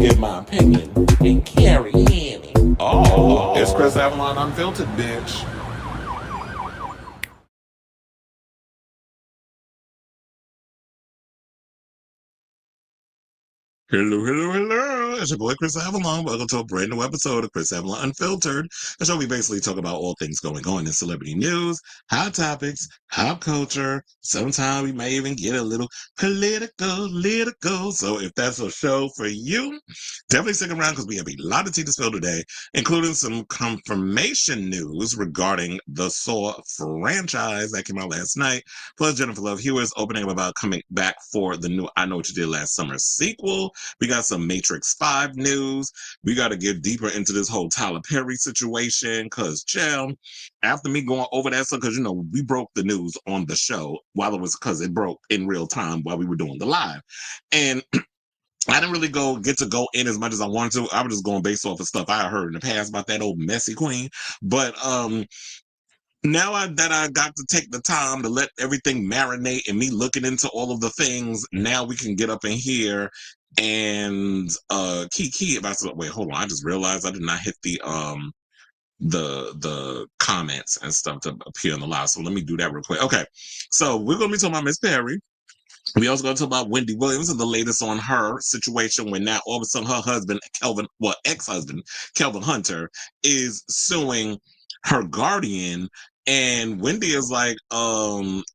give my opinion, and carry Annie. Oh, it's Chris Avalon Unfiltered, bitch. Hello, hello, hello. It's your boy Chris Avalon. Welcome to a brand new episode of Chris Avalon Unfiltered, the show we basically talk about all things going on in celebrity news, hot topics, pop culture. Sometimes we may even get a little political. So if that's a show for you, definitely stick around because we have a lot of tea to spill today, including some confirmation news regarding the Saw franchise that came out last night. Plus, Jennifer Love Hewitt's opening up about coming back for the new I Know What You Did Last Summer sequel. We got some Matrix 5 news. We got to get deeper into this whole Tyler Perry situation because, chill, after me going over that stuff, because, we broke the news on the show because it broke in real time while we were doing the live. And I didn't really get to go in as much as I wanted to. I was just going based off of stuff I heard in the past about that old messy queen. But now that I got to take the time to let everything marinate and me looking into all of the things, now we can get up in here and Kiki about to wait, hold on. I just realized I did not hit the comments and stuff to appear on the live. So let me do that real quick. Okay. So we're gonna be talking about Miss Perry. We also going to talk about Wendy Williams and the latest on her situation when now all of a sudden her husband, ex-husband, Kelvin Hunter, is suing her guardian. And Wendy is like,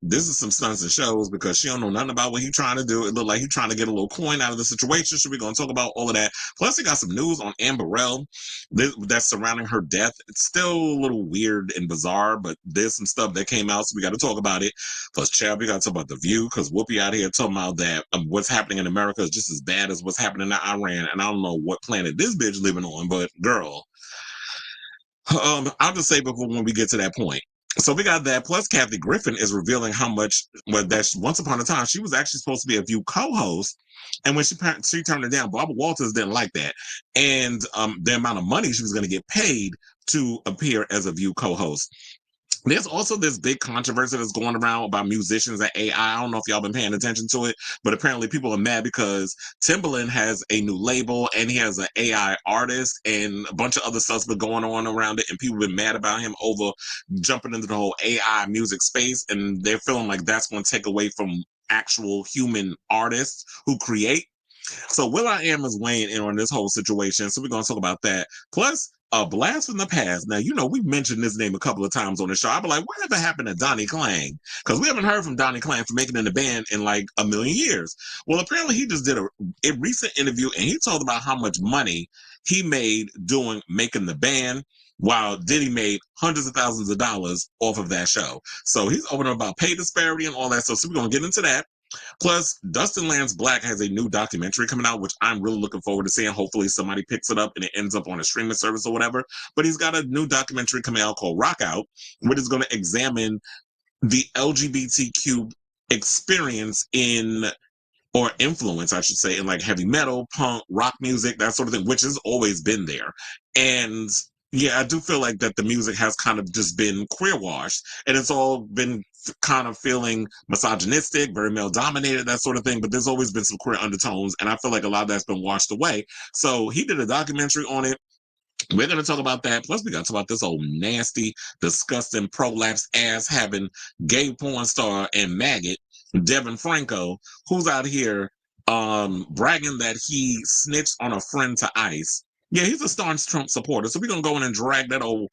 this is some stunts and shows because she don't know nothing about what he's trying to do. It looked like he's trying to get a little coin out of the situation. So we're going to talk about all of that. Plus, we got some news on Burrell that's surrounding her death. It's still a little weird and bizarre, but there's some stuff that came out, so we got to talk about it. Plus, Chad, we got to talk about The View because Whoopi out here talking about that what's happening in America is just as bad as what's happening in Iran. And I don't know what planet this bitch living on, but girl, I'll just say before when we get to that point. So we got that. Plus, Kathy Griffin is revealing how much that once upon a time she was actually supposed to be a View co-host, and when she turned it down, Barbara Walters didn't like that, and the amount of money she was going to get paid to appear as a View co-host. There's also this big controversy that's going around about musicians and AI. I don't know if y'all been paying attention to it, but apparently people are mad because Timbaland has a new label and he has an AI artist and a bunch of other stuff's been going on around it, and people have been mad about him over jumping into the whole AI music space, and they're feeling like that's going to take away from actual human artists who create. So Will.i.am is weighing in on this whole situation, so we're going to talk about that. Plus, a blast from the past. Now, we've mentioned this name a couple of times on the show. I'll be like, whatever happened to Donnie Klang? Because we haven't heard from Donnie Klang for making in the band in like a million years. Well, apparently he just did a recent interview and he told about how much money he made making the band, while Diddy made hundreds of thousands of dollars off of that show. So he's opening about pay disparity and all that stuff. So we're going to get into that. Plus, Dustin Lance Black has a new documentary coming out, which I'm really looking forward to seeing. Hopefully somebody picks it up and it ends up on a streaming service or whatever. But he's got a new documentary coming out called Rock Out, which is going to examine the LGBTQ experience or influence, I should say, in like heavy metal, punk, rock music, that sort of thing, which has always been there. And yeah, I do feel like that the music has kind of just been queer washed, and it's all been kind of feeling misogynistic, very male dominated, that sort of thing. But there's always been some queer undertones, and I feel like a lot of that's been washed away. So he did a documentary on it. We're going to talk about that. Plus, we got to talk about this old nasty, disgusting, prolapse ass having gay porn star and maggot, Devin Franco, who's out here bragging that he snitched on a friend to ICE. Yeah, he's a staunch Trump supporter. So we're going to go in and drag that old,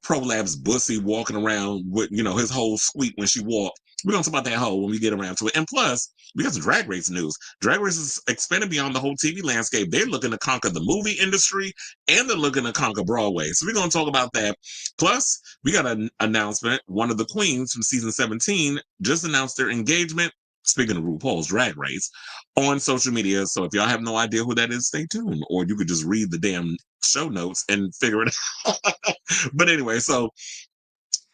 prolapse bussy walking around with, his whole squeak when she walked. We're going to talk about that hoe when we get around to it. And plus, we got some Drag Race news. Drag Race is expanding beyond the whole TV landscape. They're looking to conquer the movie industry and they're looking to conquer Broadway. So we're going to talk about that. Plus, we got an announcement. One of the queens from season 17 just announced their engagement. Speaking of RuPaul's Drag Race, on social media. So if y'all have no idea who that is, stay tuned. Or you could just read the damn show notes and figure it out. But anyway, so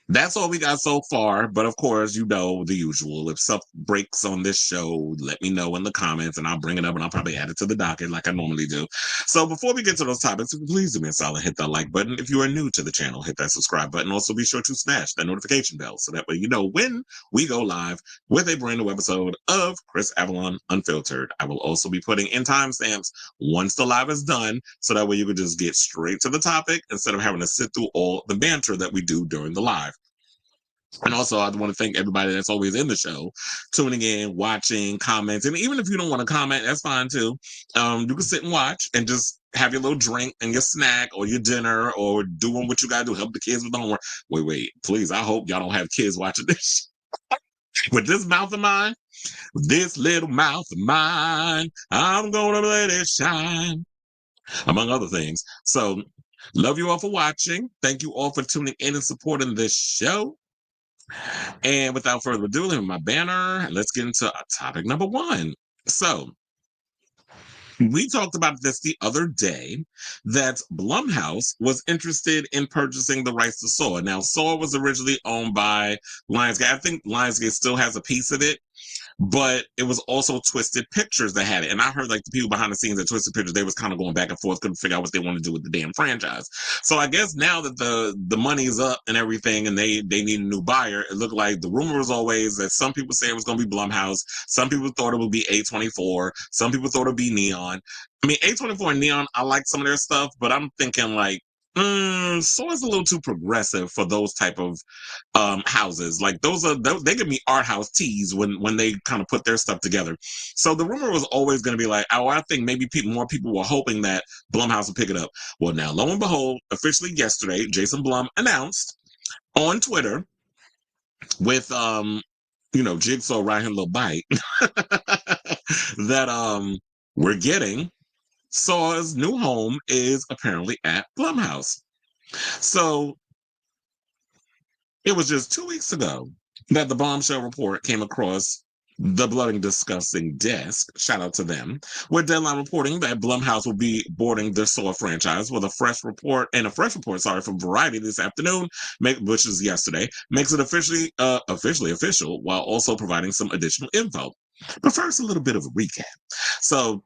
that's all we got so far. But of course, the usual. If stuff breaks on this show, let me know in the comments and I'll bring it up and I'll probably add it to the docket like I normally do. So before we get to those topics, please do me a solid, hit that like button. If you are new to the channel, hit that subscribe button. Also, be sure to smash that notification bell so that way you know when we go live with a brand new episode of Chris Avalon Unfiltered. I will also be putting in timestamps once the live is done, so that way you can just get straight to the topic instead of having to sit through all the banter that we do during the live. And also, I want to thank everybody that's always in the show, tuning in, watching, comments. And even if you don't want to comment, that's fine too. You can sit and watch and just have your little drink and your snack or your dinner or doing what you got to do, help the kids with homework. Wait, please. I hope y'all don't have kids watching this. With this mouth of mine, this little mouth of mine, I'm going to let it shine, among other things. So, love you all for watching. Thank you all for tuning in and supporting this show. And without further ado, leave my banner. Let's get into topic number one. So, we talked about this the other day, that Blumhouse was interested in purchasing the rights to Saw. Now, Saw was originally owned by Lionsgate. I think Lionsgate still has a piece of it, but it was also Twisted Pictures that had it. And I heard like the people behind the scenes at Twisted Pictures, they was kind of going back and forth, couldn't figure out what they want to do with the damn franchise. So I guess now that the money's up and everything and they need a new buyer, it looked like the rumor was always that some people say it was going to be Blumhouse. Some people thought it would be A24. Some people thought it would be Neon. I mean, A24 and Neon, I like some of their stuff, but I'm thinking like, Saw is a little too progressive for those type of houses. Like they give me art house tease when they kind of put their stuff together. So the rumor was always going to be like, oh, I think maybe more people were hoping that Blumhouse would pick it up. Well, now lo and behold, officially yesterday, Jason Blum announced on Twitter with Jigsaw riding a little bike that we're getting Saw's new home is apparently at Blumhouse. So it was just 2 weeks ago that the bombshell report came across the Blood and Disgusting desk, shout out to them, with Deadline reporting that Blumhouse will be boarding the Saw franchise with a fresh report from Variety this afternoon, which is yesterday, makes it officially official while also providing some additional info. But first, a little bit of a recap. So,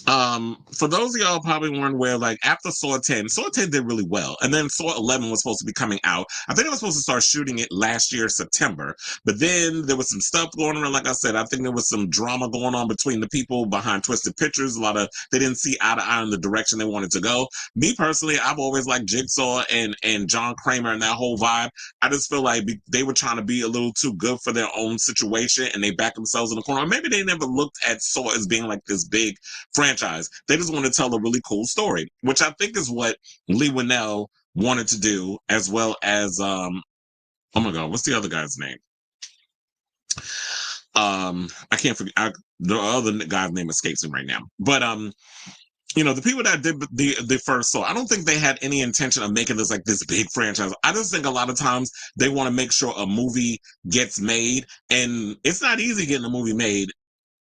for those of y'all probably weren't aware, like after Saw 10 did really well, and then Saw 11 was supposed to be coming out. I think they were supposed to start shooting it last year, September, but then there was some stuff going on. Like I said, I think there was some drama going on between the people behind Twisted Pictures. They didn't see eye to eye in the direction they wanted to go. Me personally, I've always liked Jigsaw and John Kramer and that whole vibe. I just feel like they were trying to be a little too good for their own situation, and they backed themselves in the corner. Or maybe they never looked at Saw as being like this big franchise. They just want to tell a really cool story, which I think is what Whannell wanted to do, as well as oh my god, what's the other guy's name? I can't forget. The other guy's name escapes me right now. But the people that did the first Saw, I don't think they had any intention of making this like this big franchise. I just think a lot of times they want to make sure a movie gets made, and it's not easy getting a movie made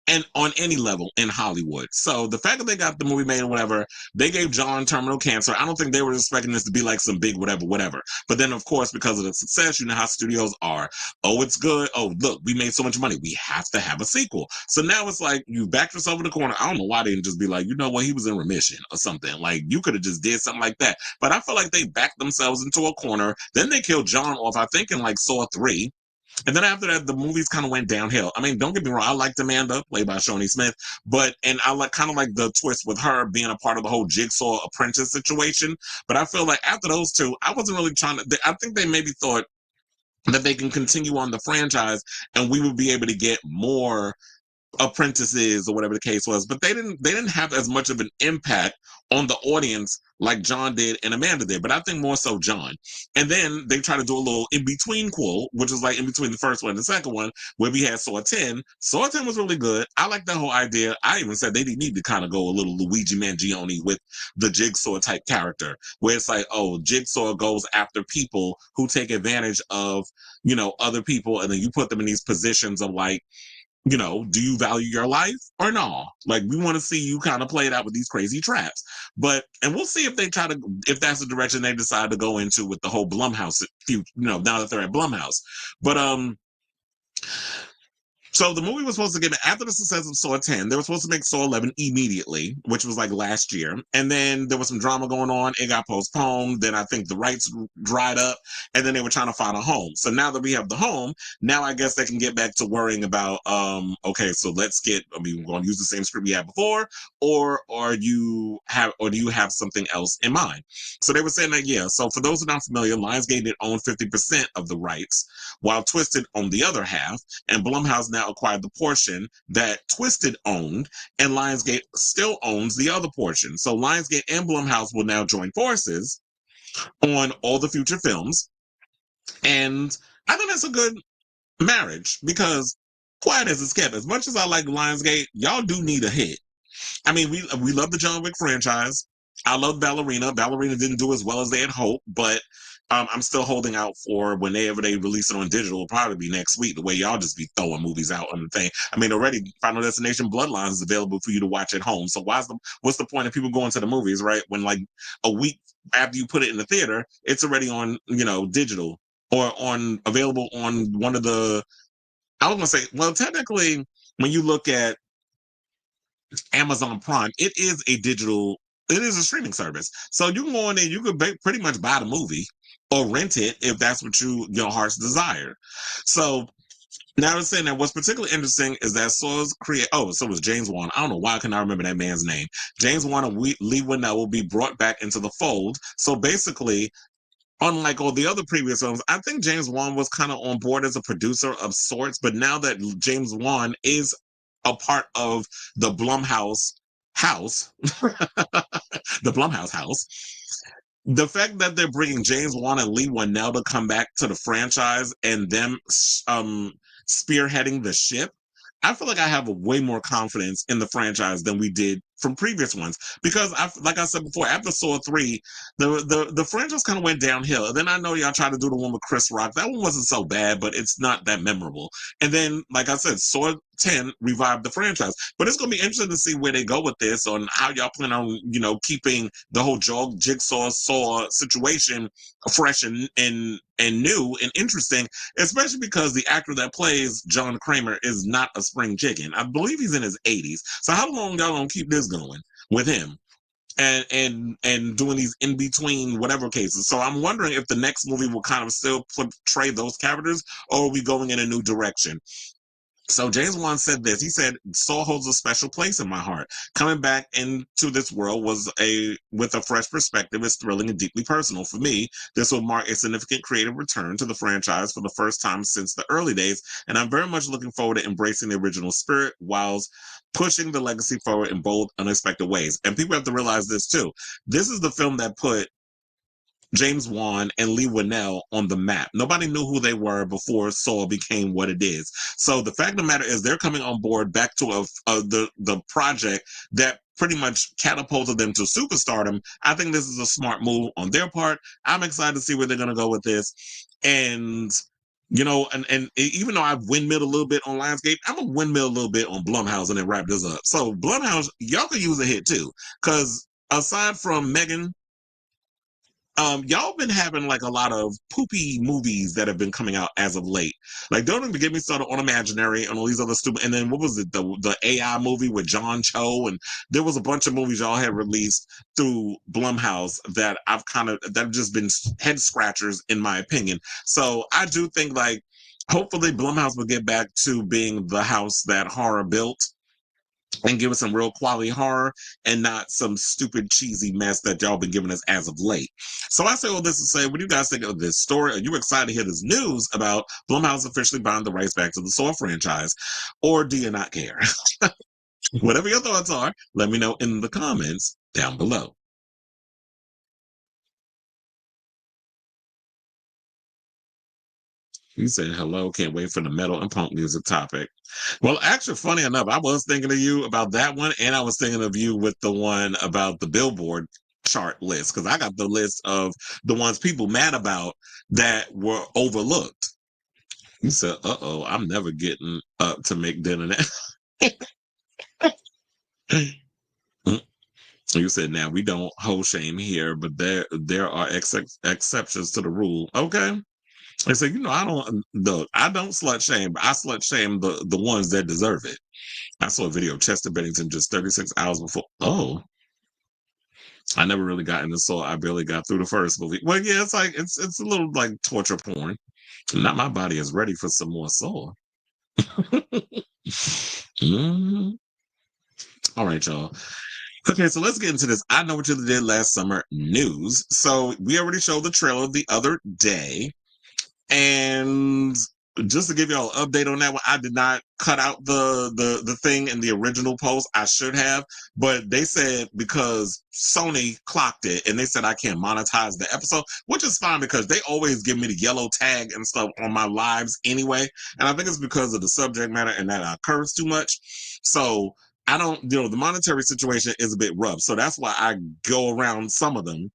and on any level in Hollywood. So the fact that they got the movie made or whatever, they gave John terminal cancer. I don't think they were expecting this to be like some big whatever. But then, of course, because of the success, you know how studios are. Oh, it's good. Oh, look, we made so much money. We have to have a sequel. So now it's like you backed yourself in the corner. I don't know why they didn't just be like, you know what, he was in remission or something. Like, you could have just did something like that. But I feel like they backed themselves into a corner. Then they killed John off, I think, in like Saw 3. And then after that, the movies kind of went downhill. I mean, don't get me wrong. I liked Amanda, played by Shawnee Smith, and I like kind of like the twist with her being a part of the whole Jigsaw apprentice situation. But I feel like after those two, I wasn't really trying to. I think they maybe thought that they can continue on the franchise and we would be able to get more apprentices or whatever the case was, but they didn't have as much of an impact on the audience like John did and Amanda did, but I think more so John. And then they try to do a little in-between quote, which is like in between the first one and the second one, where we had Saw 10. Saw 10 was really good. I like that whole idea. I even said they didn't need to kind of go a little Luigi Mangione with the Jigsaw type character, where it's like, oh, Jigsaw goes after people who take advantage of, other people, and then you put them in these positions of like, do you value your life or no? Like, we want to see you kind of play it out with these crazy traps. And we'll see if if that's the direction they decide to go into with the whole Blumhouse, now that they're at Blumhouse. But, So the movie was supposed to get, after the success of Saw 10, they were supposed to make Saw 11 immediately, which was like last year. And then there was some drama going on. It got postponed. Then I think the rights dried up, and then they were trying to find a home. So now that we have the home, now I guess they can get back to worrying about, okay, so let's get, I mean, we're going to use the same script we had before, or do you have something else in mind? So they were saying that, yeah. So for those who are not familiar, Lionsgate did own 50% of the rights, while Twisted owned the other half, and Blumhouse now acquired the portion that Twisted owned, and Lionsgate still owns the other portion. So Lionsgate and Blumhouse will now join forces on all the future films, and I think that's a good marriage because, quiet as it's kept, as much as I like Lionsgate, y'all do need a hit. I mean, we love the John Wick franchise. I love Ballerina. Ballerina didn't do as well as they had hoped, but I'm still holding out for whenever they release it on digital. It'll probably be next week. The way y'all just be throwing movies out on the thing. I mean, already Final Destination Bloodlines is available for you to watch at home. So what's the point of people going to the movies, right? When like a week after you put it in the theater, it's already on digital or on available on one of the. I was gonna say, well, technically, when you look at Amazon Prime, it is a streaming service. So you can go on there, you could pretty much buy the movie or rent it if that's what your heart's desire. So now they're saying that what's particularly interesting is that Saw's so it was James Wan. I don't know why I cannot remember that man's name. James Wan and Lee Whannell will be brought back into the fold. So basically, unlike all the other previous films, I think James Wan was kind of on board as a producer of sorts, but now that James Wan is a part of the Blumhouse house, the Blumhouse house, the fact that they're bringing James Wan and Lee Whannell to come back to the franchise and them spearheading the ship, I feel like I have way more confidence in the franchise than we did from previous ones because, like I said before, after Saw 3, the franchise kind of went downhill. And then I know y'all tried to do the one with Chris Rock. That one wasn't so bad, but it's not that memorable. And then, like I said, Saw 10 revived the franchise. But it's going to be interesting to see where they go with this on how y'all plan on, keeping the whole Jigsaw Saw situation fresh and new and interesting, especially because the actor that plays John Kramer is not a spring chicken. I believe he's in his 80s. So how long y'all gonna keep this going with him and doing these in between whatever cases? So I'm wondering if the next movie will kind of still portray those characters, or are we going in a new direction? So James Wan said this. He said, "Saw holds a special place in my heart. Coming back into this world with a fresh perspective is thrilling and deeply personal. For me, this will mark a significant creative return to the franchise for the first time since the early days, and I'm very much looking forward to embracing the original spirit whilst pushing the legacy forward in bold, unexpected ways." And people have to realize this too. This is the film that put James Wan and Lee Whannell on the map. Nobody knew who they were before Saw became what it is. So the fact of the matter is they're coming on board back to the project that pretty much catapulted them to superstardom. I think this is a smart move on their part. I'm excited to see where they're going to go with this. And and even though I've windmilled a little bit on Lionsgate, I'm gonna windmill a little bit on Blumhouse and then wrap this up. So Blumhouse, y'all could use a hit too, because aside from Megan, y'all been having like a lot of poopy movies that have been coming out as of late. Like, don't even get me started on Imaginary and all these other stupid. And then what was it? The AI movie with John Cho, and there was a bunch of movies y'all had released through Blumhouse that that have just been head scratchers in my opinion. So I do think like hopefully Blumhouse will get back to being the house that horror built and give us some real quality horror and not some stupid cheesy mess that y'all been giving us as of late. So I say all this to say, what do you guys think of this story? Are you excited to hear this news about Blumhouse officially buying the rights back to the Saw franchise, or do you not care? Whatever your thoughts are, let me know in the comments down below. You said hello, can't wait for the metal and punk music topic. Well, actually, funny enough, I was thinking of you about that one, and I was thinking of you with the one about the Billboard chart list, because I got the list of the ones people mad about that were overlooked. You said, "Uh-oh, I'm never getting up to make dinner now." You said, "Now we don't hold shame here, but there are exceptions to the rule." Okay. They say, I don't slut shame, but I slut shame the ones that deserve it. I saw a video of Chester Bennington just 36 hours before. Oh, I never really got into Saw. I barely got through the first movie. Well, yeah, it's like it's a little like torture porn. Not my body is ready for some more Saw. Mhm. All right, y'all. Okay, so let's get into this. I Know What You Did Last Summer news. So we already showed the trailer the other day. And just to give y'all an update on that one, I did not cut out the thing in the original post. I should have, but they said because Sony clocked it and they said I can't monetize the episode, which is fine because they always give me the yellow tag and stuff on my lives anyway. And I think it's because of the subject matter and that I curse too much. So I don't, the monetary situation is a bit rough. So that's why I go around some of them.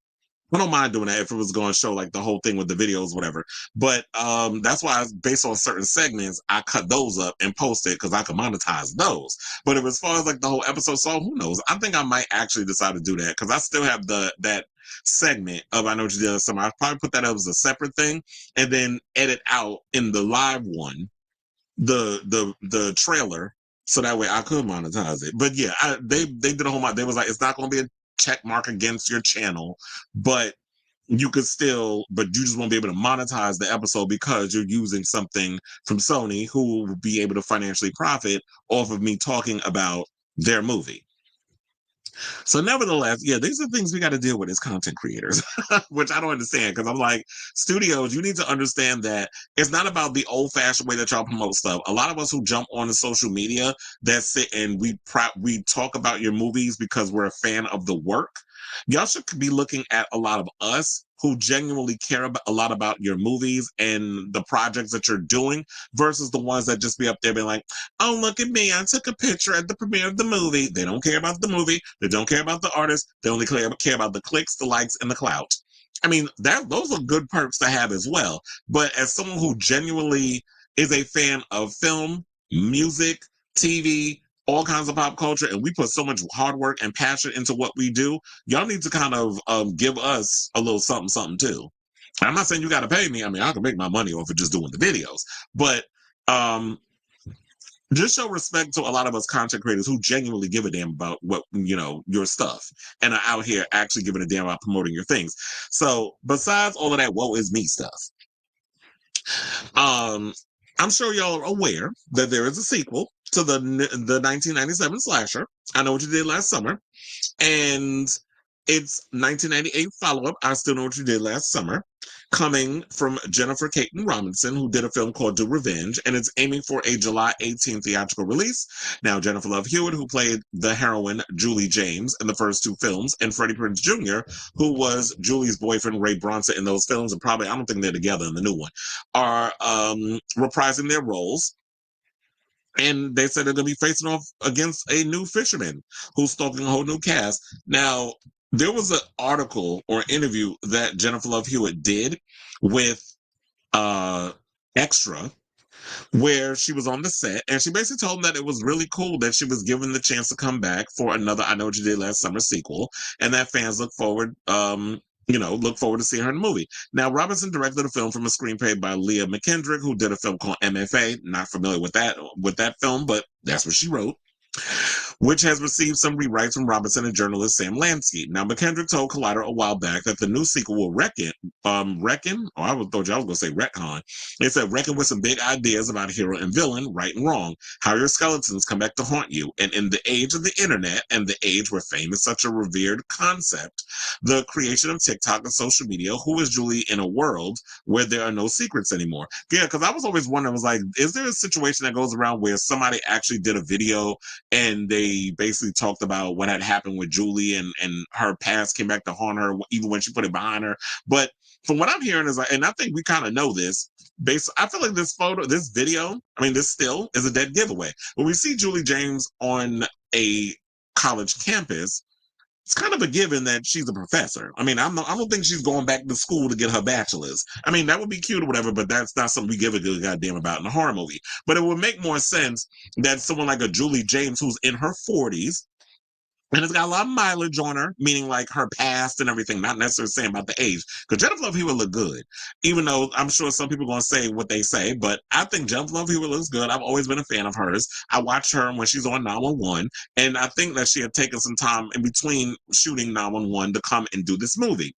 I don't mind doing that if it was going to show like the whole thing with the videos, whatever. But that's why, based on certain segments, I cut those up and post it because I can monetize those. But if as far as like the whole episode, so who knows? I think I might actually decide to do that because I still have that segment of I Know What You Did Last Summer. I'll probably put that up as a separate thing and then edit out in the live one the trailer so that way I could monetize it. But yeah, they did a whole lot. They was like, it's not going to be a check mark against your channel, but you could still, but you just won't be able to monetize the episode because you're using something from Sony who will be able to financially profit off of me talking about their movie. So nevertheless, yeah, these are things we got to deal with as content creators, which I don't understand because I'm like, studios, you need to understand that it's not about the old fashioned way that y'all promote stuff. A lot of us who jump on the social media that sit and we talk about your movies because we're a fan of the work. Y'all should be looking at a lot of us who genuinely care about a lot about your movies and the projects that you're doing versus the ones that just be up there being like, oh, look at me, I took a picture at the premiere of the movie. They don't care about the movie. They don't care about the artist. They only care about the clicks, the likes, and the clout. I mean, those are good perks to have as well. But as someone who genuinely is a fan of film, music, TV, all kinds of pop culture, and we put so much hard work and passion into what we do, y'all need to kind of give us a little something, something too. I'm not saying you got to pay me. I mean, I can make my money off of just doing the videos, but just show respect to a lot of us content creators who genuinely give a damn about what, your stuff and are out here actually giving a damn about promoting your things. So besides all of that woe is me stuff, I'm sure y'all are aware that there is a sequel to the 1997 slasher, I Know What You Did Last Summer, and it's 1998 follow-up, I Still Know What You Did Last Summer, coming from Jennifer Caton Robinson, who did a film called Do Revenge, and it's aiming for a July 18th theatrical release. Now, Jennifer Love Hewitt, who played the heroine Julie James in the first two films, and Freddie Prinze Jr., who was Julie's boyfriend Ray Bronson in those films, and probably, I don't think they're together in the new one, are reprising their roles. And they said they're going to be facing off against a new fisherman who's stalking a whole new cast. Now, there was an article or interview that Jennifer Love Hewitt did with Extra, where she was on the set, and she basically told them that it was really cool that she was given the chance to come back for another I Know What You Did Last Summer sequel, and that fans look forward to seeing her in the movie. Now, Robinson directed the film from a screenplay by Leah McKendrick, who did a film called MFA. Not familiar with that film, but that's what she wrote, which has received some rewrites from Robinson and journalist Sam Lansky. Now, McKendrick told Collider a while back that the new sequel will reckon, I thought y'all was going to say retcon. They said reckon with some big ideas about hero and villain, right and wrong, how your skeletons come back to haunt you. And in the age of the internet and the age where fame is such a revered concept, the creation of TikTok and social media, who is Julie in a world where there are no secrets anymore? Yeah, because I was always wondering, was like, is there a situation that goes around where somebody actually did a video and they basically talked about what had happened with Julie and her past came back to haunt her even when she put it behind her? But from what I'm hearing is like, and I think we kind of know this, I feel like this video, this still is a dead giveaway. When we see Julie James on a college campus, it's kind of a given that she's a professor. I don't think she's going back to school to get her bachelor's. That would be cute or whatever, but that's not something we give a good goddamn about in a horror movie. But it would make more sense that someone like a Julie James, who's in her 40s, And it's got a lot of mileage on her, meaning like her past and everything, not necessarily saying about the age. Because Jennifer Love Hewitt look good, even though I'm sure some people are going to say what they say. But I think Jennifer Love Hewitt looks good. I've always been a fan of hers. I watch her when she's on 911, and I think that she had taken some time in between shooting 911 to come and do this movie,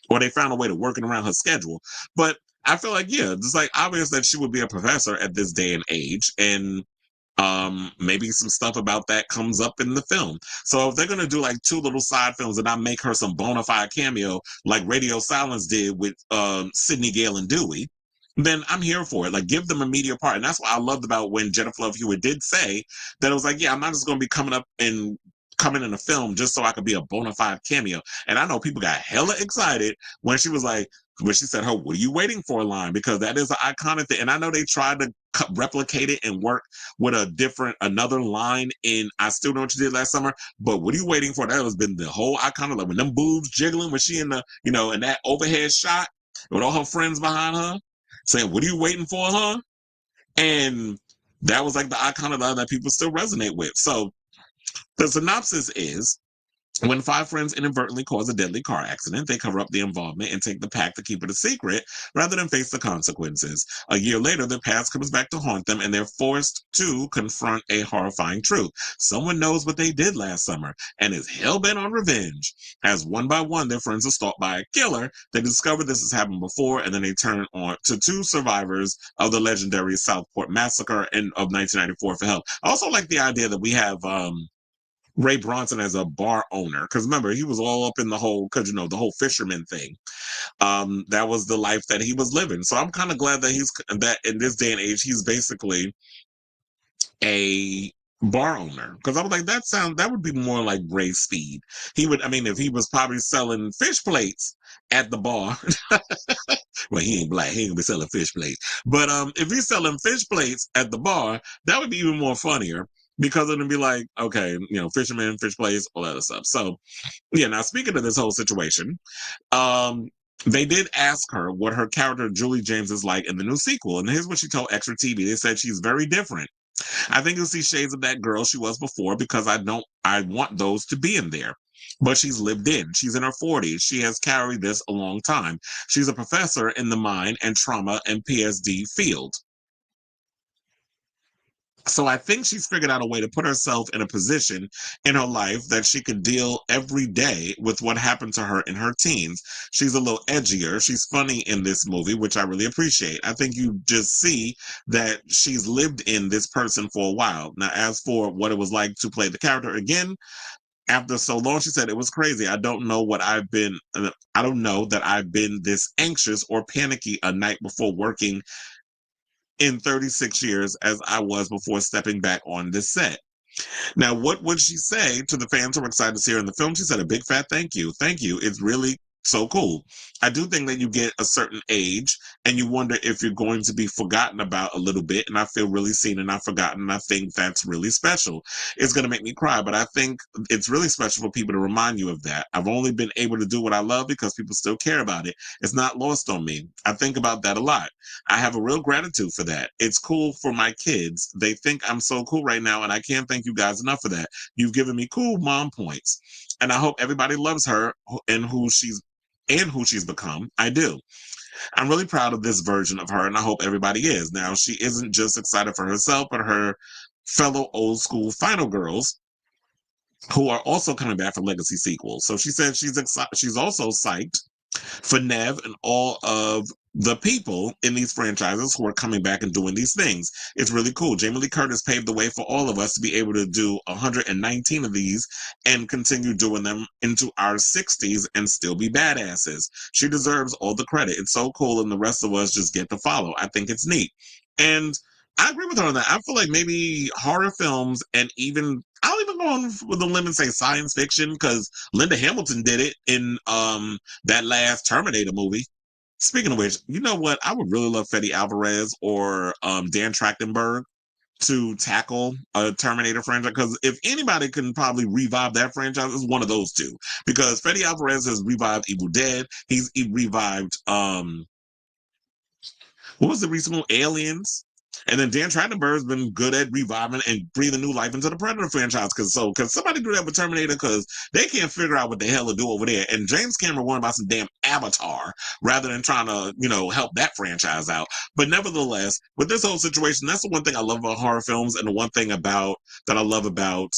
or they found a way to work it around her schedule. But I feel like, yeah, it's like obvious that she would be a professor at this day and age, and maybe some stuff about that comes up in the film. So if they're gonna do like two little side films and not make her some bona fide cameo like Radio Silence did with Sydney Gale and Dewey, then I'm here for it. Like, give them a media part. And that's what I loved about when Jennifer Love Hewitt did say that. It was like, yeah, I'm not just gonna be coming in a film just so I could be a bona fide cameo. And I know people got hella excited when she was like, when she said her "what are you waiting for" line, because that is an iconic thing. And I know they tried to replicate it and work with another line in "I Still Know What You Did Last Summer," but "what are you waiting for" that has been the whole iconic, like when them boobs jiggling when she in the, in that overhead shot with all her friends behind her saying "what are you waiting for, huh?" And that was like the iconic line that people still resonate with. So the synopsis is: when five friends inadvertently cause a deadly car accident, they cover up the involvement and take the pact to keep it a secret rather than face the consequences. A year later, their past comes back to haunt them, and they're forced to confront a horrifying truth. Someone knows what they did last summer and is hell-bent on revenge. As one by one their friends are stalked by a killer, they discover this has happened before, and then they turn on to two survivors of the legendary Southport Massacre of 1994 for help. I also like the idea that we have Ray Bronson as a bar owner, because remember, he was all up in the whole, because the whole fisherman thing. That was the life that he was living. So I'm kind of glad that in this day and age he's basically a bar owner, because I was like, that would be more like Ray Speed. He would, I mean, if he was probably selling fish plates at the bar. Well, he ain't black, he ain't gonna be selling fish plates, but if he's selling fish plates at the bar, that would be even more funnier, because it'd be like, okay, fisherman, fish plates, all that other stuff. So yeah, now speaking of this whole situation, um they did ask her what her character Julie James is like in the new sequel, and here's what she told Extra TV. They said she's very different. I think you'll see shades of that girl she was before, because I want those to be in there. But she's lived in. She's in her 40s. She has carried this a long time. She's a professor in the mind and trauma and PSD field. So I think she's figured out a way to put herself in a position in her life that she could deal every day with what happened to her in her teens. She's a little edgier. She's funny in this movie, which I really appreciate. I think you just see that she's lived in this person for a while. Now, as for what it was like to play the character again, after so long, she said, it was crazy. I don't know that I've been this anxious or panicky a night before working in 36 years as I was before stepping back on this set. Now, what would she say to the fans who were excited to see her in the film? She said, a big fat thank you. Thank you. It's really so cool. I do think that you get a certain age and you wonder if you're going to be forgotten about a little bit. And I feel really seen and not forgotten. And I think that's really special. It's going to make me cry, but I think it's really special for people to remind you of that. I've only been able to do what I love because people still care about it. It's not lost on me. I think about that a lot. I have a real gratitude for that. It's cool for my kids. They think I'm so cool right now, and I can't thank you guys enough for that. You've given me cool mom points, and I hope everybody loves her and who she's become. I do. I'm really proud of this version of her, and I hope everybody is. Now, she isn't just excited for herself, but her fellow old school final girls who are also coming back for legacy sequels. So she said she's also psyched for Nev and all of the people in these franchises who are coming back and doing these things. It's really cool. Jamie Lee Curtis paved the way for all of us to be able to do 119 of these and continue doing them into our 60s and still be badasses. She deserves all the credit. It's so cool, and the rest of us just get to follow. I think it's neat. And I agree with her on that. I feel like maybe horror films, and even I'll even go on with the limb and say science fiction, because Linda Hamilton did it in that last Terminator movie. Speaking of which, you know what? I would really love Fede Alvarez or Dan Trachtenberg to tackle a Terminator franchise, because if anybody can probably revive that franchise, it's one of those two. Because Fede Alvarez has revived Evil Dead. He revived what was the recent one? Aliens. And then Dan Trachtenberg's been good at reviving and breathing new life into the Predator franchise. Because somebody do that with Terminator? Because they can't figure out what the hell to do over there. And James Cameron worried about some damn Avatar rather than trying to, help that franchise out. But nevertheless, with this whole situation, that's the one thing I love about horror films, and the one thing that I love about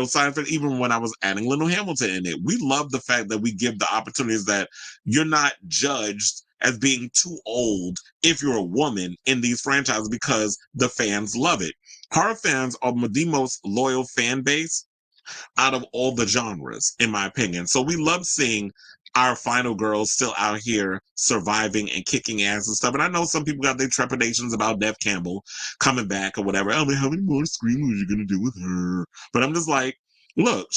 science fiction. Even when I was adding Little Hamilton in it, we love the fact that we give the opportunities that you're not judged as being too old if you're a woman in these franchises, because the fans love it. Horror fans are the most loyal fan base out of all the genres, in my opinion. So we love seeing our final girls still out here surviving and kicking ass and stuff. And I know some people got their trepidations about Neve Campbell coming back or whatever. I mean, how many more scream movies are you going to do with her? But I'm just like, look,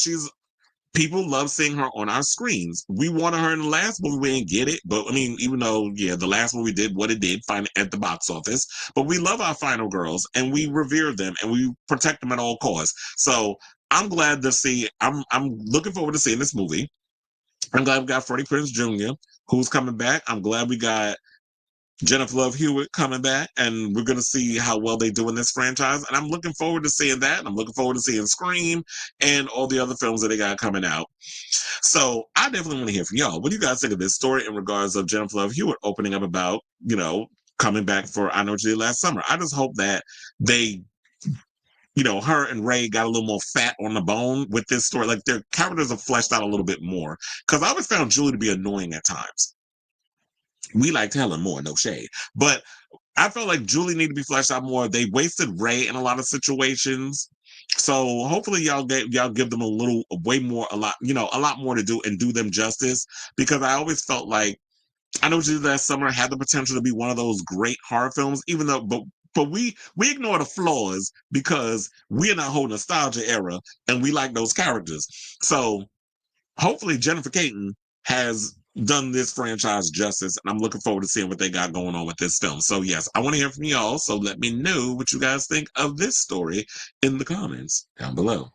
people love seeing her on our screens. We wanted her in the last movie. We didn't get it. But I mean, even though, the last movie did what it did, fine at the box office. But we love our final girls and we revere them and we protect them at all costs. So I'm glad to see, I'm looking forward to seeing this movie. I'm glad we got Freddie Prinze Jr., who's coming back. I'm glad we got Jennifer Love Hewitt coming back, and we're going to see how well they do in this franchise. And I'm looking forward to seeing that. And I'm looking forward to seeing Scream and all the other films that they got coming out. So I definitely want to hear from y'all. What do you guys think of this story in regards of Jennifer Love Hewitt opening up about, coming back for I Know What You Did Last Summer? I just hope that they, her and Ray got a little more fat on the bone with this story. Like their characters are fleshed out a little bit more. Because I always found Julie to be annoying at times. We liked Helen more, no shade. But I felt like Julie needed to be fleshed out more. They wasted Ray in a lot of situations. So hopefully y'all give them a lot more to do and do them justice. Because I always felt like I Know What You Did Last Summer had the potential to be one of those great horror films, even though, but we ignore the flaws because we're in a whole nostalgia era and we like those characters. So hopefully Jennifer Caton has done this franchise justice, and I'm looking forward to seeing what they got going on with this film. So yes, I want to hear from y'all. So let me know what you guys think of this story in the comments down below.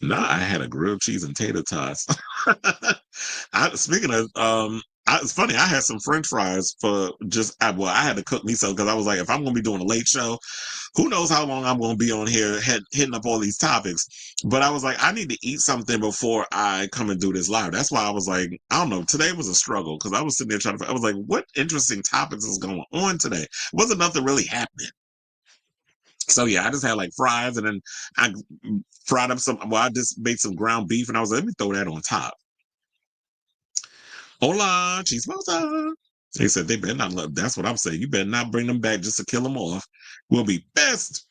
Nah, I had a grilled cheese and tater tots. Speaking of, it's funny. I had some French fries for I had to cook me some because I was like, if I'm going to be doing a late show, who knows how long I'm going to be on here hitting up all these topics. But I was like, I need to eat something before I come and do this live. That's why I was like, I don't know. Today was a struggle because I was sitting there I was like, what interesting topics is going on today? Wasn't nothing really happening. So yeah, I just had like fries, and then I fried up I just made some ground beef, and I was like, let me throw that on top. Hola, chismosa. They said they better not love. That's what I'm saying. You better not bring them back just to kill them off. We'll be best.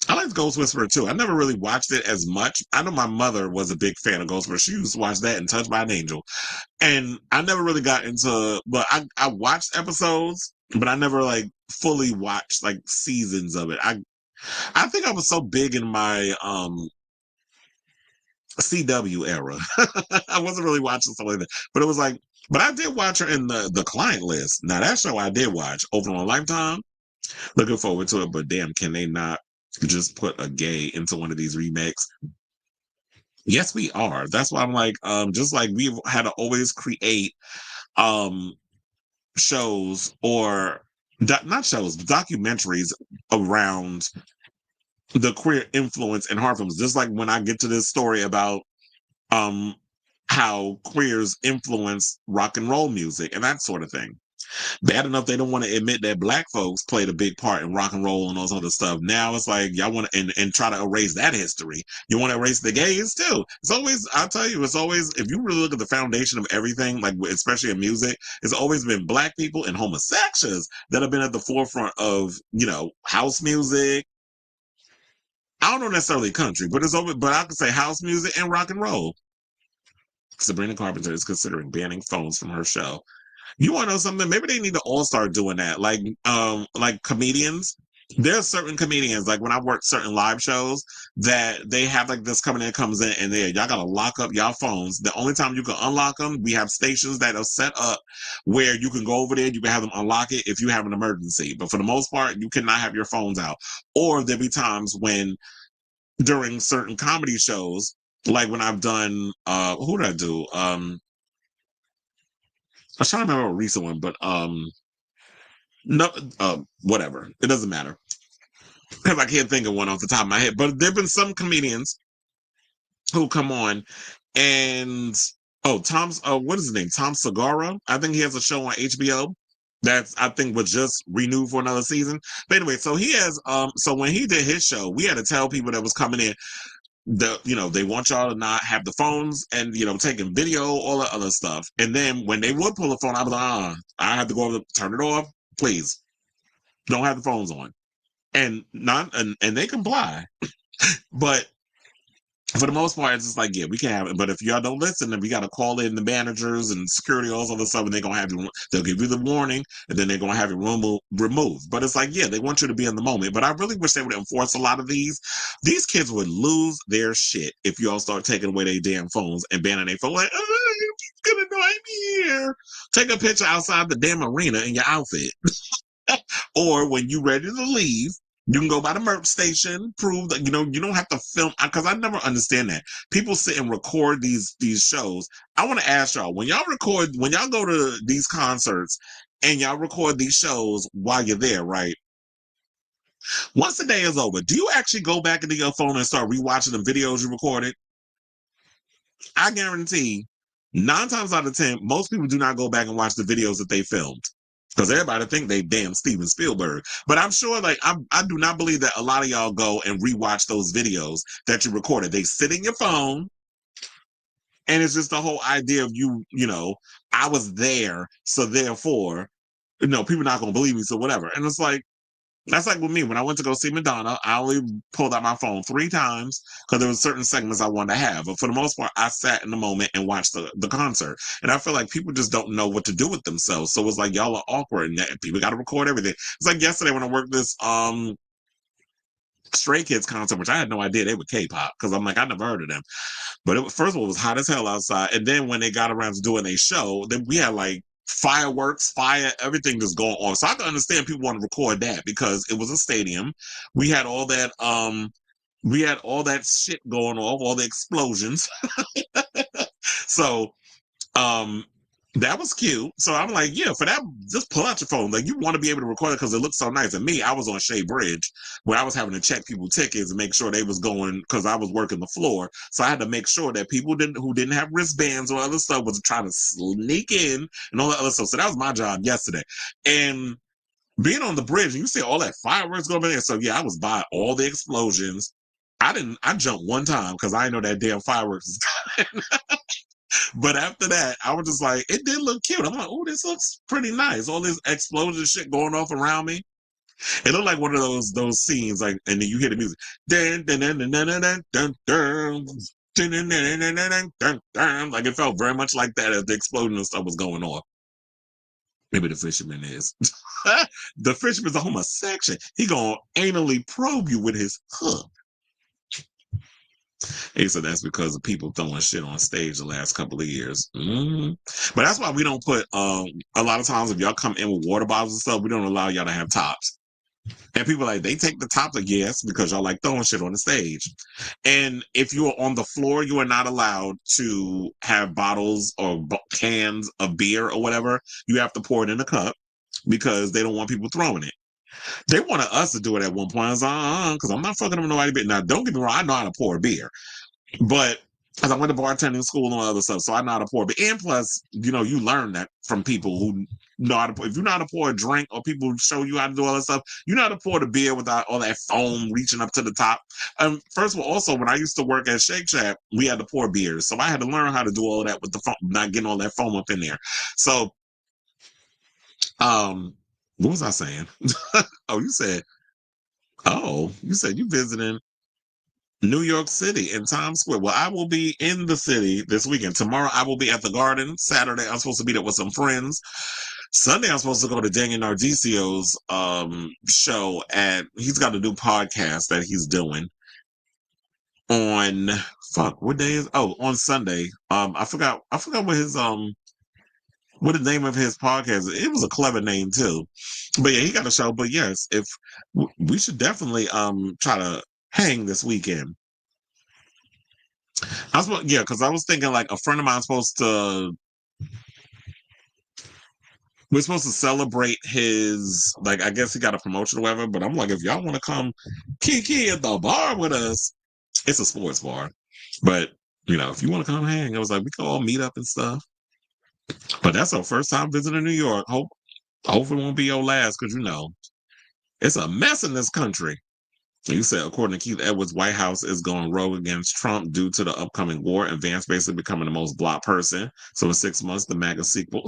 I like Ghost Whisperer too. I never really watched it as much. I know my mother was a big fan of Ghost Whisperer. She used to watch that and Touched by an Angel. And I never really got into, but I watched episodes, but I never like fully watched like seasons of it. I think I was so big in my CW era. I wasn't really watching something like that. But it was like, but I did watch her in the Client List. Now that show I did watch over on Lifetime. Looking forward to it, but damn, can they not just put a gay into one of these remakes? Yes, we are. That's why I'm like, just like we've had to always create shows or not shows, documentaries around the queer influence in horror films. Just like when I get to this story about how queers influence rock and roll music and that sort of thing. Bad enough they don't want to admit that black folks played a big part in rock and roll and all this other stuff. Now it's like y'all want to and try to erase that history. You want to erase the gays too. It's always, I'll tell you, it's always, if you really look at the foundation of everything, like especially in music, it's always been black people and homosexuals that have been at the forefront of, house music. I don't know necessarily country, but but I could say house music and rock and roll. Sabrina Carpenter is considering banning phones from her show. You want to know something? Maybe they need to all start doing that. Like comedians. There are certain comedians, like when I work certain live shows, that they have like this coming in, comes in, and y'all gotta lock up y'all phones. The only time you can unlock them, we have stations that are set up where you can go over there, you can have them unlock it if you have an emergency. But for the most part, you cannot have your phones out. Or there'll be times when during certain comedy shows, Like when I've done, who did I do? I was trying to remember a recent one, but no, whatever. It doesn't matter because I can't think of one off the top of my head. But there've been some comedians who come on and Tom's what is his name? Tom Segura. I think he has a show on HBO that's I think was just renewed for another season. But anyway, so he has so when he did his show, we had to tell people that was coming in they want y'all to not have the phones and taking video, all that other stuff. And then when they would pull the phone, I was like, I have to go over turn it off, please. Don't have the phones on. And they comply. But for the most part, it's just like, yeah, we can have it. But if y'all don't listen, then we got to call in the managers and security, all this other stuff, and they're going to have you, they'll give you the warning, and then they're going to have you removed. But it's like, yeah, they want you to be in the moment. But I really wish they would enforce a lot of these. These kids would lose their shit if y'all start taking away their damn phones and banning their phone. Like, you're going to know I'm here. Take a picture outside the damn arena in your outfit. Or when you're ready to leave, you can go by the merch station, prove that, you don't have to film. Because I never understand that. People sit and record these shows. I want to ask y'all, when y'all go to these concerts and y'all record these shows while you're there, right? Once the day is over, do you actually go back into your phone and start rewatching the videos you recorded? I guarantee 9 times out of 10, most people do not go back and watch the videos that they filmed. Because everybody think they damn Steven Spielberg. But I'm sure, I do not believe that a lot of y'all go and rewatch those videos that you recorded. They sit in your phone, and it's just the whole idea of I was there, so therefore, people not going to believe me, so whatever. And it's like, that's like with me. When I went to go see Madonna, I only pulled out my phone 3 times because there were certain segments I wanted to have. But for the most part, I sat in the moment and watched the concert. And I feel like people just don't know what to do with themselves. So it's like, y'all are awkward and people got to record everything. It's like yesterday when I worked this Stray Kids concert, which I had no idea they were K-pop because I'm like, I never heard of them. But first of all, it was hot as hell outside. And then when they got around to doing a show, then we had fireworks, everything just going on. So I can understand people want to record that because it was a stadium. We had all that shit going off, all the explosions. So that was cute. So I'm like, yeah, for that, just pull out your phone. Like, you want to be able to record it because it looks so nice. And me, I was on Shea Bridge where I was having to check people tickets and make sure they was going because I was working the floor. So I had to make sure that people who didn't have wristbands or other stuff was trying to sneak in and all that other stuff. So that was my job yesterday. And being on the bridge, you see all that fireworks going on there. So yeah, I was by all the explosions. I jumped one time because I didn't know that damn fireworks was coming. But after that, I was just like, it did look cute. I'm like, oh, this looks pretty nice. All this explosion shit going off around me. It looked like one of those scenes, and then you hear the music. Like it felt very much like that as the explosion and stuff was going on. Maybe the fisherman is. The fisherman's a homosexual. He gonna anally probe you with his hook. He said that's because of people throwing shit on stage the last couple of years. But that's why we don't put, a lot of times if y'all come in with water bottles and stuff, we don't allow y'all to have tops. And people they take the tops, like, yes, because y'all like throwing shit on the stage. And if you are on the floor, you are not allowed to have bottles or cans of beer or whatever. You have to pour it in a cup because they don't want people throwing it. They wanted us to do it at one point. I was like, because I'm not fucking with nobody. But now, don't get me wrong, I know how to pour beer. But because I went to bartending school and all other stuff, so I know how to pour. But and plus, you learn that from people who know how to pour. If you know how to pour a drink or people show you how to do all that stuff, you know how to pour the beer without all that foam reaching up to the top. First of all, also, when I used to work at Shake Shack, we had to pour beers. So I had to learn how to do all that with the foam, not getting all that foam up in there. So, what was I saying? You said you visiting New York City in Times Square. Well, I will be in the city this weekend. Tomorrow, I will be at the Garden. Saturday, I'm supposed to be there with some friends. Sunday, I'm supposed to go to Daniel Nardicio's show he's got a new podcast that he's doing on, what day is, on Sunday. I forgot what the name of his podcast is. It was a clever name too. But yeah, he got a show. But yes, if we should definitely try to hang this weekend. Yeah, because I was thinking like a friend of mine's we're supposed to celebrate his, like, I guess he got a promotion or whatever, but I'm like, if y'all want to come kiki at the bar with us, it's a sports bar. But, if you want to come hang, I was like, we can all meet up and stuff. But that's our first time visiting New York. Hopefully it won't be your last, because, it's a mess in this country. You said, according to Keith Edwards, White House is going rogue against Trump due to the upcoming war, and Vance basically becoming the most blocked person. So in 6 months, the MAGA sequel.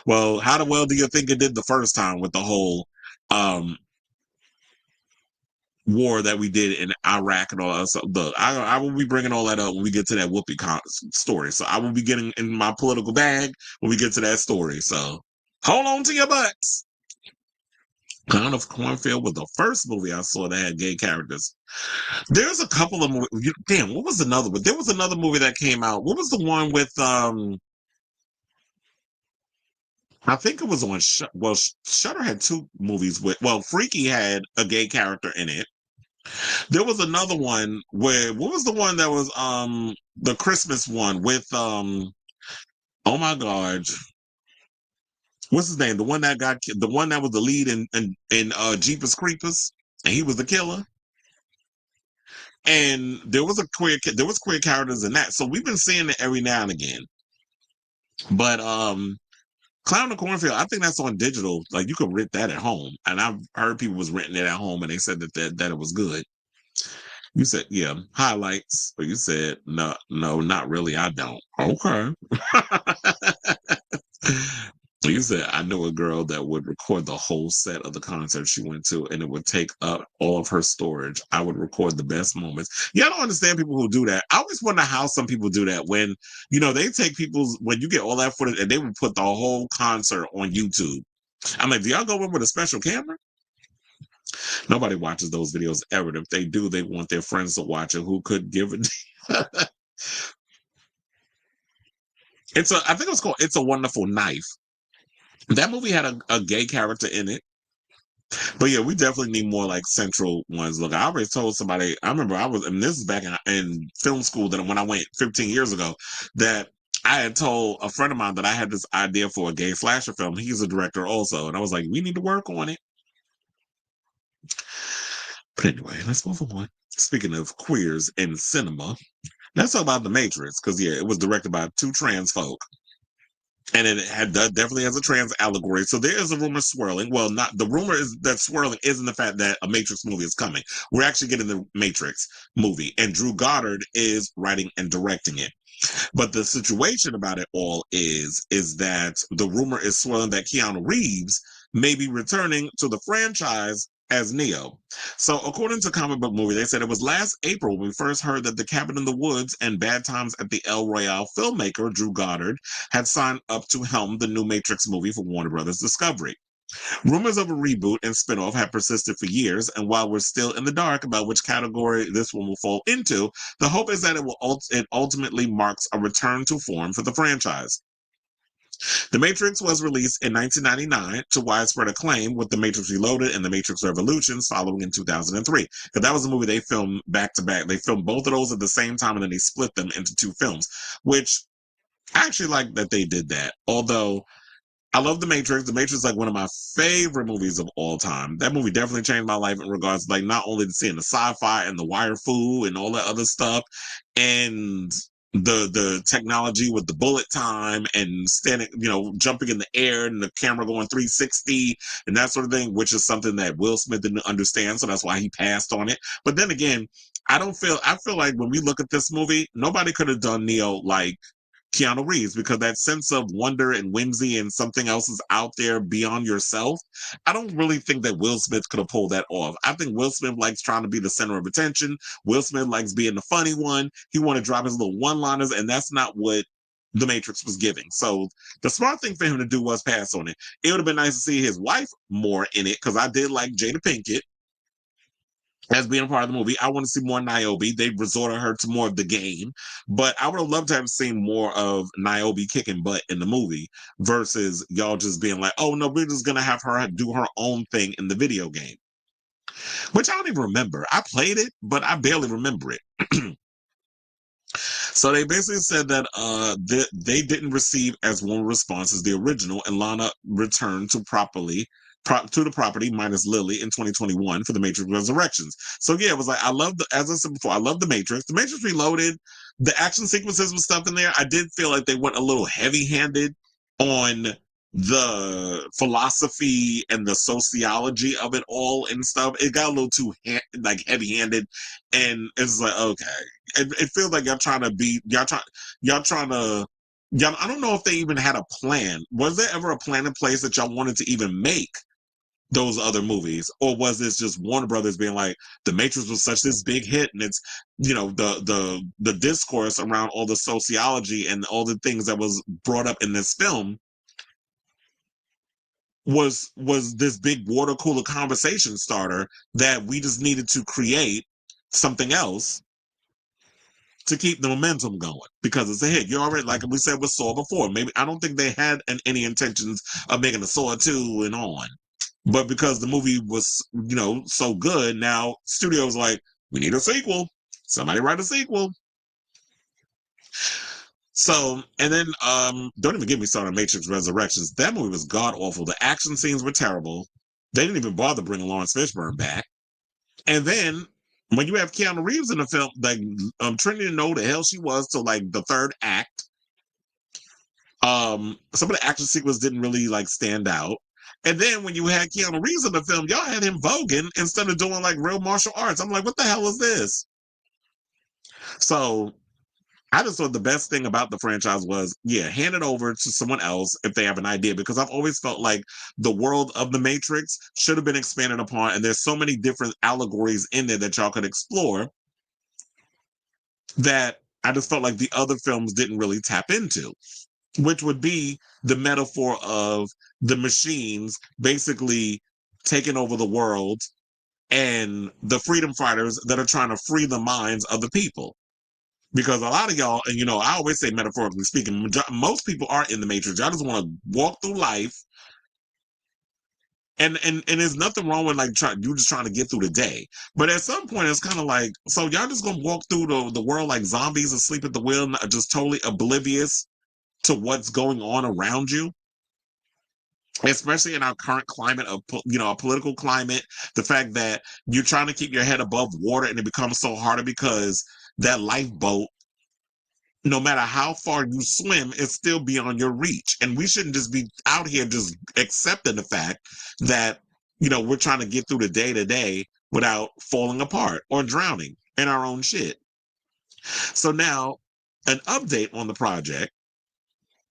Well, how the well do you think it did the first time with the whole war that we did in Iraq and all that stuff? I will be bringing all that up when we get to that Whoopi story. So I will be getting in my political bag when we get to that story. So hold on to your butts. Clown of Cornfield was the first movie I saw that had gay characters. There's a couple of movies. Damn, what was another one? There was another movie that came out. What was the one with I think it was on Shudder had two movies with, Freaky had a gay character in it. There was another one where, what was the one that was the Christmas one with oh my god, what's his name? The one that was the lead in Jeepers Creepers, and he was the killer. And there was queer characters in that. So we've been seeing it every now and again. But Clown the Cornfield, I think that's on digital. Like, you could rent that at home. And I've heard people was renting it at home and they said that it was good. You said, yeah, highlights. But you said, no, not really. I don't. Okay. You said, I know a girl that would record the whole set of the concert she went to, and it would take up all of her storage. I would record the best moments. Yeah, I don't understand people who do that. I always wonder how some people do that when, they take when you get all that footage and they would put the whole concert on YouTube. I'm like, do y'all go in with a special camera? Nobody watches those videos ever. If they do, they want their friends to watch it who could give it. I think it was called It's a Wonderful Knife. That movie had a gay character in it. But yeah, we definitely need more like central ones. Look, I already told somebody, I remember and this is back in film school, that when I went 15 years ago, that I had told a friend of mine that I had this idea for a gay slasher film. He's a director also. And I was like, we need to work on it. But anyway, let's move on. Speaking of queers in cinema, let's talk about The Matrix, because yeah, it was directed by two trans folk. And it definitely has a trans allegory. So there is a rumor swirling. Well, not the rumor is that swirling isn't the fact that a Matrix movie is coming. We're actually getting the Matrix movie, and Drew Goddard is writing and directing it. But the situation about it all is that the rumor is swirling that Keanu Reeves may be returning to the franchise as Neo. So according to Comic Book Movie, they said it was last April when we first heard that The Cabin in the Woods and Bad Times at the El Royale filmmaker Drew Goddard had signed up to helm the new Matrix movie for Warner Brothers Discovery. Rumors of a reboot and spinoff have persisted for years, and while we're still in the dark about which category this one will fall into, the hope is that it ultimately marks a return to form for the franchise. The Matrix was released in 1999 to widespread acclaim, with The Matrix Reloaded and The Matrix Revolutions following in 2003. Because that was a movie they filmed back to back. They filmed both of those at the same time, and then they split them into two films, which I actually like that they did that. Although I love The Matrix. The Matrix is like one of my favorite movies of all time. That movie definitely changed my life in regards to, like, not only seeing the sci-fi and the wire fu and all that other stuff, and the technology with the bullet time and standing, jumping in the air and the camera going 360 and that sort of thing, which is something that Will Smith didn't understand, so that's why he passed on it. But then again, I feel like when we look at this movie, nobody could have done Neo like Keanu Reeves, because that sense of wonder and whimsy and something else is out there beyond yourself. I don't really think that Will Smith could have pulled that off. I think Will Smith likes trying to be the center of attention. Will Smith likes being the funny one. He wanted to drop his little one-liners, and that's not what The Matrix was giving. So the smart thing for him to do was pass on it. It would have been nice to see his wife more in it, because I did like Jada Pinkett as being a part of the movie. I want to see more Niobe. They resorted her to more of the game, but I would have loved to have seen more of Niobe kicking butt in the movie versus y'all just being like, oh no, we're just going to have her do her own thing in the video game, which I don't even remember. I played it, but I barely remember it. So they basically said that they didn't receive as warm a response as the original, and Lana returned to to the property minus Lily in 2021 for the Matrix Resurrections. So yeah, it was like, I love as I said before, I love the Matrix. The Matrix Reloaded, the action sequences with stuff in there. I did feel like they went a little heavy-handed on the philosophy and the sociology of it all and stuff. It got a little too like heavy-handed, and it's like, okay, it feels like y'all trying to y'all, I don't know if they even had a plan. Was there ever a plan in place that y'all wanted to even make those other movies, or was this just Warner Brothers being like, the Matrix was such this big hit, and it's, you know, the discourse around all the sociology and all the things that was brought up in this film was this big water cooler conversation starter that we just needed to create something else to keep the momentum going because it's a hit. You already, like we said with Saw before, maybe I don't think they had any intentions of making a Saw 2 and on. But because the movie was, you know, so good, now studios like, we need a sequel. Somebody write a sequel. So, and then don't even get me started on Matrix Resurrections. That movie was god awful. The action scenes were terrible. They didn't even bother bringing Lawrence Fishburne back. And then when you have Keanu Reeves in the film, like Trinity didn't know who the hell she was till like the third act. Some of the action sequences didn't really like stand out. And then when you had Keanu Reeves in the film, y'all had him voguing instead of doing like real martial arts. I'm like, what the hell is this? So I just thought the best thing about the franchise was, yeah, hand it over to someone else if they have an idea, because I've always felt like the world of the Matrix should have been expanded upon, and there's so many different allegories in there that y'all could explore that I just felt like the other films didn't really tap into, which would be the metaphor of the machines basically taking over the world and the freedom fighters that are trying to free the minds of the people. Because a lot of y'all, and you know, I always say metaphorically speaking, most people aren't in the Matrix. Y'all just want to walk through life, and there's nothing wrong with like you just trying to get through the day. But at some point, it's kind of like, so y'all just gonna walk through the world like zombies asleep at the wheel, just totally oblivious to what's going on around you. Especially in our current climate of, you know, a political climate, the fact that you're trying to keep your head above water and it becomes so harder because that lifeboat, no matter how far you swim, it's still beyond your reach. And we shouldn't just be out here just accepting the fact that, you know, we're trying to get through the day to day without falling apart or drowning in our own shit. So now, an update on the project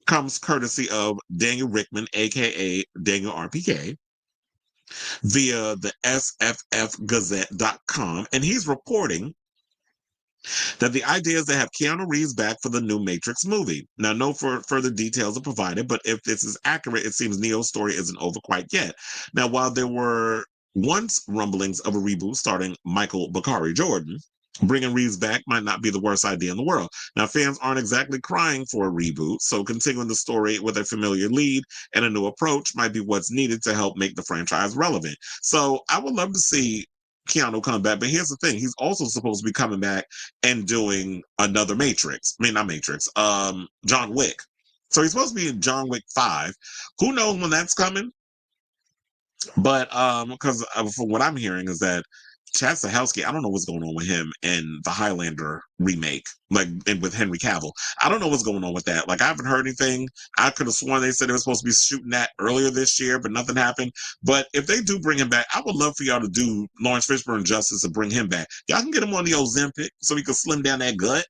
comes courtesy of Daniel Rickman, aka Daniel RPK, via the sffgazette.com, and he's reporting that the idea is to have Keanu Reeves back for the new Matrix movie. Now, no further details are provided, but if this is accurate, it seems Neo's story isn't over quite yet. Now, while there were once rumblings of a reboot starring Michael Bakari Jordan, bringing Reeves back might not be the worst idea in the world. Now, fans aren't exactly crying for a reboot, so continuing the story with a familiar lead and a new approach might be what's needed to help make the franchise relevant. So I would love to see Keanu come back, but here's the thing: he's also supposed to be coming back and doing another Matrix. I mean, not Matrix. John Wick. So he's supposed to be in John Wick 5. Who knows when that's coming? But because from what I'm hearing is that Chad Stahelski, I don't know what's going on with him in the Highlander remake, like and with Henry Cavill. I don't know what's going on with that. Like I haven't heard anything. I could have sworn they said they were supposed to be shooting that earlier this year, but nothing happened. But if they do bring him back, I would love for y'all to do Lawrence Fishburne justice and bring him back. Y'all can get him on the Ozempic so he can slim down that gut.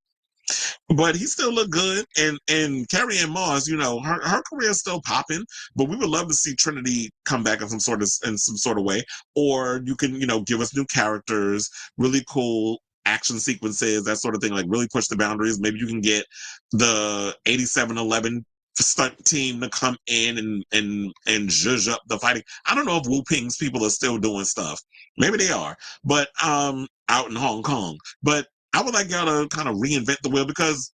But he still looked good, and Carrie Ann Moss, you know, her career is still popping. But we would love to see Trinity come back in some sort of way, or you can, you know, give us new characters, really cool action sequences, that sort of thing. Like really push the boundaries. Maybe you can get the 8711 stunt team to come in and zhuzh up the fighting. I don't know if Wu Ping's people are still doing stuff. Maybe they are, but out in Hong Kong, but I would like y'all to kind of reinvent the wheel, because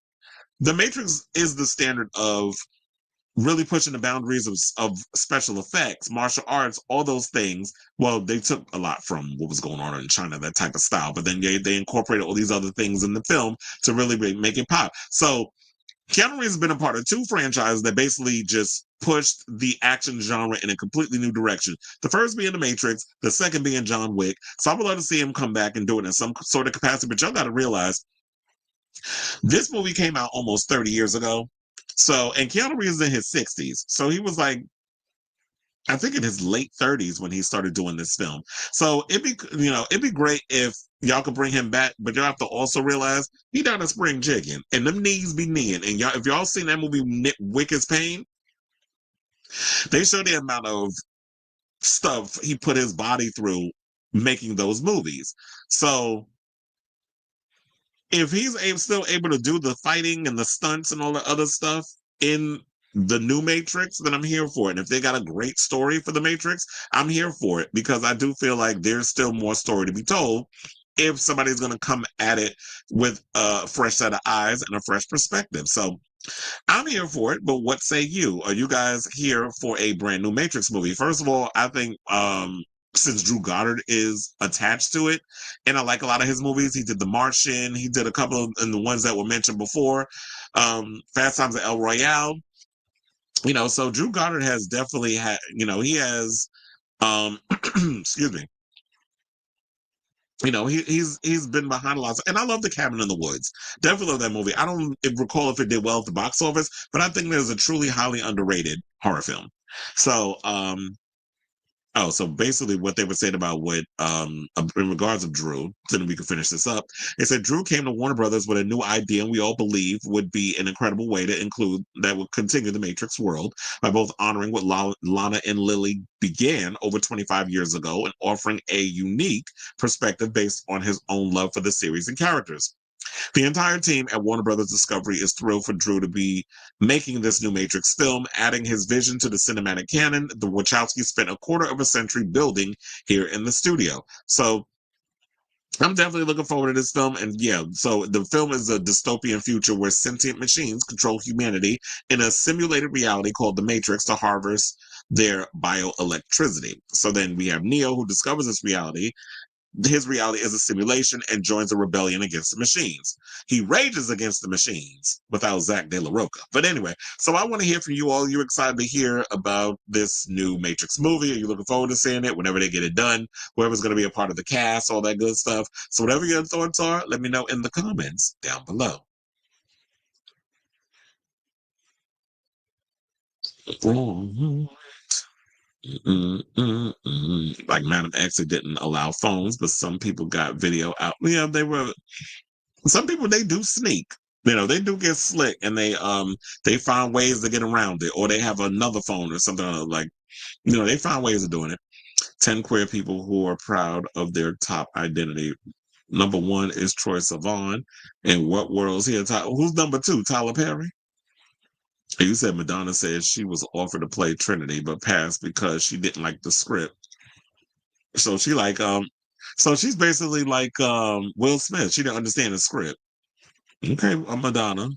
the Matrix is the standard of really pushing the boundaries of special effects, martial arts, all those things. Well, they took a lot from what was going on in China, that type of style, but then they incorporated all these other things in the film to really make it pop. So Keanu Reeves has been a part of two franchises that basically just pushed the action genre in a completely new direction. The first being The Matrix, the second being John Wick. So I would love to see him come back and do it in some sort of capacity. But y'all got to realize this movie came out almost 30 years ago. So, and Keanu Reeves is in his 60s. So he was like, I think in his late 30s when he started doing this film. So it'd be great if y'all could bring him back, but y'all have to also realize he down a spring chicken and them knees be kneeing. And y'all, if y'all seen that movie Wick is Pain, they show the amount of stuff he put his body through making those movies. So if he's still able to do the fighting and the stunts and all the other stuff in the new Matrix, then I'm here for it. And if they got a great story for the Matrix, I'm here for it, because I do feel like there's still more story to be told if somebody's going to come at it with a fresh set of eyes and a fresh perspective. So I'm here for it, but what say you? Are you guys here for a brand new Matrix movie? First of all, I think since Drew Goddard is attached to it, and I like a lot of his movies. He did The Martian. He did a couple of and the ones that were mentioned before, Fast Times at El Royale. So Drew Goddard has definitely had, he has, excuse me. He's been behind a lot, and I love The Cabin in the Woods. Definitely love that movie. I don't recall if it did well at the box office, but I think there's a truly highly underrated horror film. So, so basically what they were saying about what, in regards of Drew, then we can finish this up. It said Drew came to Warner Brothers with a new idea, and we all believe would be an incredible way to include that would continue the Matrix world by both honoring what Lana and Lily began over 25 years ago and offering a unique perspective based on his own love for the series and characters. The entire team at Warner Brothers Discovery is thrilled for Drew to be making this new Matrix film, adding his vision to the cinematic canon the Wachowskis spent a quarter of a century building here in the studio. So I'm definitely looking forward to this film. And yeah, so the film is a dystopian future where sentient machines control humanity in a simulated reality called the Matrix to harvest their bioelectricity. So then we have Neo, who discovers this reality. His reality is a simulation and joins a rebellion against the machines. He rages against the machines without Zach De La Roca. But anyway, so I want to hear from you all. Are you excited to hear about this new Matrix movie? Are you looking forward to seeing it whenever they get it done? Whoever's going to be a part of the cast, all that good stuff. So whatever your thoughts are, let me know in the comments down below. Like Madam X, it didn't allow phones, but some people got video out. Yeah, some people, they do sneak. They do get slick, and they find ways to get around it, or they have another phone or something like, they find ways of doing it. 10 queer people who are proud of their top identity. Number 1 is Troy Sivan. And what world's here? Who's number 2? Tyler Perry? You said Madonna said she was offered to play Trinity, but passed because she didn't like the script. So so she's basically like Will Smith. She didn't understand the script. Okay, Madonna,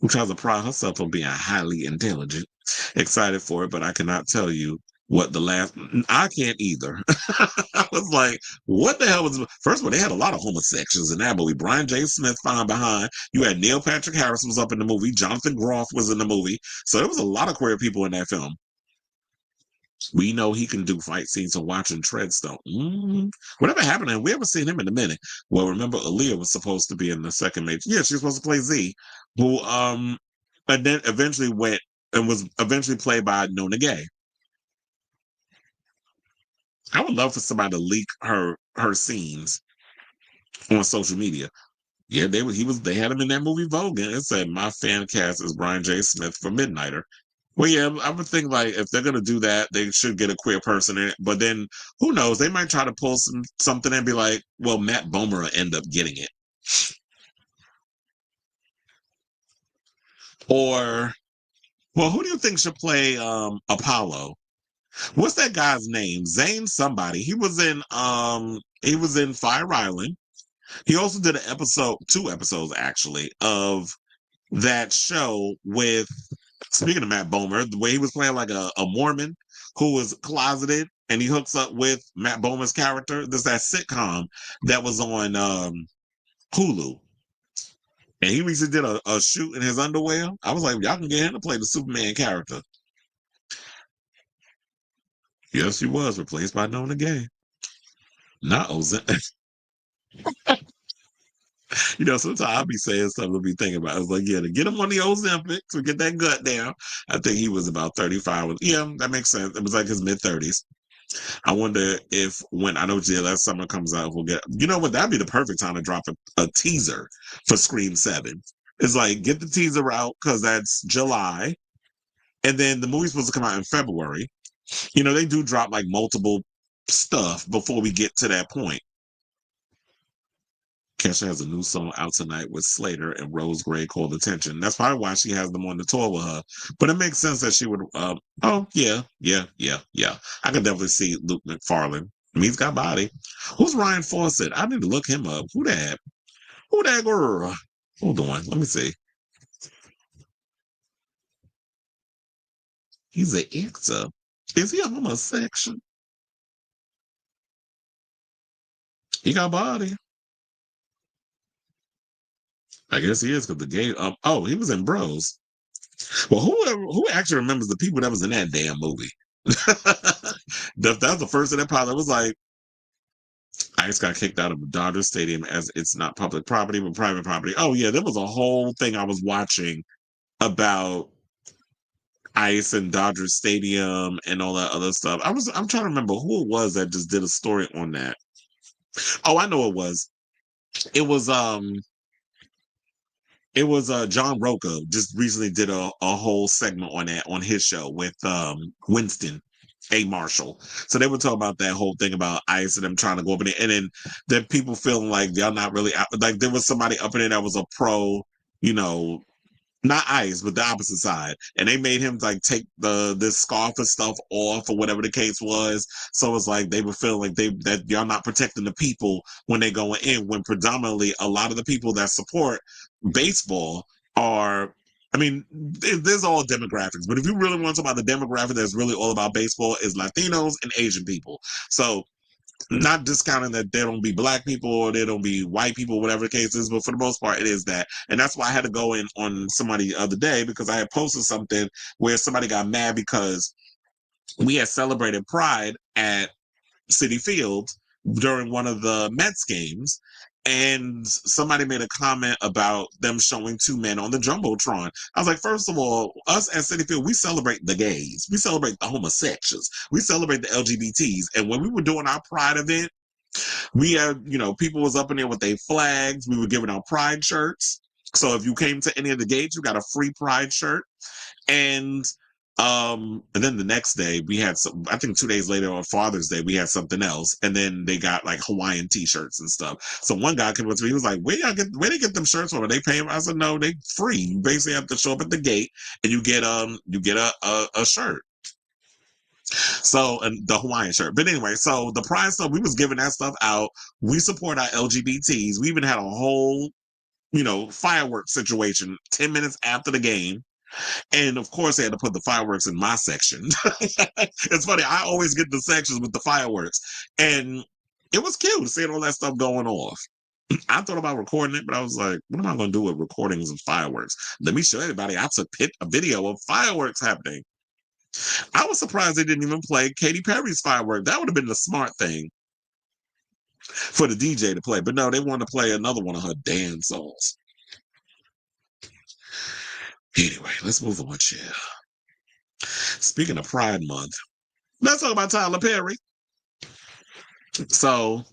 who tries to pride herself on being highly intelligent, excited for it, but I cannot tell you what I can't either. I was like, what the hell was, first of all, they had a lot of homosexuals in that movie. Brian J. Smith found behind. You had Neil Patrick Harris was up in the movie. Jonathan Groff was in the movie. So there was a lot of queer people in that film. We know he can do fight scenes and watching Treadstone. Whatever happened to him? We haven't seen him in a minute. Well, remember, Aaliyah was supposed to be in the second Matrix. Yeah, she was supposed to play Z, who and then eventually went and was eventually played by Nona Gay. I would love for somebody to leak her scenes on social media. Yeah, they had him in that movie Vogue, and it said my fan cast is Brian J. Smith for Midnighter. Well, yeah, I would think like if they're gonna do that, they should get a queer person in it. But then who knows? They might try to pull something and be like, well, Matt Bomer will end up getting it. Or well, who do you think should play Apollo? What's that guy's name? Zane somebody. He was in Fire Island. He also did two episodes actually, of that show with Speaking of Matt Bomer, the way he was playing like a Mormon who was closeted and he hooks up with Matt Bomer's character. There's that sitcom that was on Hulu. And he recently did a shoot in his underwear. I was like, y'all can get him to play the Superman character. Yes, he was replaced by Nona Gay. Not Ozempic. Sometimes I'll be saying something to be thinking about. I was like, yeah, to get him on the Ozempic to get that gut down. I think he was about 35. Yeah, that makes sense. It was like his mid-30s. I wonder if when I know GLS Summer comes out, we'll get, you know what, that'd be the perfect time to drop a teaser for Scream 7. It's like, get the teaser out because that's July. And then the movie's supposed to come out in February. They do drop like multiple stuff before we get to that point. Kesha has a new song out tonight with Slater and Rose Gray called Attention. That's probably why she has them on the tour with her. But it makes sense that she would, oh, yeah. I can definitely see Luke McFarlane. I mean, he's got body. Who's Ryan Fawcett? I need to look him up. Who that? Who that girl? Hold on. Let me see. He's an actor. Is he a homosexual? He got body. I guess he is because the gay. He was in Bros. Well, who actually remembers the people that was in that damn movie? That was the first of that pilot. Was like, Ice got kicked out of the Dodger Stadium as it's not public property but private property. Oh yeah, there was a whole thing I was watching about Ice and Dodger Stadium and all that other stuff. I'm trying to remember who it was that just did a story on that. Oh, I know it was. It was John Rocco just recently did a whole segment on that on his show with Winston A. Marshall. So they were talking about that whole thing about Ice and them trying to go up in it, and then the people feeling like they're not really like there was somebody up in there that was a pro, not Ice, but the opposite side. And they made him like take this scarf and stuff off or whatever the case was. So it's like they were feeling like that y'all not protecting the people when they going in, when predominantly a lot of the people that support baseball are, I mean, there's all demographics, but if you really want to talk about the demographic that's really all about baseball is Latinos and Asian people. So not discounting that there don't be black people or there don't be white people, whatever the case is, but for the most part, it is that. And that's why I had to go in on somebody the other day because I had posted something where somebody got mad because we had celebrated Pride at Citi Field during one of the Mets games. And somebody made a comment about them showing two men on the Jumbotron. I was like, first of all, us at Citi Field, we celebrate the gays. We celebrate the homosexuals. We celebrate the LGBTs. And when we were doing our Pride event, we had, people was up in there with their flags. We were giving out Pride shirts. So if you came to any of the gates, you got a free Pride shirt. And then the next day we had some, I think 2 days later on Father's Day, we had something else. And then they got like Hawaiian t-shirts and stuff. So one guy came up to me, he was like, where they get them shirts from? Are they paying? I said, no, they free. You basically have to show up at the gate and you get a shirt. So, and the Hawaiian shirt. But anyway, so the Pride stuff, we was giving that stuff out. We support our LGBTs. We even had a whole, fireworks situation 10 minutes after the game. And of course, they had to put the fireworks in my section. It's funny. I always get the sections with the fireworks. And it was cute seeing all that stuff going off. I thought about recording it, but I was like, what am I going to do with recordings of fireworks? Let me show everybody. I took a video of fireworks happening. I was surprised they didn't even play Katy Perry's firework. That would have been the smart thing for the DJ to play. But no, they wanted to play another one of her dance songs. Anyway, let's move on, chill. Speaking of Pride Month, let's talk about Tyler Perry. So,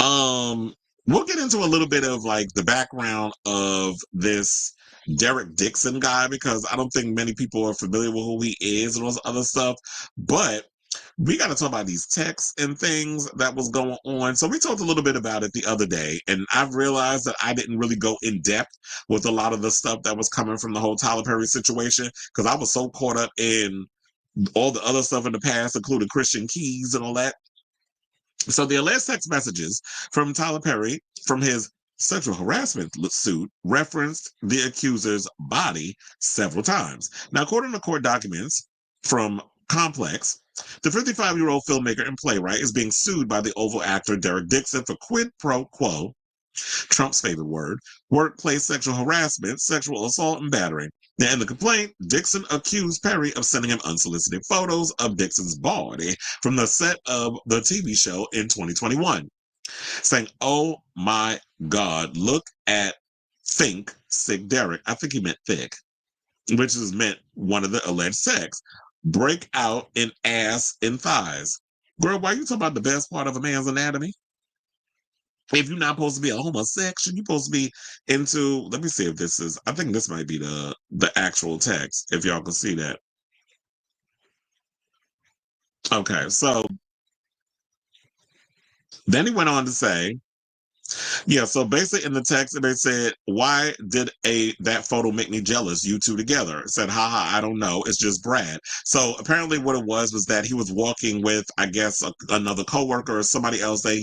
we'll get into a little bit of like the background of this Derek Dixon guy because I don't think many people are familiar with who he is and all this other stuff. But we got to talk about these texts and things that was going on. So we talked a little bit about it the other day, and I've realized that I didn't really go in depth with a lot of the stuff that was coming from the whole Tyler Perry situation because I was so caught up in all the other stuff in the past, including Christian Keys and all that. So the alleged text messages from Tyler Perry from his sexual harassment suit referenced the accuser's body several times. Now, according to court documents from Complex, the 55-year-old filmmaker and playwright is being sued by the Oval actor Derek Dixon for quid pro quo, Trump's favorite word, workplace sexual harassment, sexual assault, and battery. Now, in the complaint, Dixon accused Perry of sending him unsolicited photos of Dixon's body from the set of the TV show in 2021, saying, "Oh my God, look at Think Sick Derek." I think he meant thick, which is meant one of the alleged sex. Break out in ass and thighs. Girl, why you talking about the best part of a man's anatomy? If you're not supposed to be a homosexual, you're supposed to be into, let me see if this is, I think this might be the actual text, if y'all can see that. Okay, so then he went on to say, yeah, so basically in the text, they said, "Why did that photo make me jealous? You two together." It said, "Haha, I don't know. It's just Brad." So apparently what it was that he was walking with, I guess, another coworker or somebody else that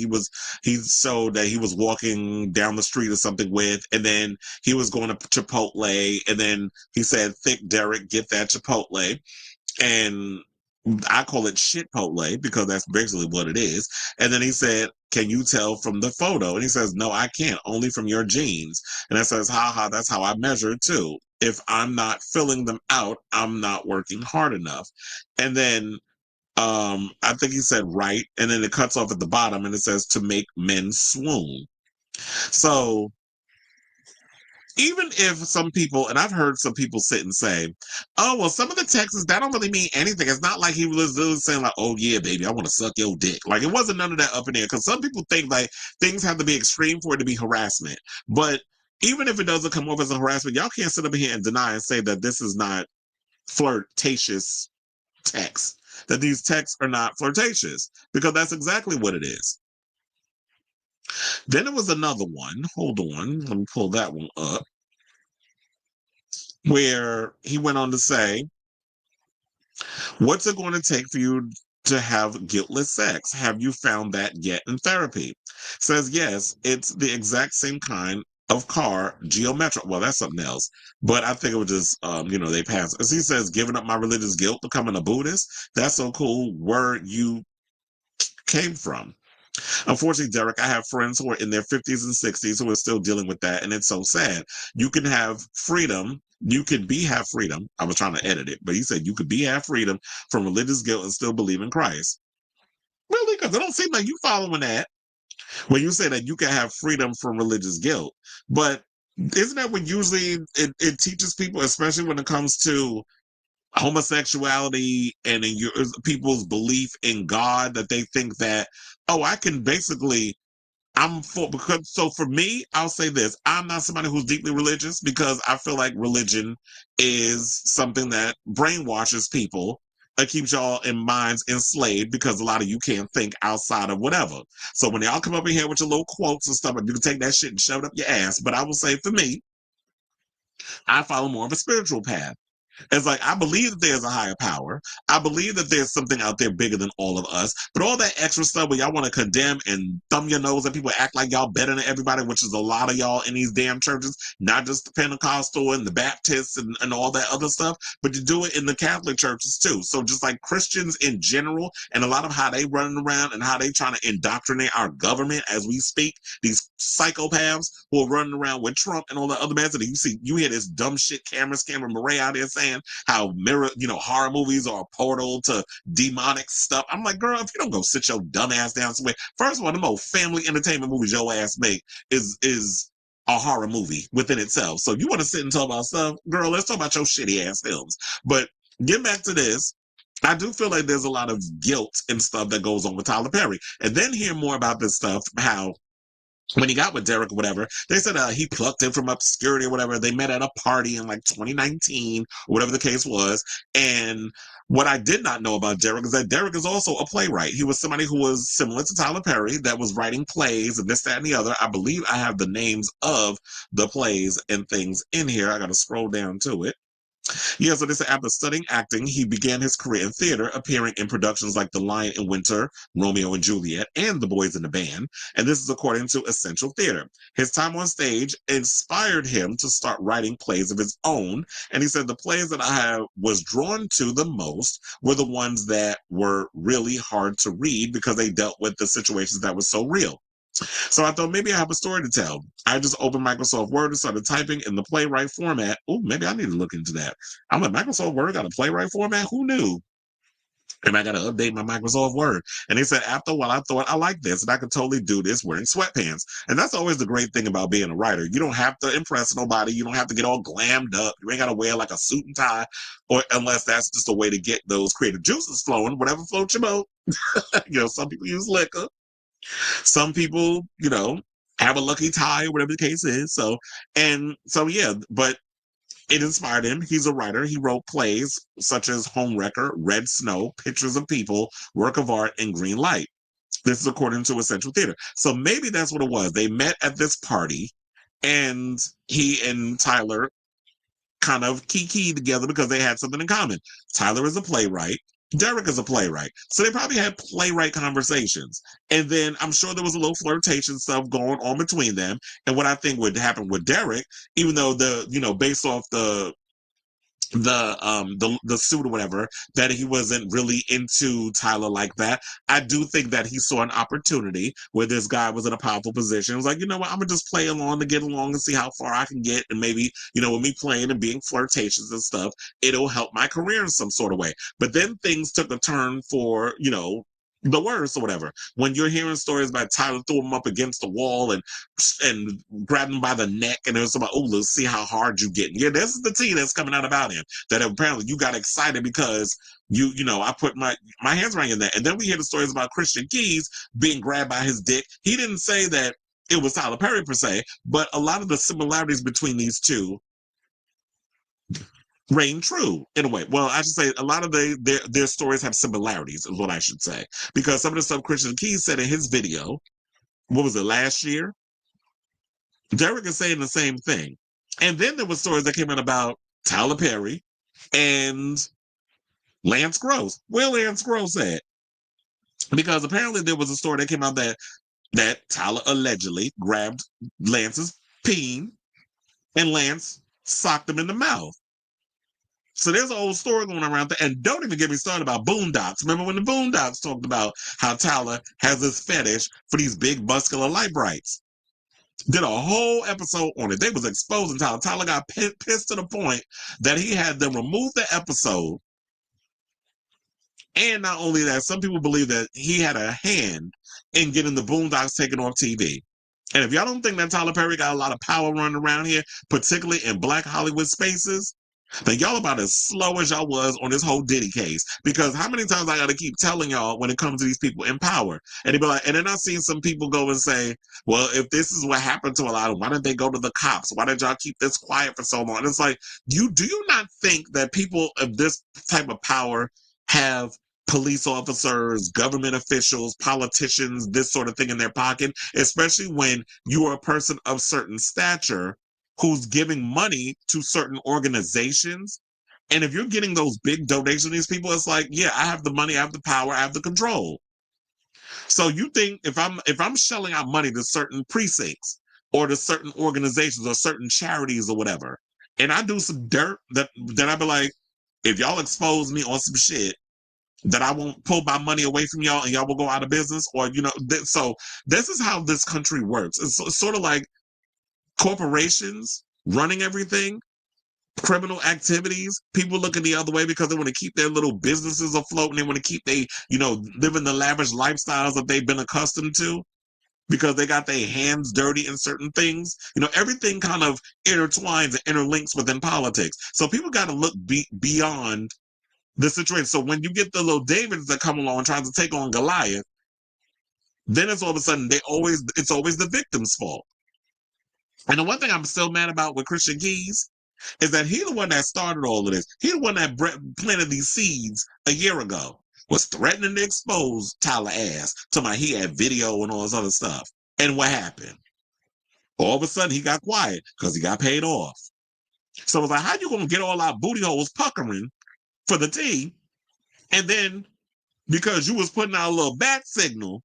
he showed that he was walking down the street or something with, and then he was going to Chipotle, and then he said, "Thick Derek, get that Chipotle." And I call it shitpotle because that's basically what it is. And then he said, "Can you tell from the photo?" And he says, "No, I can't, only from your jeans." And I says, "Haha, that's how I measure it too. If I'm not filling them out, I'm not working hard enough." And then I think he said right. And then it cuts off at the bottom and it says, "To make men swoon." So even if some people, and I've heard some people sit and say, "Oh, well, some of the texts, that don't really mean anything." It's not like he was really saying like, "Oh yeah, baby, I want to suck your dick." Like, it wasn't none of that up in there. Because some people think like things have to be extreme for it to be harassment. But even if it doesn't come off as a harassment, y'all can't sit up here and deny and say that this is not flirtatious text. That these texts are not flirtatious. Because that's exactly what it is. Then there was another one. Hold on. Let me pull that one up. Where he went on to say, "What's it going to take for you to have guiltless sex? Have you found that yet in therapy?" Says, "Yes, it's the exact same kind of car, geometric." Well, that's something else. But I think it was just, they passed. As he says, "Giving up my religious guilt, becoming a Buddhist. That's so cool. Where you came from." Unfortunately, Derek, I have friends who are in their 50s and 60s who are still dealing with that, and it's so sad. You can have freedom. You could have freedom. I was trying to edit it, but he said you could have freedom from religious guilt and still believe in Christ. Really? Because it don't seem like you following that when you say that you can have freedom from religious guilt. But isn't that what usually it teaches people, especially when it comes to homosexuality and in people's belief in God, that they think that, oh, I can basically, for me, I'll say this: I'm not somebody who's deeply religious because I feel like religion is something that brainwashes people. It keeps y'all in minds enslaved because a lot of you can't think outside of whatever. So when y'all come up in here with your little quotes and stuff, you can take that shit and shove it up your ass. But I will say, for me, I follow more of a spiritual path. It's like, I believe that there's a higher power. I believe that there's something out there bigger than all of us. But all that extra stuff where y'all want to condemn and thumb your nose at people, act like y'all better than everybody, which is a lot of y'all in these damn churches, not just the Pentecostal and the Baptists and all that other stuff, but you do it in the Catholic churches too. So just like Christians in general, and a lot of how they running around and how they trying to indoctrinate our government as we speak, these psychopaths who are running around with Trump and all the other mess. And you hear this dumb shit Cameron Murray out there saying how horror movies are a portal to demonic stuff. I'm like, girl, if you don't go sit your dumb ass down somewhere, first of all, the most family entertainment movies your ass make is a horror movie within itself. So you want to sit and talk about stuff, girl, let's talk about your shitty ass films. But get back to this. I do feel like there's a lot of guilt and stuff that goes on with Tyler Perry. And then hear more about this stuff, how when he got with Derek or whatever, they said he plucked him from obscurity or whatever. They met at a party in like 2019 or whatever the case was. And what I did not know about Derek is that Derek is also a playwright. He was somebody who was similar to Tyler Perry that was writing plays and this, that, and the other. I believe I have the names of the plays and things in here. I got to scroll down to it. Yeah, so they said after studying acting, he began his career in theater, appearing in productions like The Lion in Winter, Romeo and Juliet, and The Boys in the Band. And this is according to Essential Theater. His time on stage inspired him to start writing plays of his own. And he said the plays that was drawn to the most were the ones that were really hard to read because they dealt with the situations that were so real. So I thought maybe I have a story to tell. I just opened Microsoft Word and started typing in the playwright format. Oh, maybe I need to look into that. I'm like, Microsoft Word got a playwright format? Who knew? And I got to update my Microsoft Word. And they said, after a while, I thought I like this and I could totally do this wearing sweatpants. And that's always the great thing about being a writer. You don't have to impress nobody. You don't have to get all glammed up. You ain't got to wear like a suit and tie, or unless that's just a way to get those creative juices flowing, whatever floats your boat. Some people use liquor. Some people, have a lucky tie or whatever the case is. Yeah, but it inspired him. He's a writer. He wrote plays such as Homewrecker, Red Snow, Pictures of People, Work of Art, and Green Light. This is according to Essential Theater. So maybe that's what it was. They met at this party, and he and Tyler kind of kiki together because they had something in common. Tyler is a playwright. Derek is a playwright. So they probably had playwright conversations. And then I'm sure there was a little flirtation stuff going on between them. And what I think would happen with Derek, even though based off the suit or whatever, that he wasn't really into Tyler like that. I do think that he saw an opportunity where this guy was in a powerful position. He was like, you know what, I'm gonna just play along to get along and see how far I can get, and maybe with me playing and being flirtatious and stuff, it'll help my career in some sort of way. But then things took a turn for the worst or whatever. When you're hearing stories about Tyler threw him up against the wall and grabbed him by the neck, and it was about, oh, let's see how hard you get. Yeah, this is the tea that's coming out about him. That apparently you got excited because I put my hands around you in that. And then we hear the stories about Christian Keys being grabbed by his dick. He didn't say that it was Tyler Perry per se, but a lot of the similarities between these two reign true in a way. Well, I should say a lot of their stories have similarities, is what I should say. Because some of the stuff Christian Keys said in his video, what was it, last year? Derek is saying the same thing. And then there were stories that came out about Tyler Perry and Lance Gross. Where Lance Gross at? Because apparently there was a story that came out that Tyler allegedly grabbed Lance's peen and Lance socked him in the mouth. So there's an old story going around there. And don't even get me started about Boondocks. Remember when the Boondocks talked about how Tyler has this fetish for these big muscular light brights? Did a whole episode on it. They was exposing Tyler. Tyler got pissed to the point that he had them remove the episode. And not only that, some people believe that he had a hand in getting the Boondocks taken off TV. And if y'all don't think that Tyler Perry got a lot of power running around here, particularly in Black Hollywood spaces, then y'all about as slow as y'all was on this whole Diddy case. Because how many times I got to keep telling y'all when it comes to these people in power? And they be like, and then I seen some people go and say, well, if this is what happened to a lot of them, why did they go to the cops? Why did y'all keep this quiet for so long? And it's like, do you not think that people of this type of power have police officers, government officials, politicians, this sort of thing in their pocket, especially when you are a person of certain stature who's giving money to certain organizations? And if you're getting those big donations from these people, it's like, yeah, I have the money, I have the power, I have the control. So you think if I'm shelling out money to certain precincts or to certain organizations or certain charities or whatever, and I do some dirt, that I be like, if y'all expose me on some shit, that I won't pull my money away from y'all and y'all will go out of business? Or, so this is how this country works. It's sort of like corporations running everything, criminal activities, people looking the other way because they want to keep their little businesses afloat and they want to keep living the lavish lifestyles that they've been accustomed to because they got their hands dirty in certain things. Everything kind of intertwines and interlinks within politics. So people got to look beyond the situation. So when you get the little Davids that come along and try to take on Goliath, then it's all of a sudden it's always the victim's fault. And the one thing I'm still mad about with Christian Keys is that he's the one that started all of this. He's the one that planted these seeds a year ago, was threatening to expose Tyler ass to my he had video and all this other stuff. And what happened? All of a sudden he got quiet because he got paid off. So it's like, how you gonna get all our booty holes puckering for the tea, and then because you was putting out a little bat signal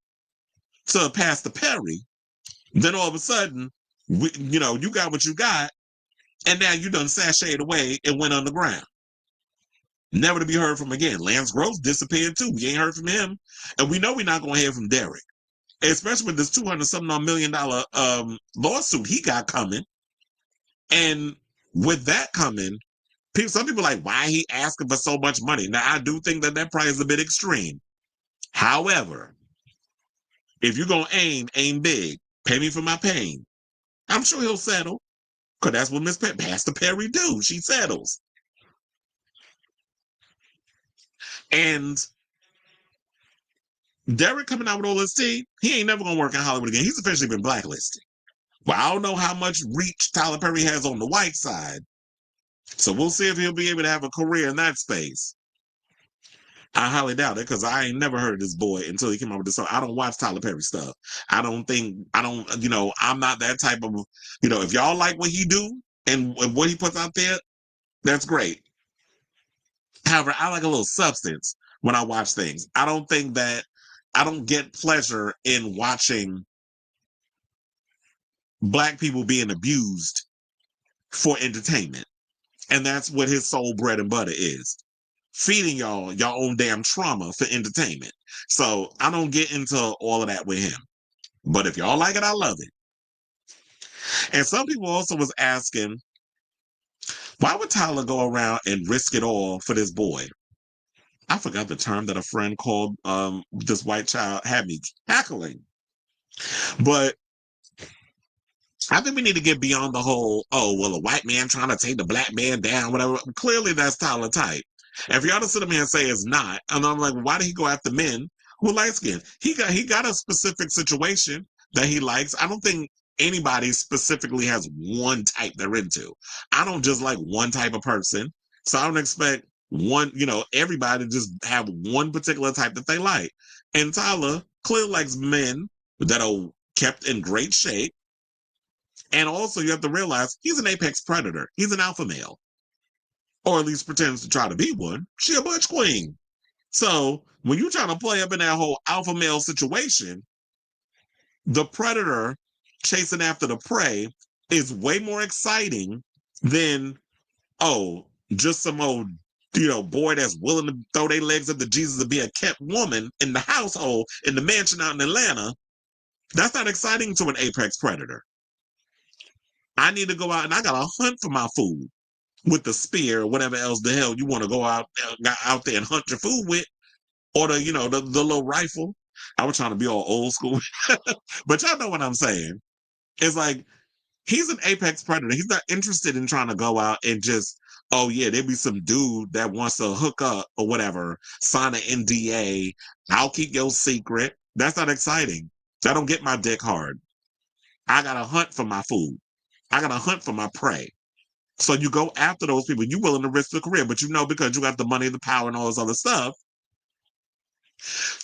to Pastor Perry, then all of a sudden, you got what you got, and now you done sashayed away and went underground, never to be heard from again. Lance Gross disappeared too. We ain't heard from him, and we know we're not gonna hear from Derek, especially with this $200 million lawsuit he got coming. And with that coming, some people are like, why he asking for so much money? Now, I do think that price is a bit extreme. However, if you're going to aim big, pay me for my pain, I'm sure he'll settle, because that's what Miss Pastor Perry do. She settles. And Derek coming out with all this tea, he ain't never going to work in Hollywood again. He's officially been blacklisted. Well, I don't know how much reach Tyler Perry has on the white side, so we'll see if he'll be able to have a career in that space. I highly doubt it, because I ain't never heard of this boy until he came out with this song. I don't watch Tyler Perry stuff. I'm not that type of, if y'all like what he do and what he puts out there, that's great. However, I like a little substance when I watch things. I don't get pleasure in watching Black people being abused for entertainment. And that's what his sole bread and butter is. Feeding y'all your own damn trauma for entertainment. So I don't get into all of that with him. But if y'all like it, I love it. And some people also was asking, why would Tyler go around and risk it all for this boy? I forgot the term that a friend called this white child, had me cackling. But I think we need to get beyond the whole, a white man trying to take the Black man down, whatever. Clearly that's Tyler type. And for y'all to sit up here and say it's not, and I'm like, why did he go after men who are light skinned? He got a specific situation that he likes. I don't think anybody specifically has one type they're into. I don't just like one type of person. So I don't expect everybody to just have one particular type that they like. And Tyler clearly likes men that are kept in great shape. And also you have to realize he's an apex predator. He's an alpha male. Or at least pretends to try to be one. She a butch queen. So when you're trying to play up in that whole alpha male situation, the predator chasing after the prey is way more exciting than, just some old, boy that's willing to throw their legs up to Jesus to be a kept woman in the household, in the mansion out in Atlanta. That's not exciting to an apex predator. I need to go out and I gotta hunt for my food. With the spear or whatever else the hell you want to go out there and hunt your food with, or the little rifle. I was trying to be all old school, but y'all know what I'm saying. It's like he's an apex predator. He's not interested in trying to go out and just, there'd be some dude that wants to hook up or whatever, sign an NDA. I'll keep your secret. That's not exciting. I don't get my dick hard. I gotta hunt for my food. I gotta hunt for my prey. So you go after those people. You're willing to risk the career, but because you got the money, the power, and all this other stuff,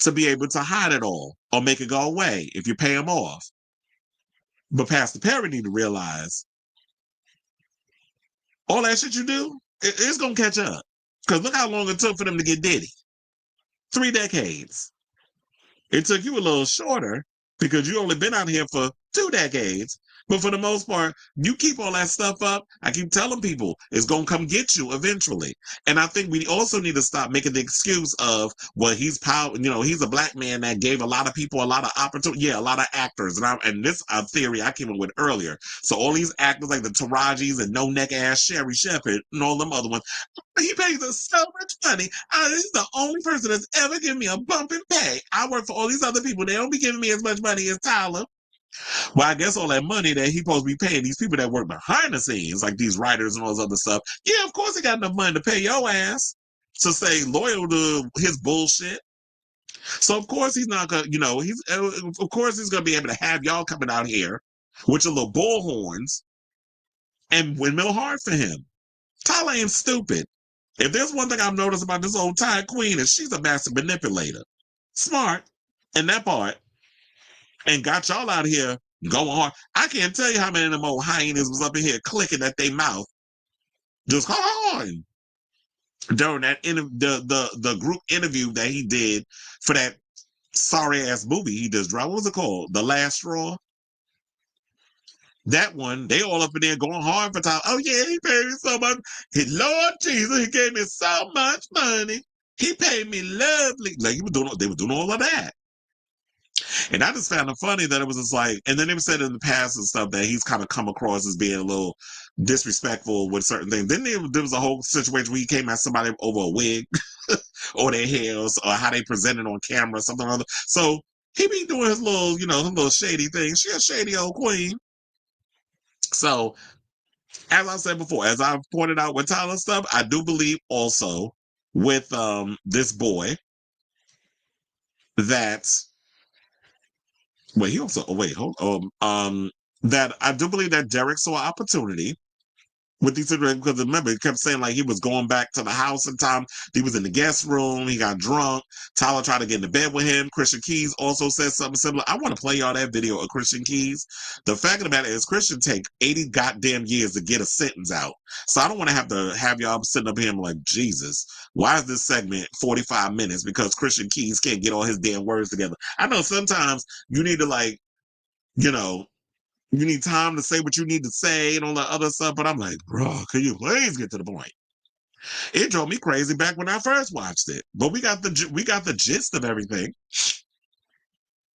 to be able to hide it all or make it go away if you pay them off. But Pastor Perry need to realize all that shit you do, it's going to catch up. Because look how long it took for them to get Diddy. 3 decades. It took you a little shorter because you only been out here for 2 decades. But for the most part, you keep all that stuff up. I keep telling people it's going to come get you eventually. And I think we also need to stop making the excuse of, he's he's a Black man that gave a lot of people a lot of opportunity. Yeah, a lot of actors. And this theory I came up with earlier. So all these actors like the Tarajis and No Neck Ass Sherry Shepherd and all them other ones, he pays us so much money. He's the only person that's ever given me a bump in pay. I work for all these other people. They don't be giving me as much money as Tyler. Well, I guess all that money that he supposed to be paying these people that work behind the scenes, like these writers and all this other stuff, yeah, of course he got enough money to pay your ass to stay loyal to his bullshit. So of course he's not gonna, of course he's gonna be able to have y'all coming out here with your little bullhorns and windmill hard for him. Tyler ain't stupid. If there's one thing I've noticed about this old Thai queen is she's a master manipulator. Smart in that part. And got y'all out here going hard. I can't tell you how many of them old hyenas was up in here clicking at their mouth Just hold on. During that the group interview that he did for that sorry ass movie he just dropped. What was it called? The Last Straw. That one, they all up in there going hard for Tyler. Oh yeah, he paid me so much. His Lord Jesus, he gave me so much money. He paid me lovely. Like they were doing all of that. And I just found it funny that it was just like, and then they said in the past and stuff that he's kind of come across as being a little disrespectful with certain things. Then there was a whole situation where he came at somebody over a wig or their hairs or how they presented on camera, something or other. So he be doing his little, his little shady thing. She a shady old queen. So as I said before, as I've pointed out with Tyler stuff, I do believe also with this boy that he also hold that I do believe that Derek saw an opportunity with these situations because remember he kept saying like he was going back to the house in time. He was in the guest room, he got drunk. Tyler tried to get into bed with him. Christian Keys also said something similar. I want to play y'all that video of Christian Keys. The fact of the matter is Christian take 80 goddamn years to get a sentence out. So I don't want to have y'all sitting up here and like, Jesus, why is this segment 45 minutes? Because Christian Keys can't get all his damn words together. I know sometimes you need to like, you need time to say what you need to say and all that other stuff. But I'm like, bro, can you please get to the point? It drove me crazy back when I first watched it. But we got the gist of everything.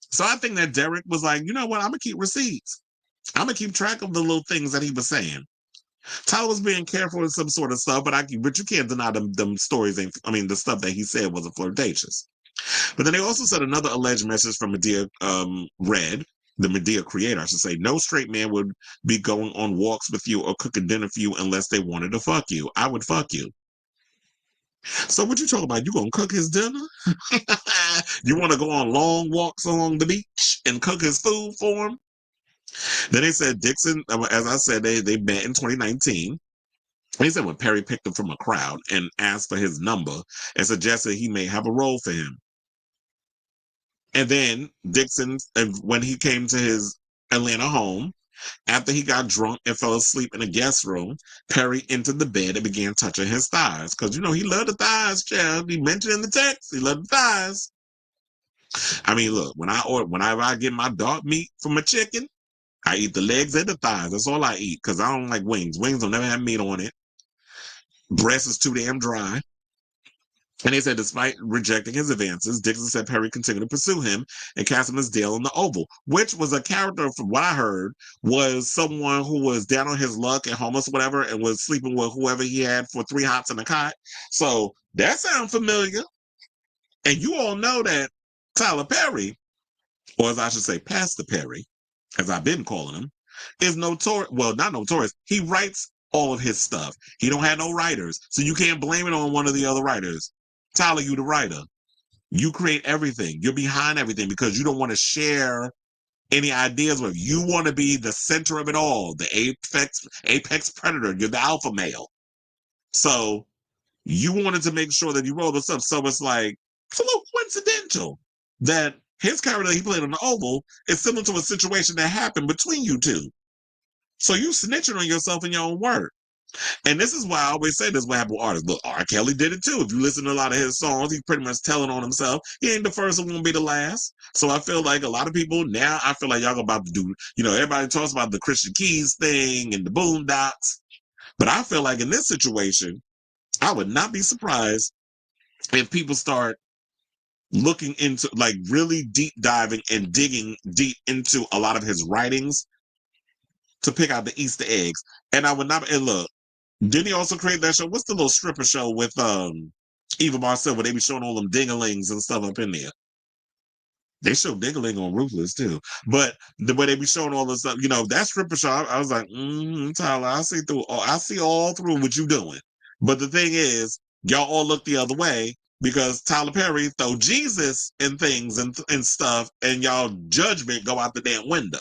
So I think that Derek was like, you know what? I'm gonna keep receipts. I'm gonna keep track of the little things that he was saying. Tyler was being careful with some sort of stuff, but you can't deny them stories. The stuff that he said wasn't flirtatious. But then they also said another alleged message from Medea read, the Medea creator, I should say, no straight man would be going on walks with you or cooking dinner for you unless they wanted to fuck you. I would fuck you. So what you talking about? You gonna cook his dinner? You want to go on long walks along the beach and cook his food for him? Then they said Dixon, as I said, they met in 2019. He said when Perry picked him from a crowd and asked for his number and suggested he may have a role for him. And then Dixon, when he came to his Atlanta home, after he got drunk and fell asleep in a guest room, Perry entered the bed and began touching his thighs. Because, he loved the thighs, child. He mentioned in the text, he loved the thighs. I mean, look, whenever I get my dark meat from a chicken, I eat the legs and the thighs. That's all I eat because I don't like wings. Wings don't never have meat on it. Breast is too damn dry. And they said, despite rejecting his advances, Dixon said Perry continued to pursue him and cast him as Dale in the Oval, which was a character, from what I heard, was someone who was down on his luck and homeless, whatever, and was sleeping with whoever he had for 3 hots and a cot. So that sounds familiar. And you all know that Tyler Perry, or as I should say, Pastor Perry, as I've been calling him, is notorious. Well, not notorious. He writes all of his stuff. He don't have no writers. So you can't blame it on one of the other writers. Tyler, you the writer. You create everything. You're behind everything because you don't want to share any ideas with. You want to be the center of it all, the apex predator. You're the alpha male. So you wanted to make sure that you roll this up. So it's like, it's a little coincidental that his character that he played on the Oval is similar to a situation that happened between you two. So you snitching on yourself in your own work. And this is why I always say this what happened with artists. Look, R. Kelly did it too. If you listen to a lot of his songs, he's pretty much telling on himself. He ain't the first and won't be the last. So I feel like a lot of people now, I feel like y'all about to do, everybody talks about the Christian Keys thing and the Boondocks. But I feel like in this situation, I would not be surprised if people start looking into, like, really deep diving and digging deep into a lot of his writings to pick out the Easter eggs. And I would not, and look, didn't he also create that show? What's the little stripper show with Eva Marcel where they be showing all them dinglings and stuff up in there? They show dingling on Ruthless too. But the way they be showing all this stuff, that stripper show, I was like, Tyler, I see all through what you doing. But the thing is, y'all all look the other way because Tyler Perry throw Jesus and things and stuff, and y'all judgment go out the damn window.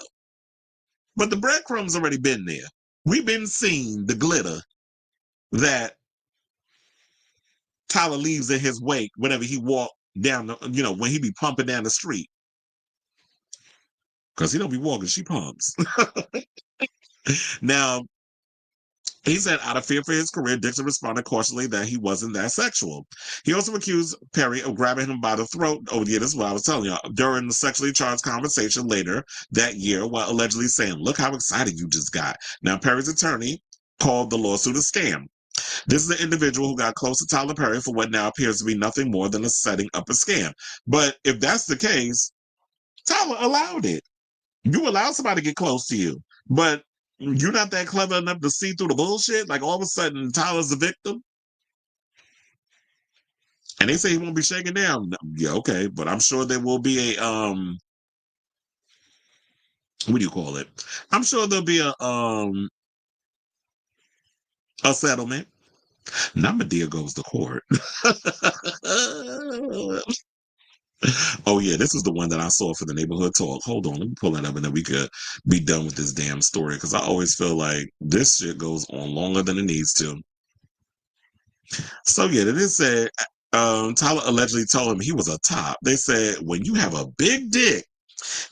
But the breadcrumbs already been there. We've been seeing the glitter that Tyler leaves in his wake whenever he walk down when he be pumping down the street. Because he don't be walking, she pumps. Now, He said, out of fear for his career, Dixon responded cautiously that he wasn't that sexual. He also accused Perry of grabbing him by the throat. Oh, yeah, this is what I was telling y'all. During the sexually charged conversation later that year, while allegedly saying, look how excited you just got. Now, Perry's attorney called the lawsuit a scam. This is the individual who got close to Tyler Perry for what now appears to be nothing more than a setting up a scam. But if that's the case, Tyler allowed it. You allow somebody to get close to you, but you're not that clever enough to see through the bullshit. Like all of a sudden, Tyler's the victim, and they say he won't be shaken down. Yeah, okay, but I'm sure there will be a what do you call it? I'm sure there'll be a settlement. Now Medea goes to court. Oh yeah, this is the one that I saw for the neighborhood talk. Hold on, let me pull that up and then we could be done with this damn story because I always feel like this shit goes on longer than it needs to. So yeah, they did say Tyler allegedly told him he was a top. They said when you have a big dick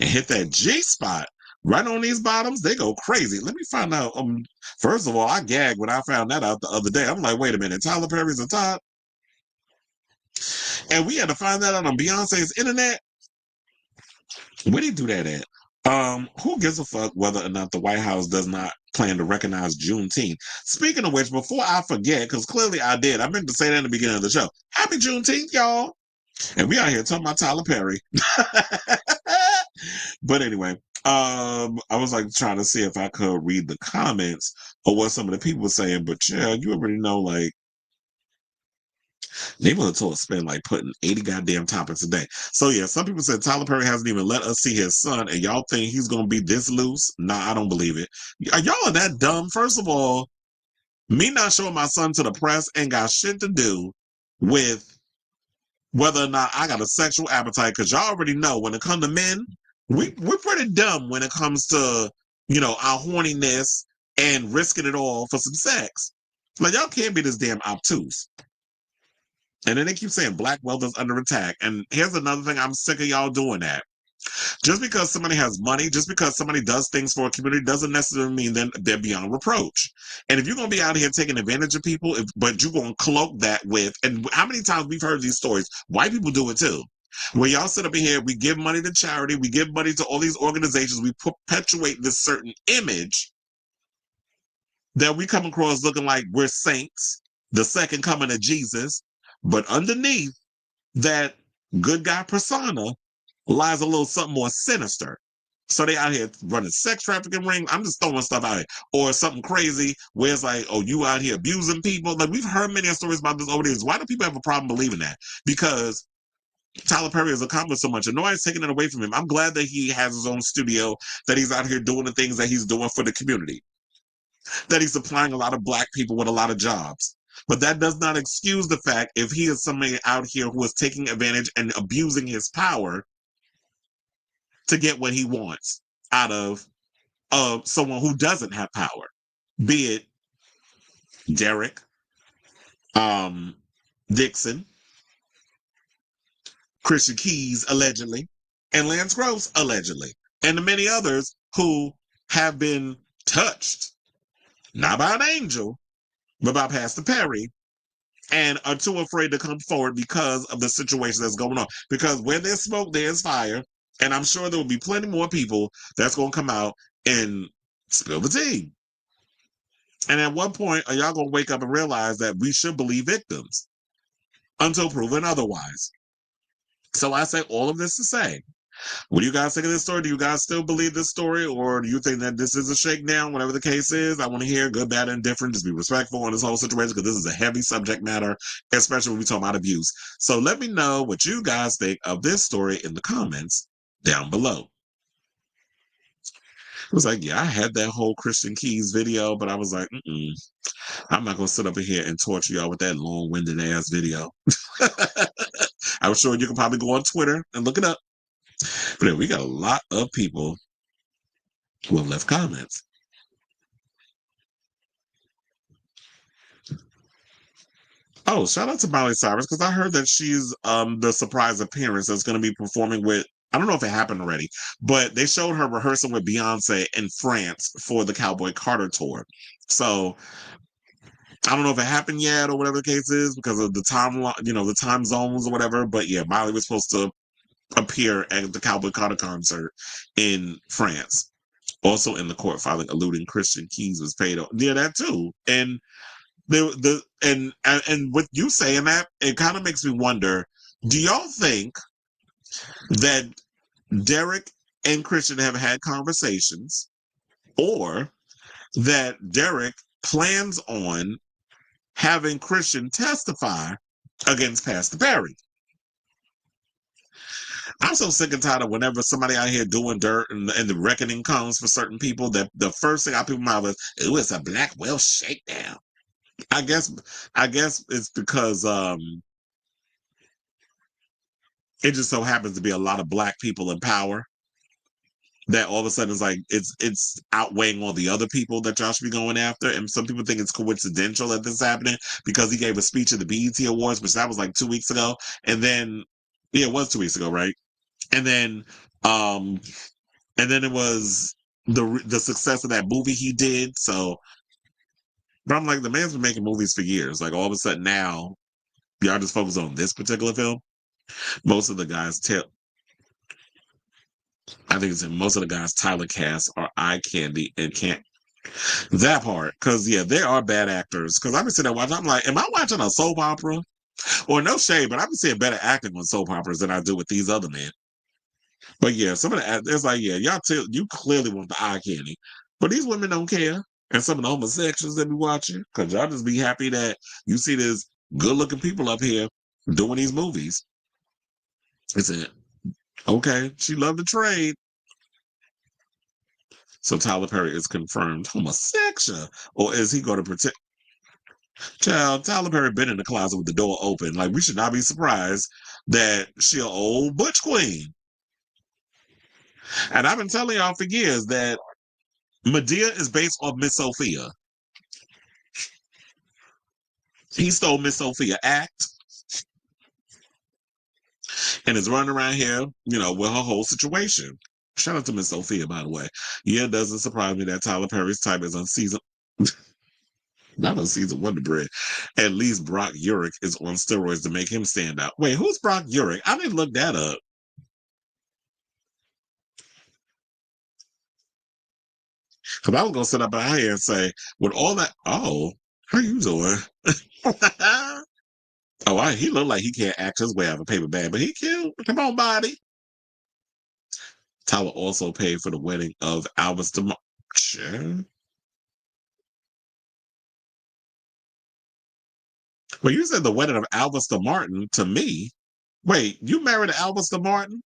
and hit that G spot right on these bottoms, they go crazy. Let me find out. First of all, I gagged when I found that out the other day. I'm like, wait a minute, Tyler Perry's a top, and we had to find that out on Beyonce's internet. Where did he do that at? Who gives a fuck whether or not the White House does not plan to recognize Juneteenth? Speaking of which, before I forget, because clearly I did, I meant to say that in the beginning of the show. Happy Juneteenth, y'all. And we out here talking about Tyler Perry. But anyway, I was like trying to see if I could read the comments or what some of the people were saying, but yeah, you already know, like, neighborhood talk spend like putting 80 goddamn topics a day. So yeah, some people said Tyler Perry hasn't even let us see his son, and y'all think he's gonna be this loose? Nah, I don't believe it. Y'all are that dumb. First of all, me not showing my son to the press ain't got shit to do with whether or not I got a sexual appetite, because y'all already know when it comes to men, we're pretty dumb when it comes to, you know, our horniness and risking it all for some sex. Like, y'all can't be this damn obtuse. And then they keep saying black wealth is under attack. And here's another thing, I'm sick of y'all doing that. Just because somebody has money, just because somebody does things for a community doesn't necessarily mean that they're beyond reproach. And if you're going to be out here taking advantage of people, but you're going to cloak that with, and how many times we've heard these stories, white people do it too. Where y'all sit up in here, we give money to charity, we give money to all these organizations, we perpetuate this certain image that we come across looking like we're saints, the second coming of Jesus, but underneath that good guy persona lies a little something more sinister. So they out here running sex trafficking ring. I'm just throwing stuff out here. Or something crazy where it's like, oh, you out here abusing people. Like, we've heard many stories about this over the years. Why do people have a problem believing that? Because Tyler Perry has accomplished so much and nobody's taking it away from him. I'm glad that he has his own studio, that he's out here doing the things that he's doing for the community, that he's supplying a lot of black people with a lot of jobs. But that does not excuse the fact if he is somebody out here who is taking advantage and abusing his power to get what he wants out of someone who doesn't have power, be it Derek, Dixon, Christian Keys, allegedly, and Lance Gross, allegedly, and the many others who have been touched, not by an angel, but by Pastor Perry, and are too afraid to come forward because of the situation that's going on. Because where there's smoke, there's fire. And I'm sure there will be plenty more people that's going to come out and spill the tea. And at one point, are y'all going to wake up and realize that we should believe victims until proven otherwise? So I say all of this to say, what do you guys think of this story? Do you guys still believe this story? Or do you think that this is a shakedown, whatever the case is? I want to hear good, bad, and indifferent. Just be respectful on this whole situation because this is a heavy subject matter, especially when we talk about abuse. So let me know what you guys think of this story in the comments down below. It was like, yeah, I had that whole Christian Keys video, but I was like, I'm not going to sit up in here and torture y'all with that long-winded ass video. I'm sure you can probably go on Twitter and look it up. But anyway, we got a lot of people who have left comments. Oh, shout out to Miley Cyrus, because I heard that she's the surprise appearance that's going to be performing with, I don't know if it happened already, but they showed her rehearsing with Beyonce in France for the Cowboy Carter tour. So I don't know if it happened yet or whatever the case is because of the time, the time zones or whatever. But yeah, Miley was supposed to appear at the Cowboy Carter concert in France. Also in the court filing, alluding Christian Keys was paid. Yeah, that too. And and with you saying that, it kind of makes me wonder: do y'all think that Derek and Christian have had conversations, or that Derek plans on having Christian testify against Pastor Perry? I'm so sick and tired of whenever somebody out here doing dirt and the reckoning comes for certain people, that the first thing out people's mouth is, "It was a black Welsh shakedown." I guess it's because it just so happens to be a lot of black people in power that all of a sudden it's like it's outweighing all the other people that y'all should be going after. And some people think it's coincidental that this is happening because he gave a speech at the BET Awards, which that was like 2 weeks ago. And then yeah, it was 2 weeks ago, right? And then it was the success of that movie he did. So but I'm like, the man's been making movies for years. Like all of a sudden now y'all just focus on this particular film. Most of the guys most of the guys Tyler cast are eye candy and can't that part. Cause yeah, they are bad actors. Cause I've been sitting there watching, I'm like, am I watching a soap opera? Or no shade, but I've been seeing better acting on soap operas than I do with these other men. But yeah, some of the it's like, yeah, you clearly want the eye candy. But these women don't care. And some of the homosexuals that be watching, cause y'all just be happy that you see this good looking people up here doing these movies. It's it. Okay, she loved the trade. So Tyler Perry is confirmed homosexual, or is he going to pretend? Child, Tyler Perry been in the closet with the door open. Like we should not be surprised that she an old butch queen. And I've been telling y'all for years that Medea is based off Miss Sophia. He stole Miss Sophia act and is running around here, with her whole situation. Shout out to Miss Sophia, by the way. Yeah, it doesn't surprise me that Tyler Perry's type is unseasoned. Not unseasoned Wonder Bread. At least Brock Urich is on steroids to make him stand out. Wait, who's Brock Urich? I didn't look that up. Because I was going to sit up out here and say, with all that, oh, how you doing? He looked like he can't act his way out of a paper bag, but he cute. Come on, body. Tyler also paid for the wedding of Albus DeMar. Sure. Well, you said the wedding of Albus DeMartin to me. Wait, you married Albus DeMartin?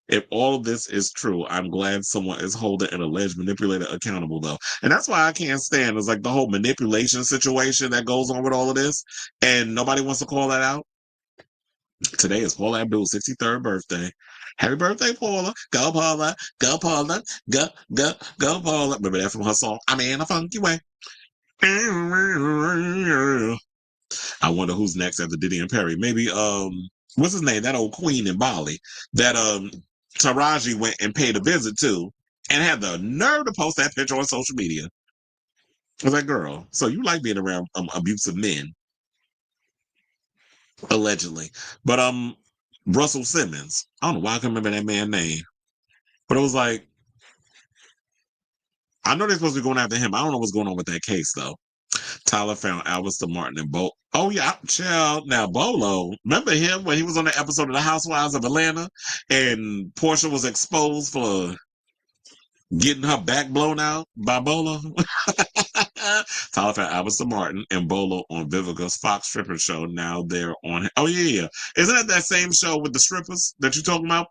If all of this is true, I'm glad someone is holding an alleged manipulator accountable, though. And that's why I can't stand is like the whole manipulation situation that goes on with all of this. And nobody wants to call that out. Today is Paula Abdul's 63rd birthday. Happy birthday, Paula. Go, Paula. Go, Paula. Go, go, go, Paula. Remember that from her song, I'm in a funky way. I wonder who's next after Diddy and Perry. Maybe, what's his name? That old queen in Bali that, Taraji went and paid a visit to and had the nerve to post that picture on social media. I was like, girl, so you like being around abusive men, allegedly. But Russell Simmons, I don't know why I can remember that man's name, but it was like, I know they're supposed to be going after him. I don't know what's going on with that case though. Tyler found Albus DeMartin and Bo. Oh yeah, child. Now Bolo, remember him when he was on the episode of The Housewives of Atlanta, and Portia was exposed for getting her back blown out by Bolo. Tyler found Albus DeMartin and Bolo on Vivica's Fox stripper show. Now they're on. Oh yeah. Isn't that same show with the strippers that you're talking about?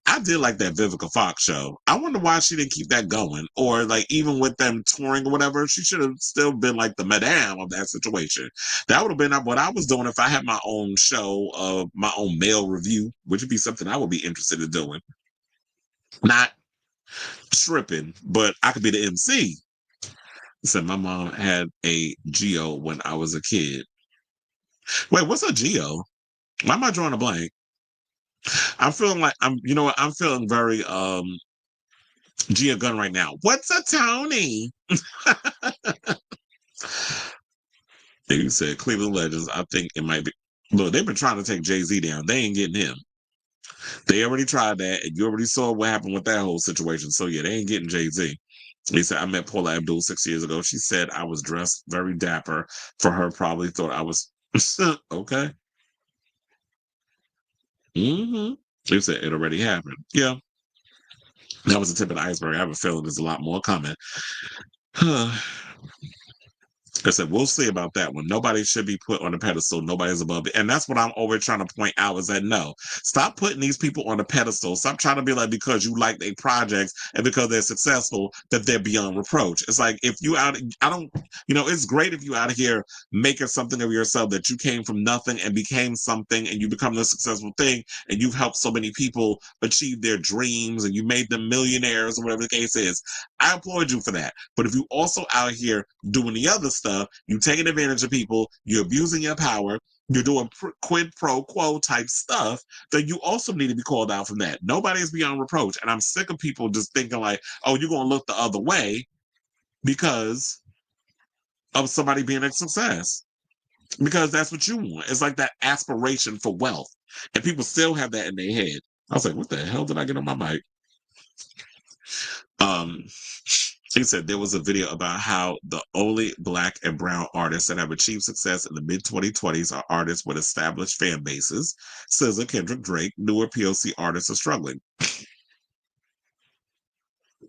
I did like that Vivica Fox show. I wonder why she didn't keep that going. Or like even with them touring or whatever, she should have still been like the madame of that situation. That would have been what I was doing if I had my own show of my own male review, which would be something I would be interested in doing. Not stripping, but I could be the MC. Said my mom had a Geo when I was a kid. Wait, what's a Geo? Why am I drawing a blank? I'm feeling like I'm feeling very Gia Gunn right now. What's a Tony? You said Cleveland Legends. I think it might be. Look, they've been trying to take Jay-Z down. They ain't getting him. They already tried that, and you already saw what happened with that whole situation. So yeah, they ain't getting Jay-Z. He said, I met Paula Abdul 6 years ago. She said I was dressed very dapper for her. Probably thought I was okay. Mm-hmm. He said it already happened. Yeah, that was the tip of the iceberg. I have a feeling there's a lot more coming. I said, we'll see about that one. Nobody should be put on a pedestal. Nobody's above it. And that's what I'm always trying to point out is that no, stop putting these people on a pedestal. Stop trying to be like, because you like their projects and because they're successful, that they're beyond reproach. It's like, if you out, I don't, it's great if you out here making something of yourself that you came from nothing and became something and you become the successful thing and you've helped so many people achieve their dreams and you made them millionaires or whatever the case is. I applaud you for that. But if you also out here doing the other stuff, you taking advantage of people, you're abusing your power, you're doing quid pro quo type stuff, then you also need to be called out from that. Nobody is beyond reproach. And I'm sick of people just thinking like, oh, you're going to look the other way because of somebody being a success. Because that's what you want. It's like that aspiration for wealth. And people still have that in their head. I was like, what the hell did I get on my mic? He said there was a video about how the only Black and brown artists that have achieved success in the mid-2020s are artists with established fan bases. SZA, Kendrick, Drake, newer POC artists are struggling.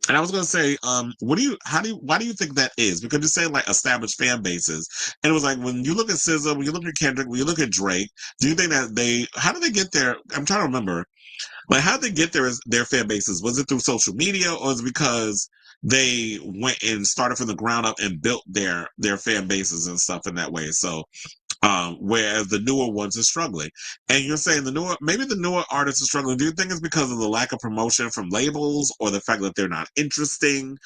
And I was going to say, why do you think that is? Because you say like established fan bases, and it was like when you look at SZA, when you look at Kendrick, when you look at Drake, do you think that how do they get there? I'm trying to remember. Like, how did they get their fan bases? Was it through social media, or is it because they went and started from the ground up and built their fan bases and stuff in that way? So, whereas the newer ones are struggling, and you're saying maybe the newer artists are struggling. Do you think it's because of the lack of promotion from labels, or the fact that they're not interesting?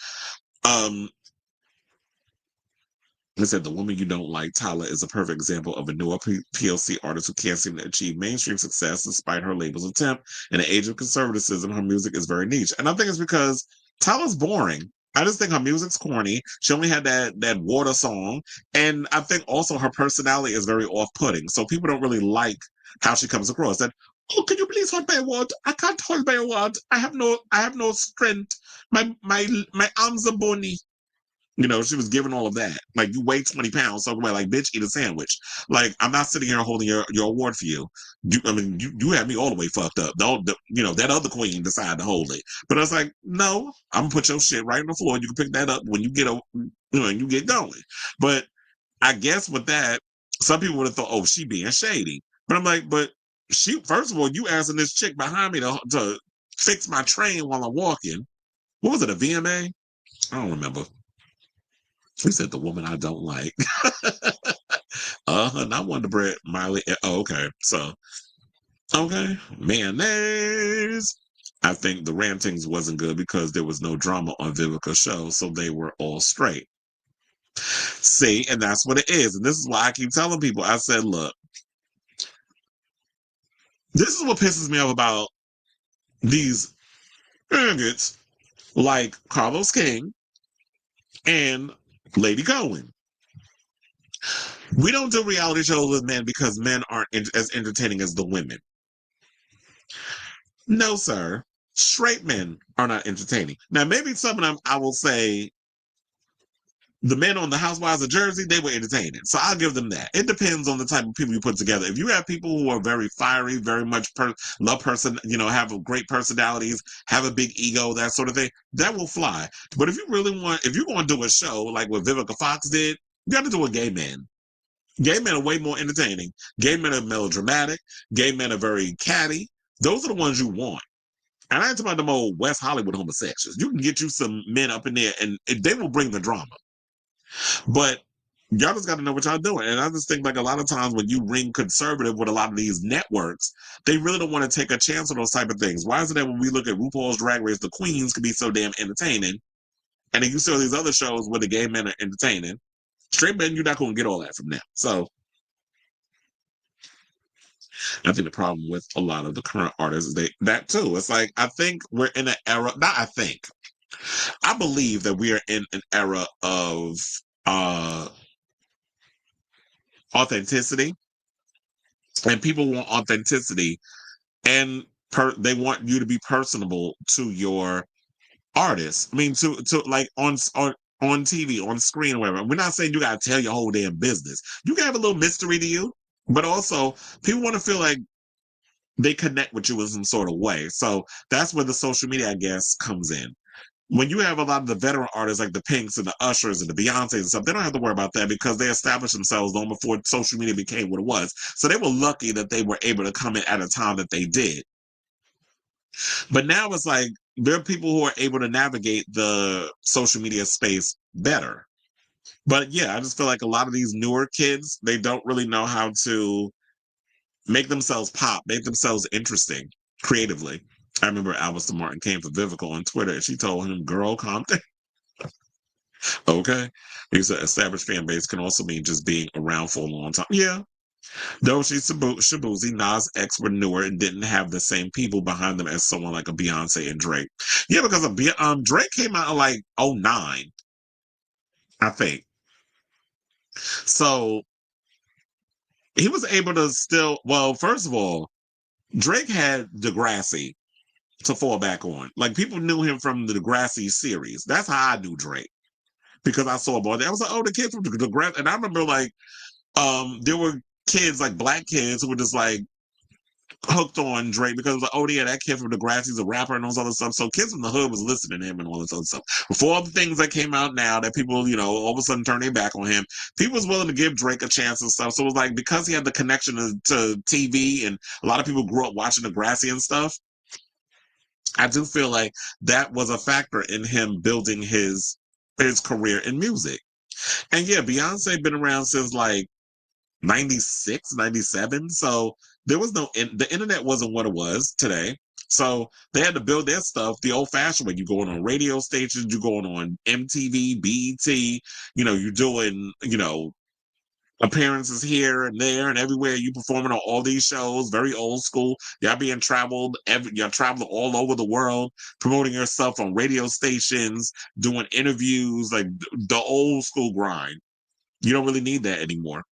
They said the woman you don't like, Tyler, is a perfect example of a newer PLC artist who can't seem to achieve mainstream success despite her label's attempt. In the age of conservatism, her music is very niche. And I think it's because Tyler's boring. I just think her music's corny. She only had that water song. And I think also her personality is very off-putting. So people don't really like how she comes across. That, oh, can you please hold my word? I can't hold my word. I have no strength. My arms are bony. She was giving all of that. Like, you weigh 20 pounds, so like, bitch, eat a sandwich. Like, I'm not sitting here holding your award for you. You had me all the way fucked up. That other queen decided to hold it. But I was like, no, I'm gonna put your shit right on the floor. You can pick that up when you you get going. But I guess with that, some people would have thought, oh, she being shady. But I'm like, but first of all, you asking this chick behind me to fix my train while I'm walking. What was it, a VMA? I don't remember. He said the woman I don't like. Not Wonder Bread, Miley. Oh, okay. So, okay. Mayonnaise. I think the rantings wasn't good because there was no drama on Vivica's show, so they were all straight. See, and that's what it is. And this is why I keep telling people, I said, look, this is what pisses me off about these idiots like Carlos King and Lady Cohen. We don't do reality shows with men because men aren't as entertaining as the women. No, sir. Straight men are not entertaining. Now, maybe some of them, I will say, the men on the Housewives of Jersey, they were entertaining. So I'll give them that. It depends on the type of people you put together. If you have people who are very fiery, very much have great personalities, have a big ego, that sort of thing, that will fly. But if you're going to do a show like what Vivica Fox did, you got to do a gay man. Gay men are way more entertaining. Gay men are melodramatic. Gay men are very catty. Those are the ones you want. And I ain't talking about them old West Hollywood homosexuals. You can get you some men up in there and they will bring the drama. But y'all just got to know what y'all doing. And I just think like a lot of times when you ring conservative with a lot of these networks, they really don't want to take a chance on those type of things. Why is it that when we look at RuPaul's Drag Race, the queens can be so damn entertaining? And then you see all these other shows where the gay men are entertaining. Straight men, you're not going to get all that from them. So I think the problem with a lot of the current artists is that too. It's like, I think we're in an era, not I think, I believe that we are in an era of authenticity, and people want authenticity, and they want you to be personable to your artists. I mean, to like on TV, on screen, or whatever. We're not saying you gotta tell your whole damn business. You can have a little mystery to you, but also people want to feel like they connect with you in some sort of way. So that's where the social media, I guess, comes in. When you have a lot of the veteran artists like the Pinks and the Ushers and the Beyoncés and stuff, they don't have to worry about that because they established themselves long before social media became what it was. So they were lucky that they were able to come in at a time that they did. But now it's like there are people who are able to navigate the social media space better. But yeah, I just feel like a lot of these newer kids, they don't really know how to make themselves pop, make themselves interesting creatively. I remember Alyssa Martin came for Vivica on Twitter and she told him, girl, calm down. Okay. He said established fan base can also mean just being around for a long time. Yeah. Though she's Shabuzi, Nas X were newer and didn't have the same people behind them as someone like a Beyonce and Drake. Yeah, because Drake came out in like '09, I think. So he was able to still, well, first of all, Drake had Degrassi to fall back on. Like people knew him from the Degrassi series. That's how I knew Drake. Because I saw about that. I was like, oh, the kid from Degrassi. And I remember like there were kids, like black kids, who were just like hooked on Drake because it was like, oh yeah, that kid from Degrassi's a rapper and all this other stuff. So kids from the hood was listening to him and all this other stuff. Before all the things that came out now that people, you know, all of a sudden turn their back on him, people was willing to give Drake a chance and stuff. So it was like because he had the connection to TV and a lot of people grew up watching Degrassi and stuff. I do feel like that was a factor in him building his career in music. And yeah, Beyonce been around since like 96, 97. So there was the internet wasn't what it was today. So they had to build their stuff the old fashioned way. You going on radio stations, you going on MTV, BET, you know, you're doing, you know, appearances here and there and everywhere. You performing on all these shows, very old school. Y'all being y'all traveling all over the world, promoting yourself on radio stations, doing interviews, like the old school grind. You don't really need that anymore.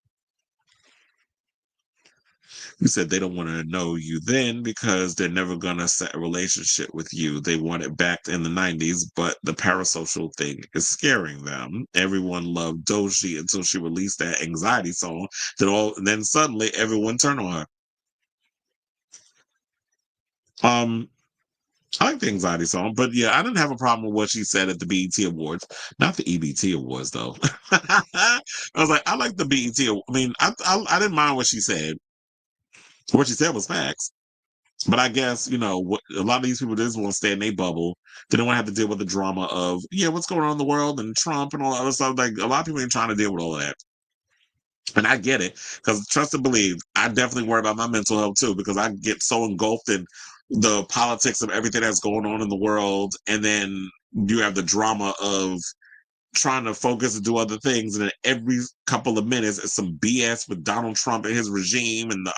You said they don't want to know you then because they're never going to set a relationship with you. They want it back in the 90s, but the parasocial thing is scaring them. Everyone loved Doji until she released that anxiety song. Then suddenly everyone turned on her. I like the anxiety song, but yeah, I didn't have a problem with what she said at the BET Awards. Not the EBT Awards, though. I was like, I like the BET. I mean, I didn't mind what she said. What she said was facts. But I guess, you know, a lot of these people just want to stay in their bubble. They don't want to have to deal with the drama of, yeah, what's going on in the world and Trump and all that other stuff. Like, a lot of people ain't trying to deal with all of that. And I get it, because trust and believe, I definitely worry about my mental health too, because I get so engulfed in the politics of everything that's going on in the world. And then you have the drama of trying to focus and do other things, and then every couple of minutes it's some BS with Donald Trump and his regime and the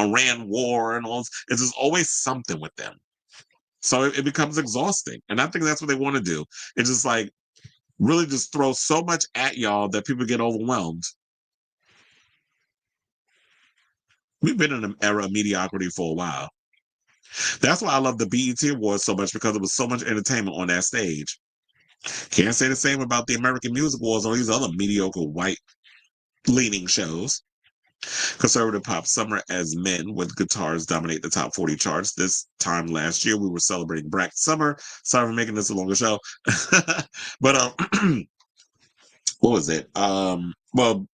Iran war and all. It's just always something with them, so it becomes exhausting. And I think that's what they want to do. It's just like really just throw so much at y'all that people get overwhelmed. We've been in an era of mediocrity for a while. That's why I love the BET Awards so much, because it was so much entertainment on that stage. Can't say the same about the American Music Awards or these other mediocre white leaning shows. Conservative pop summer as men with guitars dominate the top 40 charts. This time last year, we were celebrating Black Summer. Sorry for making this a longer show. But what was it? Well,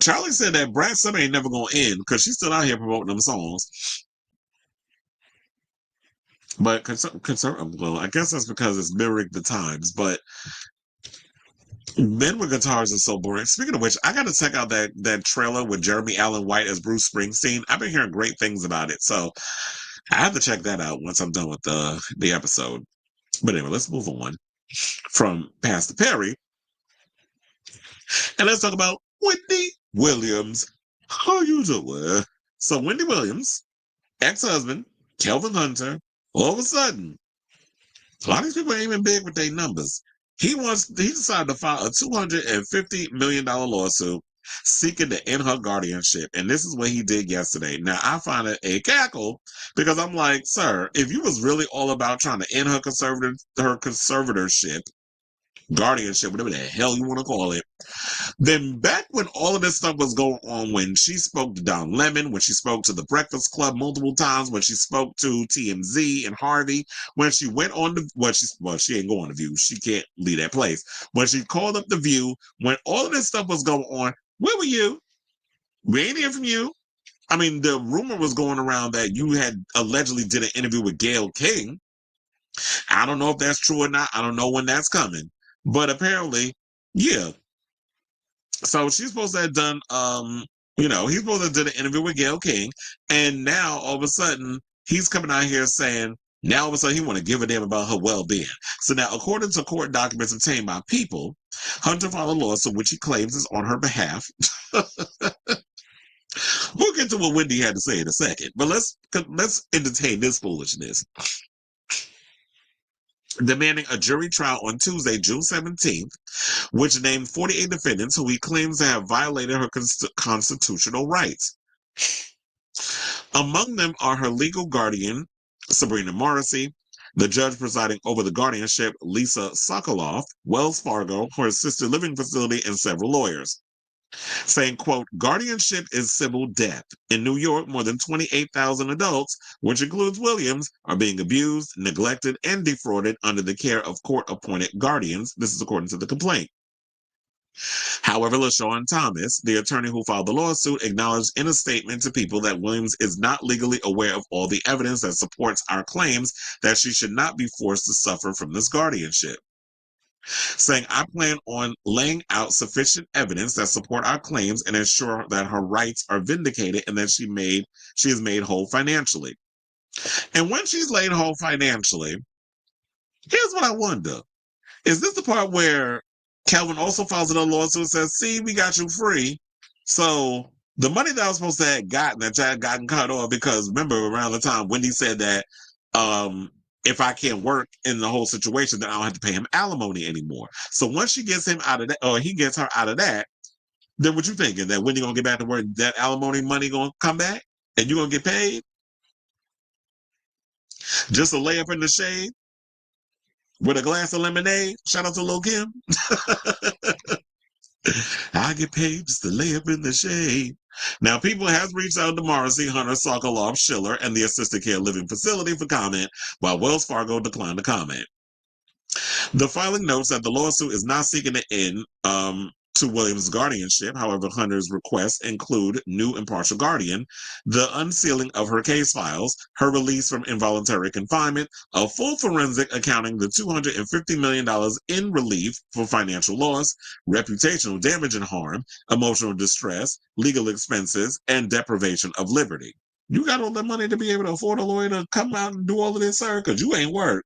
Charlie said that Black Summer ain't never gonna end because she's still out here promoting them songs. But well, I guess that's because it's mirroring the times. But men with guitars are so boring. Speaking of which, I got to check out that trailer with Jeremy Allen White as Bruce Springsteen. I've been hearing great things about it, so I have to check that out once I'm done with the episode. But anyway, let's move on from Pastor Perry, and let's talk about Wendy Williams. How you doing? So Wendy Williams, ex-husband Kelvin Hunter, all of a sudden, a lot of these people ain't even big with their numbers. He decided to file a $250 million lawsuit seeking to end her guardianship. And this is what he did yesterday. Now, I find it a cackle because I'm like, sir, if you was really all about trying to end her conservatorship, guardianship, whatever the hell you want to call it, then back when all of this stuff was going on, when she spoke to Don Lemon, when she spoke to The Breakfast Club multiple times, when she spoke to TMZ and Harvey, when she went on the, she ain't going to View. She can't leave that place. When she called up The View, when all of this stuff was going on, where were you? We ain't hear from you. I mean, the rumor was going around that you had allegedly did an interview with Gayle King. I don't know if that's true or not. I don't know when that's coming. But apparently, yeah. So she's supposed to have done, he's supposed to have done an interview with Gayle King. And now, all of a sudden, he's coming out here saying, now all of a sudden, he want to give a damn about her well-being. So now, according to court documents obtained by People, Hunter filed a lawsuit, which he claims is on her behalf. We'll get to what Wendy had to say in a second. But let's entertain this foolishness. Demanding a jury trial on Tuesday, June 17th, which named 48 defendants who he claims to have violated her constitutional rights. Among them are her legal guardian, Sabrina Morrissey, the judge presiding over the guardianship, Lisa Sokoloff, Wells Fargo, her assisted living facility, and several lawyers. Saying, quote, guardianship is civil death. In New York, more than 28,000 adults, which includes Williams, are being abused, neglected, and defrauded under the care of court-appointed guardians. This is according to the complaint. However, LaShawn Thomas, the attorney who filed the lawsuit, acknowledged in a statement to People that Williams is not legally aware of all the evidence that supports our claims that she should not be forced to suffer from this guardianship. Saying, I plan on laying out sufficient evidence that support our claims and ensure that her rights are vindicated and that she is made whole financially. And when she's laid whole financially, here's what I wonder. Is this the part where Calvin also files another lawsuit and says, see, we got you free. So the money that I was supposed to have gotten, that I had gotten cut off, because remember around the time Wendy said that if I can't work in the whole situation, then I don't have to pay him alimony anymore. So once she gets him out of that, or he gets her out of that, then what you thinking? That Wendy gonna get back to work, that alimony money gonna come back, and you gonna get paid? Just a layup in the shade with a glass of lemonade? Shout out to Lil Kim. I get paid just to lay up in the shade. Now, People has reached out to Morrissey, Hunter, Sokoloff, Schiller, and the assisted care living facility for comment, while Wells Fargo declined to comment. The filing notes that the lawsuit is not seeking to end to Williams' guardianship. However, Hunter's requests include new impartial guardian, the unsealing of her case files, her release from involuntary confinement, a full forensic accounting the $250 million in relief for financial loss, reputational damage and harm, emotional distress, legal expenses, and deprivation of liberty. You got all that money to be able to afford a lawyer to come out and do all of this, sir? Because you ain't work.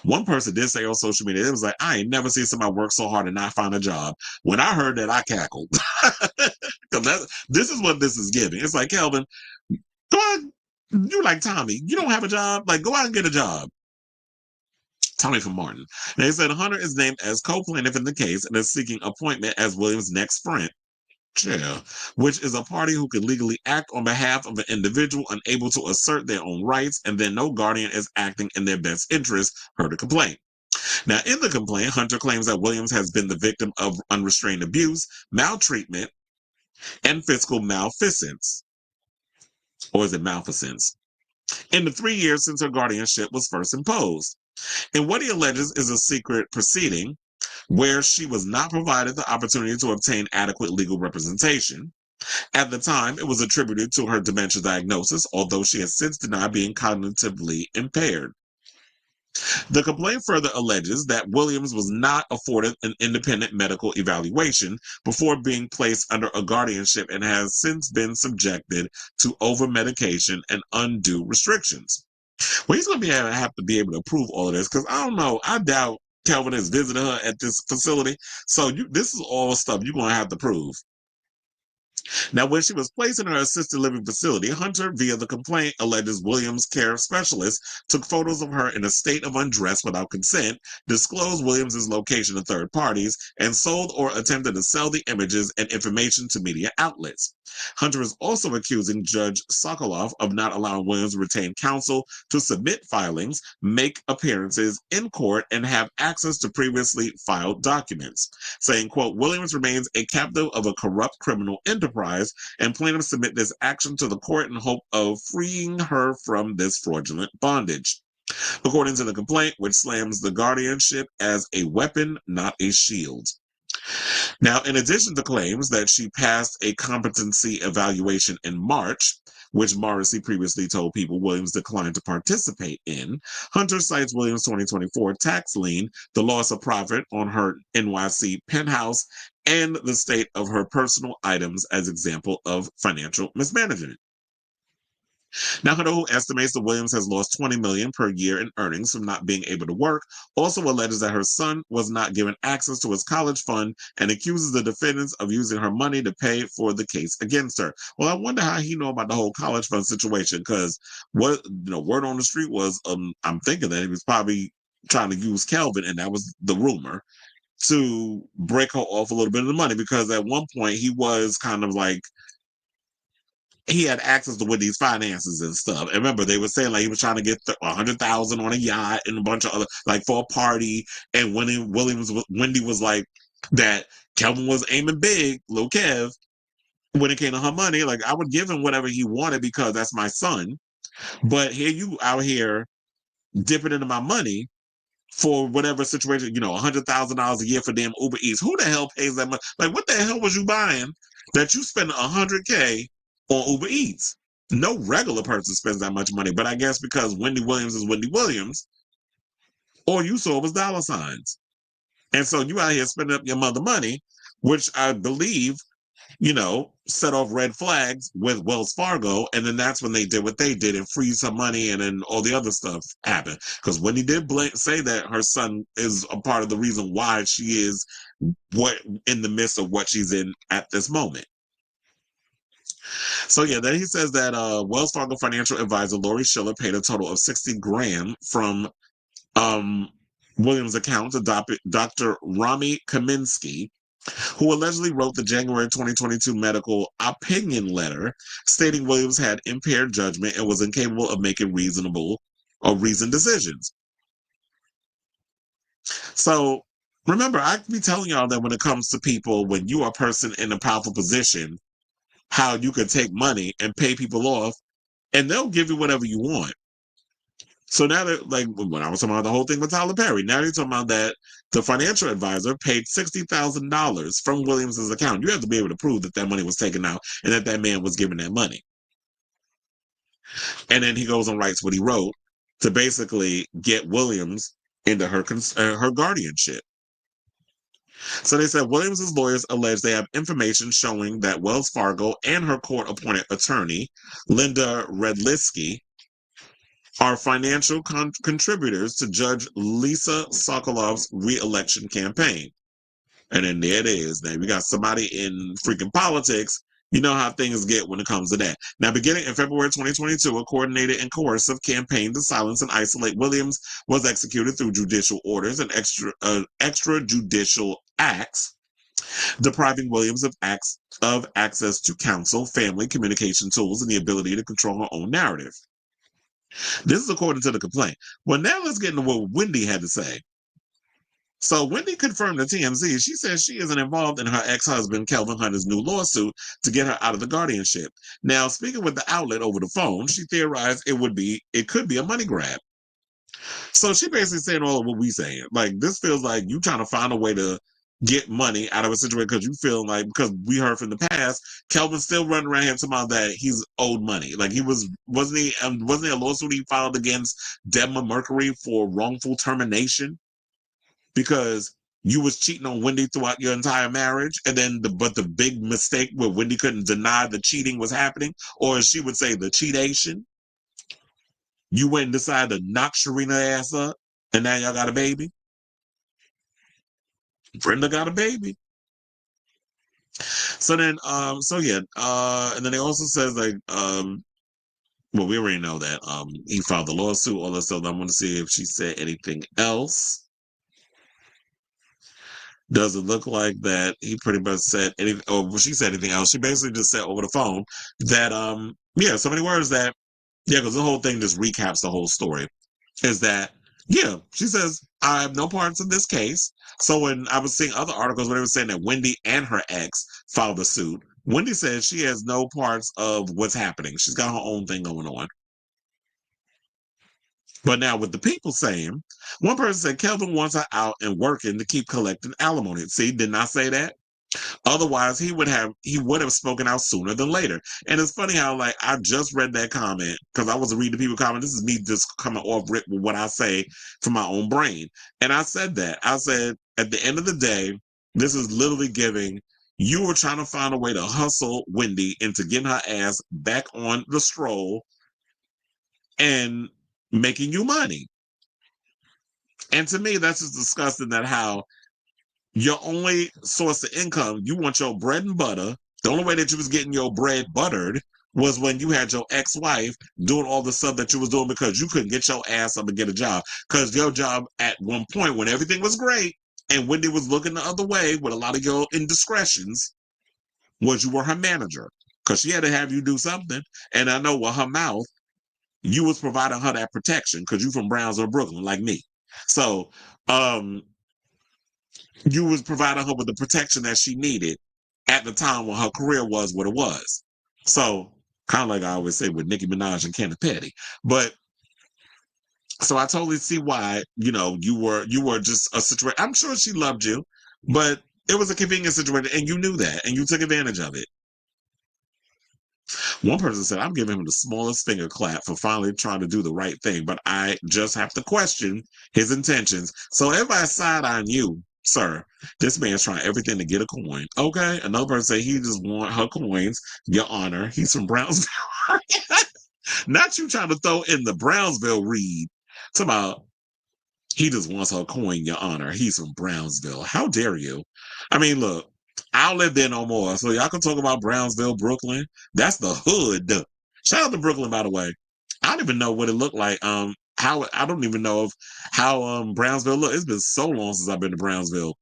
One person did say on social media, it was like, I ain't never seen somebody work so hard and not find a job. When I heard that, I cackled. Because this is what this is giving. It's like, Kelvin, go on. You like Tommy. You don't have a job. Like, go out and get a job. Tommy from Martin. They said Hunter is named as co-plaintiff in the case and is seeking appointment as Williams' next friend. Chair, which is a party who can legally act on behalf of an individual unable to assert their own rights, and then no guardian is acting in their best interest, per the complaint. Now, in the complaint, Hunter claims that Williams has been the victim of unrestrained abuse, maltreatment, and fiscal malfeasance. Or is it malfeasance? In the 3 years since her guardianship was first imposed. And what he alleges is a secret proceeding where she was not provided the opportunity to obtain adequate legal representation. At the time, it was attributed to her dementia diagnosis, although she has since denied being cognitively impaired. The complaint further alleges that Williams was not afforded an independent medical evaluation before being placed under a guardianship and has since been subjected to over-medication and undue restrictions. Well, he's going to have to be able to prove all of this, because I don't know, I doubt Kelvin has visited her at this facility. So this is all stuff you're going to have to prove. Now, when she was placed in her assisted living facility, Hunter, via the complaint, alleges Williams' care specialist took photos of her in a state of undress without consent, disclosed Williams' location to third parties, and sold or attempted to sell the images and information to media outlets. Hunter is also accusing Judge Sokoloff of not allowing Williams to retain counsel to submit filings, make appearances in court, and have access to previously filed documents, saying, quote, Williams remains a captive of a corrupt criminal enterprise, and plaintiffs submit this action to the court in hope of freeing her from this fraudulent bondage. According to the complaint, which slams the guardianship as a weapon, not a shield. Now, in addition to claims that she passed a competency evaluation in March, which Morrissey previously told people Williams declined to participate in, Hunter cites Williams' 2024 tax lien, the loss of profit on her NYC penthouse, and the state of her personal items as example of financial mismanagement. Now, Hunter, who estimates that Williams has lost $20 million per year in earnings from not being able to work, also alleges that her son was not given access to his college fund and accuses the defendants of using her money to pay for the case against her. Well, I wonder how he know about the whole college fund situation, because what word on the street was, I'm thinking that he was probably trying to use Kelvin, and that was the rumor, to break her off a little bit of the money, because at one point he was kind of like, he had access to Whitney's finances and stuff. And remember, they were saying like he was trying to get $100,000 on a yacht and a bunch of other, like, for a party. And Wendy was like that Kelvin was aiming big, Lil Kev, when it came to her money. Like, I would give him whatever he wanted because that's my son. But here you out here dipping into my money for whatever situation, $100,000 a year for damn Uber Eats. Who the hell pays that much? Like, what the hell was you buying that you spend $100K on Uber Eats? No regular person spends that much money, but I guess because Wendy Williams is Wendy Williams, all you saw was dollar signs. And so you out here spending up your mother money, which I believe, set off red flags with Wells Fargo. And then that's when they did what they did and freeze her money, and then all the other stuff happened. Because Wendy did say that her son is a part of the reason why she is in the midst of what she's in at this moment. So yeah, then he says that Wells Fargo financial advisor Lori Schiller paid a total of $60,000 from Williams' account to Dr. Rami Kaminsky, who allegedly wrote the January 2022 medical opinion letter stating Williams had impaired judgment and was incapable of making reasoned decisions. So remember, I be telling y'all that when it comes to people, when you are a person in a powerful position, how you can take money and pay people off and they'll give you whatever you want. So now that, like, when I was talking about the whole thing with Tyler Perry, now you're talking about that the financial advisor paid $60,000 from Williams' account. You have to be able to prove that that money was taken out and that that man was given that money. And then he goes and writes what he wrote to basically get Williams into her guardianship. So they said Williams' lawyers allege they have information showing that Wells Fargo and her court-appointed attorney, Linda Redlisky, are financial contributors to Judge Lisa Sokoloff's re-election campaign. And then there it is. Now we got somebody in freaking politics. You know how things get when it comes to that. Now, beginning in February 2022, a coordinated and coercive campaign to silence and isolate Williams was executed through judicial orders and extrajudicial acts, depriving Williams of access to counsel, family, communication tools, and the ability to control her own narrative. This is according to the complaint. Well, now let's get into what Wendy had to say. So Wendy confirmed to TMZ, she says she isn't involved in her ex-husband Kelvin Hunter's new lawsuit to get her out of the guardianship. Now, speaking with the outlet over the phone, she theorized it could be a money grab. So she basically saying all of what we saying. Like, this feels like you trying to find a way to get money out of a situation because you feel like, because we heard from the past, Kelvin's still running around here talking about that he's owed money. Like, wasn't he a lawsuit he filed against Debma Mercury for wrongful termination? Because you was cheating on Wendy throughout your entire marriage, and then but the big mistake where Wendy couldn't deny the cheating was happening, or as she would say, the cheatation. You went and decided to knock Sharina's ass up, and now y'all got a baby. Brenda got a baby. So then, and then it also says like, well, we already know that he filed the lawsuit, all that stuff. I want to see if she said anything else. Does it look like that he pretty much said anything, or she said anything else? She basically just said over the phone that, so many words that, because the whole thing just recaps the whole story. Is that, she says, I have no parts in this case. So when I was seeing other articles where they were saying that Wendy and her ex filed a suit, Wendy says she has no parts of what's happening. She's got her own thing going on. But now with the people saying, one person said Kelvin wants her out and working to keep collecting alimony. See, didn't I say that? Otherwise, he would have spoken out sooner than later. And it's funny how, like, I just read that comment because I was reading the people comment. This is me just coming off rip with what I say from my own brain. And I said that. I said, at the end of the day, this is literally giving, you were trying to find a way to hustle Wendy into getting her ass back on the stroll and making you money. And to me, that's just disgusting that how your only source of income, you want your bread and butter. The only way that you was getting your bread buttered was when you had your ex-wife doing all the stuff that you was doing because you couldn't get your ass up and get a job. Because your job at one point when everything was great and Wendy was looking the other way with a lot of your indiscretions was you were her manager. Because she had to have you do something. And I know with her mouth, you was providing her that protection because you from Brownsville, Brooklyn, like me. So, you was providing her with the protection that she needed at the time when her career was what it was. So, kind of like I always say with Nicki Minaj and Katy Perry. But so I totally see why, you were just a situation. I'm sure she loved you, but it was a convenient situation and you knew that and you took advantage of it. One person said, I'm giving him the smallest finger clap for finally trying to do the right thing, but I just have to question his intentions. So everybody's side-eyeing you, sir. This man's trying everything to get a coin. Okay. Another person said he just want her coins, Your Honor. He's from Brownsville. Not you trying to throw in the Brownsville read. It's about he just wants her coin, Your Honor. He's from Brownsville. How dare you? I mean, look, I don't live there no more. So y'all can talk about Brownsville, Brooklyn. That's the hood. Shout out to Brooklyn, by the way. I don't even know what it looked like. I don't even know how Brownsville look. It's been so long since I've been to Brownsville.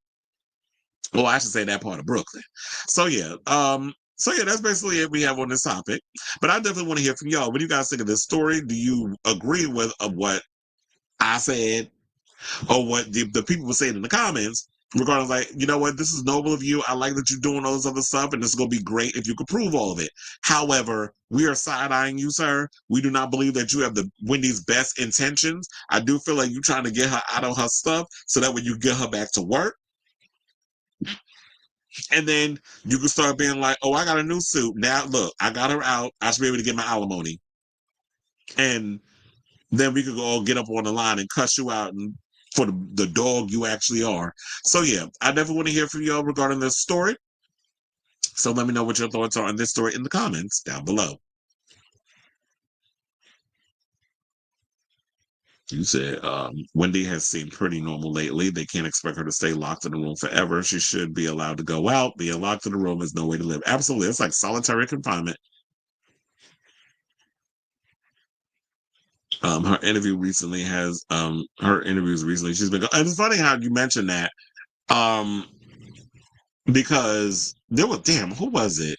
Well, I should say that part of Brooklyn. So yeah. That's basically it we have on this topic. But I definitely want to hear from y'all. What do you guys think of this story? Do you agree with what I said or what the people were saying in the comments? Regarding like, you know what, this is noble of you. I like that you're doing all this other stuff, and this is going to be great if you could prove all of it. However, we are side-eyeing you, sir. We do not believe that you have the Wendy's best intentions. I do feel like you're trying to get her out of her stuff so that when you get her back to work, and then you can start being like, oh, I got a new suit. Now, look, I got her out. I should be able to get my alimony. And then we could all get up on the line and cuss you out and for the dog you actually are. So yeah, I definitely want to hear from y'all regarding this story. So let me know what your thoughts are on this story in the comments down below. You said Wendy has seemed pretty normal lately. They can't expect her to stay locked in the room forever. She should be allowed to go out. Being locked in the room is no way to live. Absolutely. It's like solitary confinement. Her interviews recently she's been and it's funny how you mentioned that. Because there was who was it?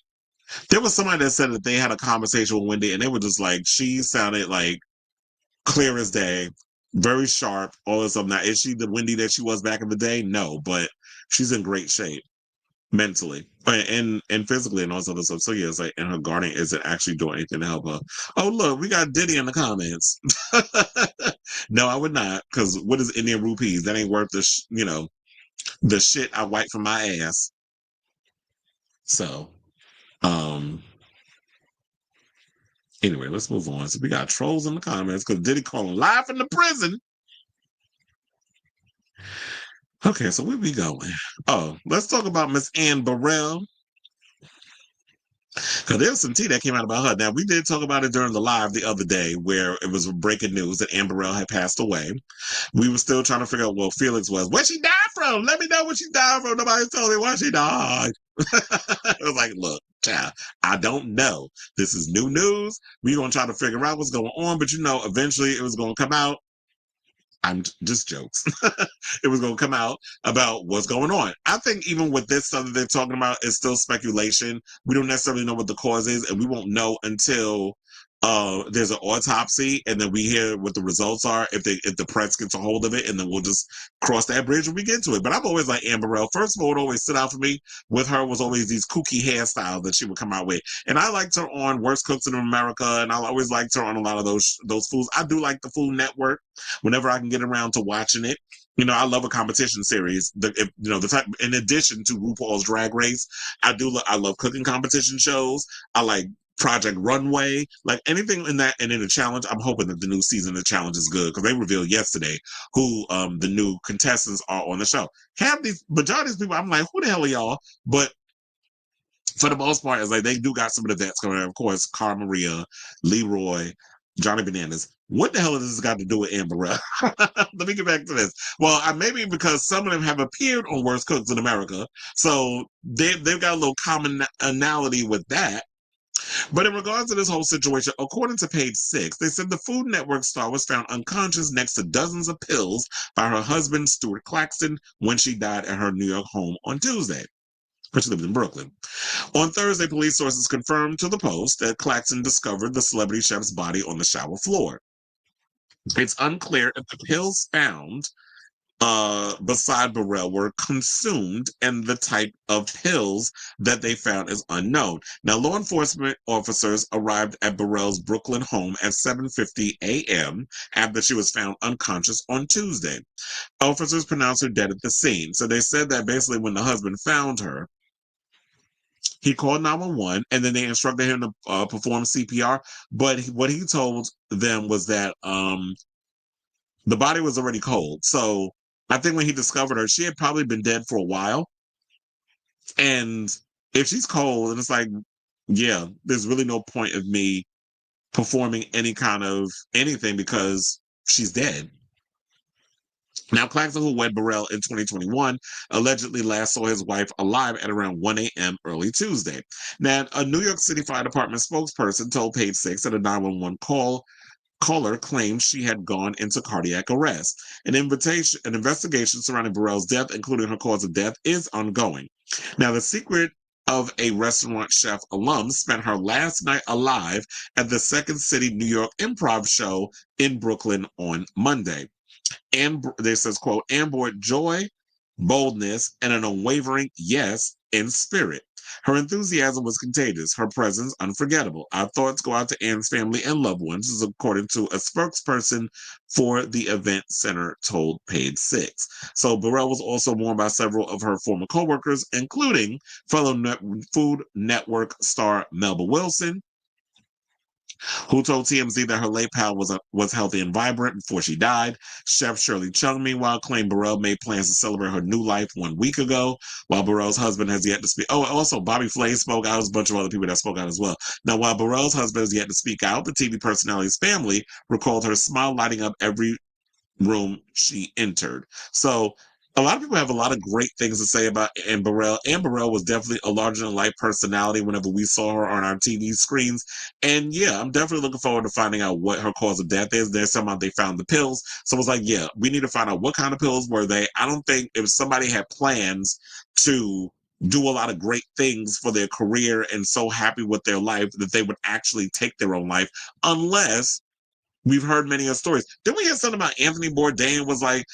There was somebody that said that they had a conversation with Wendy and they were just like, she sounded like clear as day, very sharp, all this stuff. Now, is she the Wendy that she was back in the day? No, but she's in great shape mentally and physically and all this other stuff. So yeah, it's like, and her guardian isn't actually doing anything to help her. Oh, look, we got Diddy in the comments. No, I would not, because what is Indian rupees? That ain't worth the shit I wipe from my ass. So, anyway, let's move on. So we got trolls in the comments because Diddy calling live from the prison. Okay, so where we going? Oh, let's talk about Miss Ann Burrell. Because there was some tea that came out about her. Now, we did talk about it during the live the other day where it was breaking news that Ann Burrell had passed away. We were still trying to figure out what Felix was. Where she died from? Let me know what she died from. Nobody's telling me why she died. It was like, look, child, I don't know. This is new news. We're going to try to figure out what's going on, but eventually it was going to come out. I'm just jokes. It was going to come out about what's going on. I think even with this stuff that they're talking about, it's still speculation. We don't necessarily know what the cause is, and we won't know until there's an autopsy, and then we hear what the results are if the press gets a hold of it, and then we'll just cross that bridge when we get to it. But I've always liked Amber Burrell. First of all, it always stood out for me with her was always these kooky hairstyles that she would come out with, and I liked her on Worst Cooks in America, and I always liked her on a lot of those foods. I do like the Food Network whenever I can get around to watching it. I love a competition series. The type. In addition to RuPaul's Drag Race, I love cooking competition shows. I like Project Runway, like anything in that, and in the challenge. I'm hoping that the new season of the challenge is good because they revealed yesterday who the new contestants are on the show. Majority of these people, I'm like, who the hell are y'all? But for the most part, it's like they do got some of the vets coming out. Of course, Cara Maria, Leroy, Johnny Bananas. What the hell has this got to do with Amber Burrell? Let me get back to this. Well, maybe because some of them have appeared on Worst Cooks in America, so they've got a little commonality with that. But in regards to this whole situation, according to page 6, they said the Food Network star was found unconscious next to dozens of pills by her husband, Stuart Claxton, when she died at her New York home on Tuesday. She lived in Brooklyn. On Thursday, police sources confirmed to the Post that Claxton discovered the celebrity chef's body on the shower floor. It's unclear if the pills found beside Burrell were consumed, and the type of pills that they found is unknown. Now, law enforcement officers arrived at Burrell's Brooklyn home at 7:50 a.m. after she was found unconscious on Tuesday. Officers pronounced her dead at the scene. So they said that basically when the husband found her, he called 911, and then they instructed him to perform CPR. But what he told them was that the body was already cold. So I think when he discovered her, she had probably been dead for a while. And if she's cold, and it's like, yeah, there's really no point of me performing any kind of anything because she's dead. Now, Claxton, who wed Burrell in 2021, allegedly last saw his wife alive at around 1 a.m. early Tuesday. Now, a New York City Fire Department spokesperson told Page 6 that a 911 caller claimed she had gone into cardiac arrest. An investigation surrounding Burrell's death, including her cause of death, is ongoing. Now, the secret of a restaurant chef alum spent her last night alive at the Second City New York Improv show in Brooklyn on Monday. And this says, quote, Amber joy, boldness, and an unwavering yes in spirit. Her enthusiasm was contagious, her presence unforgettable. Our thoughts go out to Anne's family and loved ones, this is according to a spokesperson for the event center told Page 6. So Burrell was also mourned by several of her former co-workers, including fellow Food Network star Melba Wilson, who told TMZ that her late pal was healthy and vibrant before she died. Chef Shirley Chung, meanwhile, claimed Burrell made plans to celebrate her new life 1 week ago, while Burrell's husband has yet to speak. Oh, also, Bobby Flay spoke out. There's a bunch of other people that spoke out as well. Now, while Burrell's husband has yet to speak out, the TV personality's family recalled her smile lighting up every room she entered. So a lot of people have a lot of great things to say about Anne Burrell. Anne Burrell was definitely a larger-than-life personality whenever we saw her on our TV screens. And yeah, I'm definitely looking forward to finding out what her cause of death is. There's somehow they found the pills. So it's like, yeah, we need to find out what kind of pills were they. I don't think if somebody had plans to do a lot of great things for their career and so happy with their life that they would actually take their own life, unless we've heard many of stories. Didn't we hear something about Anthony Bourdain was like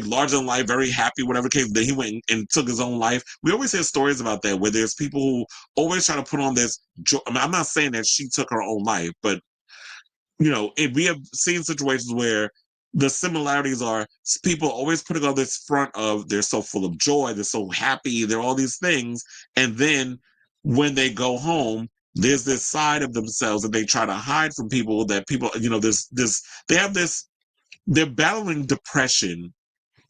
larger than life, very happy, whatever case, that he went and took his own life? We always hear stories about that where there's people who always try to put on this. I mean, I'm not saying that she took her own life, but we have seen situations where the similarities are people always putting on this front of they're so full of joy, they're so happy, they're all these things, and then when they go home, there's this side of themselves that they try to hide from people that people, they're battling depression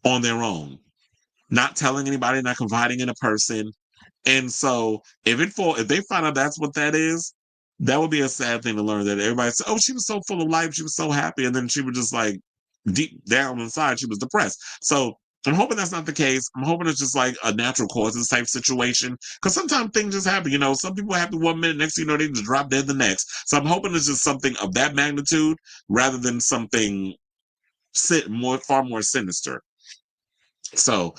on their own, not telling anybody, not confiding in a person. And so if they find out that's what that is, that would be a sad thing to learn, that everybody said, oh, she was so full of life, she was so happy. And then she was just like deep down inside, she was depressed. So I'm hoping that's not the case. I'm hoping it's just like a natural causes type situation. Because sometimes things just happen. You know, some people happen 1 minute, next thing you know, they just drop dead the next. So I'm hoping it's just something of that magnitude rather than something far more sinister. So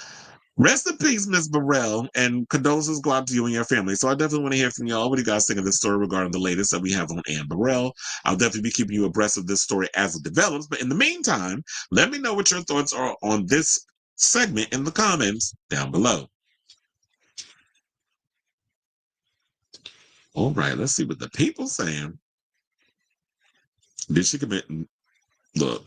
rest in peace, Miss Burrell, and condolences go out to you and your family. So I definitely want to hear from y'all. What do you guys think of this story regarding the latest that we have on Anne Burrell? I'll definitely be keeping you abreast of this story as it develops. But in the meantime, let me know what your thoughts are on this segment in the comments down below. All right, let's see what the people saying. Did she commit? Look.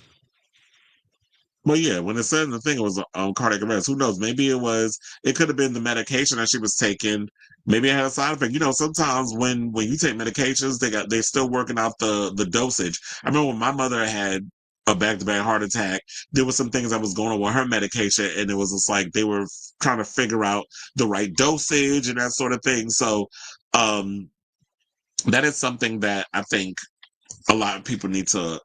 Well, yeah, when it said in the thing it was cardiac arrest, who knows? Maybe it could have been the medication that she was taking. Maybe it had a side effect. You know, sometimes when you take medications, they're still working out the dosage. I remember when my mother had a back-to-back heart attack, there was some things that was going on with her medication, and it was just like they were trying to figure out the right dosage and that sort of thing. So, that is something that I think a lot of people need to.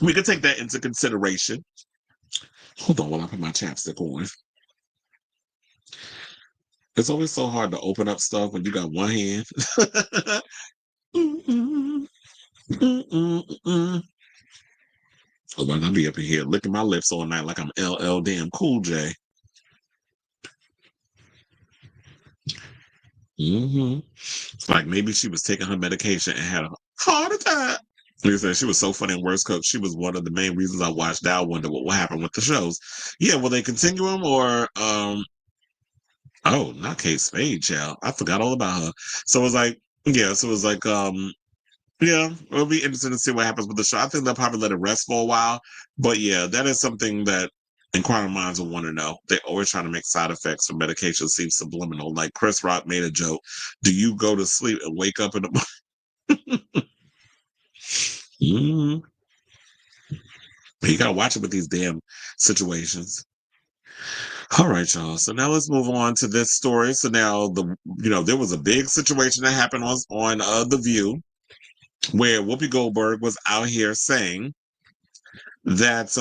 We could take that into consideration. Hold on while I put my chapstick on. It's always so hard to open up stuff when you got one hand. Oh, I'll be up in here licking my lips all night like I'm LL damn Cool J. Like maybe she was taking her medication and had a heart attack. Like I said, she was so funny in Worst Cook. She was one of the main reasons I watched that. I wonder what happened with the shows. Yeah, will they continue them or oh, not Kate Spade, child. I forgot all about her. So it was like, yeah, yeah, it'll be interesting to see what happens with the show. I think they'll probably let it rest for a while. But yeah, that is something that inquiring minds will want to know. They're always trying to make side effects from medication seem subliminal. Like Chris Rock made a joke. Do you go to sleep and wake up in the morning? You gotta watch it with these damn situations. All right, y'all. So now let's move on to this story. So now there was a big situation that happened on The View where Whoopi Goldberg was out here saying that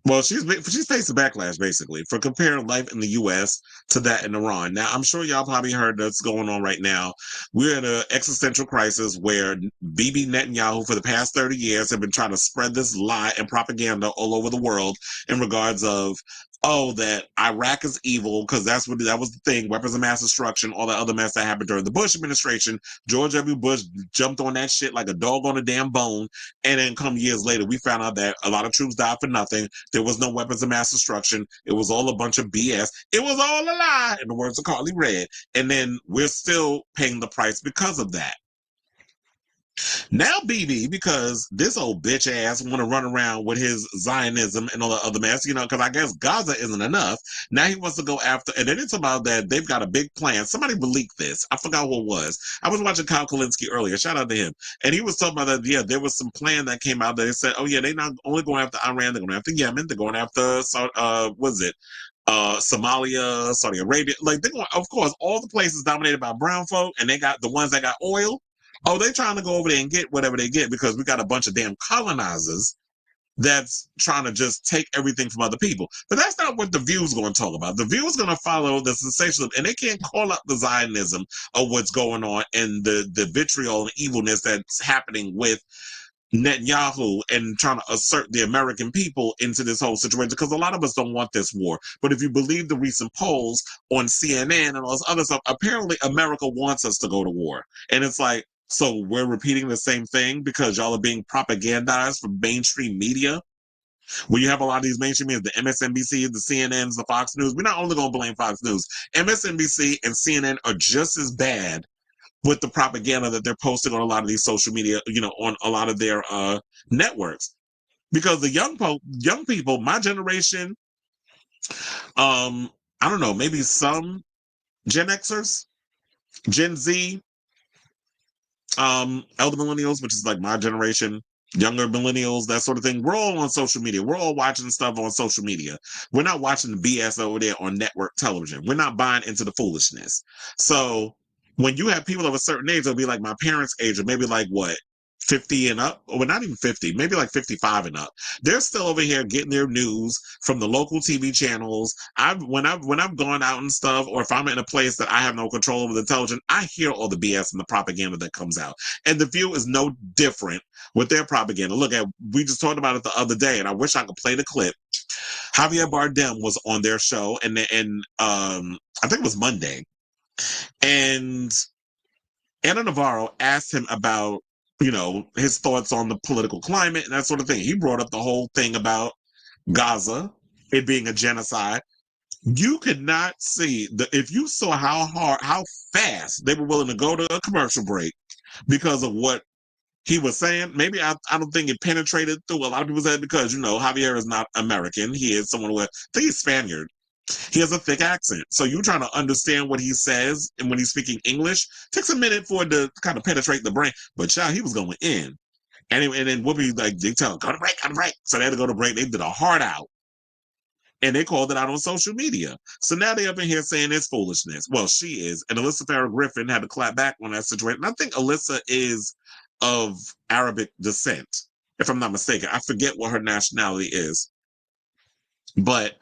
well, she's facing backlash basically for comparing life in the U.S. to that in Iran. Now, I'm sure y'all probably heard that's going on right now. We're in an existential crisis where Bibi Netanyahu for the past 30 years have been trying to spread this lie and propaganda all over the world in regards of, oh, that Iraq is evil because that was the thing, weapons of mass destruction, all that other mess that happened during the Bush administration. George W. Bush jumped on that shit like a dog on a damn bone. And then come years later, we found out that a lot of troops died for nothing. There was no weapons of mass destruction. It was all a bunch of BS. It was all a lie, in the words of Carly Red. And then we're still paying the price because of that. Now, BB, because this old bitch ass want to run around with his Zionism and all the other mess, because I guess Gaza isn't enough. Now he wants to go after, and then it's about that they've got a big plan. Somebody leaked this. I forgot what it was. I was watching Kyle Kalinske earlier. Shout out to him. And he was talking about that, yeah, there was some plan that came out that they said, oh, yeah, they're not only going after Iran, they're going after Yemen, they're going after, Somalia, Saudi Arabia. Like, they're going, of course, all the places dominated by brown folk, and they got the ones that got oil. Oh, they're trying to go over there and get whatever they get because we got a bunch of damn colonizers that's trying to just take everything from other people. But that's not what The View is going to talk about. The View is going to follow the sensational, and they can't call out the Zionism of what's going on and the vitriol and evilness that's happening with Netanyahu and trying to assert the American people into this whole situation because a lot of us don't want this war. But if you believe the recent polls on CNN and all this other stuff, apparently America wants us to go to war. And it's like, so we're repeating the same thing because y'all are being propagandized from mainstream media. When you have a lot of these mainstream media, the MSNBC, the CNNs, the Fox News, we're not only going to blame Fox News. MSNBC and CNN are just as bad with the propaganda that they're posting on a lot of these social media, on a lot of their networks. Because the young people, my generation, I don't know, maybe some Gen Xers, Gen Z, elder millennials, which is like my generation, younger millennials, that sort of thing. We're all on social media. We're all watching stuff on social media. We're not watching the BS over there on network television. We're not buying into the foolishness. So when you have people of a certain age, they'll be like my parents' age, or maybe like what, 50 and up, or not even 50, maybe like 55 and up. They're still over here getting their news from the local TV channels. When I've gone out and stuff, or if I'm in a place that I have no control over the television, I hear all the BS and the propaganda that comes out. And The View is no different with their propaganda. Look, we just talked about it the other day, and I wish I could play the clip. Javier Bardem was on their show, and I think it was Monday, and Ana Navarro asked him about, his thoughts on the political climate and that sort of thing. He brought up the whole thing about Gaza, it being a genocide. You could not see if you saw how fast they were willing to go to a commercial break because of what he was saying. Maybe I don't think it penetrated through a lot of people's head because, Javier is not American. He is someone who, I think he's Spaniard. He has a thick accent. So you trying to understand what he says, and when he's speaking English, takes a minute for it to kind of penetrate the brain. But child, he was going in. And then Whoopi, they tell him, go to break. So they had to go to break. They did a hard out. And they called it out on social media. So now they up in here saying it's foolishness. Well, she is. And Alyssa Farah Griffin had to clap back on that situation. And I think Alyssa is of Arabic descent, if I'm not mistaken. I forget what her nationality is. But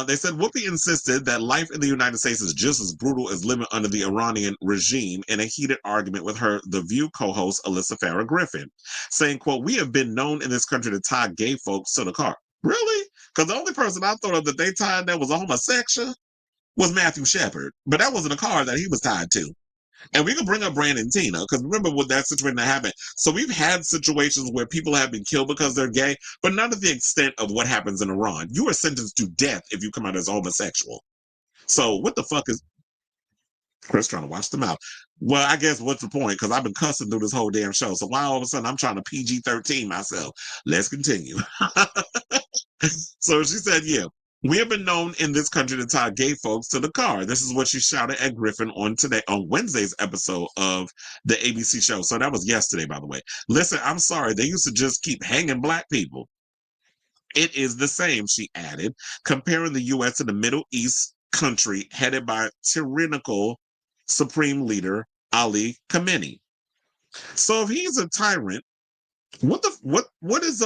they said Whoopi insisted that life in the United States is just as brutal as living under the Iranian regime in a heated argument with The View co-host Alyssa Farah Griffin, saying, quote, "We have been known in this country to tie gay folks to the car." Really? Because the only person I thought of that they tied that was a homosexual was Matthew Shepard. But that wasn't a car that he was tied to. And we can bring up Brandon Tina, because remember what that situation that happened. So we've had situations where people have been killed because they're gay, but not to the extent of what happens in Iran. You are sentenced to death if you come out as homosexual. So what the fuck is Chris trying to watch them out? Well, I guess what's the point? Because I've been cussing through this whole damn show. So why all of a sudden I'm trying to PG-13 myself? Let's continue. So she said, yeah. We have been known in this country to tie gay folks to the car. This is what she shouted at Griffin on Wednesday's episode of the ABC show. So that was yesterday, by the way. Listen, I'm sorry. They used to just keep hanging black people. It is the same, she added, comparing the U.S. to the Middle East country headed by tyrannical supreme leader Ali Khamenei. So if he's a tyrant, what is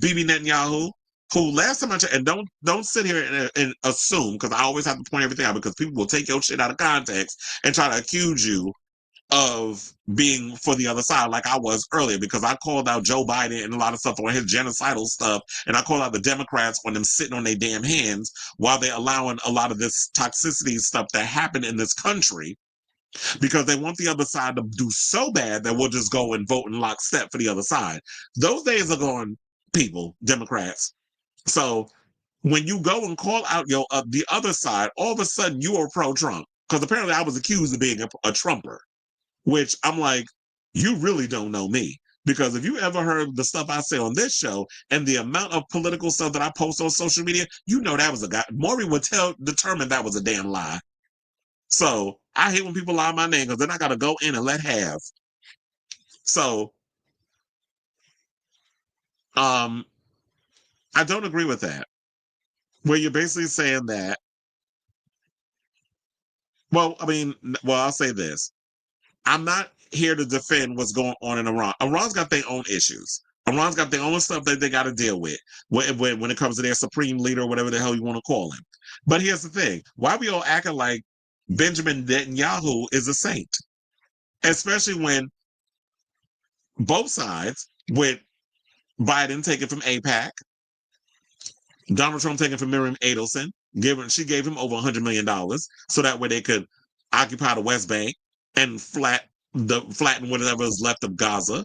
Bibi Netanyahu? Who last time I checked, and don't sit here and assume, because I always have to point everything out, because people will take your shit out of context and try to accuse you of being for the other side, like I was earlier, because I called out Joe Biden and a lot of stuff on his genocidal stuff, and I called out the Democrats on them sitting on their damn hands while they're allowing a lot of this toxicity stuff that happened in this country, because they want the other side to do so bad that we'll just go and vote in lockstep for the other side. Those days are gone, people, Democrats. So when you go and call out the other side, all of a sudden you are pro-Trump. Because apparently I was accused of being a Trumper, which I'm like, you really don't know me. Because if you ever heard the stuff I say on this show and the amount of political stuff that I post on social media, you know that was a guy. Maury would determine that was a damn lie. So I hate when people lie my name, because then I got to go in and let have. So, I don't agree with that. Where you're basically saying that, I'll say this. I'm not here to defend what's going on in Iran. Iran's got their own issues. Iran's got their own stuff that they got to deal with when it comes to their supreme leader, or whatever the hell you want to call him. But here's the thing. Why we all acting like Benjamin Netanyahu is a saint? Especially when both sides, with Biden taken from AIPAC, Donald Trump taking from Miriam Adelson, she gave him over $100 million so that way they could occupy the West Bank and flatten whatever is left of Gaza.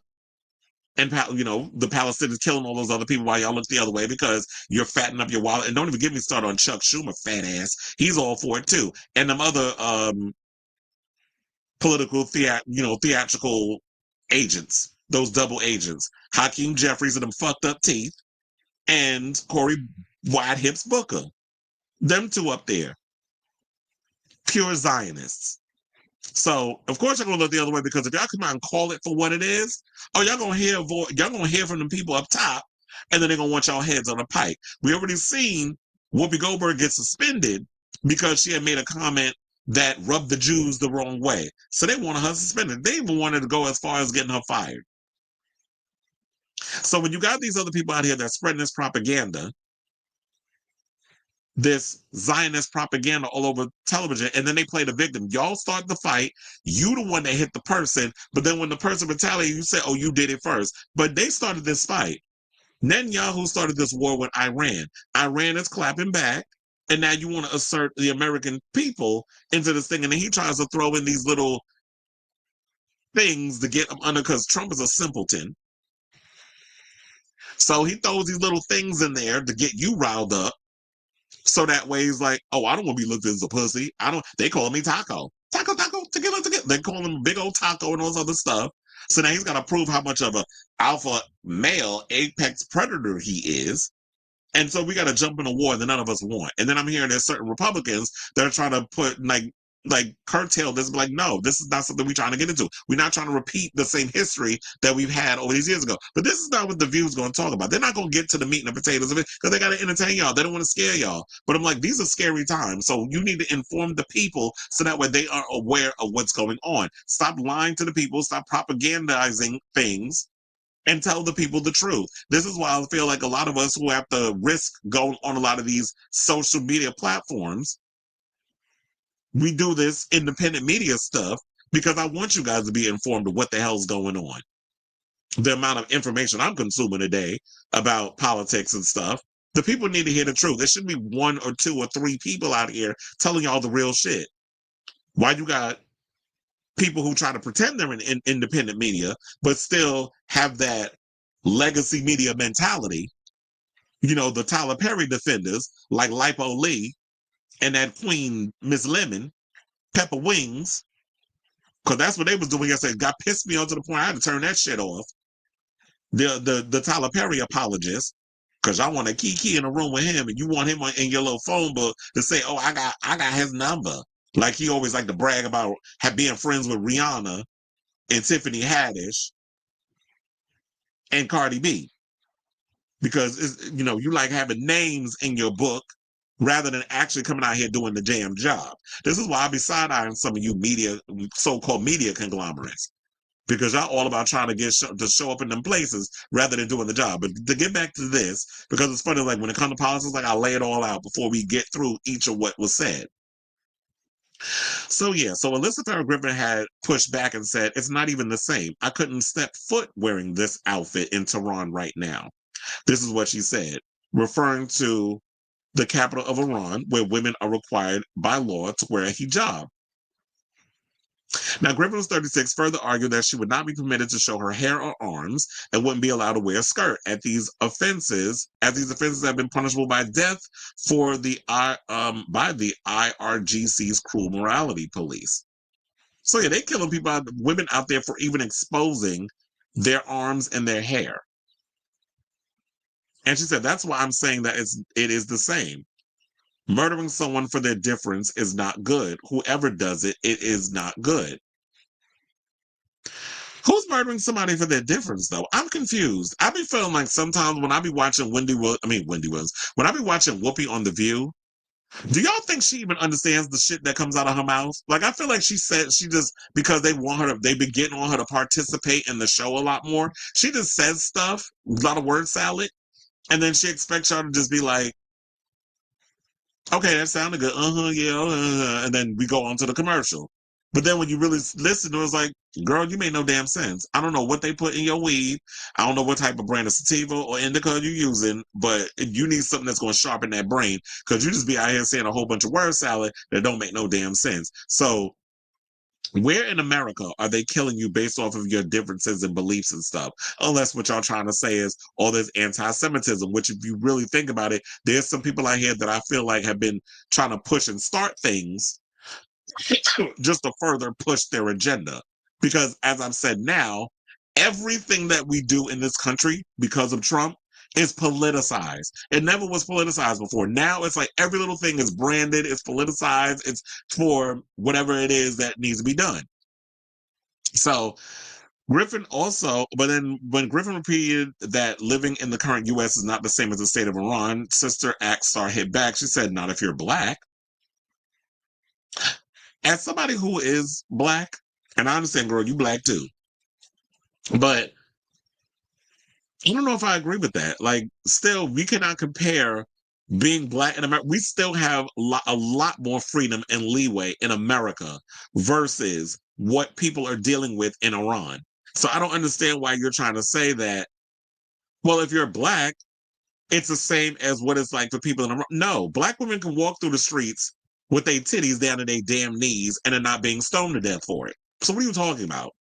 And, the Palestinians killing all those other people while y'all look the other way because you're fattening up your wallet. And don't even get me started on Chuck Schumer, fat ass. He's all for it too. And them other political, theatrical agents, those double agents, Hakeem Jeffries and them fucked up teeth, and Corey Wide Hips Booker. Them two up there. Pure Zionists. So, of course, you're going to look the other way, because if y'all come out and call it for what it is, y'all going to hear from the people up top, and then they're going to want y'all heads on a pike. We already seen Whoopi Goldberg get suspended because she had made a comment that rubbed the Jews the wrong way. So they wanted her suspended. They even wanted to go as far as getting her fired. So when you got these other people out here that spreading this propaganda, this Zionist propaganda all over television, and then they play the victim. Y'all start the fight. You the one that hit the person, but then when the person retaliates, you say, "Oh, you did it first." But they started this fight. Netanyahu started this war with Iran. Iran is clapping back, and now you want to assert the American people into this thing, and then he tries to throw in these little things to get them under, because Trump is a simpleton. So he throws these little things in there to get you riled up. So that way he's like, oh, I don't want to be looked at as a pussy. They call me Taco. Taco, tequila. They call him Big Old Taco and all this other stuff. So now he's got to prove how much of a alpha male apex predator he is. And so we got to jump in a war that none of us want. And then I'm hearing there's certain Republicans that are trying to put like curtail this, like, no, this is not something we're trying to get into. We're not trying to repeat the same history that we've had over these years ago. But this is not what the View's going to talk about. They're not going to get to the meat and the potatoes of it because they got to entertain y'all. They don't want to scare y'all. But I'm like, these are scary times. So you need to inform the people so that way they are aware of what's going on. Stop lying to the people. Stop propagandizing things. And tell the people the truth. This is why I feel like a lot of us who have to risk going on a lot of these social media platforms, we do this independent media stuff because I want you guys to be informed of what the hell's going on. The amount of information I'm consuming a day about politics and stuff, the people need to hear the truth. There should be 1 or 2 or 3 people out here telling y'all the real shit. Why you got people who try to pretend they're in independent media, but still have that legacy media mentality. You know, the Tyler Perry defenders like Lipo Lee and that Queen Miss Lemon, Pepper Wings, because that's what they was doing yesterday. Got pissed me on to the point I had to turn that shit off. The Tyler Perry apologists, because y'all want to key in a room with him and you want him in your little phone book to say, oh, I got his number. Like he always like to brag about being friends with Rihanna and Tiffany Haddish and Cardi B. Because it's, you like having names in your book rather than actually coming out here doing the damn job. This is why I be side-eyeing some of you so-called media conglomerates. Because y'all all about trying to show up in them places rather than doing the job. But to get back to this, because it's funny, like when it comes to politics, like I lay it all out before we get through each of what was said. So Alyssa Farah Griffin had pushed back and said, it's not even the same. I couldn't step foot wearing this outfit in Tehran right now. This is what she said, referring to the capital of Iran, where women are required by law to wear a hijab. Now, Griffin was 36, further argued that she would not be permitted to show her hair or arms and wouldn't be allowed to wear a skirt as these offenses have been punishable by death by the IRGC's cruel morality police. So yeah, they killing women out there for even exposing their arms and their hair. And she said, that's why I'm saying that it is the same. Murdering someone for their difference is not good. Whoever does it, it is not good. Who's murdering somebody for their difference, though? I'm confused. I be feeling like sometimes when I be watching Wendy Williams, when I be watching Whoopi on The View, do y'all think she even understands the shit that comes out of her mouth? Like, I feel like she just, because they've been getting on her to participate in the show a lot more, she just says stuff, a lot of word salad, and then she expects y'all to just be like, okay, that sounded good. Yeah. And then we go on to the commercial. But then when you really listen to it, it's like, girl, you made no damn sense. I don't know what they put in your weed. I don't know what type of brand of sativa or indica you're using, but you need something that's going to sharpen that brain because you just be out here saying a whole bunch of word salad that don't make no damn sense. So where in America are they killing you based off of your differences and beliefs and stuff? Unless what y'all trying to say is, oh, there's anti-Semitism, which if you really think about it, there's some people out here that I feel like have been trying to push and start things just to further push their agenda. Because as I've said now, everything that we do in this country because of Trump is politicized. It never was politicized before. Now it's like every little thing is branded, it's politicized, it's for whatever it is that needs to be done. So Griffin also, but then when Griffin repeated that living in the current U.S. is not the same as the state of Iran, Sister Act Star hit back. She said, not if you're black. As somebody who is black, and I understand, girl, you black too, but I don't know if I agree with that. Like, still, we cannot compare being black in America. We still have a lot more freedom and leeway in America versus what people are dealing with in Iran. So I don't understand why you're trying to say that, well, if you're black, it's the same as what it's like for people in Iran. No, black women can walk through the streets with their titties down to their damn knees and are not being stoned to death for it. So what are you talking about?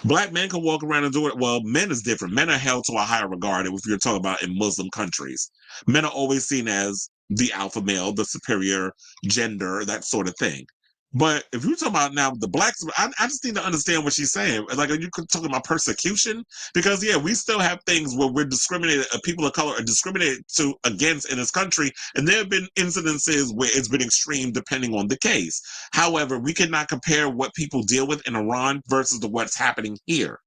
Black men can walk around and do it. Well, men is different. Men are held to a higher regard if you're talking about in Muslim countries. Men are always seen as the alpha male, the superior gender, that sort of thing. But if you're talking about now the blacks, I just need to understand what she's saying. Like, are you talking about persecution? Because yeah, we still have things where we're discriminated. People of color are discriminated to against in this country, and there have been incidences where it's been extreme depending on the case. However, we cannot compare what people deal with in Iran versus what's happening here.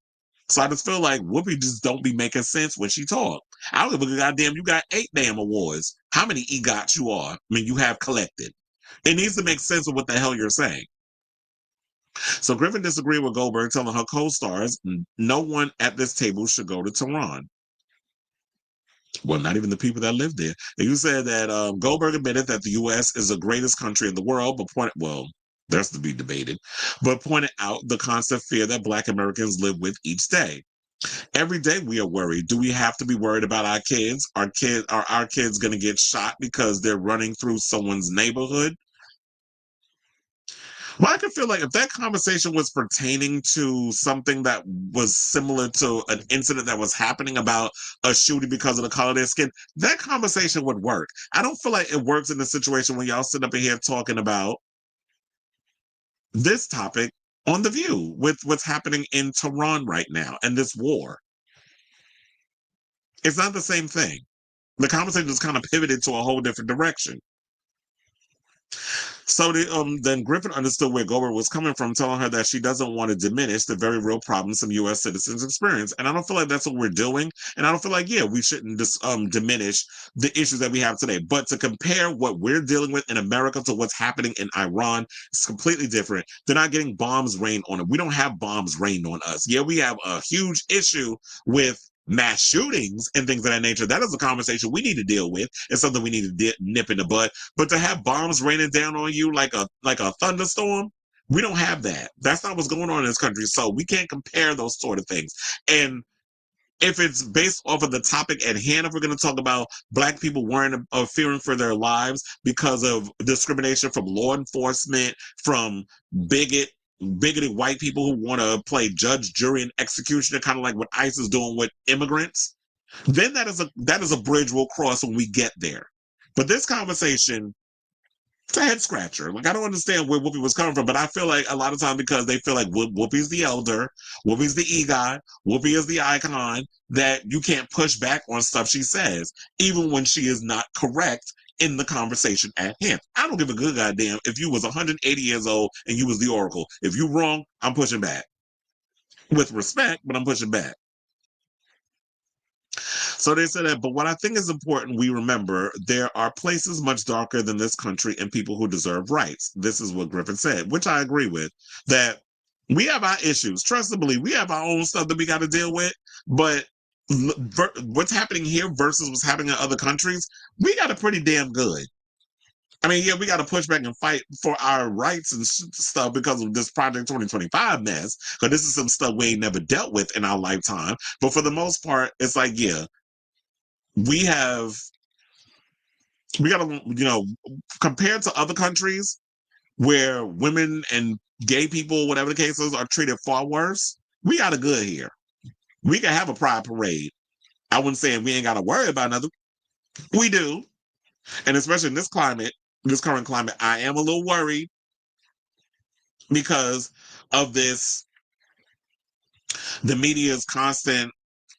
So I just feel like Whoopi just don't be making sense when she talk. I don't give a goddamn. You got 8 damn awards. How many EGOTs you are? I mean, you have collected. It needs to make sense of what the hell you're saying. So Griffin disagreed with Goldberg, telling her co-stars no one at this table should go to Tehran. Well, not even the people that live there. And you said that Goldberg admitted that the U.S. is the greatest country in the world, but that's to be debated, but pointed out the constant fear that Black Americans live with each day. Every day we are worried. Do we have to be worried about our kids? Are our kids going to get shot because they're running through someone's neighborhood? Well, I could feel like if that conversation was pertaining to something that was similar to an incident that was happening about a shooting because of the color of their skin, that conversation would work. I don't feel like it works in the situation when y'all sit up in here talking about this topic on The View with what's happening in Tehran right now and this war. It's not the same thing. The conversation just kind of pivoted to a whole different direction. So then Griffin understood where Goldberg was coming from, telling her that she doesn't want to diminish the very real problems some U.S. citizens experience. And I don't feel like that's what we're doing. And I don't feel like, yeah, we shouldn't just diminish the issues that we have today. But to compare what we're dealing with in America to what's happening in Iran, it's completely different. They're not getting bombs rained on them. We don't have bombs rained on us. Yeah, we have a huge issue with mass shootings and things of that nature. That is a conversation we need to deal with. It's something we need to nip in the bud. But to have bombs raining down on you like a thunderstorm, we don't have that. That's not what's going on in this country. So we can't compare those sort of things. And if it's based off of the topic at hand, if we're going to talk about Black people worrying or fearing for their lives because of discrimination from law enforcement, from bigoted white people who want to play judge, jury, and executioner, kind of like what ICE is doing with immigrants, then that is a bridge we'll cross when we get there. But this conversation, it's a head scratcher. Like, I don't understand where Whoopi was coming from, but I feel like a lot of times because they feel like Whoopi's the elder, Whoopi's the EGOT, Whoopi is the icon, that you can't push back on stuff she says, even when she is not correct in the conversation at hand. I don't give a good goddamn if you was 180 years old and you was the oracle. If you wrong, I'm pushing back. With respect, but I'm pushing back. So they said that, but what I think is important, we remember there are places much darker than this country and people who deserve rights. This is what Griffin said, which I agree with, that we have our issues. Trust and believe, we have our own stuff that we got to deal with, but what's happening here versus what's happening in other countries, we got it pretty damn good. I mean, yeah, we got to push back and fight for our rights and stuff because of this Project 2025 mess, because this is some stuff we ain't never dealt with in our lifetime. But for the most part, it's like, yeah, we got to, compared to other countries where women and gay people, whatever the case is, are treated far worse, we got it good here. We can have a pride parade. I wouldn't say we ain't got to worry about nothing. We do. And especially in this climate, this current climate, I am a little worried because of this, the media's constant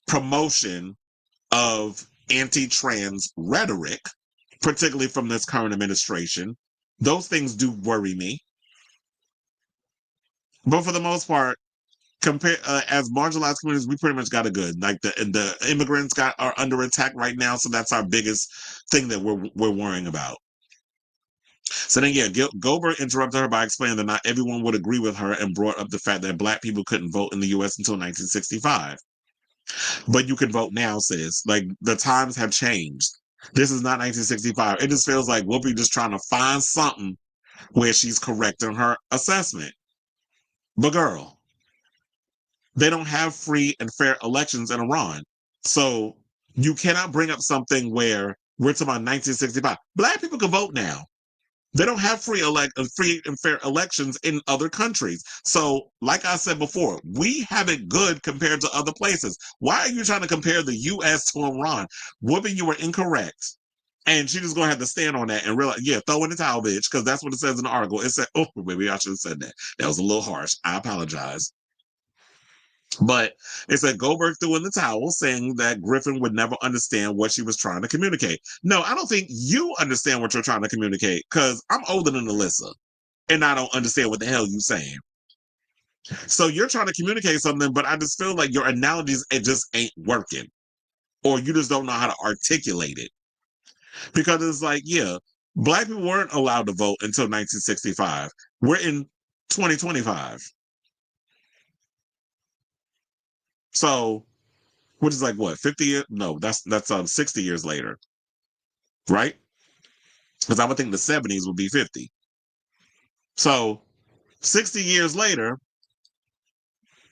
promotion of anti-trans rhetoric, particularly from this current administration. Those things do worry me. But for the most part, as marginalized communities, we pretty much got it good. Like the immigrants are under attack right now, so that's our biggest thing that we're worrying about. So then, yeah, Goldberg interrupted her by explaining that not everyone would agree with her and brought up the fact that Black people couldn't vote in the U.S. until 1965. But you can vote now, sis. Like, the times have changed. This is not 1965. It just feels like Whoopi just trying to find something where she's correcting her assessment. But girl, they don't have free and fair elections in Iran. So you cannot bring up something where we're talking about 1965. Black people can vote now. They don't have free and fair elections in other countries. So, like I said before, we have it good compared to other places. Why are you trying to compare the U.S. to Iran? Whoopi, you were incorrect. And she just gonna have to stand on that and realize, yeah, throw in the towel, bitch, because that's what it says in the article. It said, oh, maybe I should have said that. That was a little harsh. I apologize. But it said Goldberg threw in the towel, saying that Griffin would never understand what she was trying to communicate. No, I don't think you understand what you're trying to communicate, because I'm older than Alyssa, and I don't understand what the hell you're saying. So you're trying to communicate something, but I just feel like your analogies, it just ain't working. Or you just don't know how to articulate it. Because it's like, yeah, Black people weren't allowed to vote until 1965. We're in 2025. So, which is like what, 50 years? No, that's 60 years later, right? Because I would think the 70s would be 50. So 60 years later,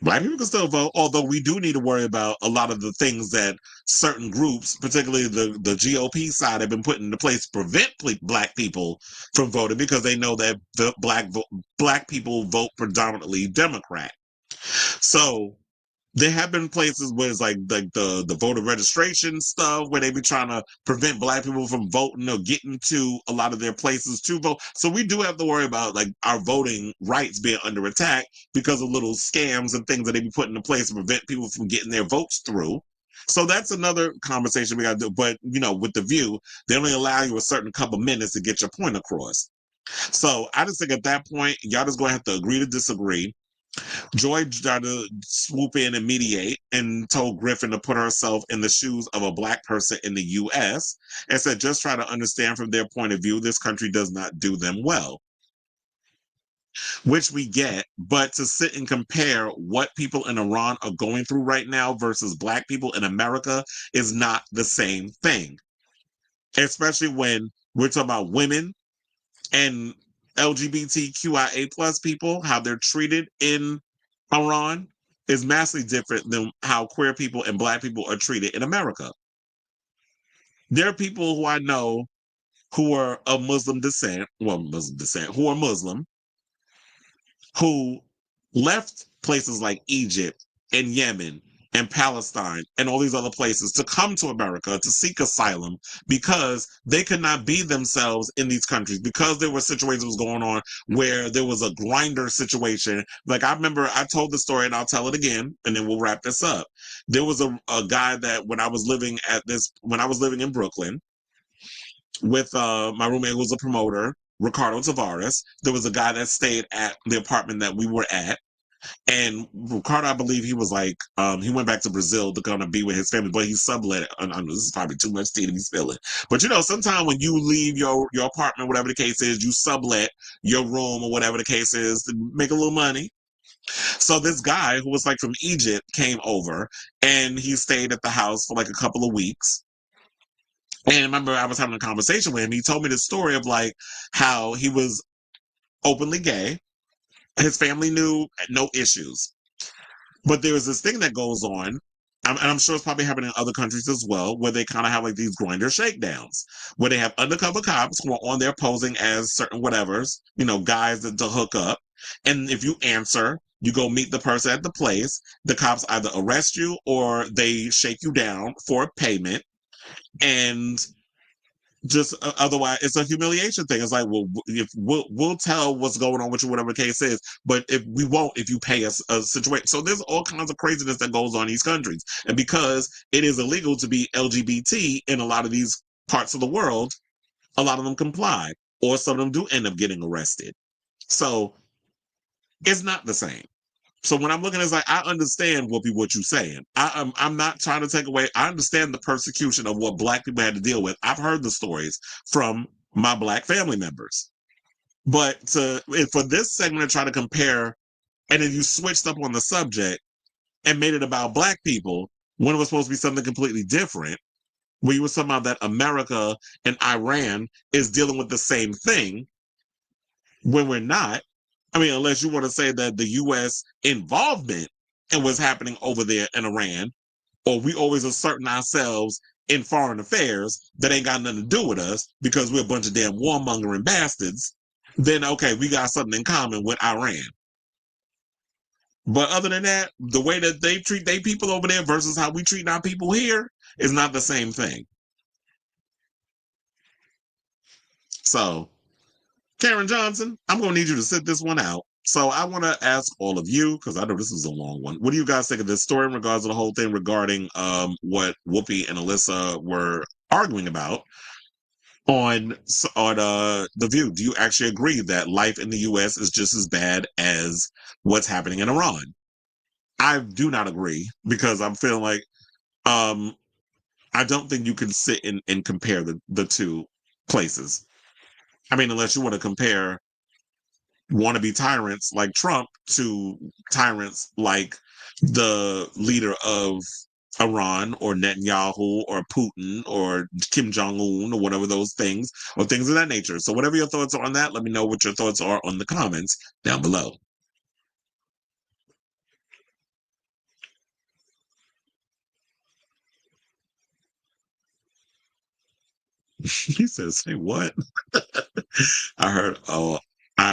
Black people can still vote, although we do need to worry about a lot of the things that certain groups, particularly the GOP side, have been put into place to prevent Black people from voting, because they know that the Black people vote predominantly Democrat. So there have been places where it's like the voter registration stuff, where they be trying to prevent Black people from voting or getting to a lot of their places to vote. So we do have to worry about like our voting rights being under attack because of little scams and things that they be putting in place to prevent people from getting their votes through. So that's another conversation we got to do. But with the View, they only allow you a certain couple minutes to get your point across. So I just think at that point, y'all just gonna have to agree to disagree. Joy tried to swoop in and mediate and told Griffin to put herself in the shoes of a Black person in the U.S. and said, just try to understand from their point of view, this country does not do them well. Which we get, but to sit and compare what people in Iran are going through right now versus Black people in America is not the same thing. Especially when we're talking about women and LGBTQIA plus people, how they're treated in Iran is massively different than how queer people and Black people are treated in America. There are people who I know who are of Muslim descent, who are Muslim, who left places like Egypt and Yemen and Palestine and all these other places to come to America to seek asylum because they could not be themselves in these countries, because there were situations going on where there was a grinder situation. Like, I remember I told the story and I'll tell it again and then we'll wrap this up. There was a guy that when I was living in Brooklyn with my roommate who was a promoter, Ricardo Tavares, there was a guy that stayed at the apartment that we were at. And Ricardo, I believe he was like, he went back to Brazil to kind of be with his family, but he sublet it. This is probably too much tea to be spilling. But sometimes when you leave your apartment, whatever the case is, you sublet your room or whatever the case is to make a little money. So this guy who was like from Egypt came over and he stayed at the house for like a couple of weeks. And I remember I was having a conversation with him. He told me the story of like how he was openly gay. His family knew, no issues. But there was this thing that goes on, and I'm sure it's probably happening in other countries as well, where they kind of have like these grinder shakedowns, where they have undercover cops who are on there posing as certain whatevers, guys to hook up. And if you answer, you go meet the person at the place. The cops either arrest you or they shake you down for a payment. And just otherwise, it's a humiliation thing. It's like, well, if we'll tell what's going on with you, whatever the case is, but if we won't, if you pay us a situation. So there's all kinds of craziness that goes on in these countries, and because it is illegal to be LGBT in a lot of these parts of the world, a lot of them comply, or some of them do end up getting arrested. So it's not the same. So when I'm looking, it's like, I understand, Whoopi, what you're saying. I'm not trying to take away. I understand the persecution of what Black people had to deal with. I've heard the stories from my Black family members. But for this segment to try to compare, and then you switched up on the subject and made it about Black people, when it was supposed to be something completely different. We were somehow that America and Iran is dealing with the same thing when we're not. I mean, unless you want to say that the U.S. involvement in what's happening over there in Iran, or we always asserting ourselves in foreign affairs that ain't got nothing to do with us because we're a bunch of damn warmongering bastards, then okay, we got something in common with Iran. But other than that, the way that they treat their people over there versus how we treat our people here is not the same thing. So, Karen Johnson, I'm going to need you to sit this one out. So I want to ask all of you, because I know this is a long one. What do you guys think of this story in regards to the whole thing regarding what Whoopi and Alyssa were arguing about on The View? Do you actually agree that life in the U.S. is just as bad as what's happening in Iran? I do not agree, because I'm feeling like I don't think you can sit and compare the two places. I mean, unless you want to compare wannabe tyrants like Trump to tyrants like the leader of Iran or Netanyahu or Putin or Kim Jong-un or whatever those things or things of that nature. So whatever your thoughts are on that, let me know what your thoughts are on the comments down below. He says, say what? I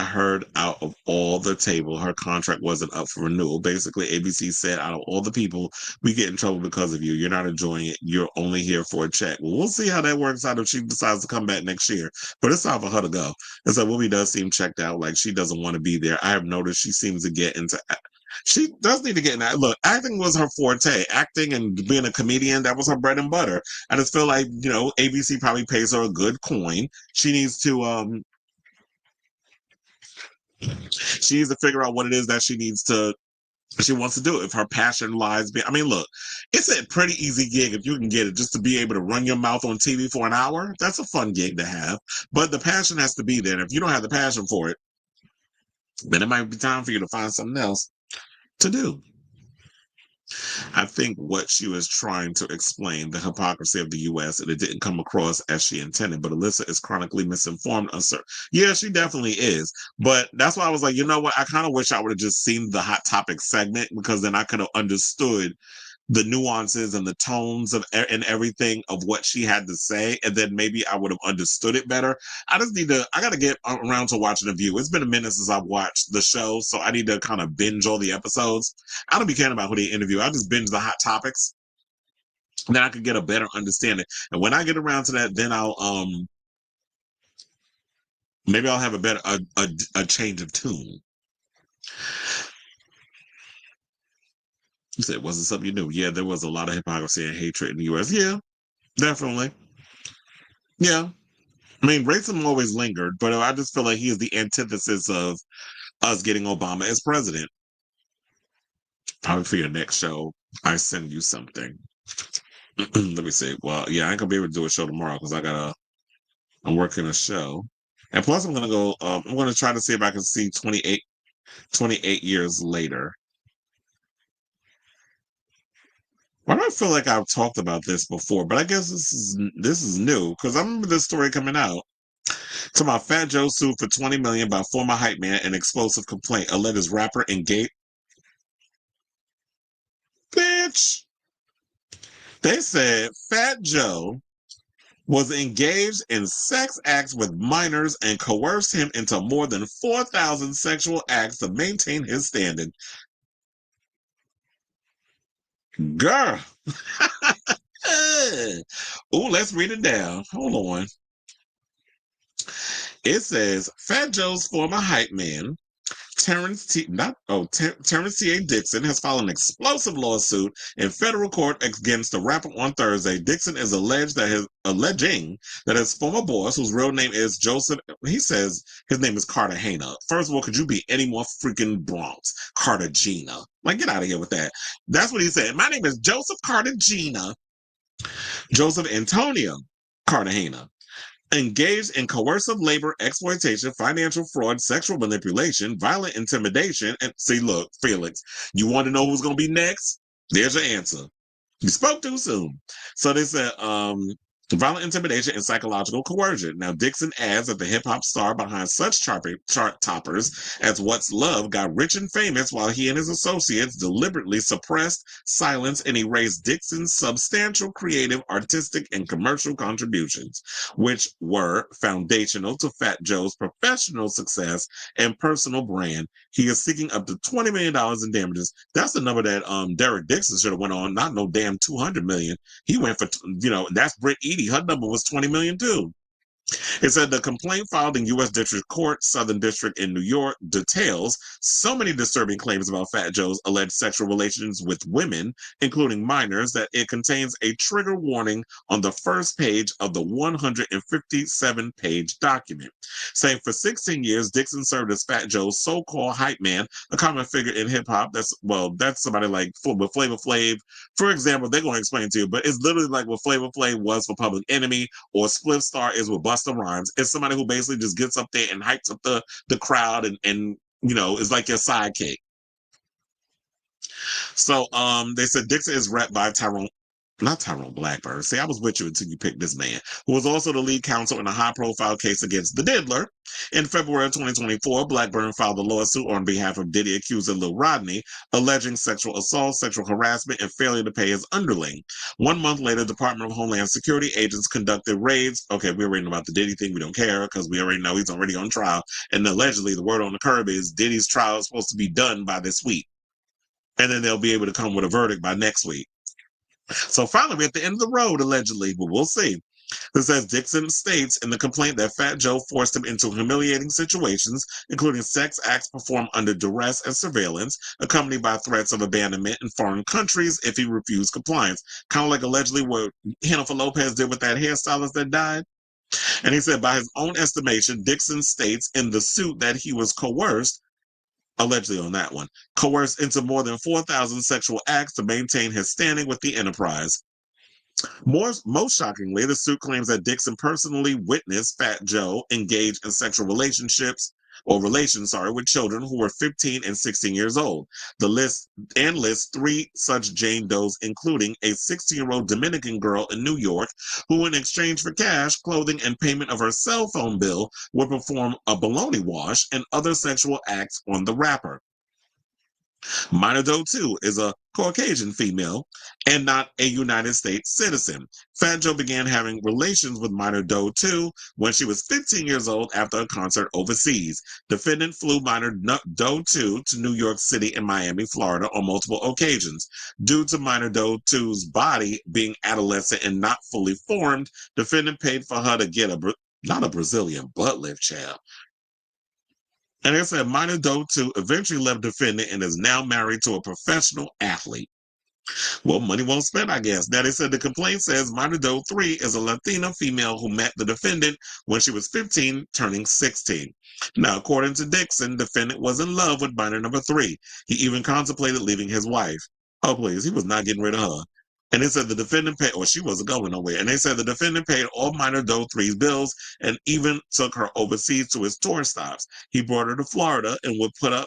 heard out of all the table, her contract wasn't up for renewal. Basically, ABC said, out of all the people, we get in trouble because of you. You're not enjoying it. You're only here for a check. Well, we'll see how that works out if she decides to come back next year. But it's time for her to go. And so Whoopi does seem checked out, like she doesn't want to be there. I have noticed she seems to get into. She does need to get in that. Look, acting was her forte. Acting and being a comedian, that was her bread and butter. I just feel like, ABC probably pays her a good coin. She needs to figure out what it is that she wants to do. If her passion lies I mean, look, it's a pretty easy gig if you can get it, just to be able to run your mouth on TV for an hour. That's a fun gig to have. But the passion has to be there. And if you don't have the passion for it, then it might be time for you to find something else to do. I think what she was trying to explain, the hypocrisy of the U.S., and it didn't come across as she intended. But Alyssa is chronically misinformed. Yeah, she definitely is. But that's why I was like, you know what? I kind of wish I would have just seen the Hot Topic segment, because then I could have understood the nuances and the tones of and everything of what she had to say, and then maybe I would have understood it better. I got to get around to watching The View. It's been a minute since I've watched the show, so I need to kind of binge all the episodes. I don't be caring about who they interview. I just binge the Hot Topics, and then I could get a better understanding. And when I get around to that, then I'll maybe I'll have a better a change of tune. You said, was it something you knew? Yeah, there was a lot of hypocrisy and hatred in the U.S. Yeah, definitely. Yeah. I mean, racism always lingered, but I just feel like he is the antithesis of us getting Obama as president. Probably for your next show, I send you something. Let me see. Well, yeah, I ain't gonna be able to do a show tomorrow because I'm working a show. And plus I'm gonna try to see if I can see 28 years later. Why do I feel like I've talked about this before? But I guess this is new, because I remember this story coming out. To my Fat Joe sued for $20 million by former hype man in explosive complaint. Alleged rapper engaged. Bitch. They said Fat Joe was engaged in sex acts with minors and coerced him into more than 4,000 sexual acts to maintain his standing. Girl. Ooh, let's read it down. Hold on. It says Fat Joe's former hype man, Terrence T. A. Dixon has filed an explosive lawsuit in federal court against the rapper on Thursday. Dixon is alleging that his former boss, whose real name is Joseph, he says his name is Cartagena. First of all, could you be any more freaking Bronx? Cartagena. Like, get out of here with that. That's what he said. My name is Joseph Cartagena. Joseph Antonio Cartagena. Engaged in coercive labor, exploitation, financial fraud, sexual manipulation, violent intimidation, and see, look, Felix, you want to know who's going to be next? There's your answer. You spoke too soon. So they said, violent intimidation and psychological coercion. Now, Dixon adds that the hip hop star behind such chart toppers as What's Love got rich and famous while he and his associates deliberately suppressed, silenced, and erased Dixon's substantial creative, artistic, and commercial contributions, which were foundational to Fat Joe's professional success and personal brand. He is seeking up to $20 million in damages. That's the number that Derek Dixon should have went on, not no damn $200 million. He went for, that's Britt Eady. Her number was $20 million too. It said the complaint filed in U.S. District Court, Southern District in New York, details so many disturbing claims about Fat Joe's alleged sexual relations with women, including minors, that it contains a trigger warning on the first page of the 157-page document, saying for 16 years, Dixon served as Fat Joe's so-called hype man, a common figure in hip-hop. That's somebody like with Flavor Flav. For example, they're going to explain to you, but it's literally like what Flavor Flav was for Public Enemy or Spliff Star is with Busta Rhymes. It's somebody who basically just gets up there and hypes up the crowd and is like your sidekick. So they said Dixon is repped by not Tyrone Blackburn. See, I was with you until you picked this man, who was also the lead counsel in a high-profile case against the Diddler. In February of 2024, Blackburn filed a lawsuit on behalf of Diddy accuser Lil Rodney, alleging sexual assault, sexual harassment, and failure to pay his underling. 1 month later, Department of Homeland Security agents conducted raids. Okay, we're reading about the Diddy thing. We don't care because we already know he's already on trial. And allegedly, the word on the curb is Diddy's trial is supposed to be done by this week. And then they'll be able to come with a verdict by next week. So finally, we're at the end of the road, allegedly, but we'll see. It says Dixon states in the complaint that Fat Joe forced him into humiliating situations, including sex acts performed under duress and surveillance, accompanied by threats of abandonment in foreign countries if he refused compliance. Kind of like allegedly what Jennifer Lopez did with that hairstylist that died. And he said, by his own estimation, Dixon states in the suit that he was coerced, allegedly on that one, coerced into more than 4,000 sexual acts to maintain his standing with the enterprise. Most shockingly, the suit claims that Dixon personally witnessed Fat Joe engage in sexual relations with children who were 15 and 16 years old. The list lists 3 such Jane Does, including a 16-year-old Dominican girl in New York who, in exchange for cash, clothing, and payment of her cell phone bill, would perform a baloney wash and other sexual acts on the rapper. Minor Doe 2 is a Caucasian female and not a United States citizen. Fat Joe began having relations with Minor Doe 2 when she was 15 years old after a concert overseas. Defendant flew Minor Doe 2 to New York City and Miami, Florida on multiple occasions. Due to Minor Doe 2's body being adolescent and not fully formed, defendant paid for her to get not a Brazilian butt lift, child. And they said Minor Doe 2 eventually left defendant and is now married to a professional athlete. Well, money won't spend, I guess. Now, they said the complaint says Minor Doe 3 is a Latina female who met the defendant when she was 15, turning 16. Now, according to Dixon, defendant was in love with minor number 3. He even contemplated leaving his wife. Oh, please, he was not getting rid of her. And they said the defendant paid, or she wasn't going nowhere. And they said the defendant paid all Minor Doe 3's bills and even took her overseas to his tour stops. He brought her to Florida and would put her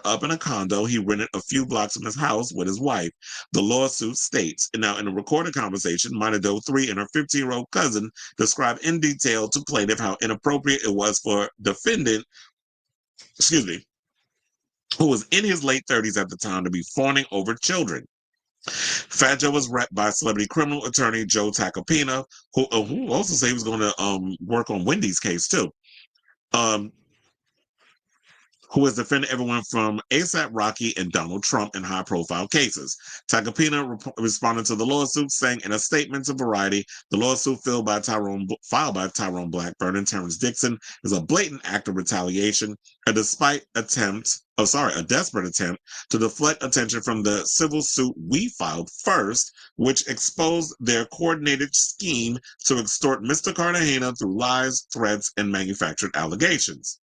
up in a condo he rented a few blocks from his house with his wife. The lawsuit states, and now in a recorded conversation, Minor Doe 3 and her 15-year-old cousin describe in detail to plaintiff how inappropriate it was for defendant, who was in his late 30s at the time, to be fawning over children. Fat Joe was repped by celebrity criminal attorney Joe Tacopina, who also said he was going to work on Wendy's case too. Who has defended everyone from A$AP Rocky and Donald Trump in high-profile cases. Tacopina responded to the lawsuit, saying in a statement to Variety, the lawsuit filed by Tyrone Blackburn and Terrence Dixon is a blatant act of retaliation, a desperate attempt to deflect attention from the civil suit we filed first, which exposed their coordinated scheme to extort Mr. Cartagena through lies, threats, and manufactured allegations.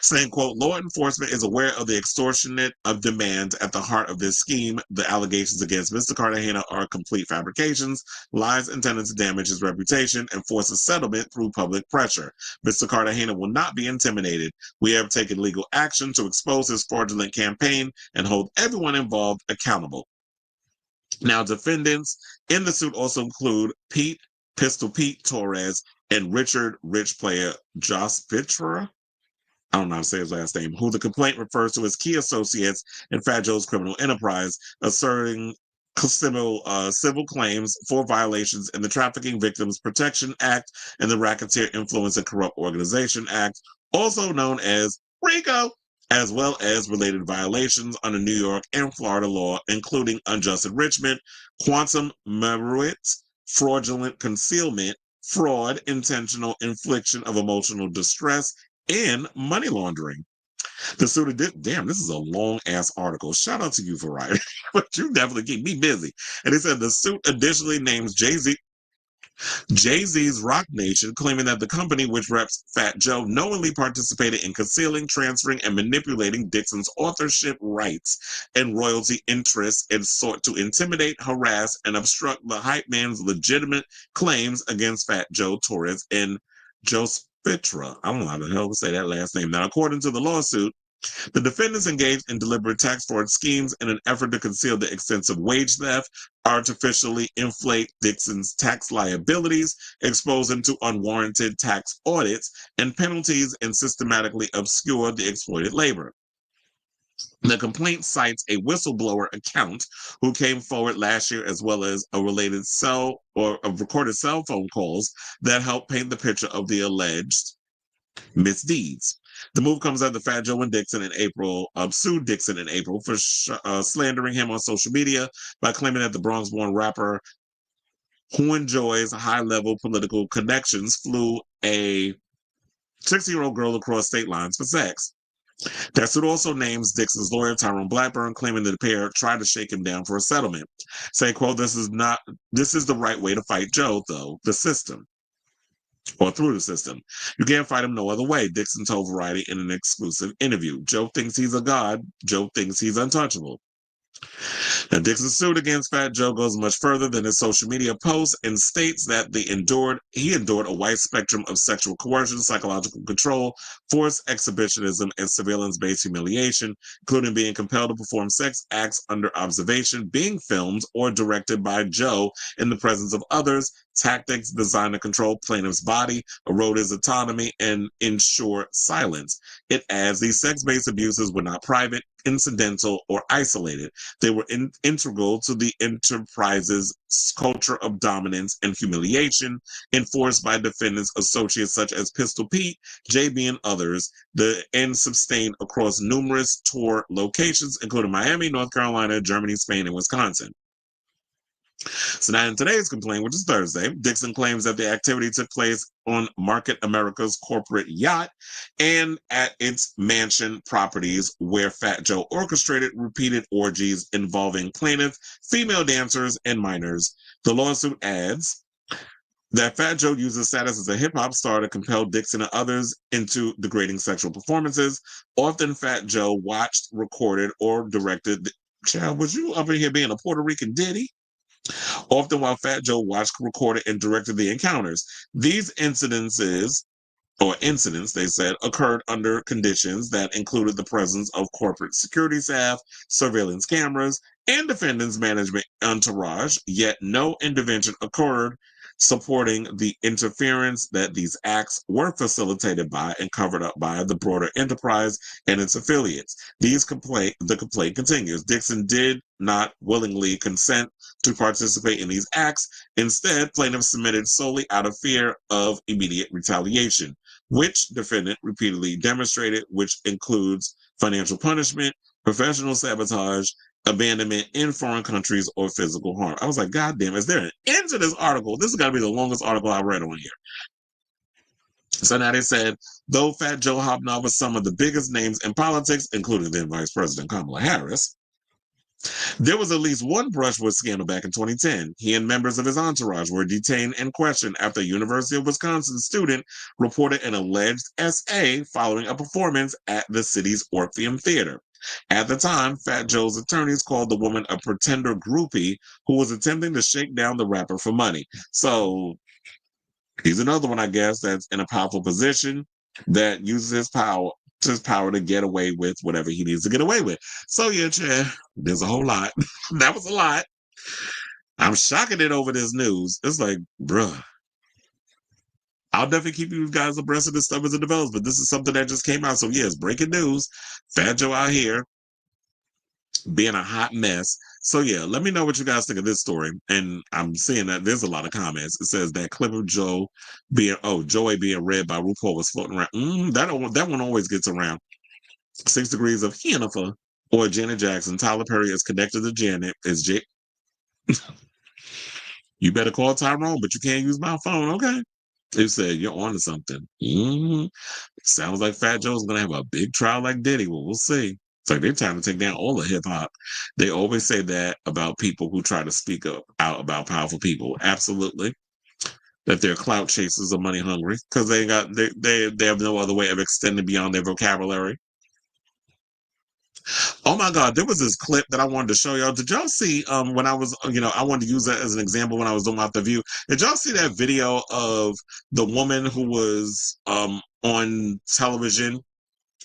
Saying, quote, law enforcement is aware of the extortionate of demand at the heart of this scheme. The allegations against Mr. Cartagena are complete fabrications, lies intended to damage his reputation, and force a settlement through public pressure. Mr. Cartagena will not be intimidated. We have taken legal action to expose his fraudulent campaign and hold everyone involved accountable. Now, defendants in the suit also include Pistol Pete Torres and Richard Rich player Josh Bitra. I don't know how to say his last name, who the complaint refers to as key associates in Fat Joe's criminal enterprise, asserting civil claims for violations in the Trafficking Victims Protection Act and the Racketeer Influence and Corrupt Organization Act, also known as RICO, as well as related violations under New York and Florida law, including unjust enrichment, quantum merit, fraudulent concealment, fraud, intentional infliction of emotional distress, and money laundering. The suit damn, this is a long ass article. Shout out to you for writing, but you definitely keep me busy. And he said the suit additionally names Jay-Z's Rock Nation, claiming that the company, which reps Fat Joe, knowingly participated in concealing, transferring, and manipulating Dixon's authorship rights and royalty interests and sought to intimidate, harass, and obstruct the hype man's legitimate claims against Fat Joe Torres and Joe Spitra. I don't know how the hell to say that last name. Now, according to the lawsuit, the defendants engaged in deliberate tax fraud schemes in an effort to conceal the extensive wage theft, artificially inflate Dixon's tax liabilities, expose him to unwarranted tax audits and penalties, and systematically obscure the exploited labor. The complaint cites a whistleblower account who came forward last year, as well as a related recorded cell phone calls that helped paint the picture of the alleged misdeeds. The move comes after Fat Joe and Dixon in April sued Dixon in April for slandering him on social media by claiming that the Bronx-born rapper, who enjoys high-level political connections, flew a 60-year-old girl across state lines for sex. That suit also names Dixon's lawyer, Tyrone Blackburn, claiming that the pair tried to shake him down for a settlement. Say, quote, this is the right way to fight Joe, though, the system. Or through the system. You can't fight him no other way, Dixon told Variety in an exclusive interview. Joe thinks he's a god. Joe thinks he's untouchable. Now, Dixon's suit against Fat Joe goes much further than his social media posts and states that he endured a wide spectrum of sexual coercion, psychological control, forced exhibitionism, and surveillance-based humiliation, including being compelled to perform sex acts under observation, being filmed or directed by Joe in the presence of others, tactics designed to control plaintiff's body, erode his autonomy, and ensure silence. It adds these sex-based abuses were not private, incidental, or isolated. They were integral to the enterprise's culture of dominance and humiliation enforced by defendants' associates such as Pistol Pete, JB, and others, and sustained across numerous tour locations, including Miami, North Carolina, Germany, Spain, and Wisconsin. So now in today's complaint, which is Thursday, Dixon claims that the activity took place on Market America's corporate yacht and at its mansion properties where Fat Joe orchestrated repeated orgies involving plaintiff, female dancers, and minors. The lawsuit adds that Fat Joe used his status as a hip-hop star to compel Dixon and others into degrading sexual performances. Often Fat Joe watched, recorded, or directed. Child, was you up in here being a Puerto Rican Diddy? Often while Fat Joe watched, recorded, and directed the encounters. These incidents, they said, occurred under conditions that included the presence of corporate security staff, surveillance cameras, and defendants' management entourage, yet no intervention occurred supporting the interference that these acts were facilitated by and covered up by the broader enterprise and its affiliates. The complaint continues. Dixon did not willingly consent to participate in these acts. Instead, plaintiffs submitted solely out of fear of immediate retaliation, which defendant repeatedly demonstrated, which includes financial punishment, professional sabotage, abandonment in foreign countries, or physical harm. I was like, God damn, is there an end to this article? This has got to be the longest article I read on here. So now they said, though Fat Joe hobnobbed with some of the biggest names in politics, including then Vice President Kamala Harris, there was at least one Brushwood scandal back in 2010. He and members of his entourage were detained and questioned after a University of Wisconsin student reported an alleged SA following a performance at the city's Orpheum Theater. At the time, Fat Joe's attorneys called the woman a pretender groupie who was attempting to shake down the rapper for money. So he's another one, I guess, that's in a powerful position that uses his power to get away with whatever he needs to get away with. So yeah, Chad, there's a whole lot. That was a lot. I'm shocking it over this news. It's like, bruh. I'll definitely keep you guys abreast of this stuff as it develops, but this is something that just came out. So, yes, breaking news. Fat Joe out here being a hot mess. So, yeah, let me know what you guys think of this story. And I'm seeing that there's a lot of comments. It says that clip of Joey being read by RuPaul was floating around. That one always gets around. 6 Degrees of Jennifer or Janet Jackson. Tyler Perry is connected to Janet. You better call Tyrone, but you can't use my phone, okay? It said you're on to something. Sounds like Fat Joe's gonna have a big trial like Diddy. Well, we'll see. It's like they're trying to take down all of hip hop. They always say that about people who try to speak out about powerful people. Absolutely, that they're clout chasers or money hungry because they have no other way of extending beyond their vocabulary. Oh my God, there was this clip that I wanted to show y'all. Did y'all see when I was, I wanted to use that as an example when I was doing my review. Did y'all see that video of the woman who was on television?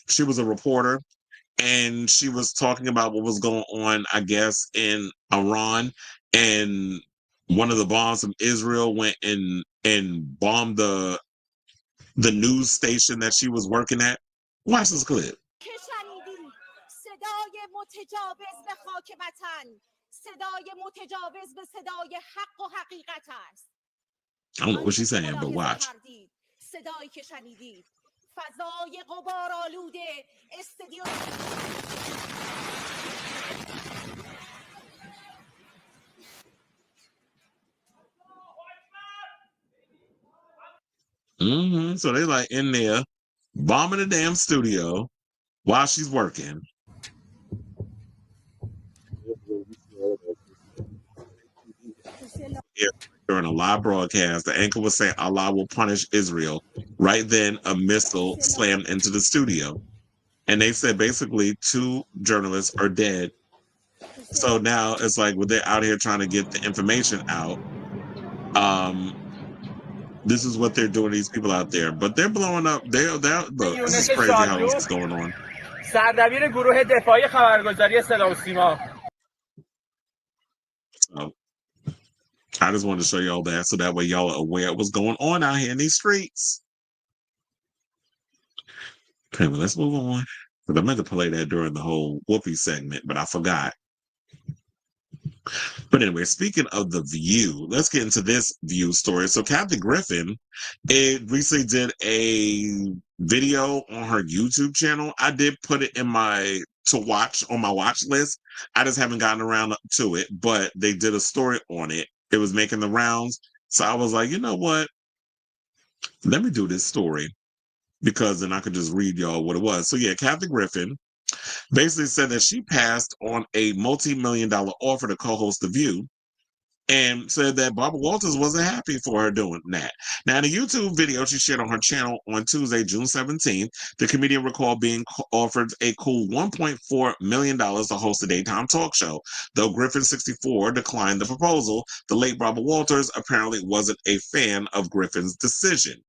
She was a reporter and she was talking about what was going on, I guess, in Iran. And one of the bombs from Israel went and bombed the news station that she was working at. Watch this clip. صدای متجاوز به خاک وطن، صدای متجاوز به صدای حق و حقیقت است. I don't know what she's saying, but watch. صدایی که شنیدید فضای غبارآلوده استودیو. So they like in there bombing the damn studio while she's working. During a live broadcast, the anchor was saying Allah will punish Israel. Right then, a missile slammed into the studio. And they said basically 2 journalists are dead. So now it's like, well, they're out here trying to get the information out. This is what they're doing to these people out there. But they're blowing up. Look, this is crazy how this is going on. سردبیر گروه دفاعی خبرگزاری صدا و سیما. So, I just wanted to show y'all that so that way y'all are aware of what's going on out here in these streets. Okay, well, let's move on. Because I meant to play that during the whole Whoopi segment, but I forgot. But anyway, speaking of The View, let's get into this View story. So Kathy Griffin, recently did a video on her YouTube channel. I did put it on my watch list. I just haven't gotten around to it, but they did a story on it. It was making the rounds. So I was like, you know what? Let me do this story because then I could just read y'all what it was. So yeah, Kathy Griffin basically said that she passed on a multi-million-dollar offer to co-host The View and said that Barbara Walters wasn't happy for her doing that. Now, in a YouTube video she shared on her channel on Tuesday, June 17th, the comedian recalled being offered a cool $1.4 million to host a daytime talk show. Though Griffin, 64, declined the proposal, the late Barbara Walters apparently wasn't a fan of Griffin's decision,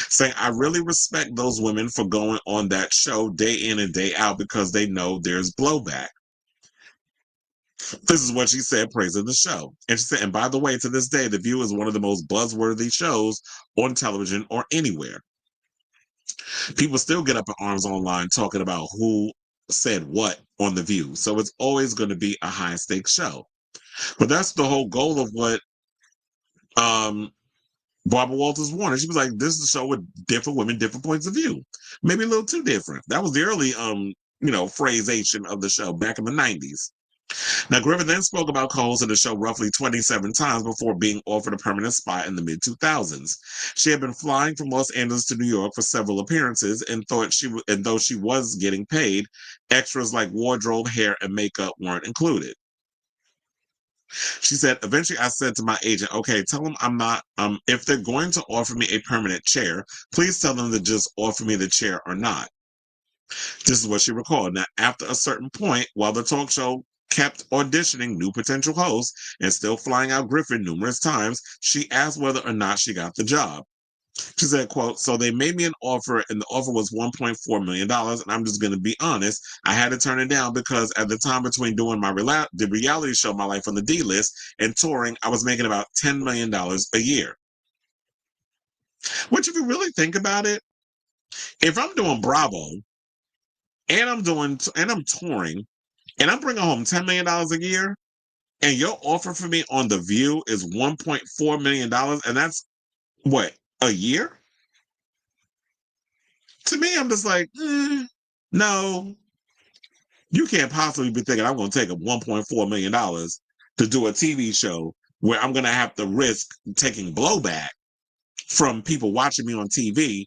saying, I really respect those women for going on that show day in and day out because they know there's blowback. This is what she said, praising the show. And she said, and by the way, to this day, The View is one of the most buzzworthy shows on television or anywhere. People still get up in arms online talking about who said what on The View. So it's always going to be a high stakes show. But that's the whole goal of what Barbara Walters wanted. She was like, this is a show with different women, different points of view. Maybe a little too different. That was the early phrasation of the show back in the 90s. Now, Griffin then spoke about co-hosting the show roughly 27 times before being offered a permanent spot in the mid-2000s. She had been flying from Los Angeles to New York for several appearances and though she was getting paid, extras like wardrobe, hair, and makeup weren't included. She said, eventually I said to my agent, okay, tell them I'm not, if they're going to offer me a permanent chair, please tell them to just offer me the chair or not. This is what she recalled. Now, after a certain point, while the talk show kept auditioning new potential hosts and still flying out Griffin numerous times, she asked whether or not she got the job. She said, quote, so they made me an offer and the offer was $1.4 million. And I'm just going to be honest. I had to turn it down because at the time between doing the reality show, My Life on the D List, and touring, I was making about $10 million a year. Which, if you really think about it, if I'm doing Bravo and I'm touring and I'm bringing home $10 million a year and your offer for me on The View is $1.4 million, and that's what, a year? To me, I'm just like, no, you can't possibly be thinking I'm going to take a $1.4 million to do a TV show where I'm going to have to risk taking blowback from people watching me on TV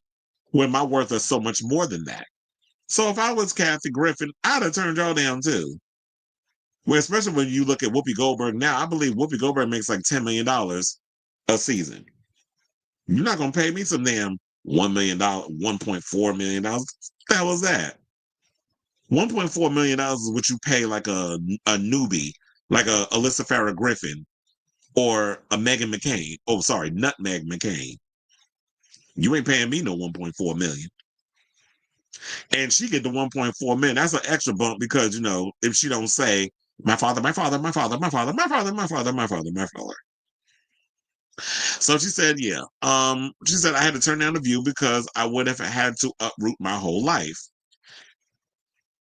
when my worth is so much more than that. So if I was Kathy Griffin, I'd have turned y'all down too. Well, especially when you look at Whoopi Goldberg now, I believe Whoopi Goldberg makes like $10 million a season. You're not going to pay me some damn $1 million, $1.4 million. What the hell is that? $1.4 million is what you pay like a newbie, like a Alyssa Farah Griffin or a Megan McCain. Oh, sorry, Nutmeg McCain. You ain't paying me no $1.4 million. And she get the $1.4 million. That's an extra bump because, you know, if she don't say, my father, my father, my father, my father, my father, my father, my father, my father. So she said, yeah. She said I had to turn down The View because I would have had to uproot my whole life.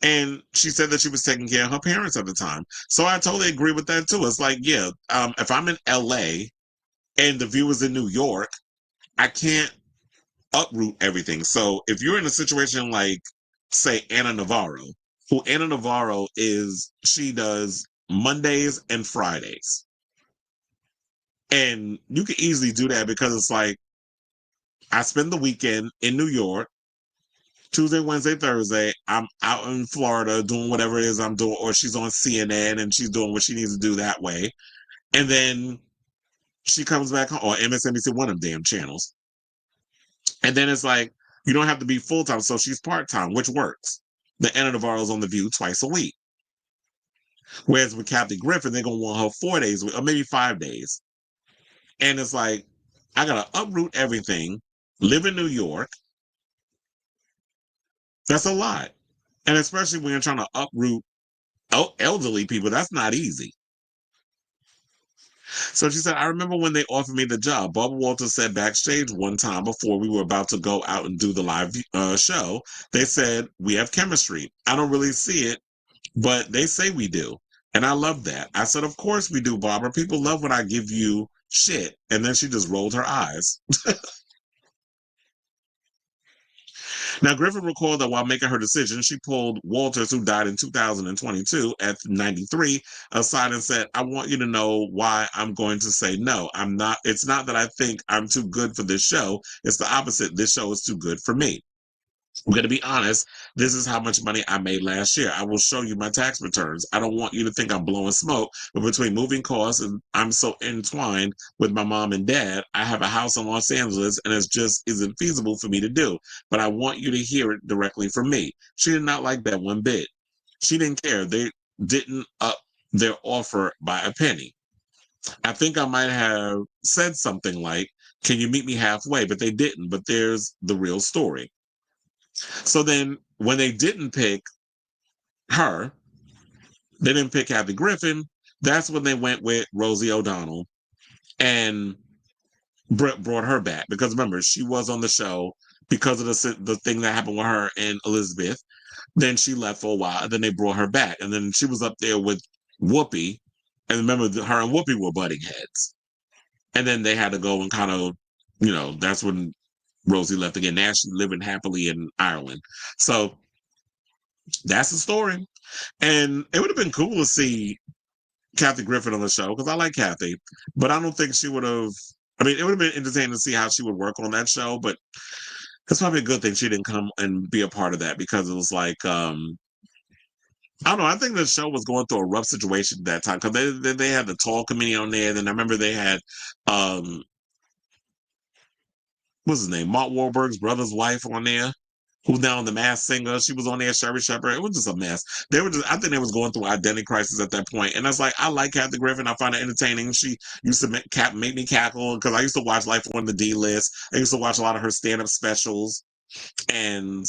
And she said that she was taking care of her parents at the time. So I totally agree with that too. It's like, yeah, if I'm in LA and The View is in New York, I can't uproot everything. So if you're in a situation like, say, Anna Navarro, who Anna Navarro is, she does Mondays and Fridays. And you can easily do that because it's like, I spend the weekend in New York, Tuesday, Wednesday, Thursday, I'm out in Florida doing whatever it is I'm doing, or she's on CNN and she's doing what she needs to do that way. And then she comes back home, or MSNBC, one of them damn channels. And then it's like, you don't have to be full-time, so she's part-time, which works. The Anna Navarro's on The View twice a week. Whereas with Kathy Griffin, they're going to want her 4 days a week, or maybe 5 days. And it's like, I got to uproot everything, live in New York. That's a lot. And especially when you're trying to uproot elderly people, that's not easy. So she said, I remember when they offered me the job. Barbara Walters said backstage one time before we were about to go out and do the live show, they said, we have chemistry. I don't really see it, but they say we do. And I love that. I said, of course we do, Barbara. People love when I give you shit. And then she just rolled her eyes. Now, Griffin recalled that while making her decision, she pulled Walters, who died in 2022 at 93, aside and said, I want you to know why I'm going to say no. It's not that I think I'm too good for this show. It's the opposite. This show is too good for me. I'm going to be honest. This is how much money I made last year. I will show you my tax returns. I don't want you to think I'm blowing smoke, but between moving costs and I'm so entwined with my mom and dad, I have a house in Los Angeles and it just isn't feasible for me to do. But I want you to hear it directly from me. She did not like that one bit. She didn't care. They didn't up their offer by a penny. I think I might have said something like, can you meet me halfway? But they didn't. But there's the real story. So then when they didn't pick her, they didn't pick Kathy Griffin, that's when they went with Rosie O'Donnell and brought her back. Because remember, she was on the show because of the thing that happened with her and Elizabeth. Then she left for a while, and then they brought her back. And then she was up there with Whoopi. And remember, her and Whoopi were butting heads. And then they had to go and kind of, that's when Rosie left again. Now she's living happily in Ireland. So that's the story. And it would have been cool to see Kathy Griffin on the show because I like Kathy, but I don't think she would have. I mean, it would have been entertaining to see how she would work on that show, but it's probably a good thing she didn't come and be a part of that because it was like, I don't know. I think the show was going through a rough situation at that time because they had the tall committee on there. Then I remember they had, what's his name? Mark Wahlberg's brother's wife on there. who's now in The Masked Singer. She was on there, Sherry Shepherd. It was just a mess. I think they was going through identity crisis at that point. And I was like, I like Kathy Griffin. I find her entertaining. She used to make me cackle because I used to watch Life on the D List. I used to watch a lot of her stand-up specials. And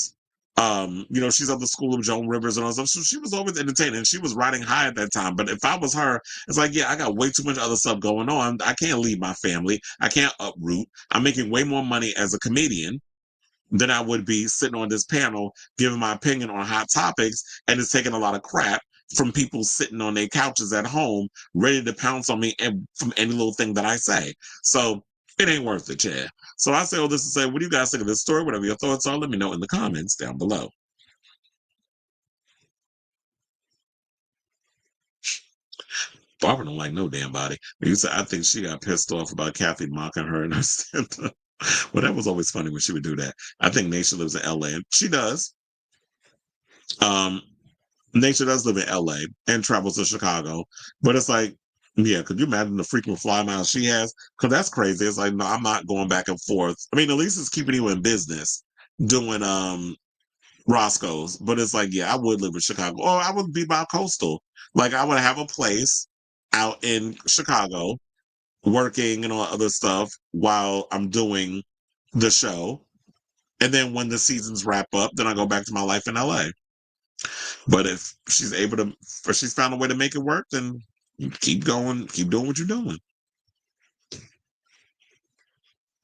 she's of the school of Joan Rivers and all that stuff. So she was always entertaining. She was riding high at that time. But if I was her, it's like, yeah, I got way too much other stuff going on. I can't leave my family. I can't uproot. I'm making way more money as a comedian than I would be sitting on this panel giving my opinion on hot topics, and it's taking a lot of crap from people sitting on their couches at home ready to pounce on me from any little thing that I say. So it ain't worth it, Chad. So I say all this to say, what do you guys think of this story? Whatever your thoughts are, let me know in the comments down below. Barbara don't like no damn body. I think she got pissed off about Kathy mocking her in her stand-up. Well, that was always funny when she would do that. I think Naisha lives in LA. She does. Naisha does live in LA and travels to Chicago. But it's like, yeah, could you imagine the frequent fly miles she has? Because that's crazy. It's like, no, I'm not going back and forth. I mean, at least it's keeping you in business doing Roscoe's. But it's like, yeah, I would live in Chicago. Or I would be by coastal. Like, I would have a place out in Chicago working and all other stuff while I'm doing the show. And then when the seasons wrap up, then I go back to my life in LA. But if she's found a way to make it work, then keep going, keep doing what you're doing.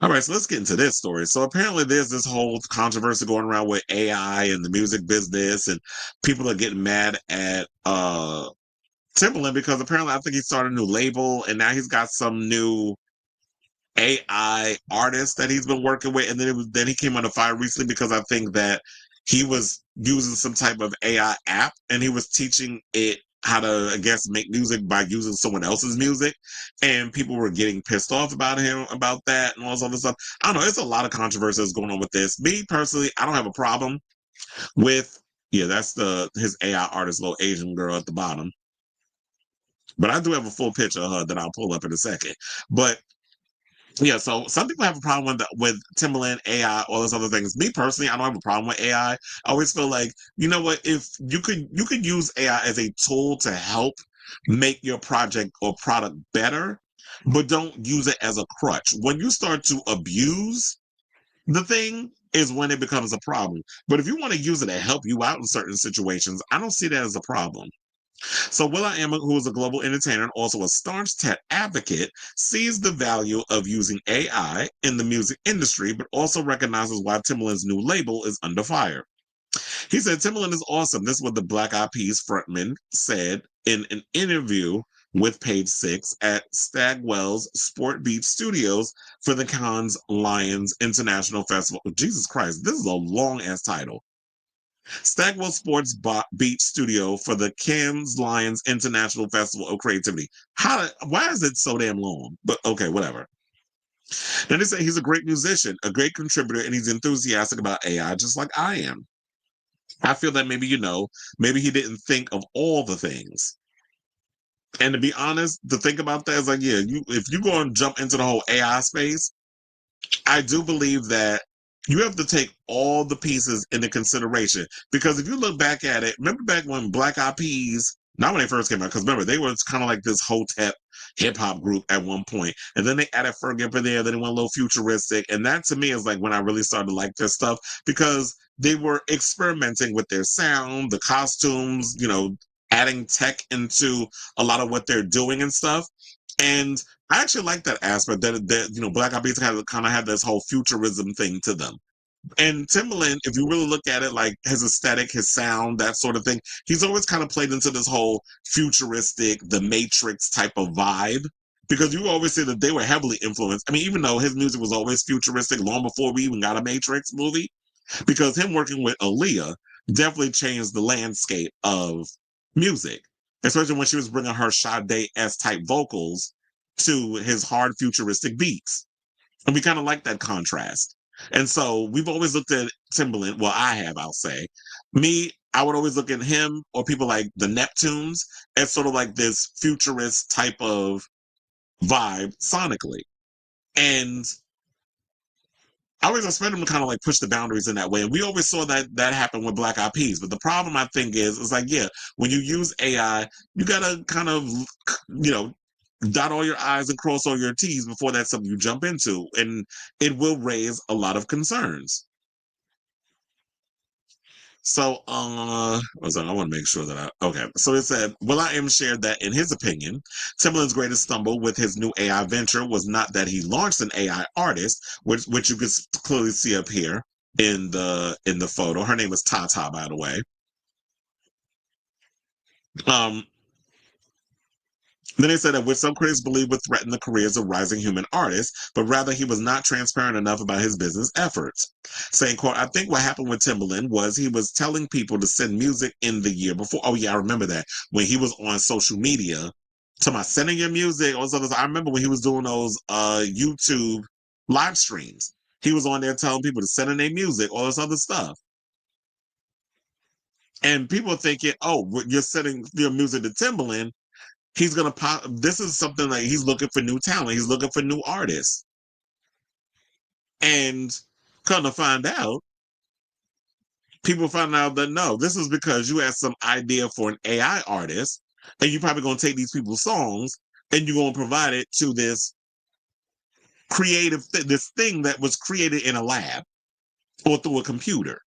All right, so let's get into this story. So apparently there's this whole controversy going around with AI and the music business, and people are getting mad at Timbaland because apparently I think he started a new label, and now he's got some new AI artist that he's been working with, and then he came under fire recently because I think that he was using some type of AI app and he was teaching it how to, I guess, make music by using someone else's music, and people were getting pissed off about him about that and all this other stuff. I don't know. It's a lot of controversy that's going on with this. Me personally, I don't have a problem with that's his AI artist, little Asian girl at the bottom. But I do have a full picture of her that I'll pull up in a second. But yeah, so some people have a problem with Timbaland, AI, all those other things. Me personally, I don't have a problem with AI. I always feel like, you know what, if you could use AI as a tool to help make your project or product better, but don't use it as a crutch. When you start to abuse the thing is when it becomes a problem. But if you want to use it to help you out in certain situations, I don't see that as a problem. So Will.i.am, who is a global entertainer and also a staunch tech advocate, sees the value of using AI in the music industry, but also recognizes why Timbaland's new label is under fire. He said, Timbaland is awesome. This is what the Black Eyed Peas frontman said in an interview with Page Six at Stagwell's Sport Beat Studios for the Cannes Lions International Festival. Jesus Christ, this is a long-ass title. Stagwell Sports Beat Studio for the Cannes Lions International Festival of Creativity. Why is it so damn long? But okay, whatever. Then they say he's a great musician, a great contributor, and he's enthusiastic about AI just like I am. I feel that maybe he didn't think of all the things. And to be honest, to think about that is like, yeah, if you go and jump into the whole AI space, I do believe that you have to take all the pieces into consideration. Because if you look back at it, remember back when Black Eyed Peas, not when they first came out, because remember, they were kind of like this hotep hip-hop group at one point. And then they added Fergie up in there, then it went a little futuristic. And that to me is like when I really started to like their stuff, because they were experimenting with their sound, the costumes, adding tech into a lot of what they're doing and stuff. And I actually like that aspect that Black Eyed Peas kind of had this whole futurism thing to them. And Timbaland, if you really look at it, like his aesthetic, his sound, that sort of thing, he's always kind of played into this whole futuristic, the Matrix type of vibe. Because you always say that they were heavily influenced. I mean, even though his music was always futuristic long before we even got a Matrix movie, because him working with Aaliyah definitely changed the landscape of music, especially when she was bringing her Sade-esque type vocals to his hard futuristic beats. And we kind of like that contrast. And so we've always looked at Timbaland. Well, I'll say. I would always look at him or people like the Neptunes as sort of like this futurist type of vibe sonically. And I always expect them to kind of like push the boundaries in that way. And we always saw that happen with Black Eyed Peas. But the problem, I think, is like, yeah, when you use AI, you got to kind of, dot all your I's and cross all your T's before that's something you jump into. And it will raise a lot of concerns. So, I want to make sure that okay. So it said, Will.i.am shared that in his opinion, Timbaland's greatest stumble with his new AI venture was not that he launched an AI artist, which you can clearly see up here in the photo. Her name is Tata, by the way. Then they said that which some critics believe would threaten the careers of rising human artists, but rather he was not transparent enough about his business efforts. Saying, quote, I think what happened with Timbaland was he was telling people to send music in the year before. Oh, yeah, I remember that. When he was on social media, to my sending your music, all this other stuff. I remember when he was doing those YouTube live streams. He was on there telling people to send in their music, all this other stuff. And people are thinking, oh, you're sending your music to Timbaland. He's going to pop. This is something like he's looking for new talent. He's looking for new artists. And come to find out, people find out that no, this is because you had some idea for an AI artist, and you're probably going to take these people's songs and you're going to provide it to this creative, this thing that was created in a lab or through a computer.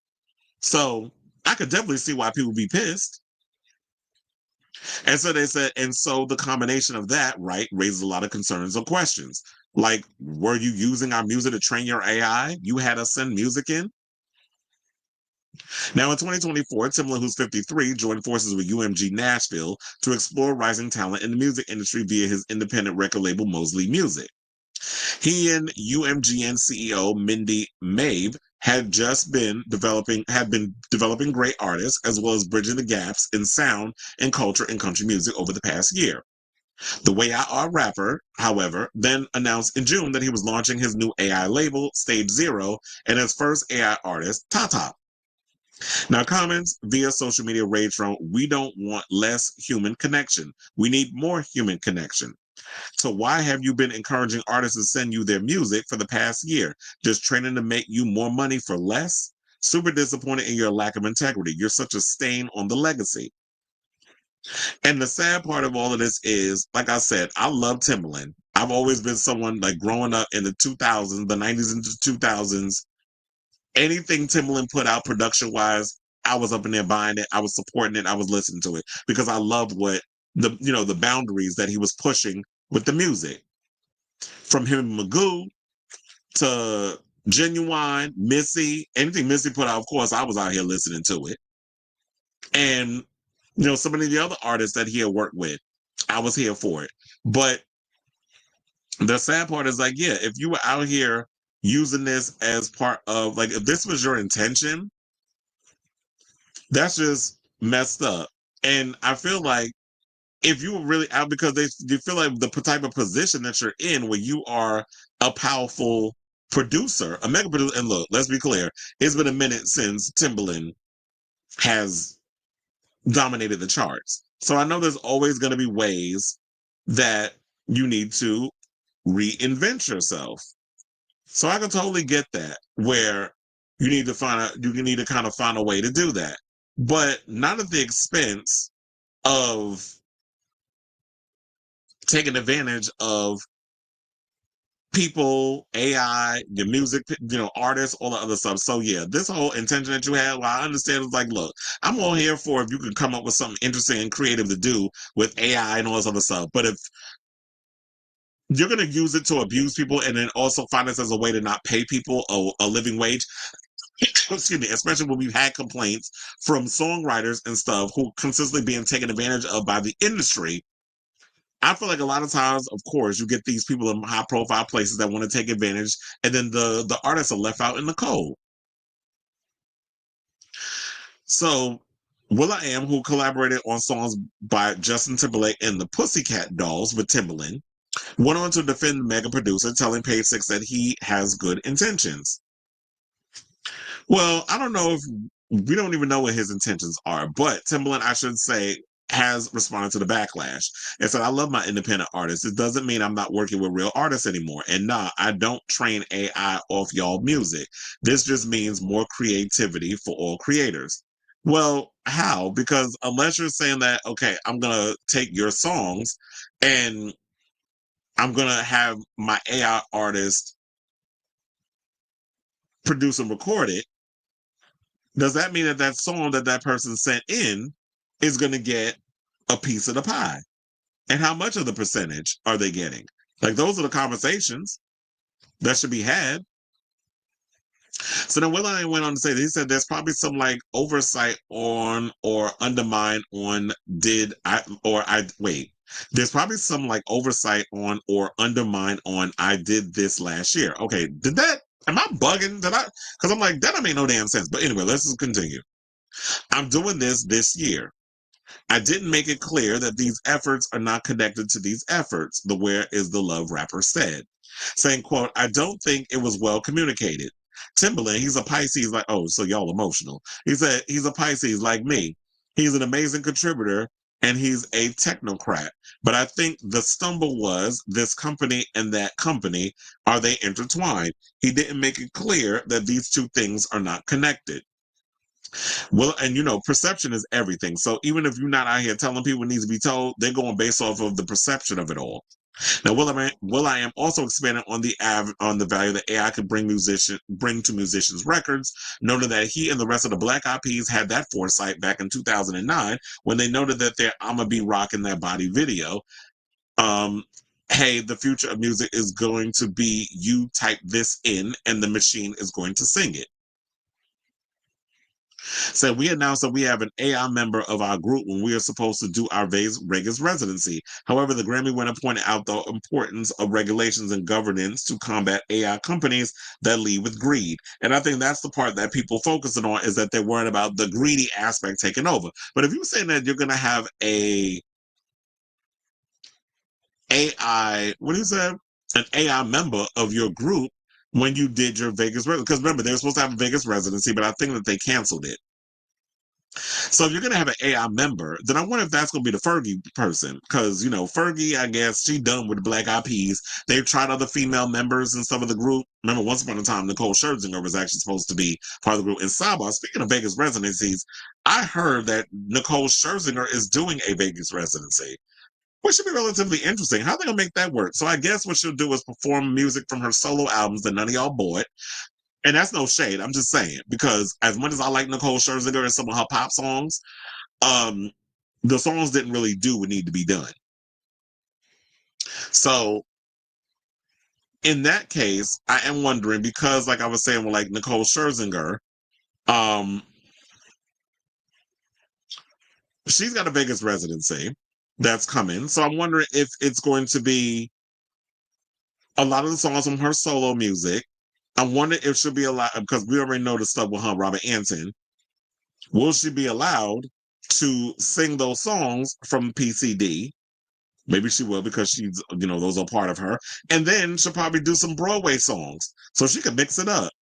So I could definitely see why people be pissed. And so they said, and so the combination of that, right, raises a lot of concerns or questions. Like, were you using our music to train your AI? You had us send music in? Now, in 2024, Timbaland, who's 53, joined forces with UMG Nashville to explore rising talent in the music industry via his independent record label, Mosley Music. He and UMGN CEO Mindy Mabe had been developing great artists as well as bridging the gaps in sound and culture in country music over the past year. The Way.i.am rapper, however, then announced in June that he was launching his new AI label, Stage Zero, and his first AI artist, Tata. Now, comments via social media range from, we don't want less human connection. We need more human connection. So why have you been encouraging artists to send you their music for the past year? Just training to make you more money for less? Super disappointed in your lack of integrity. You're such a stain on the legacy. And the sad part of all of this is, like I said, I love Timbaland. I've always been someone like growing up in the 2000s, the 90s and 2000s. Anything Timbaland put out production-wise, I was up in there buying it. I was supporting it. I was listening to it because I loved what the boundaries that he was pushing with the music. From him and Magoo to Genuine, Missy, anything Missy put out, of course, I was out here listening to it. And, some of the other artists that he had worked with, I was here for it. But the sad part is like, yeah, if you were out here using this as part of, like, if this was your intention, that's just messed up. And I feel like if you were really out because you feel like the type of position that you're in where you are a powerful producer, a mega producer, and look, let's be clear, it's been a minute since Timbaland has dominated the charts. So I know there's always going to be ways that you need to reinvent yourself. So I can totally get that, where you need to kind of find a way to do that, but not at the expense of taking advantage of people, AI, the music, artists, all the other stuff. So yeah, this whole intention that you had, well, I understand. It's like, look, I'm all here for if you can come up with something interesting and creative to do with AI and all this other stuff. But if you're going to use it to abuse people and then also find this as a way to not pay people a living wage, excuse me, especially when we've had complaints from songwriters and stuff who consistently being taken advantage of by the industry. I feel like a lot of times, of course, you get these people in high profile places that want to take advantage, and then the artists are left out in the cold. So Will.i.am, who collaborated on songs by Justin Timberlake and the Pussycat Dolls with Timbaland, went on to defend the mega producer, telling Page Six that he has good intentions. Well, I don't know if we don't even know what his intentions are, but Timbaland, I should say, has responded to the backlash and said, I love my independent artists. It doesn't mean I'm not working with real artists anymore. And nah, I don't train AI off y'all music. This just means more creativity for all creators. Well, how? Because unless you're saying that, okay, I'm going to take your songs and I'm going to have my AI artist produce and record it, does that mean that that song that that person sent in is going to get a piece of the pie? And how much of the percentage are they getting? Like, those are the conversations that should be had. So then Will.i.am went on to say that he said there's probably some like oversight on or undermine on there's probably some like oversight on or undermine on I did this last year. Okay, am I bugging? Because I'm like, that don't make no damn sense. But anyway, let's just continue. I'm doing this year. I didn't make it clear that these efforts are not connected to these efforts, the Where Is the Love rapper said, saying, quote, I don't think it was well communicated. Timbaland, he's a Pisces, like, oh, so y'all emotional. He said he's a Pisces like me. He's an amazing contributor and he's a technocrat. But I think the stumble was this company and that company, are they intertwined? He didn't make it clear that these two things are not connected. Well, and perception is everything. So even if you're not out here telling people what needs to be told, they're going based off of the perception of it all. Now, Will.i.am also expanded on the value that AI could bring to musicians' records, noted that he and the rest of the Black Eyed Peas had that foresight back in 2009 when they noted that their "I'ma Be Rockin' That Body" video, hey, the future of music is going to be you type this in and the machine is going to sing it. So we announced that we have an AI member of our group when we are supposed to do our Vegas residency. However, the Grammy winner pointed out the importance of regulations and governance to combat AI companies that lead with greed. And I think that's the part that people focusing on, is that they're worried about the greedy aspect taking over. But if you're saying that you're going to have an AI member of your group when you did your Vegas residency, because remember, they were supposed to have a Vegas residency, but I think that they canceled it. So if you're going to have an AI member, then I wonder if that's going to be the Fergie person. Because, Fergie, I guess, she done with the Black Eyed Peas. They've tried other female members in some of the group. Remember, once upon a time, Nicole Scherzinger was actually supposed to be part of the group. And Saba, speaking of Vegas residencies, I heard that Nicole Scherzinger is doing a Vegas residency, which should be relatively interesting. How are they going to make that work? So I guess what she'll do is perform music from her solo albums that none of y'all bought. And that's no shade. I'm just saying, because as much as I like Nicole Scherzinger and some of her pop songs, the songs didn't really do what needed to be done. So in that case, I am wondering, because like I was saying with like Nicole Scherzinger, she's got a Vegas residency that's coming. So I'm wondering if it's going to be a lot of the songs from her solo music. I wonder if she'll be allowed, because we already know the stuff with her, Robert Anton. Will she be allowed to sing those songs from PCD? Maybe she will, because she's, those are part of her. And then she'll probably do some Broadway songs. So she can mix it up.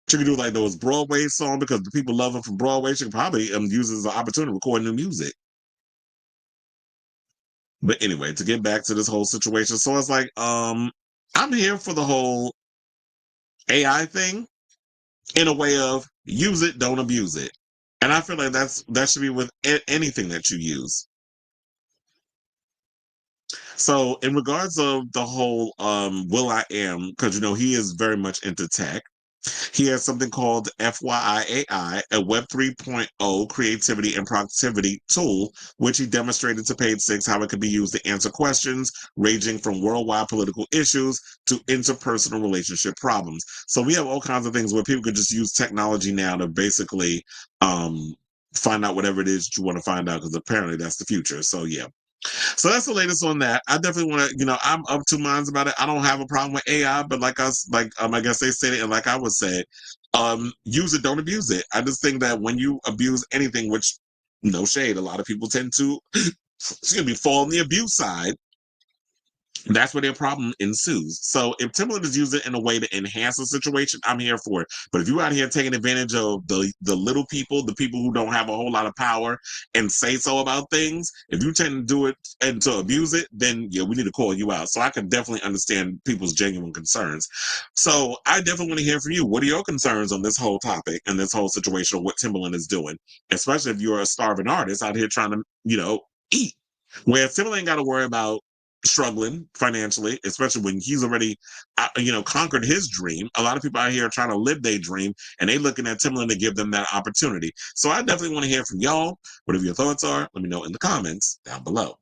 She can do like those Broadway songs because the people love her from Broadway. She can probably use it as an opportunity to record new music. But anyway, to get back to this whole situation. So it's like, I'm here for the whole AI thing in a way of use it, don't abuse it. And I feel like that should be with anything that you use. So in regards of the whole Will.i.am, because he is very much into tech, he has something called FYIAI, a Web 3.0 creativity and productivity tool, which he demonstrated to Page 6 how it could be used to answer questions ranging from worldwide political issues to interpersonal relationship problems. So we have all kinds of things where people could just use technology now to basically find out whatever it is you want to find out, because apparently that's the future. So yeah. So that's the latest on that. I definitely want to, I'm of two minds about it. I don't have a problem with AI, but I guess they said it, and like I would say, use it, don't abuse it. I just think that when you abuse anything, which, no shade, a lot of people tend to, fall on the abuse side. that's where their problem ensues. So if Timbaland is using it in a way to enhance the situation, I'm here for it. But if you out here taking advantage of the little people, the people who don't have a whole lot of power and say so about things, if you tend to do it and to abuse it, then yeah, we need to call you out. So I can definitely understand people's genuine concerns. So I definitely want to hear from you. What are your concerns on this whole topic and this whole situation of what Timbaland is doing? Especially if you're a starving artist out here trying to, eat. Where Timbaland ain't got to worry about struggling financially, especially when he's already, conquered his dream. A lot of people out here are trying to live their dream, and they looking at Timbaland to give them that opportunity. So I definitely want to hear from y'all. Whatever your thoughts are, let me know in the comments down below.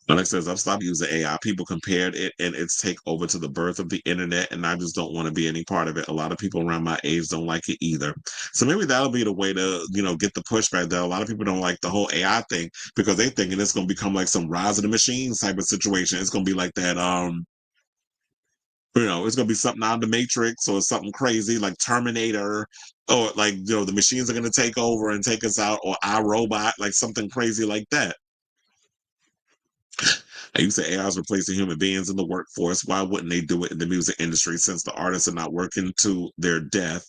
Alex says, I've stopped using AI. People compared it and its takeover to the birth of the internet, and I just don't want to be any part of it. A lot of people around my age don't like it either. So maybe that'll be the way to, get the pushback that a lot of people don't like the whole AI thing because they thinking it's going to become like some Rise of the Machines type of situation. It's going to be like that, it's going to be something out of the Matrix or something crazy like Terminator, or like, the machines are going to take over and take us out, or iRobot, like something crazy like that. I used to AI is replacing human beings in the workforce. Why wouldn't they do it in the music industry since the artists are not working to their death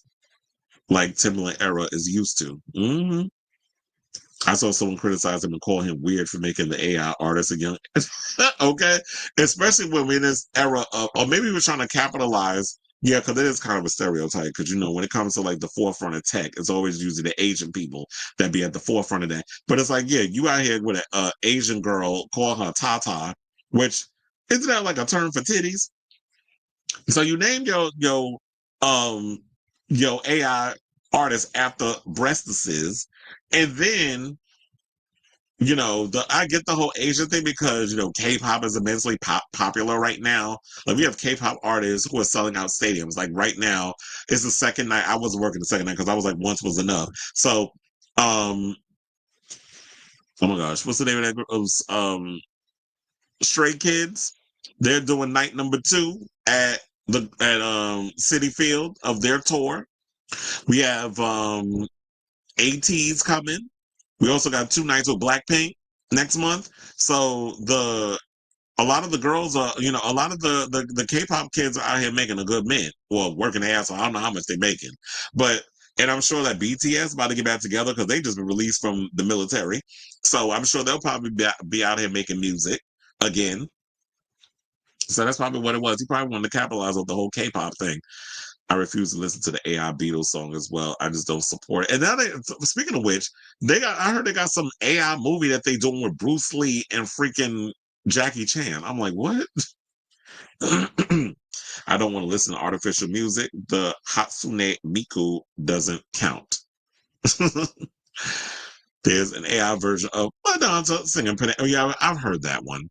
like Timbaland era is used to? Mm-hmm. I saw someone criticize him and call him weird for making the AI artist a young. Okay, especially when we're in this era of, or maybe we're trying to capitalize. Yeah, because it is kind of a stereotype. Because when it comes to like the forefront of tech, it's always usually the Asian people that be at the forefront of that. But it's like, yeah, you out here with an Asian girl, call her Tata, which isn't that like a term for titties? So you name your AI artist after breastises, and then I get the whole Asian thing because K-pop is immensely popular right now. Like we have K-pop artists who are selling out stadiums. Like right now, it's the second night. I wasn't working the second night because I was like, once was enough. So, oh my gosh, what's the name of that group? It was, Stray Kids. They're doing night number 2 at Citi Field of their tour. We have ATs coming. We also got 2 nights with Blackpink next month. So a lot of the girls are, a lot of the K-pop kids are out here making a good mint. Well, working their ass off. I don't know how much they're making. And I'm sure that BTS about to get back together because they just been released from the military. So I'm sure they'll probably be out here making music again. So that's probably what it was. He probably wanted to capitalize on the whole K-pop thing. I refuse to listen to the AI Beatles song as well. I just don't support it. And now speaking of which, I heard they got some AI movie that they doing with Bruce Lee and freaking Jackie Chan. I'm like, what? I don't want to listen to artificial music. The Hatsune Miku doesn't count. There's an AI version of Madonna singing. Oh yeah, I've heard that one.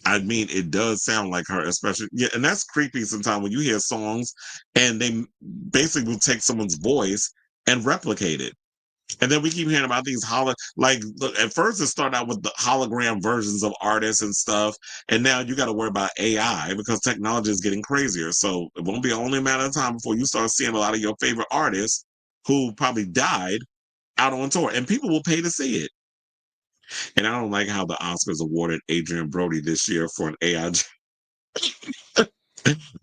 I mean, it does sound like her, especially, yeah, and that's creepy sometimes when you hear songs and they basically take someone's voice and replicate it. And then we keep hearing about these look, at first it started out with the hologram versions of artists and stuff, and now you got to worry about AI because technology is getting crazier. So it won't be only a matter of time before you start seeing a lot of your favorite artists who probably died out on tour, and people will pay to see it. And I don't like how the Oscars awarded Adrian Brody this year for an AI.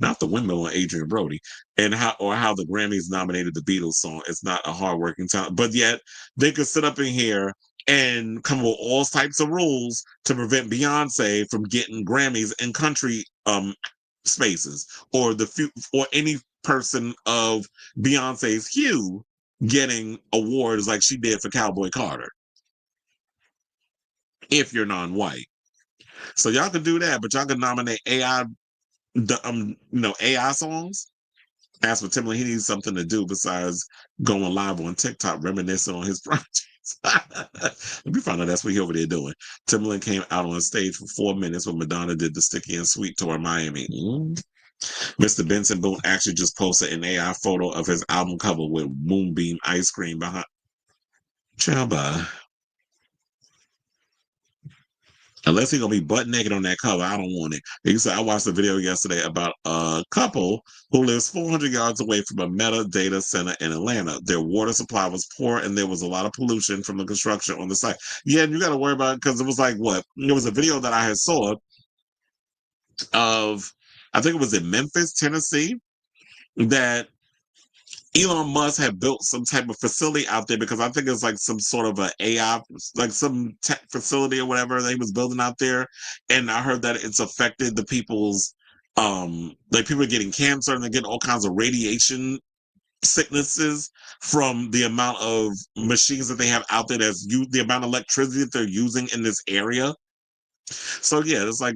Not the windmill on Adrian Brody, and how the Grammys nominated the Beatles song. It's not a hardworking talent, but yet they could sit up in here and come up with all types of rules to prevent Beyonce from getting Grammys in country spaces, or any person of Beyonce's hue getting awards like she did for Cowboy Carter. If you're non-white, so y'all can do that, but y'all can nominate AI, AI songs. As for Timbaland, he needs something to do besides going live on TikTok, reminiscing on his projects. Let me find out that's what he over there doing. Timbaland came out on stage for 4 minutes when Madonna did the Sticky and Sweet tour in Miami. Mr. Benson Boone actually just posted an AI photo of his album cover with Moonbeam ice cream behind. Ciao, bye. Unless he's gonna be butt naked on that cover, I don't want it. You said I watched a video yesterday about a couple who lives 400 yards away from a Meta data center in Atlanta. Their water supply was poor, and there was a lot of pollution from the construction on the site. Yeah, and you got to worry about it because it was like what? There was a video that I had saw of, I think it was in Memphis, Tennessee, that Elon Musk had built some type of facility out there because I think it's like some sort of a AI, like some tech facility or whatever they was building out there. And I heard that it's affected the people's, like people are getting cancer and they're getting all kinds of radiation sicknesses from the amount of machines that they have out there the amount of electricity that they're using in this area. So yeah, it's like,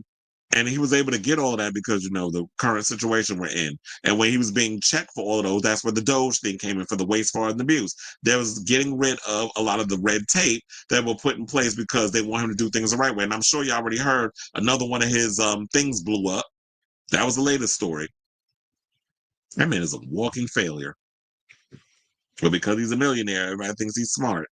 and he was able to get all that because, the current situation we're in. And when he was being checked for all of those, that's where the Doge thing came in for the waste, fraud, and abuse. There was getting rid of a lot of the red tape that were put in place because they want him to do things the right way. And I'm sure you already heard another one of his things blew up. That was the latest story. That man is a walking failure. But because he's a millionaire, everybody thinks he's smart.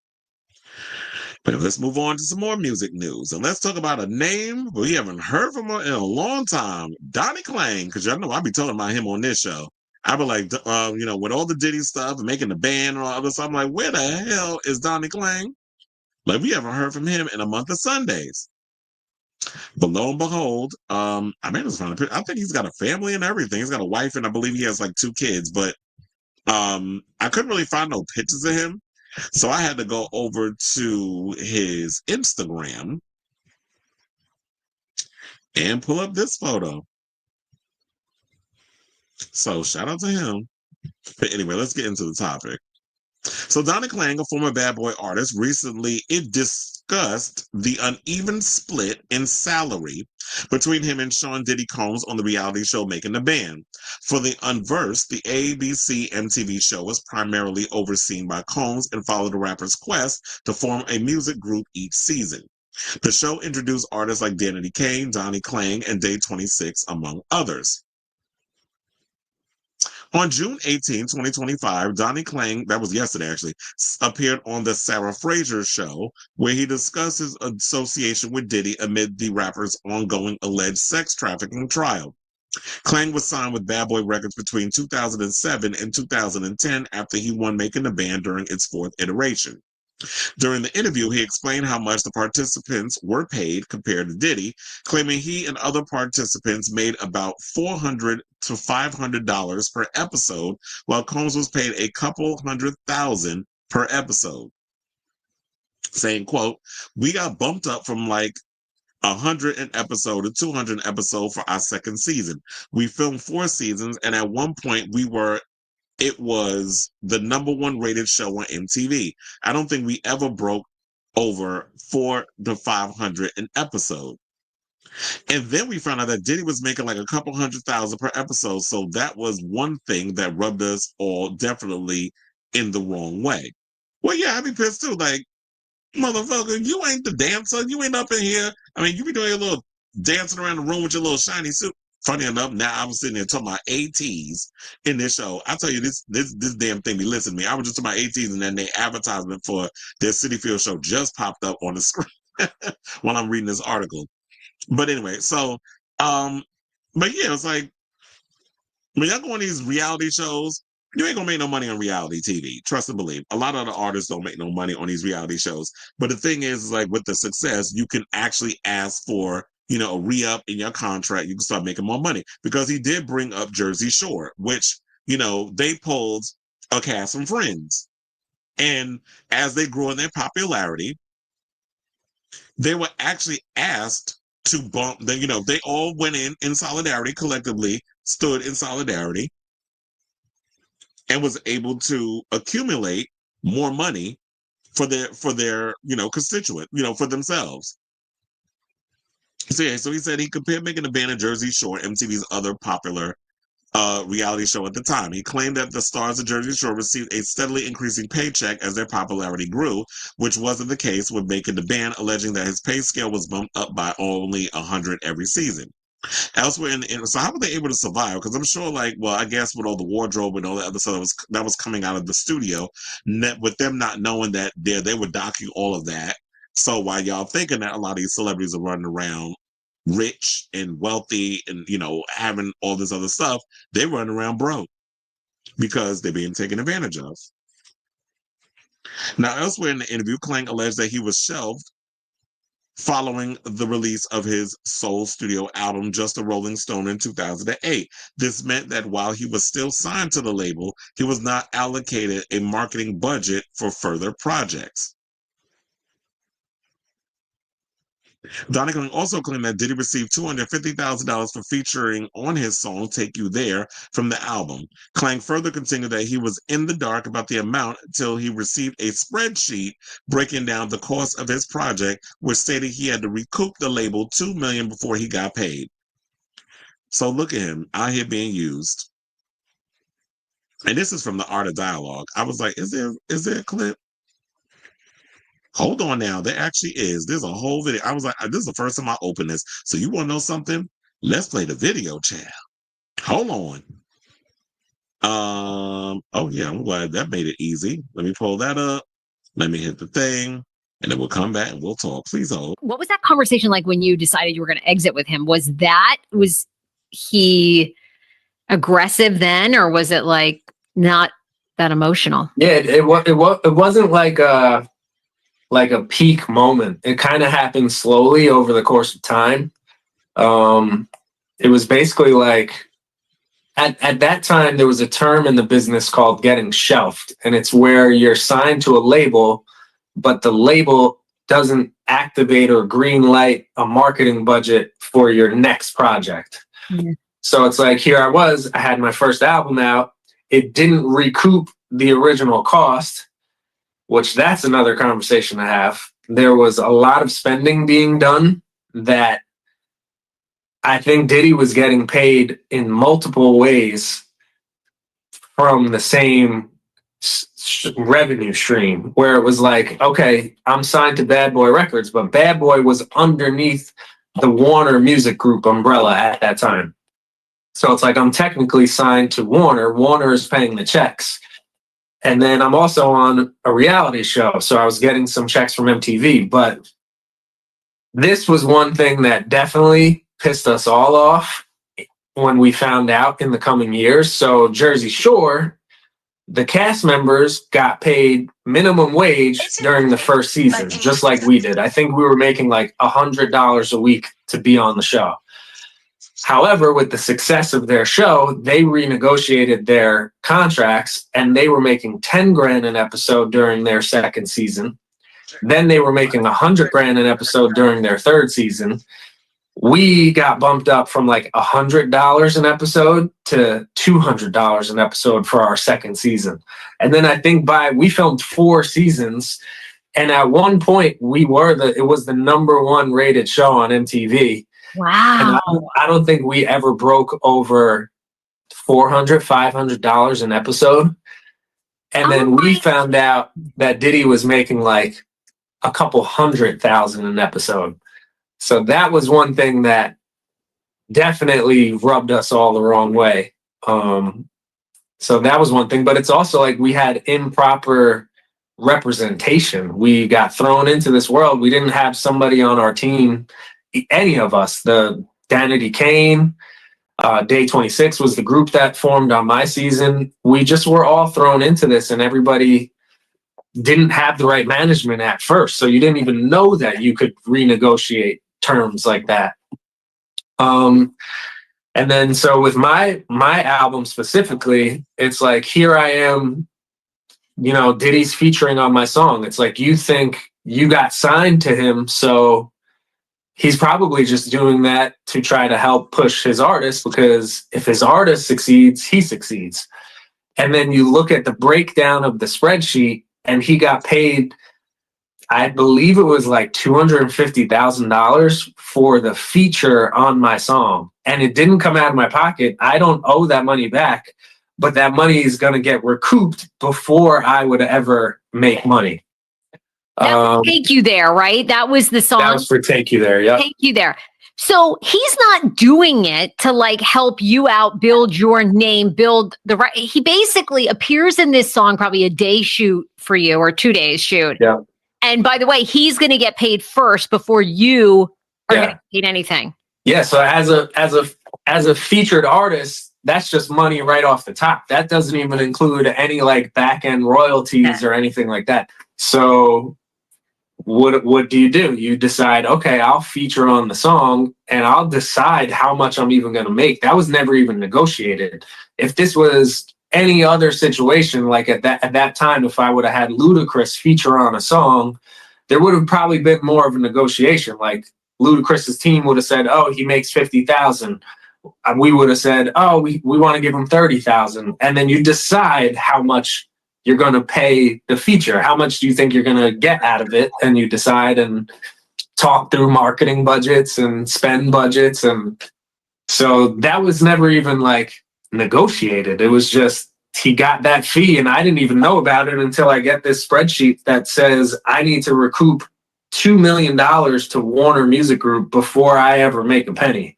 But let's move on to some more music news. And let's talk about a name we haven't heard from in a long time. Donnie Klang, because y'all know I be talking about him on this show. I be like, with all the Diddy stuff and making the band and all other stuff, I'm like, where the hell is Donnie Klang? Like, we haven't heard from him in a month of Sundays. But lo and behold, I think he's got a family and everything. He's got a wife, and I believe he has like 2 kids. But I couldn't really find no pictures of him. So I had to go over to his Instagram and pull up this photo. So shout out to him. But anyway, let's get into the topic. So Donnie Klang, a former Bad Boy artist, recently discussed the uneven split in salary between him and Sean Diddy Combs on the reality show Making the Band. For the Unversed, the ABC MTV show was primarily overseen by Combs and followed the rapper's quest to form a music group each season. The show introduced artists like Danity Kane, Donnie Klang, and Day 26, among others. On June 18, 2025, Donnie Klang, that was yesterday actually, appeared on the Sarah Fraser show, where he discussed his association with Diddy amid the rapper's ongoing alleged sex trafficking trial. Klang was signed with Bad Boy Records between 2007 and 2010 after he won Making the Band during its 4th iteration. During the interview, he explained how much the participants were paid compared to Diddy, claiming he and other participants made about $400 to $500 per episode, while Combs was paid a couple $100,000 per episode. Saying, quote, "We got bumped up from like 100 an episode to 200 an episode for our 2nd season. We filmed 4 seasons, and at one point it was the #1 rated show on MTV. I don't think we ever broke over 400 to 500 an episode." And then we found out that Diddy was making like a couple $100,000 per episode. So that was one thing that rubbed us all definitely in the wrong way. Well, yeah, I'd be pissed too. Like, motherfucker, you ain't the dancer. You ain't up in here. I mean, you be doing your little dancing around the room with your little shiny suit. Funny enough, now I'm sitting there talking about ATs in this show. I tell you, this damn thing be listening to me. I was just talking about ATs, and then the advertisement for their City Field show just popped up on the screen while I'm reading this article. But anyway, so, but yeah, it's like, when y'all go on these reality shows, you ain't gonna make no money on reality TV. Trust and believe. A lot of the artists don't make no money on these reality shows. But the thing is, like, with the success, you can actually ask for, a re-up in your contract. You can start making more money. Because he did bring up Jersey Shore, which, they pulled a cast from Friends. And as they grew in their popularity, they were actually asked to bump, they all went in solidarity, collectively stood in solidarity, and was able to accumulate more money for their constituent, for themselves. So yeah, so he said he compared Making the Band and Jersey Shore, MTV's other popular reality show at the time. He claimed that the stars of Jersey Shore received a steadily increasing paycheck as their popularity grew, which wasn't the case with Making the Band, alleging that his pay scale was bumped up by only 100 every season. Elsewhere so how were they able to survive? Because I'm sure, I guess with all the wardrobe and all that other stuff that was coming out of the studio, with them not knowing that they were docking all of that, So while y'all thinking that a lot of these celebrities are running around rich and wealthy and, having all this other stuff, they run around broke because they're being taken advantage of. Now, elsewhere in the interview, Klang alleged that he was shelved following the release of his sole studio album, Just a Rolling Stone, in 2008. This meant that while he was still signed to the label, he was not allocated a marketing budget for further projects. Donnie also claimed that Diddy received $250,000 for featuring on his song Take You There from the album. Klang further continued that he was in the dark about the amount until he received a spreadsheet breaking down the cost of his project, which stated he had to recoup the label $2 million before he got paid. So look at him out here being used. And this is from the Art of Dialogue. I was like, is there a clip? Hold on now. There actually is. There's a whole video. I was like, this is the first time I opened this. So you want to know something? Let's play the video, child. Hold on. Oh yeah, I'm glad that made it easy. Let me pull that up. Let me hit the thing. And then we'll come back and we'll talk. Please hold. What was that conversation like when you decided you were going to exit with him? Was he aggressive then, or was it like not that emotional? Yeah, it wasn't like a peak moment. It kind of happened slowly over the course of time. It was basically like at that time there was a term in the business called getting shelved, and it's where you're signed to a label, but the label doesn't activate or green light a marketing budget for your next project. Mm-hmm. So it's like, here I had my first album out. It didn't recoup the original cost, which that's another conversation to have. There was a lot of spending being done that I think Diddy was getting paid in multiple ways from the same revenue stream, where it was like, okay, I'm signed to Bad Boy Records, but Bad Boy was underneath the Warner Music Group umbrella at that time. So it's like, I'm technically signed to Warner. Warner is paying the checks. And then I'm also on a reality show, so I was getting some checks from MTV. But this was one thing that definitely pissed us all off when we found out in the coming years. So Jersey Shore, the cast members got paid minimum wage during the first season, just like we did. I think we were making like $100 a week to be on the show. However, with the success of their show, they renegotiated their contracts and they were making $10,000 an episode during their second season. Then they were making $100,000 an episode during their third season. We got bumped up from like $100 an episode to $200 an episode for our second season. And then I think we filmed 4 seasons. And at one point it was the #1 rated show on MTV. Wow. And I don't think we ever broke over $400, $500 an episode. And then we found out that Diddy was making like a couple $100,000 an episode. So that was one thing that definitely rubbed us all the wrong way. So that was one thing, but it's also like we had improper representation. We got thrown into this world. We didn't have somebody on our team, any of us. The Danity Kane, Day 26 was the group that formed on my season. We just were all thrown into this, and everybody didn't have the right management at first. So you didn't even know that you could renegotiate terms like that. And then so with my album specifically, it's like, here I am, Diddy's featuring on my song. It's like, you think you got signed to him, so he's probably just doing that to try to help push his artist, because if his artist succeeds, he succeeds. And then you look at the breakdown of the spreadsheet, and he got paid, I believe it was like $250,000 for the feature on my song. And it didn't come out of my pocket. I don't owe that money back, but that money is going to get recouped before I would ever make money. That was Take You There, right? That was the song. That was for Take You There, yeah. Take You There. So he's not doing it to like help you out, build your name, build the right. He basically appears in this song, probably a day shoot for you or 2 days shoot. Yeah. And by the way, he's going to get paid first before you are Yeah. going to get paid anything. Yeah. So as a featured artist, that's just money right off the top. That doesn't even include any like back end royalties or anything like that. So what do? You decide, okay, I'll feature on the song and I'll decide how much I'm even going to make. That was never even negotiated. If this was any other situation, like at that time, if I would have had Ludacris feature on a song, there would have probably been more of a negotiation. Like Ludacris's team would have said, oh, he makes 50,000. We would have said, oh, we want to give him 30,000. And then you decide how much you're going to pay the feature. How much do you think you're going to get out of it? And you decide and talk through marketing budgets and spend budgets. And so that was never even like negotiated. It was just, he got that fee and I didn't even know about it until I get this spreadsheet that says I need to recoup $2 million to Warner Music Group before I ever make a penny.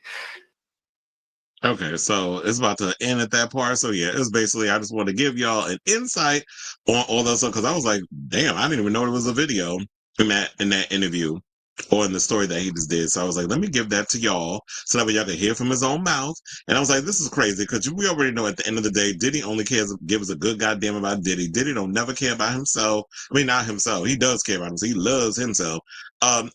Okay, so it's about to end at that part. So yeah, it's basically, I just want to give y'all an insight on all that stuff, because I was like, damn, I didn't even know there was a video in that interview or in the story that he just did. So I was like, let me give that to y'all so that way y'all can hear from his own mouth. And I was like, this is crazy, because we already know at the end of the day, Diddy only gives a good goddamn about Diddy. Diddy don't never care about himself. I mean, not himself. He does care about himself. He loves himself.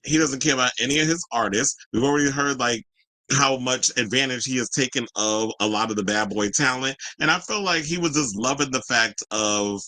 He doesn't care about any of his artists. We've already heard like how much advantage he has taken of a lot of the bad boy talent. And I feel like he was just loving the fact of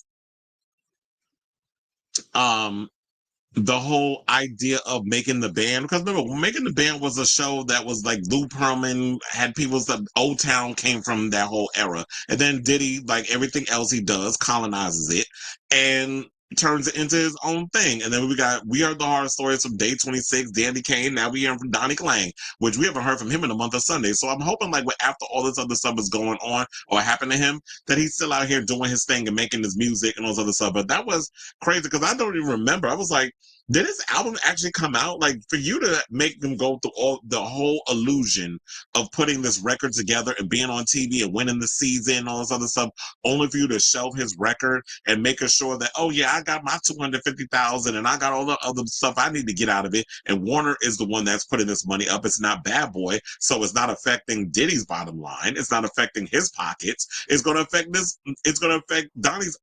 the whole idea of Making the Band. Because remember, Making the Band was a show that was like Lou Pearlman had people's, the Old Town came from that whole era. And then Diddy, like everything else he does, colonizes it and turns it into his own thing. And then We Are the Horror Stories from Day 26, Dandy Kane. Now we hear from Donnie Klang, which we haven't heard from him in a month of Sunday. So I'm hoping like after all this other stuff is going on or happened to him, that he's still out here doing his thing and making his music and all this other stuff. But that was crazy, because I don't even remember. I was like, did his album actually come out? Like, for you to make them go through the whole illusion of putting this record together and being on TV and winning the season and all this other stuff, only for you to shelve his record and making sure that, oh yeah, I got my 250,000 and I got all the other stuff I need to get out of it. And Warner is the one that's putting this money up. It's not Bad Boy, so it's not affecting Diddy's bottom line. It's not affecting his pockets. It's going to affect It's going to affect Donnie's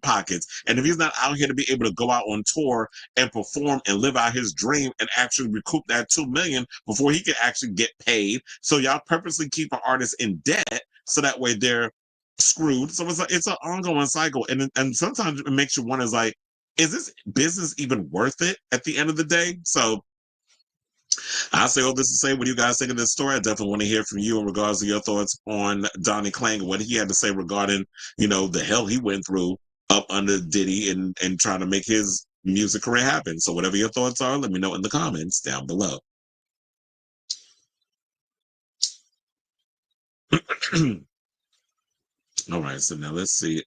pockets. And if he's not out here to be able to go out on tour and perform and live out his dream and actually recoup that $2 million before he can actually get paid, so y'all purposely keep an artist in debt so that way they're screwed. So it's an ongoing cycle, and sometimes it makes you wonder, like, is this business even worth it at the end of the day? So I say all this to say, what do you guys think of this story? I definitely want to hear from you in regards to your thoughts on Donnie Klang, what he had to say regarding, the hell he went through up under Diddy and trying to make his music career happen. So whatever your thoughts are, let me know in the comments down below. All right, so now let's see.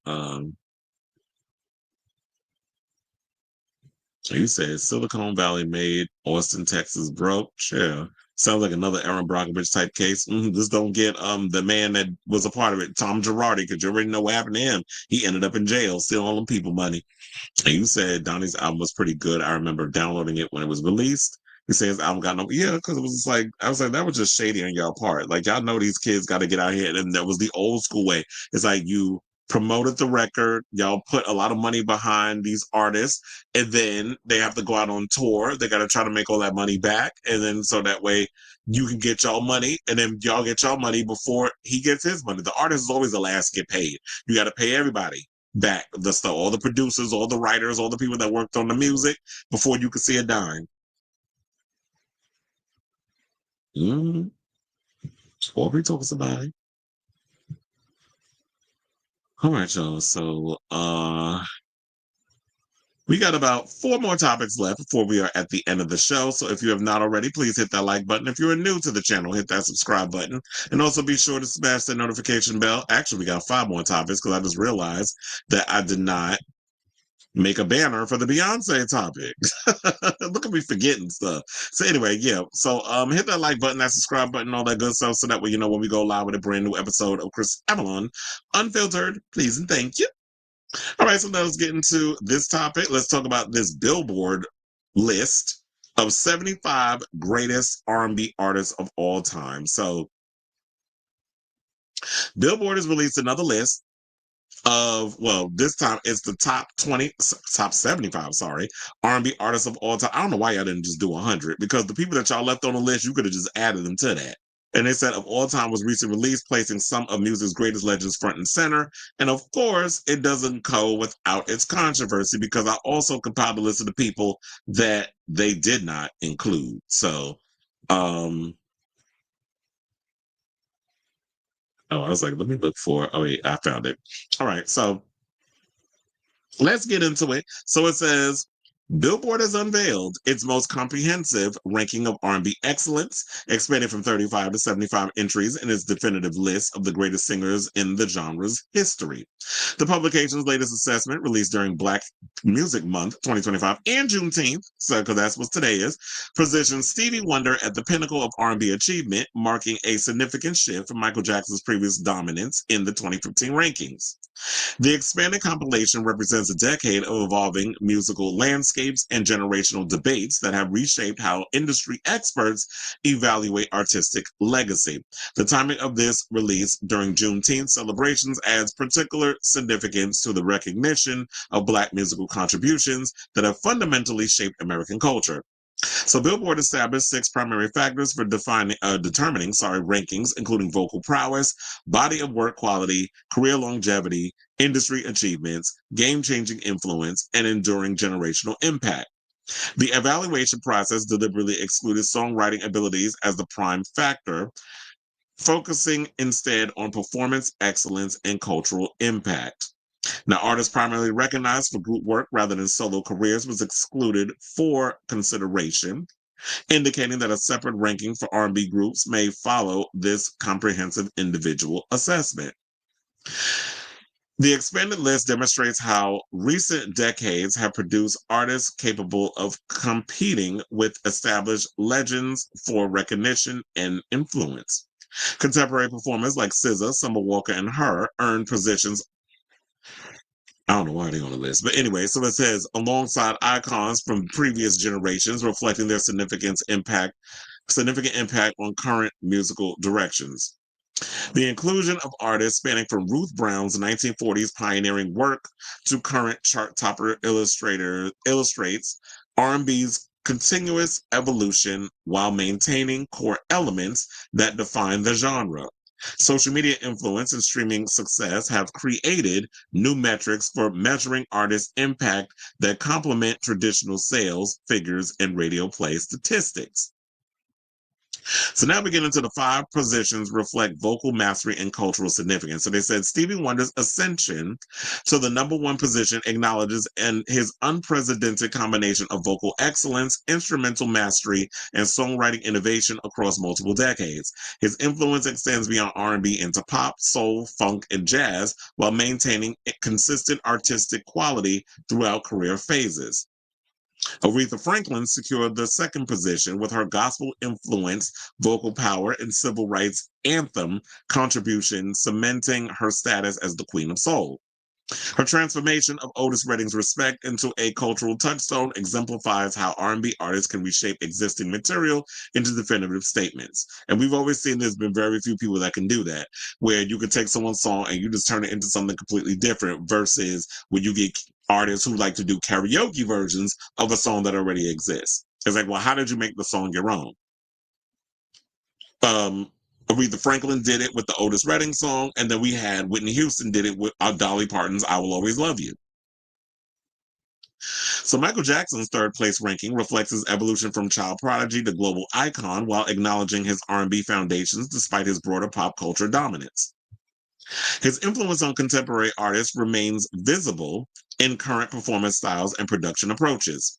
You said Silicon Valley made Austin, Texas broke. Sure. Sounds like another Aaron Brockovich type case. Just don't get the man that was a part of it, Tom Girardi, because you already know what happened to him. He ended up in jail, stealing all them people money. And you said Donnie's album was pretty good. I remember downloading it when it was released. You say his album got no, yeah, because it was just like, I was like, that was just shady on y'all part. Like, y'all know these kids got to get out here. And that was the old school way. It's like you promoted the record, y'all put a lot of money behind these artists, and then they have to go out on tour. They got to try to make all that money back. And then so that way you can get y'all money, and then y'all get y'all money before he gets his money. The artist is always the last to get paid. You got to pay everybody back, the stuff, all the producers, all the writers, all the people that worked on the music before you could see a dime. Before we talk about it. All right, y'all. So we got about 4 more topics left before we are at the end of the show. So if you have not already, please hit that like button. If you're new to the channel, hit that subscribe button. And also be sure to smash that notification bell. Actually, we got 5 more topics because I just realized that I did not make a banner for the Beyoncé topic. Look at me forgetting stuff. So anyway, yeah. So hit that like button, that subscribe button, all that good stuff, so that way you know when we go live with a brand new episode of Chris Avalon Unfiltered. Please and thank you. All right, so now let's get into this topic. Let's talk about this Billboard list of 75 greatest R&B artists of all time. So Billboard has released another list of, well, this time it's the top 75, sorry, R&B artists of all time. I don't know why y'all didn't just do 100, because the people that y'all left on the list, you could have just added them to that. And they said of all time was recently released, placing some of music's greatest legends front and center. And of course, it doesn't go without its controversy, because I also compiled a list of the people that they did not include. So, oh, I was like, let me look for, oh wait, I found it. All right, so let's get into it. So it says, Billboard has unveiled its most comprehensive ranking of R&B excellence, expanding from 35 to 75 entries in its definitive list of the greatest singers in the genre's history. The publication's latest assessment, released during Black Music Month 2025 and Juneteenth, so because that's what today is, positions Stevie Wonder at the pinnacle of R&B achievement, marking a significant shift from Michael Jackson's previous dominance in the 2015 rankings. The expanded compilation represents a decade of evolving musical landscapes and generational debates that have reshaped how industry experts evaluate artistic legacy. The timing of this release during Juneteenth celebrations adds particular significance to the recognition of Black musical contributions that have fundamentally shaped American culture. So Billboard established 6 primary factors for determining rankings, including vocal prowess, body of work quality, career longevity, industry achievements, game-changing influence, and enduring generational impact. The evaluation process deliberately excluded songwriting abilities as the prime factor, focusing instead on performance excellence and cultural impact. Now, artists primarily recognized for group work rather than solo careers was excluded for consideration, indicating that a separate ranking for R&B groups may follow this comprehensive individual assessment. The expanded list demonstrates how recent decades have produced artists capable of competing with established legends for recognition and influence. Contemporary performers like SZA, Summer Walker, and Her earned positions. I don't know why they're on the list, but anyway, so it says alongside icons from previous generations, reflecting their significant impact on current musical directions. The inclusion of artists spanning from Ruth Brown's 1940s pioneering work to current chart topper illustrates R&B's continuous evolution while maintaining core elements that define the genre. Social media influence and streaming success have created new metrics for measuring artists' impact that complement traditional sales figures and radio play statistics. So now we get into the 5 positions reflect vocal mastery and cultural significance. So they said Stevie Wonder's ascension to the #1 position acknowledges his unprecedented combination of vocal excellence, instrumental mastery, and songwriting innovation across multiple decades. His influence extends beyond R&B into pop, soul, funk, and jazz, while maintaining consistent artistic quality throughout career phases. Aretha Franklin secured the 2nd position with her gospel-influenced vocal power and civil rights anthem contribution, cementing her status as the Queen of Soul. Her transformation of Otis Redding's Respect into a cultural touchstone exemplifies how R&B artists can reshape existing material into definitive statements. And we've always seen there's been very few people that can do that, where you can take someone's song and you just turn it into something completely different, versus when you get artists who like to do karaoke versions of a song that already exists. It's like, well, how did you make the song your own? Aretha Franklin did it with the Otis Redding song, and then we had Whitney Houston did it with Dolly Parton's I Will Always Love You. So Michael Jackson's 3rd place ranking reflects his evolution from child prodigy to global icon, while acknowledging his R&B foundations despite his broader pop culture dominance. His influence on contemporary artists remains visible in current performance styles and production approaches.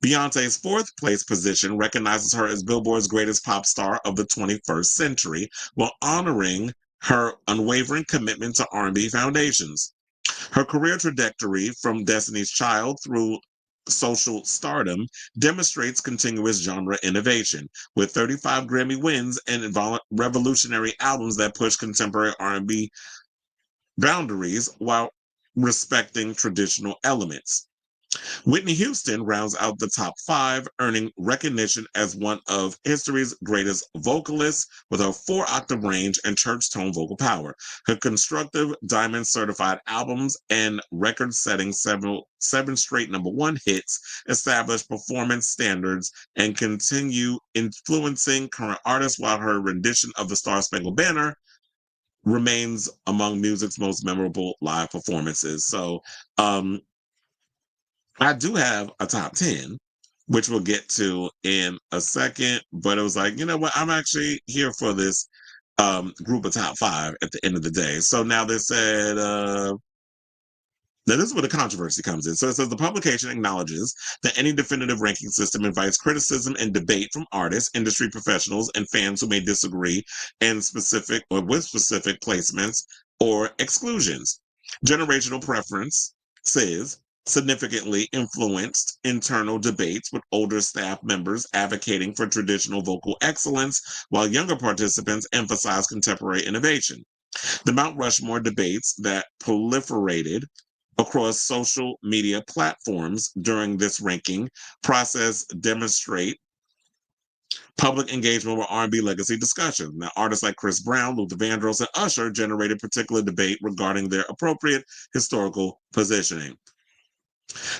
Beyoncé's 4th place position recognizes her as Billboard's greatest pop star of the 21st century, while honoring her unwavering commitment to R&B foundations. Her career trajectory from Destiny's Child through social stardom demonstrates continuous genre innovation, with 35 Grammy wins and revolutionary albums that push contemporary R&B boundaries while respecting traditional elements. Whitney Houston rounds out the top 5, earning recognition as one of history's greatest vocalists with her 4-octave range and church tone vocal power. Her constructive Diamond certified albums and record-setting 7 straight #1 hits establish performance standards and continue influencing current artists, while her rendition of the Star Spangled Banner remains among music's most memorable live performances. So, I do have a top 10, which we'll get to in a second, but it was like, you know what? I'm actually here for this group of top 5 at the end of the day. So now they said, now this is where the controversy comes in. So it says the publication acknowledges that any definitive ranking system invites criticism and debate from artists, industry professionals, and fans who may disagree in specific or with specific placements or exclusions. Generational preference says significantly influenced internal debates with older staff members advocating for traditional vocal excellence, while younger participants emphasize contemporary innovation. The Mount Rushmore debates that proliferated across social media platforms during this ranking process demonstrate public engagement with R&B legacy discussions. Now, artists like Chris Brown, Luther Vandross, and Usher generated particular debate regarding their appropriate historical positioning.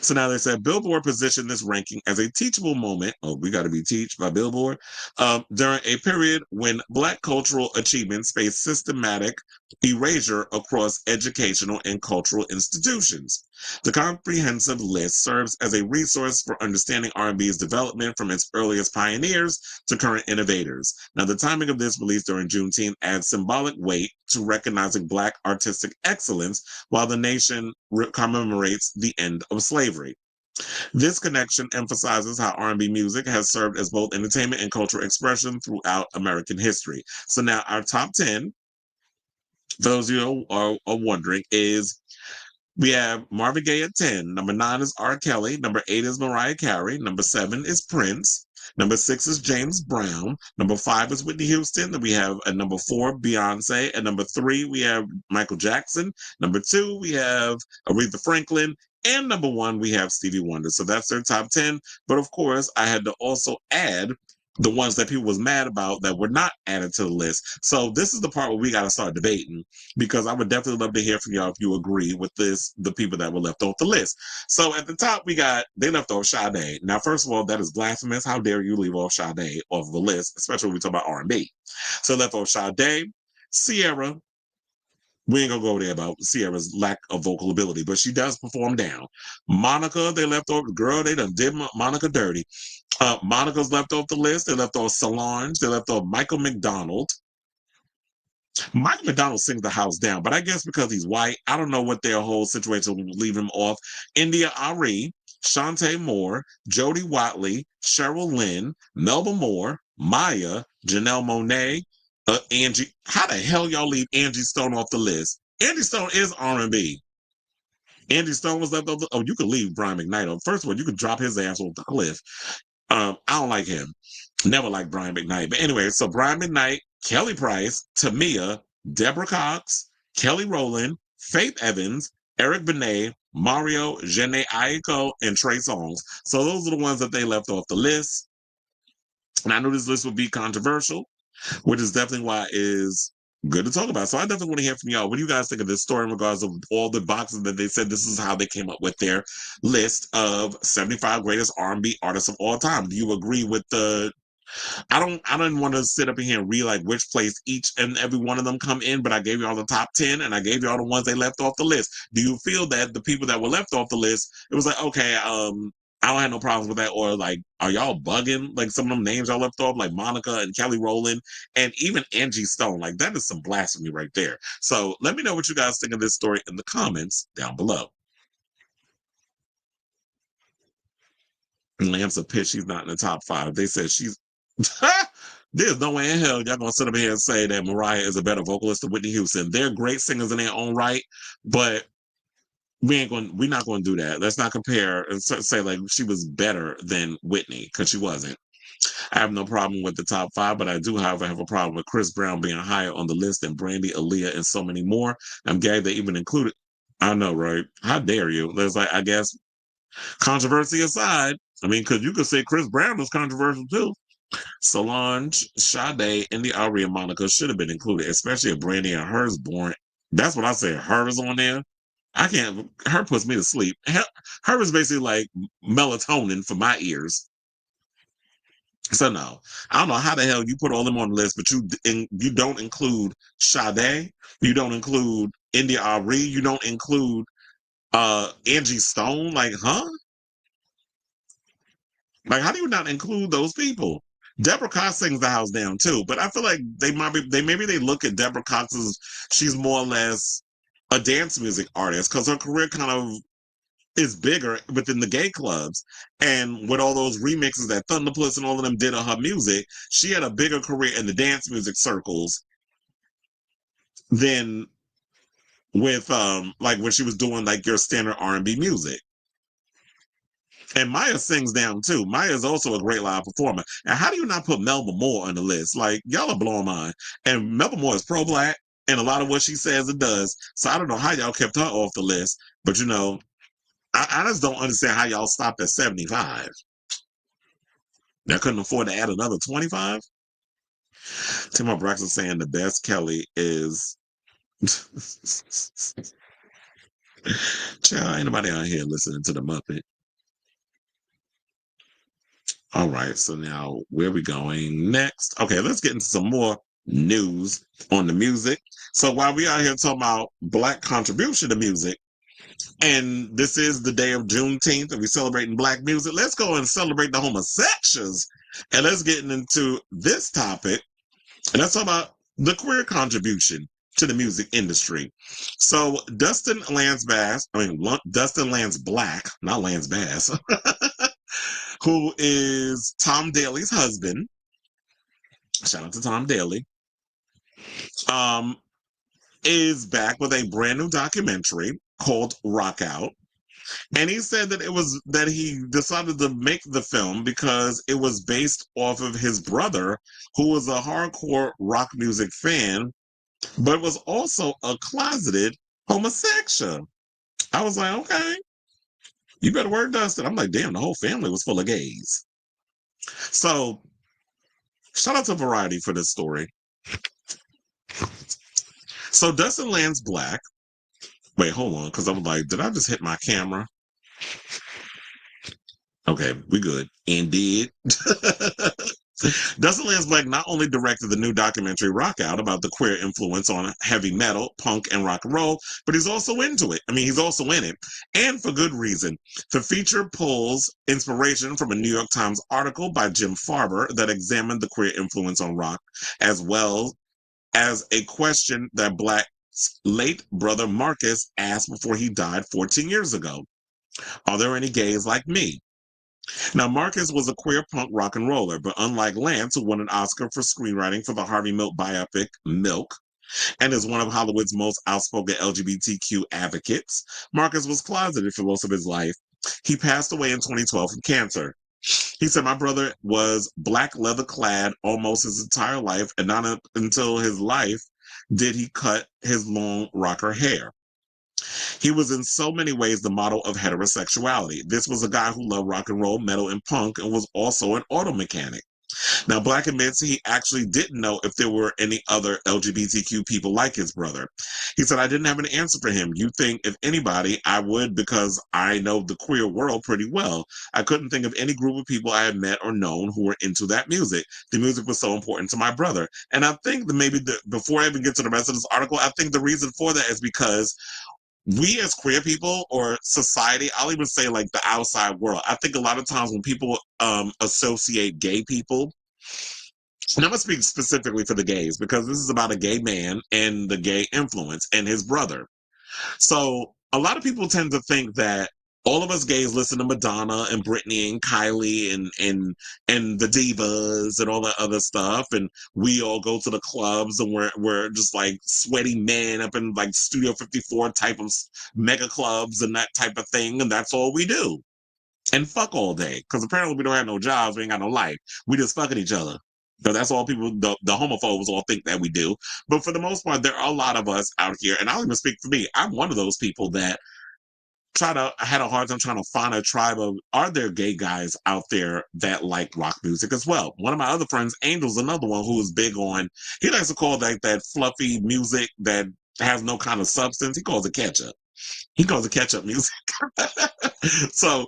So now they said Billboard positioned this ranking as a teachable moment. Oh, we got to be teach by Billboard. During a period when Black cultural achievements faced systematic erasure across educational and cultural institutions. The comprehensive list serves as a resource for understanding R&B's development from its earliest pioneers to current innovators. Now, the timing of this release during Juneteenth adds symbolic weight to recognizing Black artistic excellence while the nation commemorates the end of slavery. This connection emphasizes how R&B music has served as both entertainment and cultural expression throughout American history. So now our top 10, for those of you who are wondering, is we have Marvin Gaye at 10. Number 9 is R. Kelly. Number 8 is Mariah Carey. Number 7 is Prince. Number 6 is James Brown. Number 5 is Whitney Houston. Then we have at number 4, Beyonce. At number 3, we have Michael Jackson. Number 2, we have Aretha Franklin. And number 1, we have Stevie Wonder. So that's their top 10. But of course, I had to also add the ones that people was mad about that were not added to the list. So this is the part where we got to start debating, because I would definitely love to hear from y'all if you agree with this, the people that were left off the list. So at the top, they left off Sade. Now, first of all, that is blasphemous. How dare you leave off Sade off the list, especially when we talk about R&B. So left off Sade, Sierra. We ain't gonna go over there about Sierra's lack of vocal ability, but she does perform down. Monica, they left off. Girl, they done did Monica dirty. Monica's left off the list. They left off Solange. They left off Michael McDonald. Michael McDonald sings the house down, but I guess because he's white, I don't know what their whole situation will leave him off. India Ari, Shantae Moore, Jody Watley, Cheryl Lynn, Melba Moore, Maya, Janelle Monáe, Angie. How the hell y'all leave Angie Stone off the list? Angie Stone is R&B. Angie Stone was left off the. Oh, you could leave Brian McKnight off. First of all, you could drop his ass off the cliff. I don't like him. Never liked Brian McKnight. But anyway, so Brian McKnight, Kelly Price, Tamia, Deborah Cox, Kelly Rowland, Faith Evans, Eric Benet, Mario, Jhené Aiko, and Trey Songz. So those are the ones that they left off the list. And I knew this list would be controversial, which is definitely why it is good to talk about. So I definitely want to hear from y'all. What do you guys think of this story in regards of all the boxes that they said this is how they came up with their list of 75 greatest R&B artists of all time? Do you agree with the... I don't want to sit up in here and read like which place each and every one of them come in, but I gave you all the top 10 and I gave you all the ones they left off the list. Do you feel that the people that were left off the list, it was like, okay, I don't have no problems with that, or like, are y'all bugging? Like some of them names y'all left off, like Monica and Kelly Rowland, and even Angie Stone. Like that is some blasphemy right there. So let me know what you guys think of this story in the comments down below. Lamb's a pitch. She's not in the top 5. They said she's. There's no way in hell y'all gonna sit up here and say that Mariah is a better vocalist than Whitney Houston. They're great singers in their own right, but we're not going to do that. Let's not compare and say like she was better than Whitney, because she wasn't. I have no problem with the top 5, but I do, however, have a problem with Chris Brown being higher on the list than Brandy, Aaliyah, and so many more. I'm glad they even included I know, right? How dare you? There's like, I guess, controversy aside, I mean, because you could say Chris Brown was controversial too. Solange, Sade, and the Ari and Monica should have been included, especially if Brandy and hers born. That's what I said. Hers on there. I can't. Her puts me to sleep. Her is basically like melatonin for my ears. So no, I don't know how the hell you put all them on the list, but you don't include Sade, you don't include India Ari, you don't include Angie Stone. Like, huh? Like, how do you not include those people? Deborah Cox sings the house down too, but I feel like maybe they look at Deborah Cox as she's more or less a dance music artist because her career kind of is bigger within the gay clubs. And with all those remixes that Thunderpuss and all of them did of her music, she had a bigger career in the dance music circles than with like when she was doing like your standard R&B music. And Maya sings down too. Maya is also a great live performer. And how do you not put Melba Moore on the list? Like, y'all are blowing mine. And Melba Moore is pro-black, and a lot of what she says it does. So I don't know how y'all kept her off the list. But you know, I just don't understand how y'all stopped at 75. They couldn't afford to add another 25. Tim Braxton saying the best Kelly is child, ain't nobody out here listening to the Muppet. All right, so now where are we going next? Okay, let's get into some more news on the music. So while we out here talking about Black contribution to music, and this is the day of Juneteenth, and we're celebrating Black music, let's go and celebrate the homosexuals. And let's get into this topic, and let's talk about the queer contribution to the music industry. So Dustin Lance Black, not Lance Bass, who is Tom Daly's husband. Shout out to Tom Daly. Is back with a brand new documentary called Rock Out. And he said that he decided to make the film because it was based off of his brother, who was a hardcore rock music fan, but was also a closeted homosexual. I was like, okay, you better work, Dustin. I'm like, damn, the whole family was full of gays. So shout out to Variety for this story. So Dustin Lance Black, wait, hold on, because I was like, did I just hit my camera? Okay, we good. Indeed. Dustin Lance Black not only directed the new documentary Rock Out about the queer influence on heavy metal, punk, and rock and roll, but he's also into it. I mean, he's also in it, and for good reason. The feature pulls inspiration from a New York Times article by Jim Farber that examined the queer influence on rock, as well as a question that Black's late brother Marcus asked before he died 14 years ago. Are there any gays like me? Now, Marcus was a queer punk rock and roller, but unlike Lance, who won an Oscar for screenwriting for the Harvey Milk biopic Milk, and is one of Hollywood's most outspoken LGBTQ advocates, Marcus was closeted for most of his life. He passed away in 2012 from cancer. He said, my brother was black leather clad almost his entire life, and not until his life did he cut his long rocker hair. He was in so many ways the model of heterosexuality. This was a guy who loved rock and roll, metal, and punk, and was also an auto mechanic. Now, Black admits he actually didn't know if there were any other LGBTQ people like his brother. He said, I didn't have an answer for him. You think if anybody, I would, because I know the queer world pretty well. I couldn't think of any group of people I had met or known who were into that music. The music was so important to my brother. And I think that maybe before I even get to the rest of this article, I think the reason for that is because we as queer people or society, I'll even say like the outside world, I think a lot of times when people associate gay people, and I'm going to speak specifically for the gays because this is about a gay man and the gay influence and his brother. So a lot of people tend to think that all of us gays listen to Madonna and Britney and Kylie and the divas and all that other stuff, and we all go to the clubs and we're just like sweaty men up in like Studio 54 type of mega clubs and that type of thing, and that's all we do. And fuck all day, because apparently we don't have no jobs, we ain't got no life. We just fucking each other. So that's all people, the homophobes all think that we do. But for the most part, there are a lot of us out here, and I'll even speak for me. I'm one of those people that I had a hard time trying to find a tribe of, are there gay guys out there that like rock music as well? One of my other friends, Angel's another one who is big on, he likes to call that fluffy music that has no kind of substance. He calls it ketchup. He calls it ketchup music. So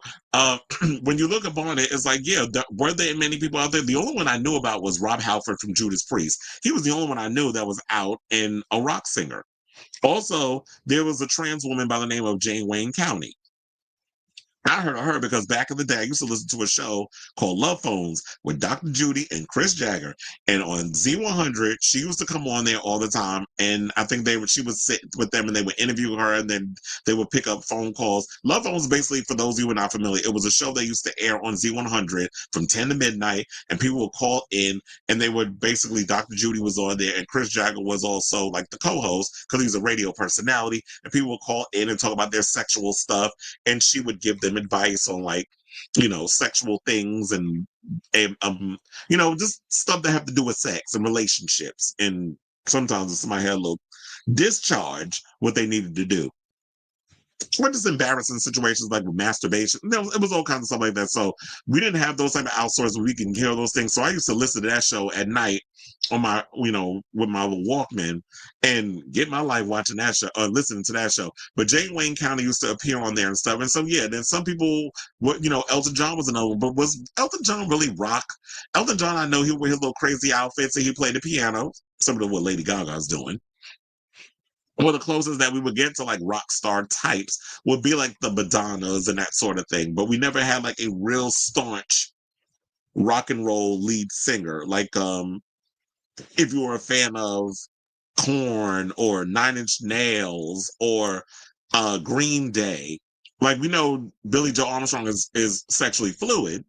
when you look upon it, it's like, yeah, were there many people out there? The only one I knew about was Rob Halford from Judas Priest. He was the only one I knew that was out and a rock singer. Also, there was a trans woman by the name of Jane Wayne County. I heard of her because back in the day, I used to listen to a show called Love Phones with Dr. Judy and Chris Jagger. And on Z100, she used to come on there all the time. And I think she would sit with them and they would interview her and then they would pick up phone calls. Love Phones, basically, for those of you who are not familiar, it was a show that used to air on Z100 from 10 to midnight. And people would call in and they would basically, Dr. Judy was on there and Chris Jagger was also like the co-host because he was a radio personality. And people would call in and talk about their sexual stuff. And she would give them advice on, like, you know, sexual things and you know, just stuff that have to do with sex and relationships. And sometimes if somebody had a little discharge what they needed to do, or just embarrassing situations like with masturbation. It was all kinds of stuff like that. So we didn't have those type of outsourcing where we can hear those things. So I used to listen to that show at night on my, you know, with my little Walkman and get my life watching that show, listening to that show. But Jane Wayne County used to appear on there and stuff. And so, yeah, then some people, you know, Elton John was another one, but was Elton John really rock? Elton John, I know he wear his little crazy outfits and he played the piano, similar to what Lady Gaga's doing. Well, the closest that we would get to like rock star types would be like the Madonnas and that sort of thing. But we never had like a real staunch rock and roll lead singer. Like if you were a fan of Korn or Nine Inch Nails or Green Day, like we know Billy Joe Armstrong is sexually fluid.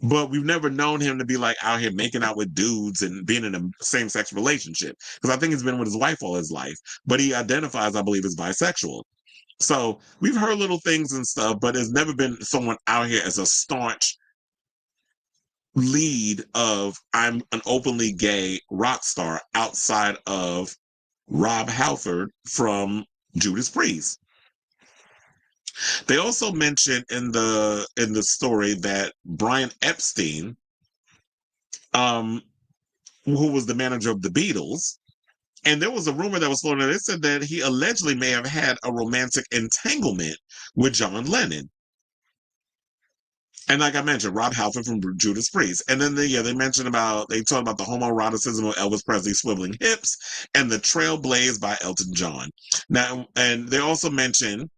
But we've never known him to be like out here making out with dudes and being in a same-sex relationship. Because I think he's been with his wife all his life. But he identifies, I believe, as bisexual. So we've heard little things and stuff, but there's never been someone out here as a staunch lead of I'm an openly gay rock star outside of Rob Halford from Judas Priest. They also mentioned in the story that Brian Epstein, who was the manager of the Beatles, and there was a rumor that was floating out. They said that he allegedly may have had a romantic entanglement with John Lennon. And like I mentioned, Rob Halford from Judas Priest. And then they talked about the homoeroticism of Elvis Presley swiveling hips and the trail blazed by Elton John. Now, and they also mentioned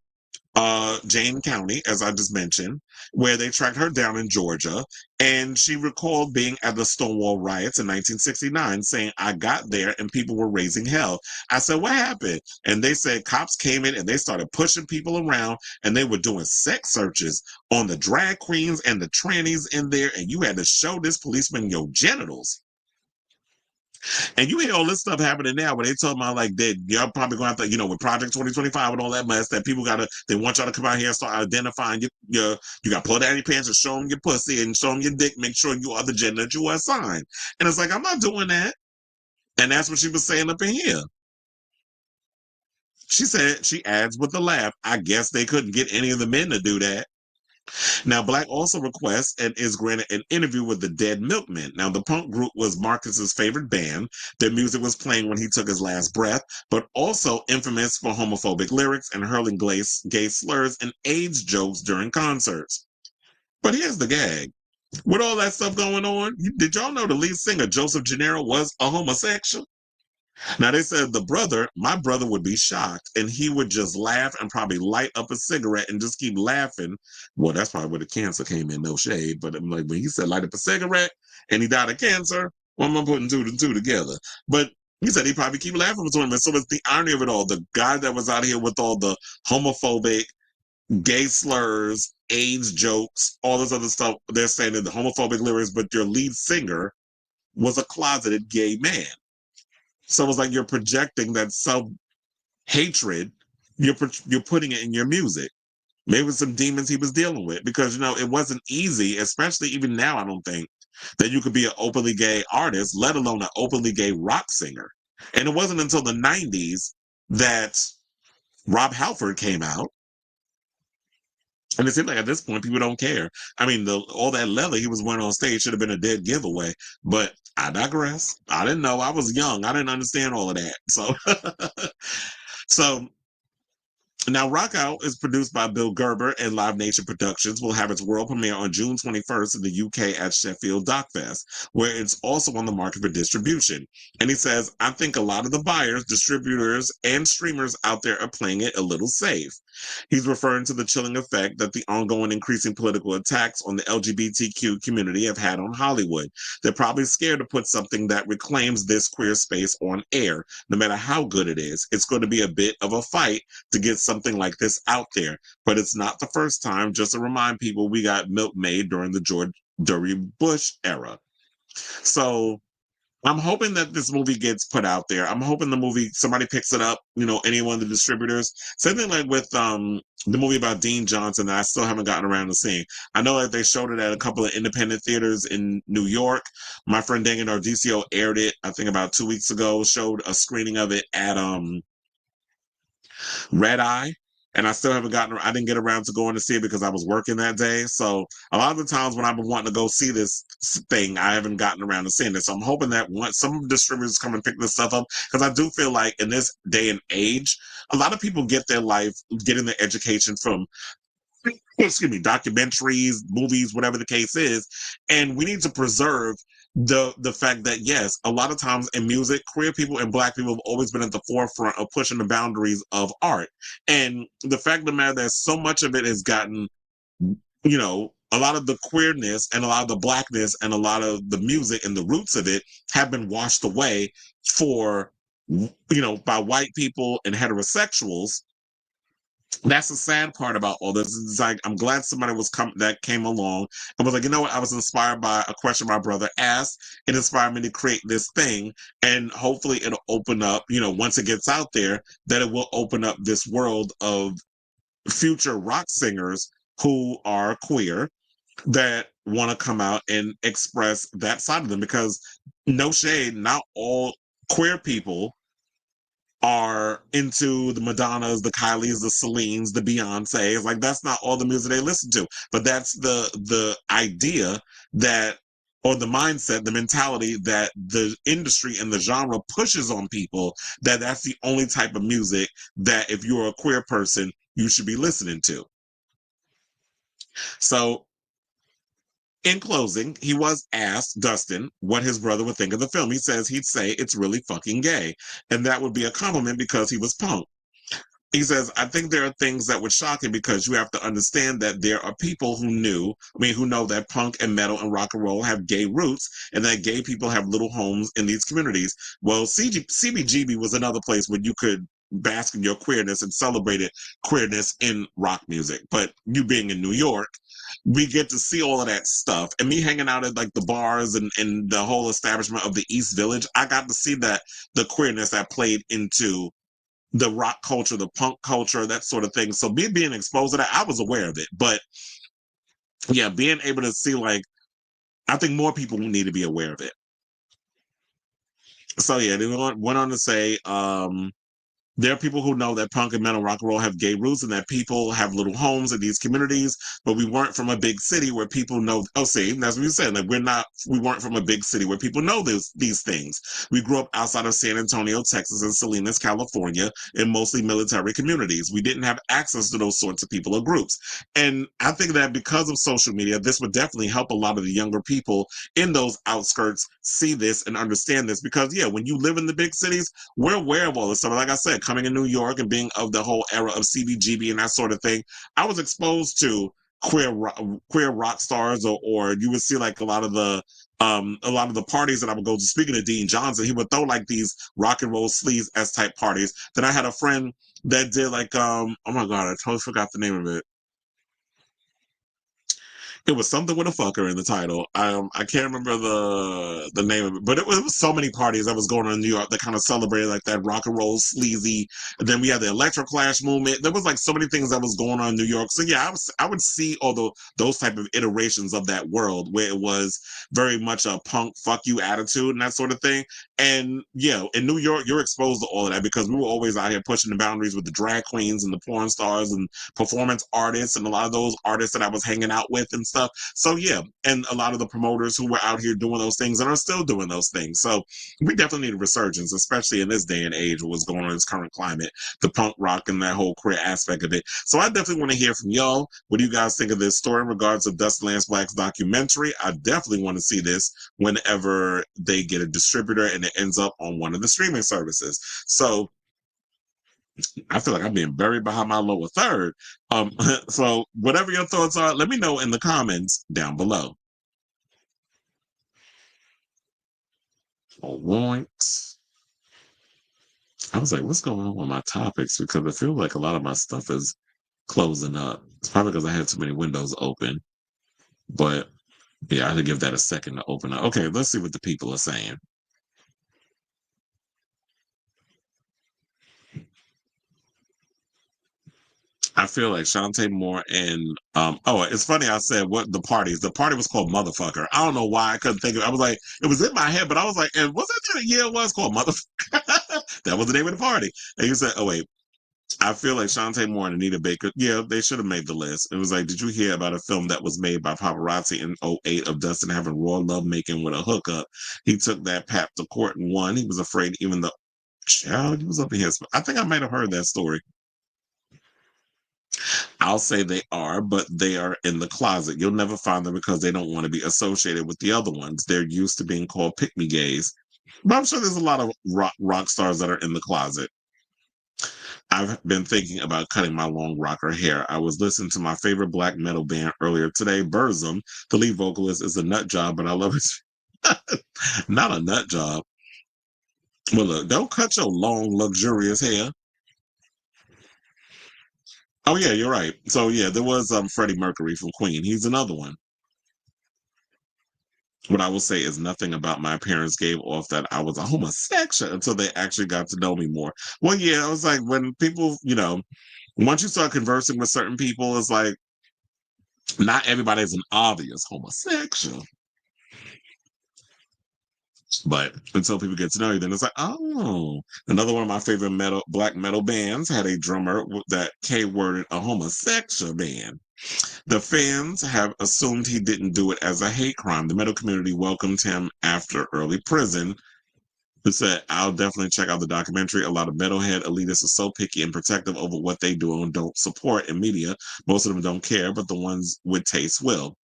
Jane County, as I just mentioned, where they tracked her down in Georgia. And she recalled being at the Stonewall riots in 1969, saying, I got there and people were raising hell. I said, what happened? And they said cops came in and they started pushing people around and they were doing sex searches on the drag queens and the trannies in there. And you had to show this policeman your genitals. And you hear all this stuff happening now where they talk about like that y'all probably going to have to, you know, with Project 2025 and all that mess that people they want y'all to come out here and start identifying you got to pull down your pants and show them your pussy and show them your dick, make sure you are the gender that you are assigned. And it's like, I'm not doing that. And that's what she was saying up in here. She said, she adds with a laugh, I guess they couldn't get any of the men to do that. Now, Black also requests and is granted an interview with the Dead Milkmen. Now, the punk group was Marcus's favorite band. Their music was playing when he took his last breath, but also infamous for homophobic lyrics and hurling gay slurs and AIDS jokes during concerts. But here's the gag. With all that stuff going on, did y'all know the lead singer, Joseph Gennaro, was a homosexual? Now, they said my brother would be shocked and he would just laugh and probably light up a cigarette and just keep laughing. Well, that's probably where the cancer came in, no shade. But I'm like, when he said light up a cigarette and he died of cancer, well, I'm putting two and two together. But he said he'd probably keep laughing between them. So it's the irony of it all. The guy that was out here with all the homophobic, gay slurs, AIDS jokes, all this other stuff, they're saying that the homophobic lyrics, but your lead singer was a closeted gay man. So it's like you're projecting that self-hatred, you're putting it in your music. Maybe some demons he was dealing with because, you know, it wasn't easy, especially even now, I don't think, that you could be an openly gay artist, let alone an openly gay rock singer. And it wasn't until the 90s that Rob Halford came out. And it seemed like at this point, people don't care. I mean, all that leather he was wearing on stage should have been a dead giveaway. But I digress. I didn't know. I was young. I didn't understand all of that. So, so now, Rock Out is produced by Bill Gerber and Live Nation Productions. Will have its world premiere on June 21st in the UK at Sheffield Dockfest, where it's also on the market for distribution. And he says, I think a lot of the buyers, distributors, and streamers out there are playing it a little safe. He's referring to the chilling effect that the ongoing increasing political attacks on the LGBTQ community have had on Hollywood. They're probably scared to put something that reclaims this queer space on air, no matter how good it is. It's going to be a bit of a fight to get something like this out there, but it's not the first time. Just to remind people, we got milkmaid during the George W. Bush era. So I'm hoping that this movie gets put out there. I'm hoping the movie, somebody picks it up, any one of the distributors. Same thing like with the movie about Dean Johnson that I still haven't gotten around to seeing. I know that they showed it at a couple of independent theaters in New York. My friend Daniel Nardisio aired it, I think about 2 weeks ago, showed a screening of it at Red Eye. And I still haven't I didn't get around to going to see it because I was working that day. So a lot of the times when I've been wanting to go see this thing, I haven't gotten around to seeing it. So I'm hoping that once some distributors come and pick this stuff up, because I do feel like in this day and age, a lot of people get their life, getting their education from documentaries, movies, whatever the case is. And we need to preserve the fact that, yes, a lot of times in music, queer people and Black people have always been at the forefront of pushing the boundaries of art. And the fact of the matter that so much of it has gotten, a lot of the queerness and a lot of the Blackness and a lot of the music and the roots of it have been washed away by white people and heterosexuals. That's the sad part about all this. It's like, I'm glad somebody that came along and was like, you know what? I was inspired by a question my brother asked. It inspired me to create this thing. And hopefully it'll open up, once it gets out there, that it will open up this world of future rock singers who are queer that want to come out and express that side of them. Because no shade, not all queer people are into the Madonnas, the Kylies, the Celines, the Beyoncés. Like, that's not all the music they listen to. But that's the idea that, or the mindset, the mentality that the industry and the genre pushes on people, that's the only type of music that if you're a queer person, you should be listening to. So, in closing, he was asked, Dustin, what his brother would think of the film. He says he'd say it's really fucking gay. And that would be a compliment because he was punk. He says, I think there are things that would shock him because you have to understand that there are people who know that punk and metal and rock and roll have gay roots and that gay people have little homes in these communities. Well, CBGB was another place where you could bask in your queerness and celebrated queerness in rock music. But you being in New York, we get to see all of that stuff. And me hanging out at like the bars and the whole establishment of the East Village, I got to see that the queerness that played into the rock culture, the punk culture, that sort of thing. So me being exposed to that, I was aware of it. But yeah, being able to see, like, I think more people need to be aware of it. So yeah, they went on to say, there are people who know that punk and metal rock and roll have gay roots and that people have little homes in these communities, but we weren't from a big city where people know. Oh, see, that's what you said. Like, we weren't from a big city where people know these things. We grew up outside of San Antonio, Texas, and Salinas, California, in mostly military communities. We didn't have access to those sorts of people or groups. And I think that because of social media, this would definitely help a lot of the younger people in those outskirts see this and understand this. Because, yeah, when you live in the big cities, we're aware of all this stuff. Like I said, coming in New York and being of the whole era of CBGB and that sort of thing, I was exposed to queer rock stars, or you would see like a lot of the parties that I would go to. Speaking of Dean Johnson, he would throw like these rock and roll sleaze S type parties. Then I had a friend that did like oh my god, I totally forgot the name of it. It was something with a fucker in the title. I can't remember the name of it, but it was so many parties that was going on in New York that kind of celebrated like that rock and roll sleazy. And then we had the electroclash movement. There was like so many things that was going on in New York. So yeah, I would see all those type of iterations of that world where it was very much a punk fuck you attitude and that sort of thing. And yeah, in New York, you're exposed to all of that because we were always out here pushing the boundaries with the drag queens and the porn stars and performance artists and a lot of those artists that I was hanging out with and stuff. So yeah, and a lot of the promoters who were out here doing those things and are still doing those things. So we definitely need a resurgence, especially in this day and age, what's going on in this current climate, the punk rock and that whole queer aspect of it. So I definitely want to hear from y'all. What do you guys think of this story in regards of Dustin Lance Black's documentary? I definitely want to see this whenever they get a distributor and it ends up on one of the streaming services. So I feel like I'm being buried behind my lower third. So whatever your thoughts are, let me know in the comments down below. All right. I was like, what's going on with my topics? Because I feel like a lot of my stuff is closing up. It's probably because I had too many windows open. But yeah, I had to give that a second to open up. Okay, let's see what the people are saying. I feel like Shantae Moore and it's funny I said what the party was called Motherfucker. I don't know why I couldn't think of it. I was like, it was in my head, but I was like, and was it it was called Motherfucker? That was the name of the party. And you said, oh wait, I feel like Shantae Moore and Anita Baker, yeah, they should have made the list. It was like, did you hear about a film that was made by paparazzi in '08 of Dustin having raw love making with a hookup? He took that pap to court and won. He was afraid even the child, he was up in his, I think I might have heard that story. I'll say they are, but they are in the closet. You'll never find them because they don't want to be associated with the other ones. They're used to being called pick-me gays. But I'm sure there's a lot of rock stars that are in the closet. I've been thinking about cutting my long rocker hair. I was listening to my favorite black metal band earlier today, Burzum. The lead vocalist is a nut job, but I love it. Not a nut job. Well, look, don't cut your long, luxurious hair. Oh yeah, you're right. So yeah, there was Freddie Mercury from Queen. He's another one. What I will say is nothing about my parents gave off that I was a homosexual until they actually got to know me more. Well, yeah, I was like when people, once you start conversing with certain people, it's like not everybody is an obvious homosexual. But until people get to know you, then it's like, oh, another one of my favorite black metal bands had a drummer that K-worded a homosexual band. The fans have assumed he didn't do it as a hate crime. The metal community welcomed him after early prison. Who said, I'll definitely check out the documentary. A lot of metalhead elitists are so picky and protective over what they do and don't support in media. Most of them don't care, but the ones with taste will.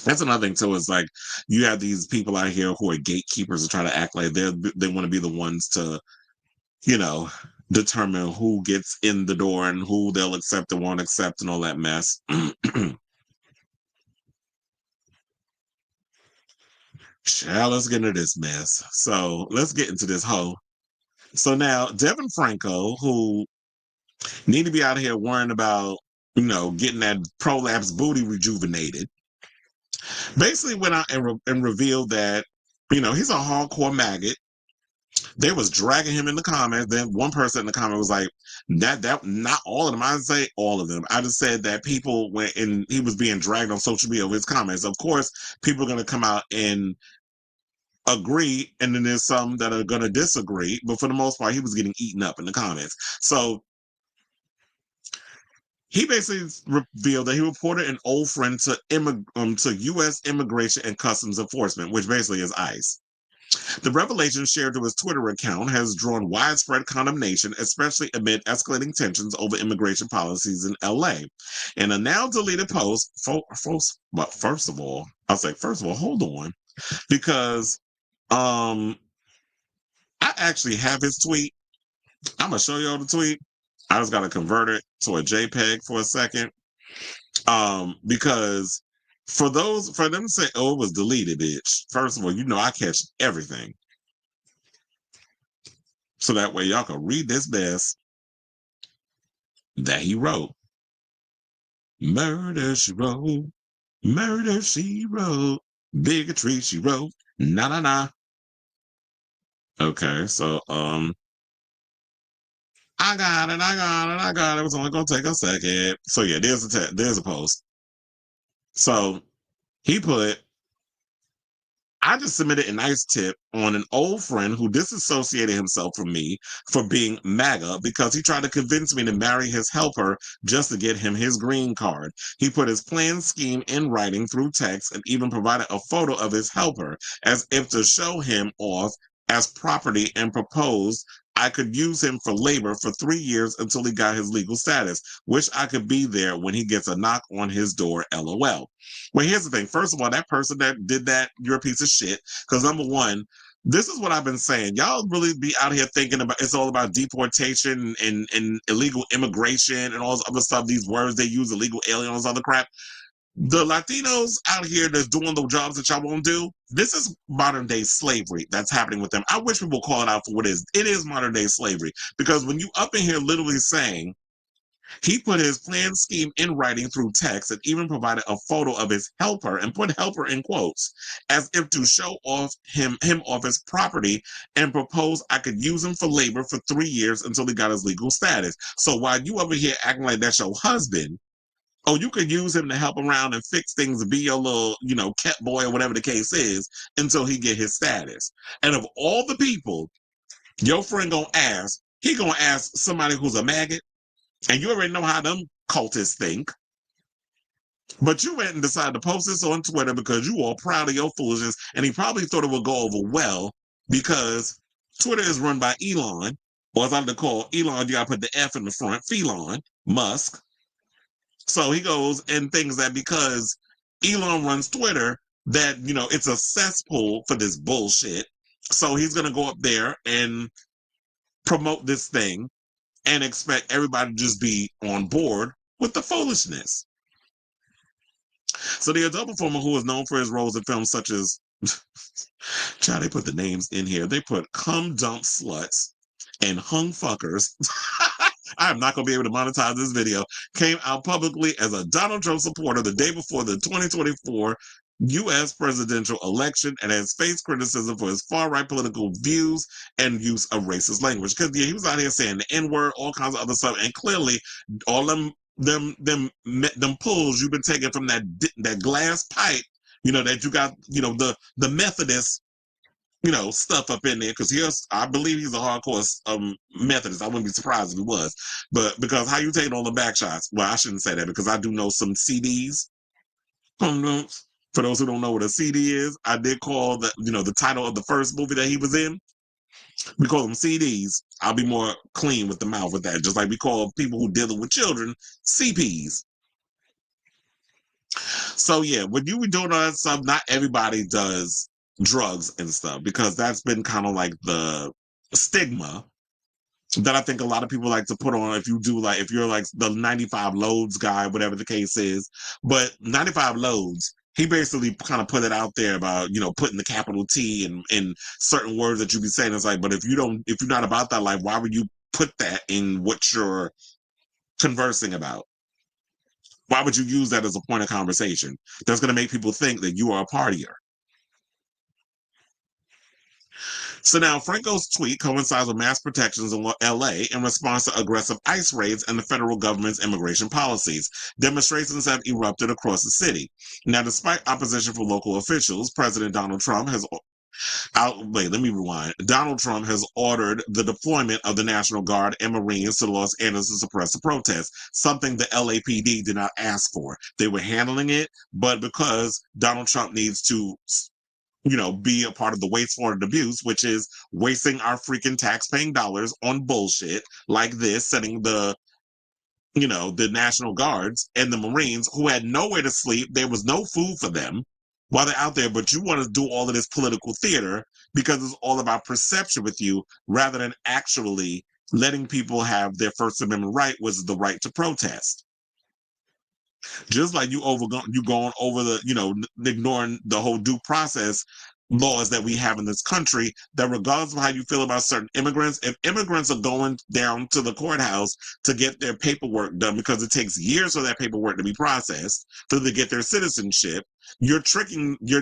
That's another thing too, is like you have these people out here who are gatekeepers and try to act like they want to be the ones to, determine who gets in the door and who they'll accept and won't accept and all that mess. Child, let's get into this mess. So let's get into this hoe. So now Devin Franco, who need to be out here worrying about, getting that prolapse booty rejuvenated, basically went out and revealed that, he's a hardcore maggot. They was dragging him in the comments. Then one person in the comment was like, that not all of them. I didn't say all of them. I just said that people went and he was being dragged on social media with his comments. Of course, people are going to come out and agree, and then there's some that are going to disagree. But for the most part, he was getting eaten up in the comments. So he basically revealed that he reported an old friend to U.S. Immigration and Customs Enforcement, which basically is ICE. The revelation shared to his Twitter account has drawn widespread condemnation, especially amid escalating tensions over immigration policies in LA. In a now deleted post, first of all, hold on, because I actually have his tweet. I'm gonna show y'all the tweet. I just gotta convert it to a JPEG for a second. Because for them to say, oh, it was deleted, bitch. First of all, I catch everything. So that way y'all can read this mess that he wrote. Murder, she wrote. Murder, she wrote. Bigotry, she wrote. Na na na. Okay, so I got it. It was only gonna take a second. So yeah, there's a post. So he put, I just submitted a nice tip on an old friend who disassociated himself from me for being MAGA because he tried to convince me to marry his helper just to get him his green card. He put his planned scheme in writing through text and even provided a photo of his helper as if to show him off as property and proposed I could use him for labor for 3 years until he got his legal status. Wish I could be there when he gets a knock on his door, LOL. Well, here's the thing. First of all, that person that did that, you're a piece of shit. Because number one, this is what I've been saying. Y'all really be out here thinking about it's all about deportation and illegal immigration and all this other stuff, these words they use, illegal alien, all this other crap. The Latinos out here that's doing the jobs that y'all won't do, this is modern day slavery that's happening with them. I wish people call it out for what it is. It is modern day slavery. Because when you up in here literally saying he put his planned scheme in writing through text and even provided a photo of his helper and put helper in quotes as if to show off him off his property and propose I could use him for labor for 3 years until he got his legal status. So while you over here acting like that's your husband, oh, you could use him to help around and fix things, be your little, cat boy or whatever the case is until he get his status. And of all the people your friend he gonna ask somebody who's a maggot. And you already know how them cultists think. But you went and decided to post this on Twitter because you are proud of your foolishness. And he probably thought it would go over well because Twitter is run by Elon, or as I like to call Elon, you gotta put the F in the front, Felon, Musk. So he goes and thinks that because Elon runs Twitter, that, it's a cesspool for this bullshit. So he's going to go up there and promote this thing and expect everybody to just be on board with the foolishness. So the adult performer who is known for his roles in films such as, child, they put the names in here. They put Cum Dump Sluts and Hung Fuckers. I am not going to be able to monetize this video. Came out publicly as a Donald Trump supporter the day before the 2024 U.S. presidential election and has faced criticism for his far-right political views and use of racist language. Because he was out here saying the N-word, all kinds of other stuff, and clearly all them pulls you've been taking from that glass pipe, that you got, the Methodist stuff up in there, because I believe he's a hardcore Methodist. I wouldn't be surprised if he was. But because how you taking all the back shots? Well, I shouldn't say that because I do know some CDs. For those who don't know what a CD is, I did call the title of the first movie that he was in. We call them CDs. I'll be more clean with the mouth with that. Just like we call people who dealing with children CPs. So yeah, when you were doing all that stuff, not everybody does drugs and stuff because that's been kind of like the stigma that I think a lot of people like to put on if you're like the 95 loads guy, whatever the case is. But 95 loads, he basically kind of put it out there about, putting the capital T in certain words that you be saying. It's like, but if you're not about that life, why would you put that in what you're conversing about? Why would you use that as a point of conversation? That's going to make people think that you are a partier. So now Franco's tweet coincides with mass protections in LA in response to aggressive ICE raids and the federal government's immigration policies. Demonstrations have erupted across the city. Now, despite opposition from local officials, President Donald Trump has Donald Trump has ordered the deployment of the National Guard and Marines to Los Angeles to suppress the protests, something the LAPD did not ask for. They were handling it, but because Donald Trump needs to be a part of the waste, fraud, and abuse, which is wasting our freaking tax-paying dollars on bullshit like this, sending the National Guards and the Marines who had nowhere to sleep. There was no food for them while they're out there, but you want to do all of this political theater because it's all about perception with you rather than actually letting people have their First Amendment right, which is the right to protest. Just like you going over the, ignoring the whole due process laws that we have in this country that regardless of how you feel about certain immigrants, if immigrants are going down to the courthouse to get their paperwork done because it takes years for that paperwork to be processed for them to get their citizenship, you're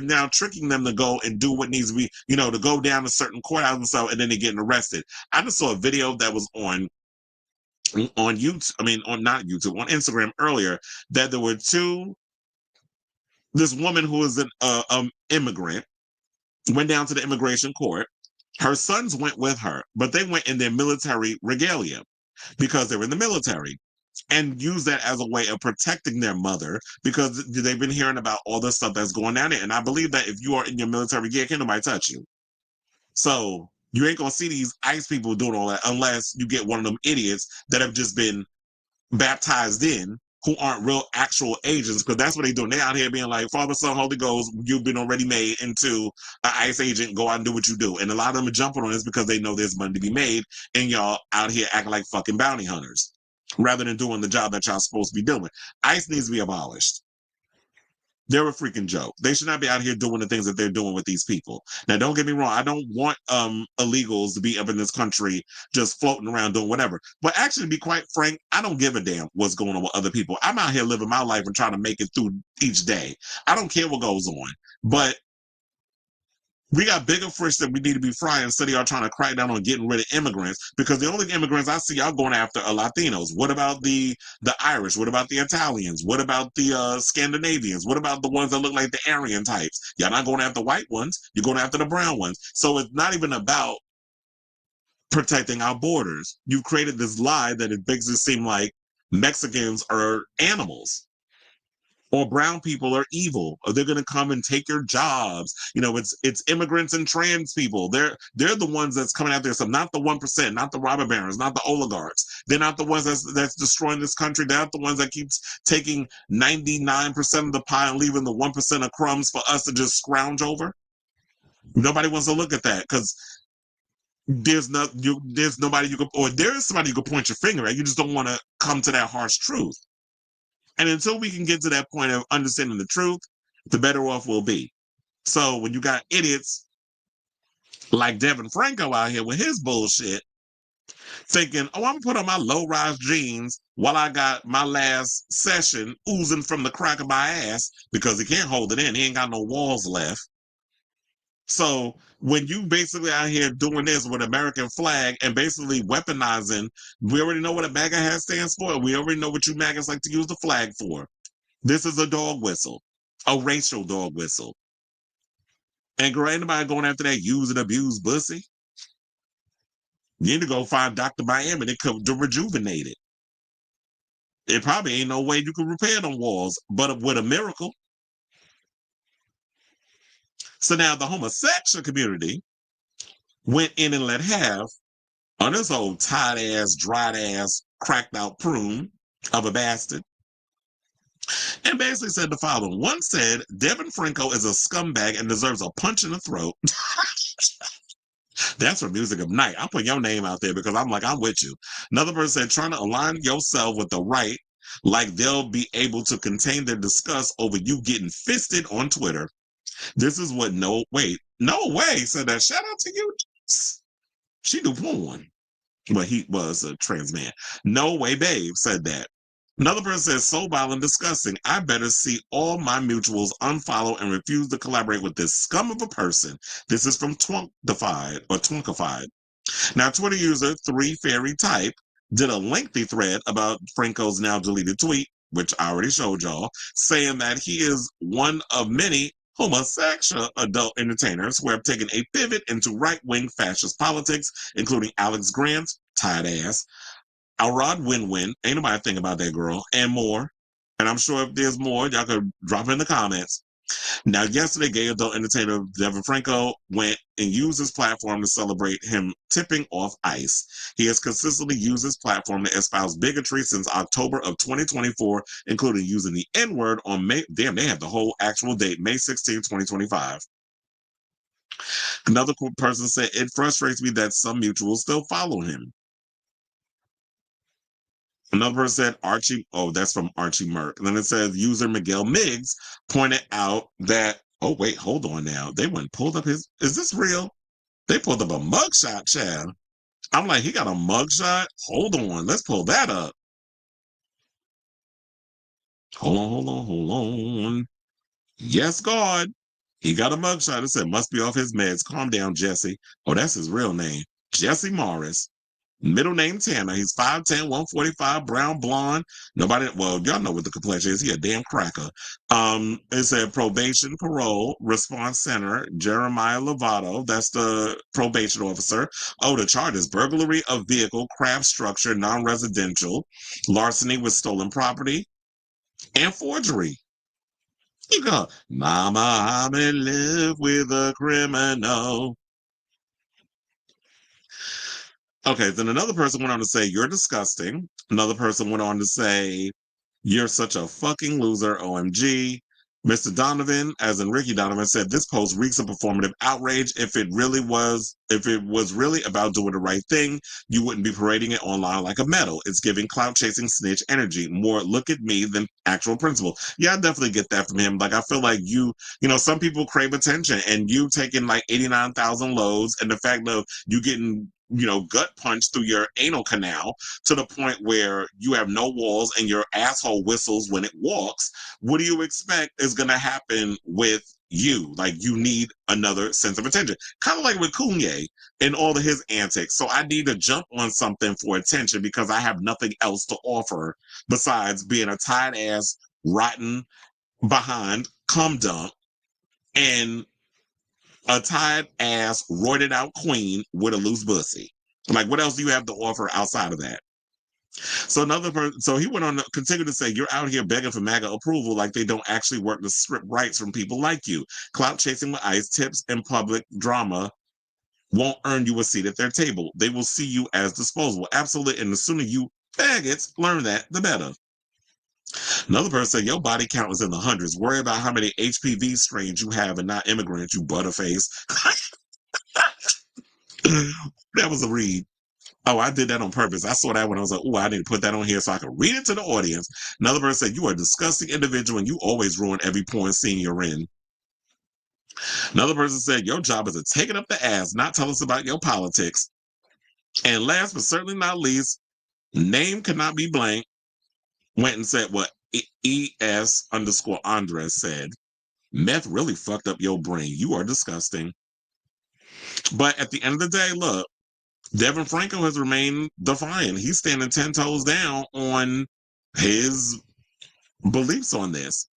now tricking them to go and do what needs to be, to go down to certain courthouse and stuff, and then they're getting arrested. I just saw a video that was on YouTube, not YouTube, on Instagram earlier, that there were this woman who was an immigrant went down to the immigration court. Her sons went with her, but they went in their military regalia because they were in the military and used that as a way of protecting their mother because they've been hearing about all the stuff that's going down there. And I believe that if you are in your military gear, can't nobody touch you. So you ain't going to see these ICE people doing all that unless you get one of them idiots that have just been baptized in, who aren't real actual agents, because that's what they're doing. They're out here being like, Father, Son, Holy Ghost, you've been already made into an ICE agent, go out and do what you do. And a lot of them are jumping on this because they know there's money to be made, and y'all out here acting like fucking bounty hunters, rather than doing the job that y'all supposed to be doing. ICE needs to be abolished. They're a freaking joke. They should not be out here doing the things that they're doing with these people. Now, don't get me wrong. I don't want illegals to be up in this country just floating around doing whatever. But actually, to be quite frank, I don't give a damn what's going on with other people. I'm out here living my life and trying to make it through each day. I don't care what goes on. But we got bigger fish that we need to be frying instead of y'all trying to crack down on getting rid of immigrants, because the only immigrants I see y'all going after are Latinos. What about the Irish? What about the Italians? What about the Scandinavians? What about the ones that look like the Aryan types? Y'all not going after white ones. You're going after the brown ones. So it's not even about protecting our borders. You've created this lie that it makes it seem like Mexicans are animals, or brown people are evil, or they're going to come and take your jobs. It's immigrants and trans people. They're the ones that's coming out there. So not the 1%, not the robber barons, not the oligarchs. They're not the ones that's destroying this country. They're not the ones that keeps taking 99% of the pie and leaving the 1% of crumbs for us to just scrounge over. Nobody wants to look at that because there's nobody you could, or there is somebody you could point your finger at. You just don't want to come to that harsh truth. And until we can get to that point of understanding the truth, the better off we'll be. So when you got idiots like Devin Franco out here with his bullshit, thinking, oh, I'm going to put on my low-rise jeans while I got my last session oozing from the crack of my ass, because he can't hold it in. He ain't got no walls left. So when you basically out here doing this with American flag and basically weaponizing, we already know what a MAGA hat stands for. We already know what you MAGAs like to use the flag for. This is a dog whistle, a racial dog whistle. And girl, ain't nobody going after that use and abuse pussy. You need to go find Dr. Miami to rejuvenate it. It probably ain't no way you can repair them walls, but with a miracle. So now the homosexual community went in and let half on this old tight ass, dried ass, cracked out prune of a bastard, and basically said the following. One said, Devin Franco is a scumbag and deserves a punch in the throat. That's for Music of Night. I'm putting your name out there because I'm with you. Another person said, trying to align yourself with the right, like they'll be able to contain their disgust over you getting fisted on Twitter. This is what No Way said that. Shout out to you. She do porn. But he was a trans man. No Way Babe said that. Another person says, so vile and disgusting. I better see all my mutuals unfollow and refuse to collaborate with this scum of a person. This is from Twunkified. Now, Twitter user 3fairytype did a lengthy thread about Franco's now deleted tweet, which I already showed y'all, saying that he is one of many homosexual adult entertainers who have taken a pivot into right-wing fascist politics, including Alex Grant, tight ass, Alrod Win-Win, ain't nobody think about that girl, and more. And I'm sure if there's more, y'all could drop in the comments. Now, yesterday, gay adult entertainer Devin Franco went and used his platform to celebrate him tipping off ICE. He has consistently used his platform to espouse bigotry since October of 2024, including using the N-word on May. Damn, they have the whole actual date, May 16, 2025. Another person said, it frustrates me that some mutuals still follow him. Another person said Archie, that's from Archie Merck. And then it says user Miguel Miggs pointed out that Oh, wait, hold on now. They went and pulled up his. Is this real? They pulled up a mugshot, child. I'm like, he got a mugshot? Hold on. Let's pull that up. Hold on. Yes, God. He got a mugshot. It said, must be off his meds. Calm down, Jesse. Oh, that's his real name. Jesse Morris. Middle name Tanner. He's 5'10", 145, brown, blonde. Nobody, well, y'all know what the complexion is. He a damn cracker. It said probation, parole, response center, Jeremiah Lovato. That's the probation officer. Oh, the charge is burglary of vehicle, craft structure, non-residential, larceny with stolen property, and forgery. You go, Mama, I'm in love with a criminal. Okay, then another person went on to say, you're disgusting. Another person went on to say, you're such a fucking loser, OMG. Mr. Donovan, as in Ricky Donovan, said this post reeks of performative outrage. If it was really about doing the right thing, you wouldn't be parading it online like a medal. It's giving clout chasing snitch energy. More look at me than actual principle. Yeah, I definitely get that from him. Like, I feel like you know, some people crave attention, and you taking like 89,000 loads, and the fact of you getting, you know, gut punched through your anal canal to the point where you have no walls and your asshole whistles when it walks. What do you expect is going to happen with you? Like, you need another sense of attention. Kind of like with Kanye and all of his antics. So I need to jump on something for attention because I have nothing else to offer besides being a tired ass, rotten behind cum dump and a tired ass, roided out queen with a loose pussy. Like, what else do you have to offer outside of that? So another person, so he went on to continue to say, you're out here begging for MAGA approval like they don't actually work to strip rights from people like you. Clout chasing with ICE, tips, and public drama won't earn you a seat at their table. They will see you as disposable. Absolutely. And the sooner you faggots learn that, the better. Another person said, your body count is in the hundreds. Worry about how many HPV strains you have and not immigrants, you butterface. That was a read. Oh, I did that on purpose. I saw that when I was like, oh, I need to put that on here so I can read it to the audience. Another person said, you are a disgusting individual and you always ruin every porn scene you're in. Another person said, your job is to take it up the ass, not tell us about your politics. And last but certainly not least, name cannot be blank, went and said what ES underscore Andres said. Meth really fucked up your brain. You are disgusting. But at the end of the day, look, Devin Franco has remained defiant. He's standing 10 toes down on his beliefs on this.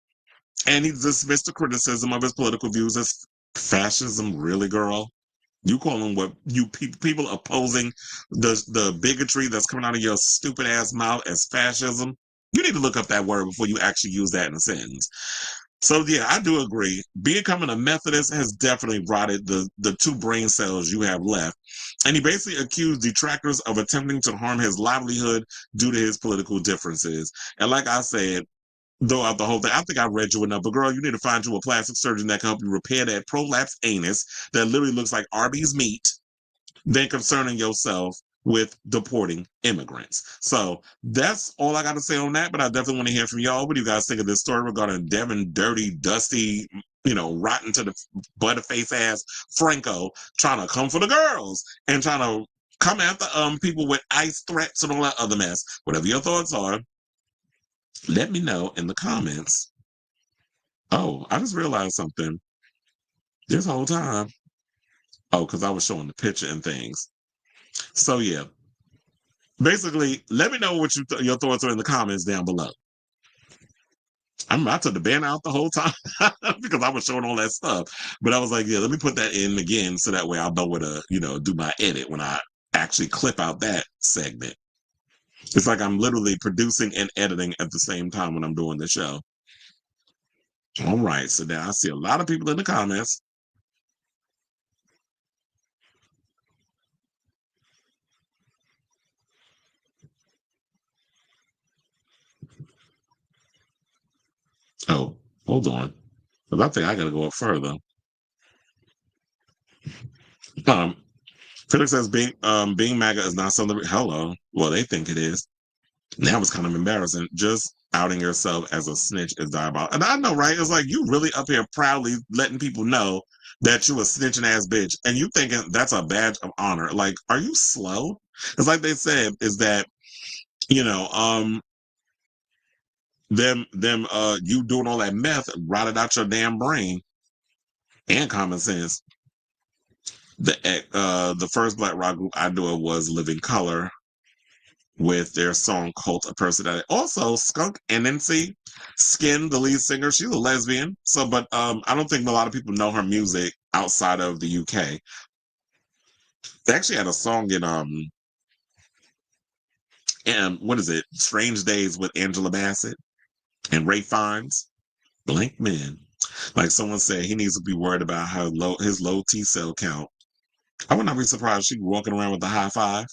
And he dismissed the criticism of his political views as fascism. Really, girl? You calling what you people opposing the bigotry that's coming out of your stupid ass mouth as fascism? You need to look up that word before you actually use that in a sentence. So yeah, I do agree. Becoming a Methodist has definitely rotted the two brain cells you have left. And he basically accused detractors of attempting to harm his livelihood due to his political differences. And like I said, throughout the whole thing, I think I read you enough, but girl, you need to find you a plastic surgeon that can help you repair that prolapsed anus that literally looks like Arby's meat than concerning yourself with deporting immigrants. So that's all I got to say on that, but I definitely want to hear from y'all. What do you guys think of this story regarding Devin, dirty, dusty, rotten to the butterface ass Franco trying to come for the girls and trying to come after people with ICE threats and all that other mess? Whatever your thoughts are, let me know in the comments. Oh, I just realized something this whole time. Oh, because I was showing the picture and things. So yeah, basically, let me know what your thoughts are in the comments down below. I took the band out the whole time because I was showing all that stuff. But I was like, yeah, let me put that in again so that way I'll know where to, do my edit when I actually clip out that segment. It's like I'm literally producing and editing at the same time when I'm doing the show. All right, so now I see a lot of people in the comments. Oh, hold on. Because I think I got to go up further. Felix says being MAGA is not something. Hello. Well, they think it is. Now it's kind of embarrassing. outing yourself as a snitch is diabolical. And I know, right? It's like you really up here proudly letting people know that you a snitching ass bitch, and you thinking that's a badge of honor. Like, are you slow? It's like they said, is that, you know, you doing all that meth rotted out your damn brain and common sense. The first Black rock group I knew was Living Color with their song Cult of Personality. Also, Skunk NNC, Skin, the lead singer, she's a lesbian. So, but I don't think a lot of people know her music outside of the UK. They actually had a song in what is it? Strange Days with Angela Bassett and Ray Fiennes. Blank Men. Like someone said, he needs to be worried about how his low T cell count. I would not be surprised if she walking around with a high five.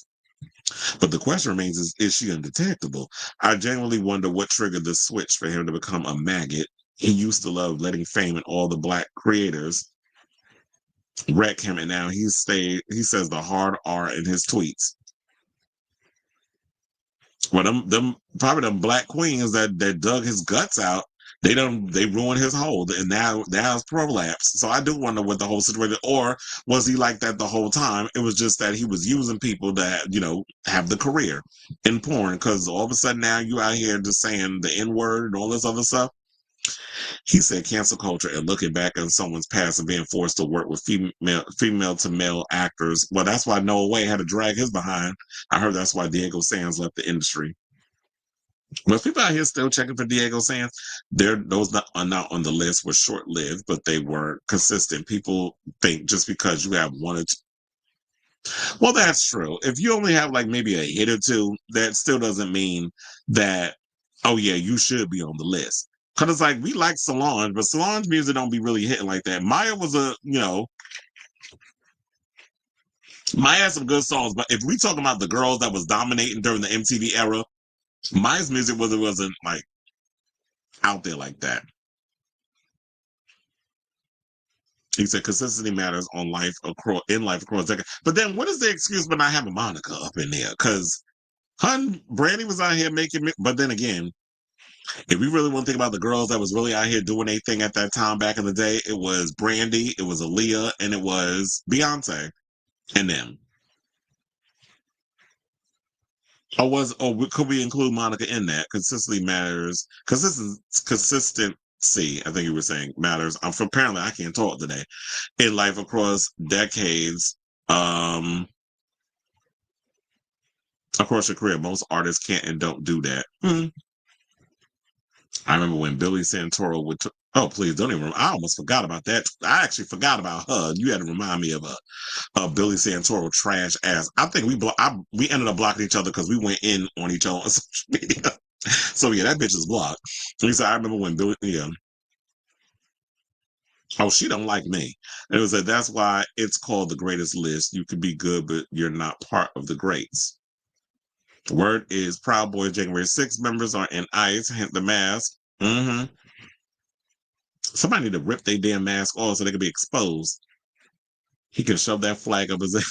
But the question remains, is she undetectable? I genuinely wonder what triggered the switch for him to become a maggot. He used to love letting fame and all the Black creators wreck him, and now he says the hard R in his tweets. Well, them probably them Black queens that dug his guts out, they ruined his hold, and now it's prolapse. So I do wonder what the whole situation, or was he like that the whole time? It was just that he was using people that, you know, have the career in porn, because all of a sudden now you out here just saying the N-word and all this other stuff. He said cancel culture and looking back on someone's past and being forced to work with female to male actors. Well, that's why Noah Way had to drag his behind. I heard that's why Diego Sands left the industry. But people out here still checking for Diego Sands. Those are not on the list were short-lived, but they were consistent. People think just because you have one or two. Well, that's true. If you only have like maybe a hit or two, that still doesn't mean that, oh yeah, you should be on the list. Because it's like, we like Solange, but Solange music don't be really hitting like that. Maya was Maya had some good songs, but if we talking about the girls that was dominating during the MTV era, Maya's music wasn't like out there like that. He said consistency matters in life across decades. But then what is the excuse for not having Monica up in there? Because Brandy was out here making, but then again, if we really want to think about the girls that was really out here doing their thing at that time back in the day, it was Brandy, it was Aaliyah, and it was Beyonce and them. Could we include Monica in that? Consistency matters. Consistency, I think you were saying, matters. Apparently I can't talk today. In life across decades, across your career, most artists can't and don't do that. I remember when Billy Santoro would. Oh, please don't even. I almost forgot about that. I actually forgot about her. You had to remind me of Billy Santoro trash ass. I think we ended up blocking each other because we went in on each other on social media. So yeah, that bitch is blocked. He said, I remember when Billy. Yeah. Oh, she don't like me. And it was like, that's why it's called the greatest list. You can be good, but you're not part of the greats. The word is Proud Boys January 6 members are in ICE, hint the mask. Somebody need to rip their damn mask off so they can be exposed. He can shove that flag up his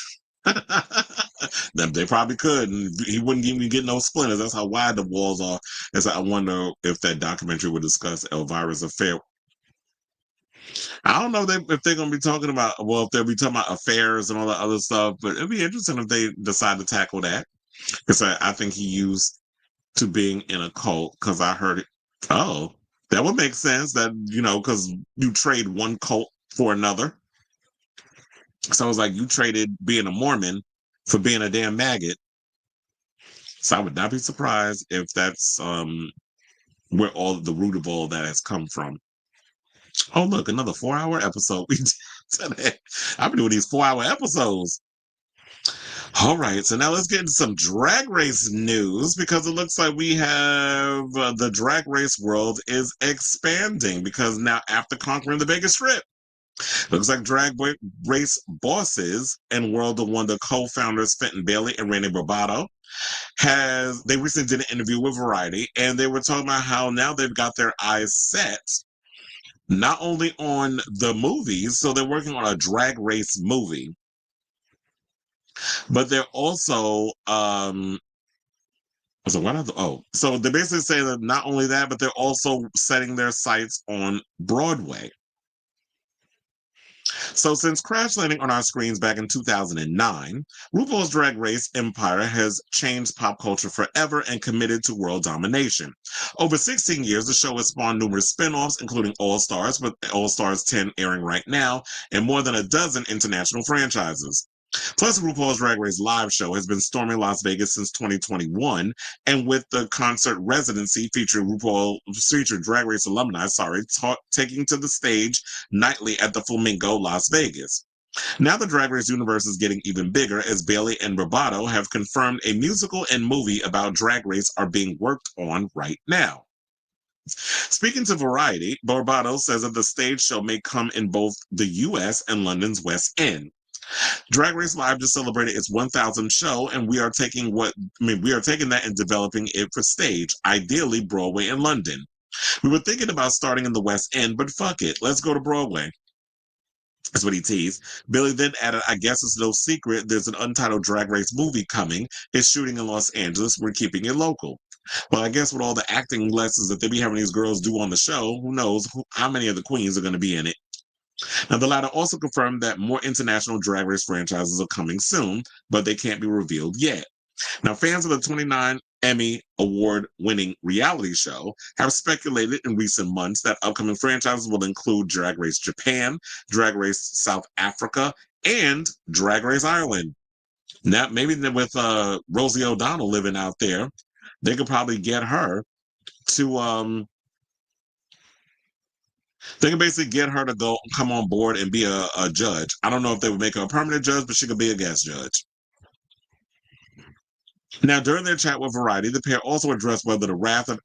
They probably could, and he wouldn't even get no splinters. That's how wide the walls are. And so I wonder if that documentary would discuss Elvira's affair. I don't know if they're going to be talking about, well, if they'll be talking about affairs and all that other stuff, but it'd be interesting if they decide to tackle that. Because I think he used to being in a cult, because I heard it. Oh, that would make sense that, because you trade one cult for another. So it was like you traded being a Mormon for being a damn maggot. So I would not be surprised if that's where all the root of all that has come from. Oh, look, another 4-hour episode. We did today. I've been doing these 4-hour episodes. All right, so now let's get into some Drag Race news, because it looks like we have the Drag Race world is expanding, because now after conquering the Vegas Strip, looks like Drag Race bosses and World of Wonder co-founders Fenton Bailey and Randy Barbato they recently did an interview with Variety, and they were talking about how now they've got their eyes set not only on the movies, so they're working on a Drag Race movie, but they're also So why not? So they basically say that not only that, but they're also setting their sights on Broadway. So since crash landing on our screens back in 2009, RuPaul's Drag Race empire has changed pop culture forever and committed to world domination. Over 16 years, the show has spawned numerous spin-offs, including All Stars, with All Stars 10 airing right now, and more than a dozen international franchises. Plus, RuPaul's Drag Race live show has been storming Las Vegas since 2021, and with the concert residency featuring Drag Race alumni, taking to the stage nightly at the Flamingo, Las Vegas. Now the Drag Race universe is getting even bigger as Bailey and Roboto have confirmed a musical and movie about Drag Race are being worked on right now. Speaking to Variety, Roboto says that the stage show may come in both the US and London's West End. Drag Race Live just celebrated its 1,000th show, and we are taking that and developing it for stage, ideally Broadway and London. We were thinking about starting in the West End, but fuck it, let's go to Broadway. That's what he teased. Billy then added, I guess it's no secret there's an Untitled Drag Race movie coming. It's shooting in Los Angeles. We're keeping it local. Well, I guess with all the acting lessons that they be having these girls do on the show, who knows how many of the queens are going to be in it. Now, the latter also confirmed that more international Drag Race franchises are coming soon, but they can't be revealed yet. Now, fans of the 29 Emmy Award-winning reality show have speculated in recent months that upcoming franchises will include Drag Race Japan, Drag Race South Africa, and Drag Race Ireland. Now, maybe with Rosie O'Donnell living out there, they could probably get her to they can basically get her to come on board and be a judge. I don't know if they would make her a permanent judge, but she could be a guest judge. Now, during their chat with Variety, the pair also addressed whether the wrath of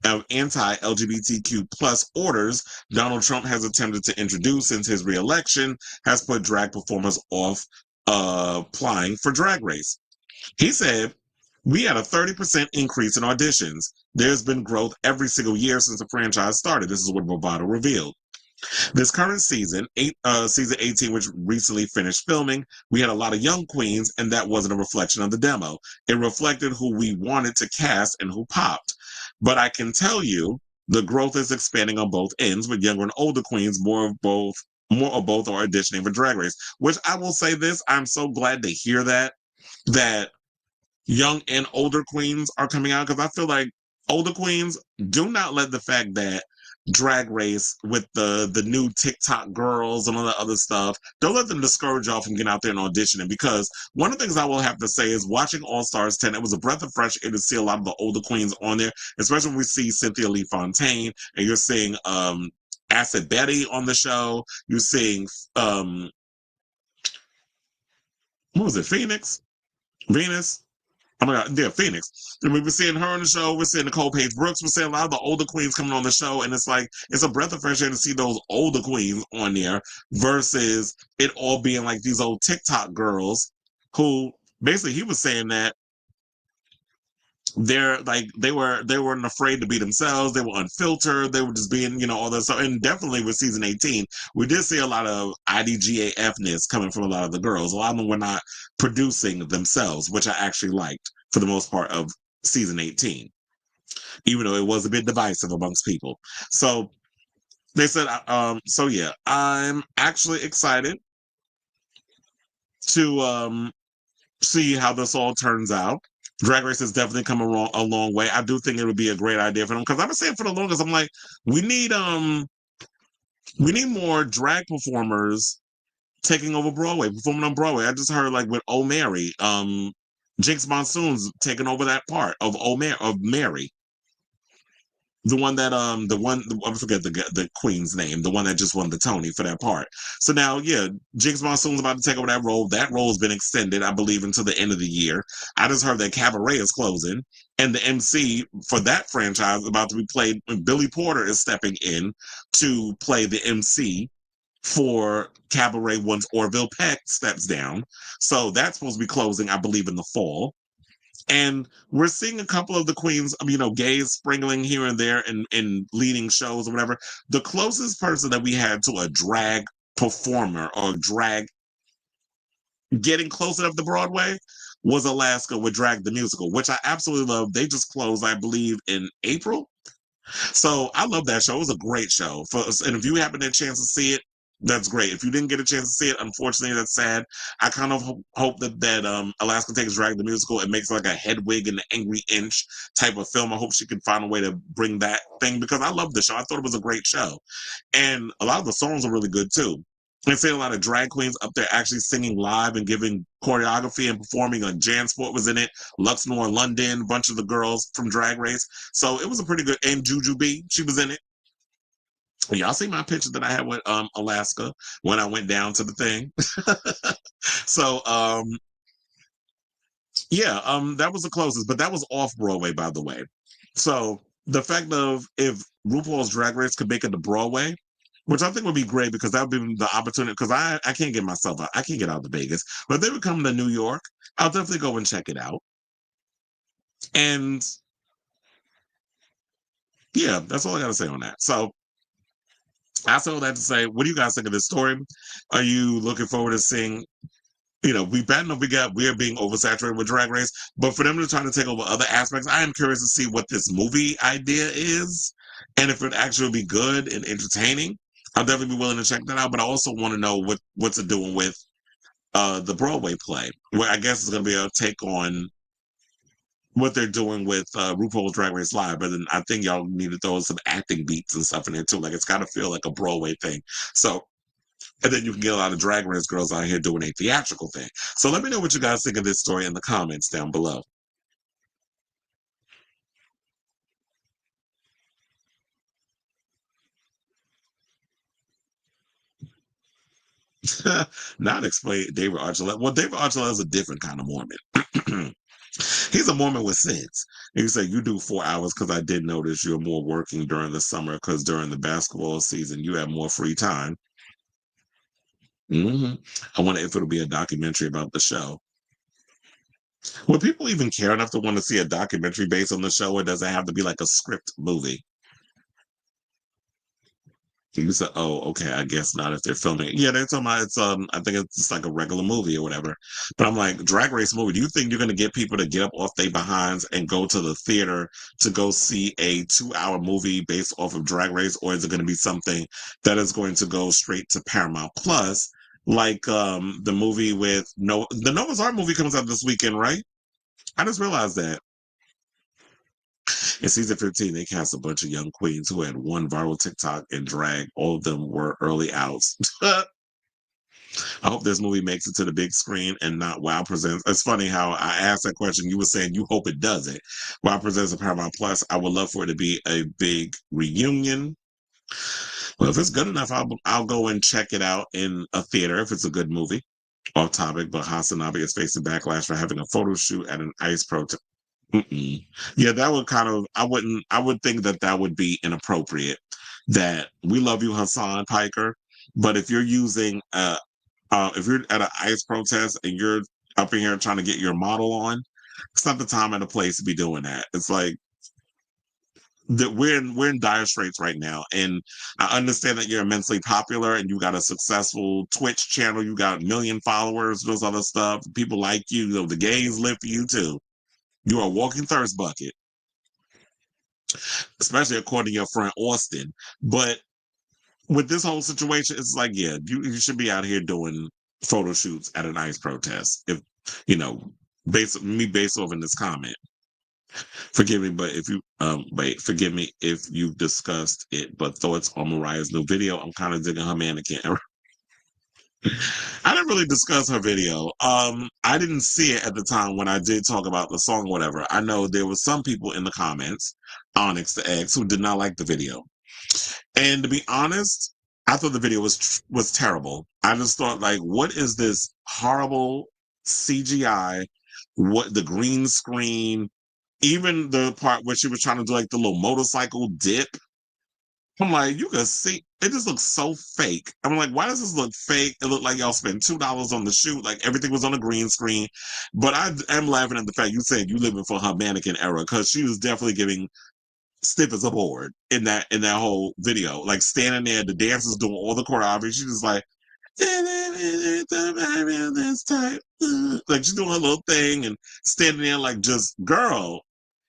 anti-LGBTQ plus orders Donald Trump has attempted to introduce since his re-election has put drag performers off applying for Drag Race. He said, we had a 30% increase in auditions. There's been growth every single year since the franchise started. This is what Roboto revealed. This current season, season 18, which recently finished filming, we had a lot of young queens, and that wasn't a reflection of the demo. It reflected who we wanted to cast and who popped. But I can tell you, the growth is expanding on both ends, with younger and older queens, more or both are auditioning for Drag Race. Which I will say this, I'm so glad to hear that young and older queens are coming out, because I feel like older queens, do not let the fact that Drag Race with the new TikTok girls and all that other stuff, don't let them discourage y'all from getting out there and auditioning, because one of the things I will have to say is watching All Stars 10, it was a breath of fresh air to see a lot of the older queens on there, especially when we see Cynthia Lee Fontaine and you're seeing Acid Betty on the show, you're seeing what was it, Venus? Oh my God, yeah, Phoenix. And we were seeing her on the show. We're seeing Nicole Page Brooks. We're seeing a lot of the older queens coming on the show. And it's like, it's a breath of fresh air to see those older queens on there versus it all being like these old TikTok girls who basically, he was saying that they weren't afraid to be themselves. They were unfiltered. They were just being, all that stuff. And definitely with season 18, we did see a lot of IDGAF-ness coming from a lot of the girls. A lot of them were not producing themselves, which I actually liked for the most part of season 18, even though it was a bit divisive amongst people. So they said, so yeah, I'm actually excited to see how this all turns out. Drag Race has definitely come a long way. I do think it would be a great idea for them, because I've been saying for the longest, I'm like, we need more drag performers taking over Broadway, performing on Broadway. I just heard like with Oh Mary, Jinx Monsoon's taking over that part of Mary. The one that I forget the queen's name, the one that just won the Tony for that part. So now, yeah, Jinx Monsoon's about to take over that role. That role's been extended, I believe, until the end of the year. I just heard that Cabaret is closing, and the MC for that franchise is about to be played. Billy Porter is stepping in to play the MC for Cabaret once Orville Peck steps down. So that's supposed to be closing, I believe, in the fall. And we're seeing a couple of the queens, gays sprinkling here and there in leading shows or whatever. The closest person that we had to a drag performer or drag getting close enough to Broadway was Alaska with Drag the Musical, which I absolutely love. They just closed, I believe, in April. So I love that show. It was a great show. And if you happen to get a chance to see it, that's great. If you didn't get a chance to see it, unfortunately, that's sad. I kind of hope that Alaska takes Drag the Musical and makes like a Hedwig and the Angry Inch type of film. I hope she can find a way to bring that thing, because I love the show. I thought it was a great show. And a lot of the songs are really good too. I've seen a lot of drag queens up there actually singing live and giving choreography and performing. Like Jansport was in it, Luxmore London, a bunch of the girls from Drag Race. So it was a pretty good, and Juju B, she was in it. Y'all see my picture that I had with Alaska when I went down to the thing. So yeah, that was the closest, but that was off Broadway, by the way. So the fact of if RuPaul's Drag Race could make it to Broadway, which I think would be great, because that would be the opportunity, because I can't get myself out. I can't get out to Vegas. But if they would come to New York, I'll definitely go and check it out. And yeah, that's all I got to say on that. So I say all that to say, what do you guys think of this story? Are you looking forward to seeing, we bad enough we are being oversaturated with Drag Race, but for them to try to take over other aspects, I am curious to see what this movie idea is, and if it actually will be good and entertaining. I'll definitely be willing to check that out, but I also want to know what's it doing with the Broadway play, where I guess it's going to be a take on what they're doing with RuPaul's Drag Race Live. But then I think y'all need to throw some acting beats and stuff in there too. Like, it's got to feel like a Broadway thing. So, and then you can get a lot of Drag Race girls out here doing a theatrical thing. So let me know what you guys think of this story in the comments down below. Not explain David Archuleta. Well, David Archuleta is a different kind of Mormon. He's a Mormon with sense. He said, you do 4 hours because I did notice you're more working during the summer, because during the basketball season, you have more free time. I wonder if it'll be a documentary about the show. Would people even care enough to want to see a documentary based on the show, or does it have to be like a script movie? You said, oh, okay, I guess not if they're filming it. Yeah, they're talking about it's I think it's just like a regular movie or whatever. But I'm like, Drag Race movie, do you think you're gonna get people to get up off their behinds and go to the theater to go see a 2-hour movie based off of Drag Race, or is it gonna be something that is going to go straight to Paramount Plus? Like the movie with the Noah's Ark movie comes out this weekend, right? I just realized that. In season 15, they cast a bunch of young queens who had one viral TikTok and drag. All of them were early outs. I hope this movie makes it to the big screen and not Wow Presents. It's funny how I asked that question. You were saying you hope it doesn't. Wow Presents a Paramount Plus. I would love for it to be a big reunion. Well, if it's good enough, I'll go and check it out in a theater if it's a good movie. Off topic, but Hasanabe is facing backlash for having a photo shoot at an ICE protest. Yeah, that would kind of, I would think that would be inappropriate. That we love you, Hassan Piker, but if you're using, if you're at an ICE protest and you're up in here trying to get your model on, it's not the time and the place to be doing that. It's like, that we're in dire straits right now, and I understand that you're immensely popular and you got a successful Twitch channel, you got 1 million followers, those other stuff. People like you, the gays live for you too. You are a walking thirst bucket, especially according to your friend Austin. But with this whole situation, it's like, yeah, you should be out here doing photo shoots at an ICE protest. If based off in this comment. Forgive me, but if you forgive me if you've discussed it. But thoughts on Mariah's new video? I'm kind of digging her mannequin. I didn't really discuss her video. I didn't see it at the time when I did talk about the song, whatever. I know there was some people in the comments, Onyx the X, who did not like the video. And to be honest, I thought the video was terrible. I just thought, like, what is this horrible CGI? What the green screen? Even the part where she was trying to do like the little motorcycle dip. I'm like, you can see, it just looks so fake. I'm like, why does this look fake? It looked like y'all spent $2 on the shoot. Like, everything was on a green screen. But I am laughing at the fact you said you living for her mannequin era, because she was definitely giving stiff as a board in that whole video. Like, standing there, the dancers doing all the choreography. She just like, this type. Like she's doing her little thing and standing there like just girl.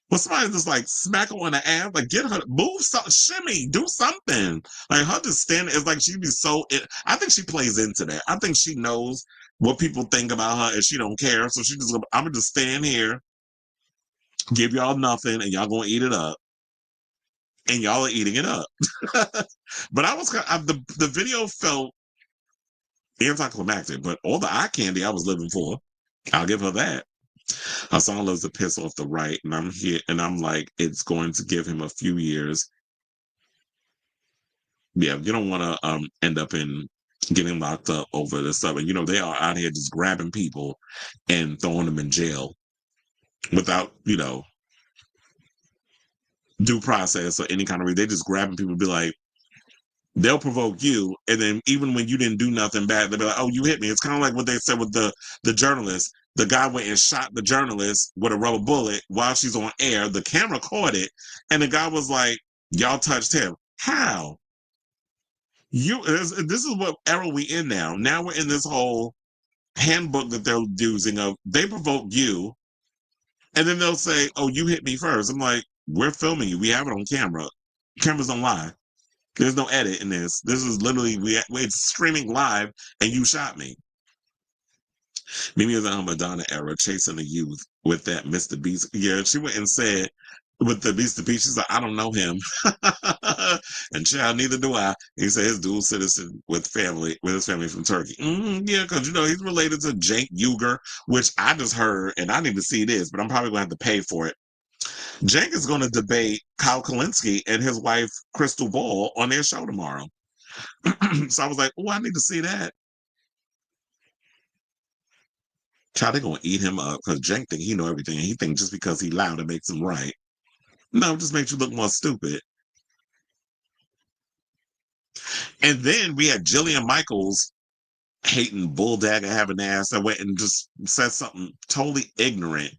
Well, somebody just like smack her on the ass, like get her move something, shimmy, do something. Like her just standing is like she'd be so. I think she plays into that. I think she knows what people think about her and she don't care. So she just, I'm gonna just stand here, give y'all nothing, and y'all gonna eat it up, and y'all are eating it up. But I was the video felt anticlimactic, but all the eye candy I was living for, I'll give her that. Her song loves to piss off the right, and I'm here, and I'm like, it's going to give him a few years. Yeah, you don't want to end up in getting locked up over this stuff. And they are out here just grabbing people and throwing them in jail without due process or any kind of reason. They just grabbing people, be like, they'll provoke you, and then even when you didn't do nothing bad, they'll be like, oh, you hit me. It's kind of like what they said with the journalist. The guy went and shot the journalist with a rubber bullet while she's on air. The camera caught it, and the guy was like, y'all touched him. How? This is what era we in now. Now we're in this whole handbook that they're using of they provoke you, and then they'll say, oh, you hit me first. I'm like, we're filming you. We have it on camera. Cameras don't lie. There's no edit in this. This is literally, it's streaming live, and you shot me. Mimi was on Madonna era, chasing the youth with that Mr. Beast. Yeah, she went and said, with the Mr. Beast, she's like, I don't know him. And child, neither do I. He said his dual citizen with his family from Turkey. Yeah, because, he's related to Cenk Uygur, which I just heard, and I need to see this, but I'm probably going to have to pay for it. Cenk is going to debate Kyle Kalinske and his wife, Crystal Ball, on their show tomorrow. So I was like, oh, I need to see that. Child, they're going to eat him up because Cenk think he know everything. And he think just because he loud, it makes him right. No, it just makes you look more stupid. And then we had Jillian Michaels hating Bulldagger having ass that went and just said something totally ignorant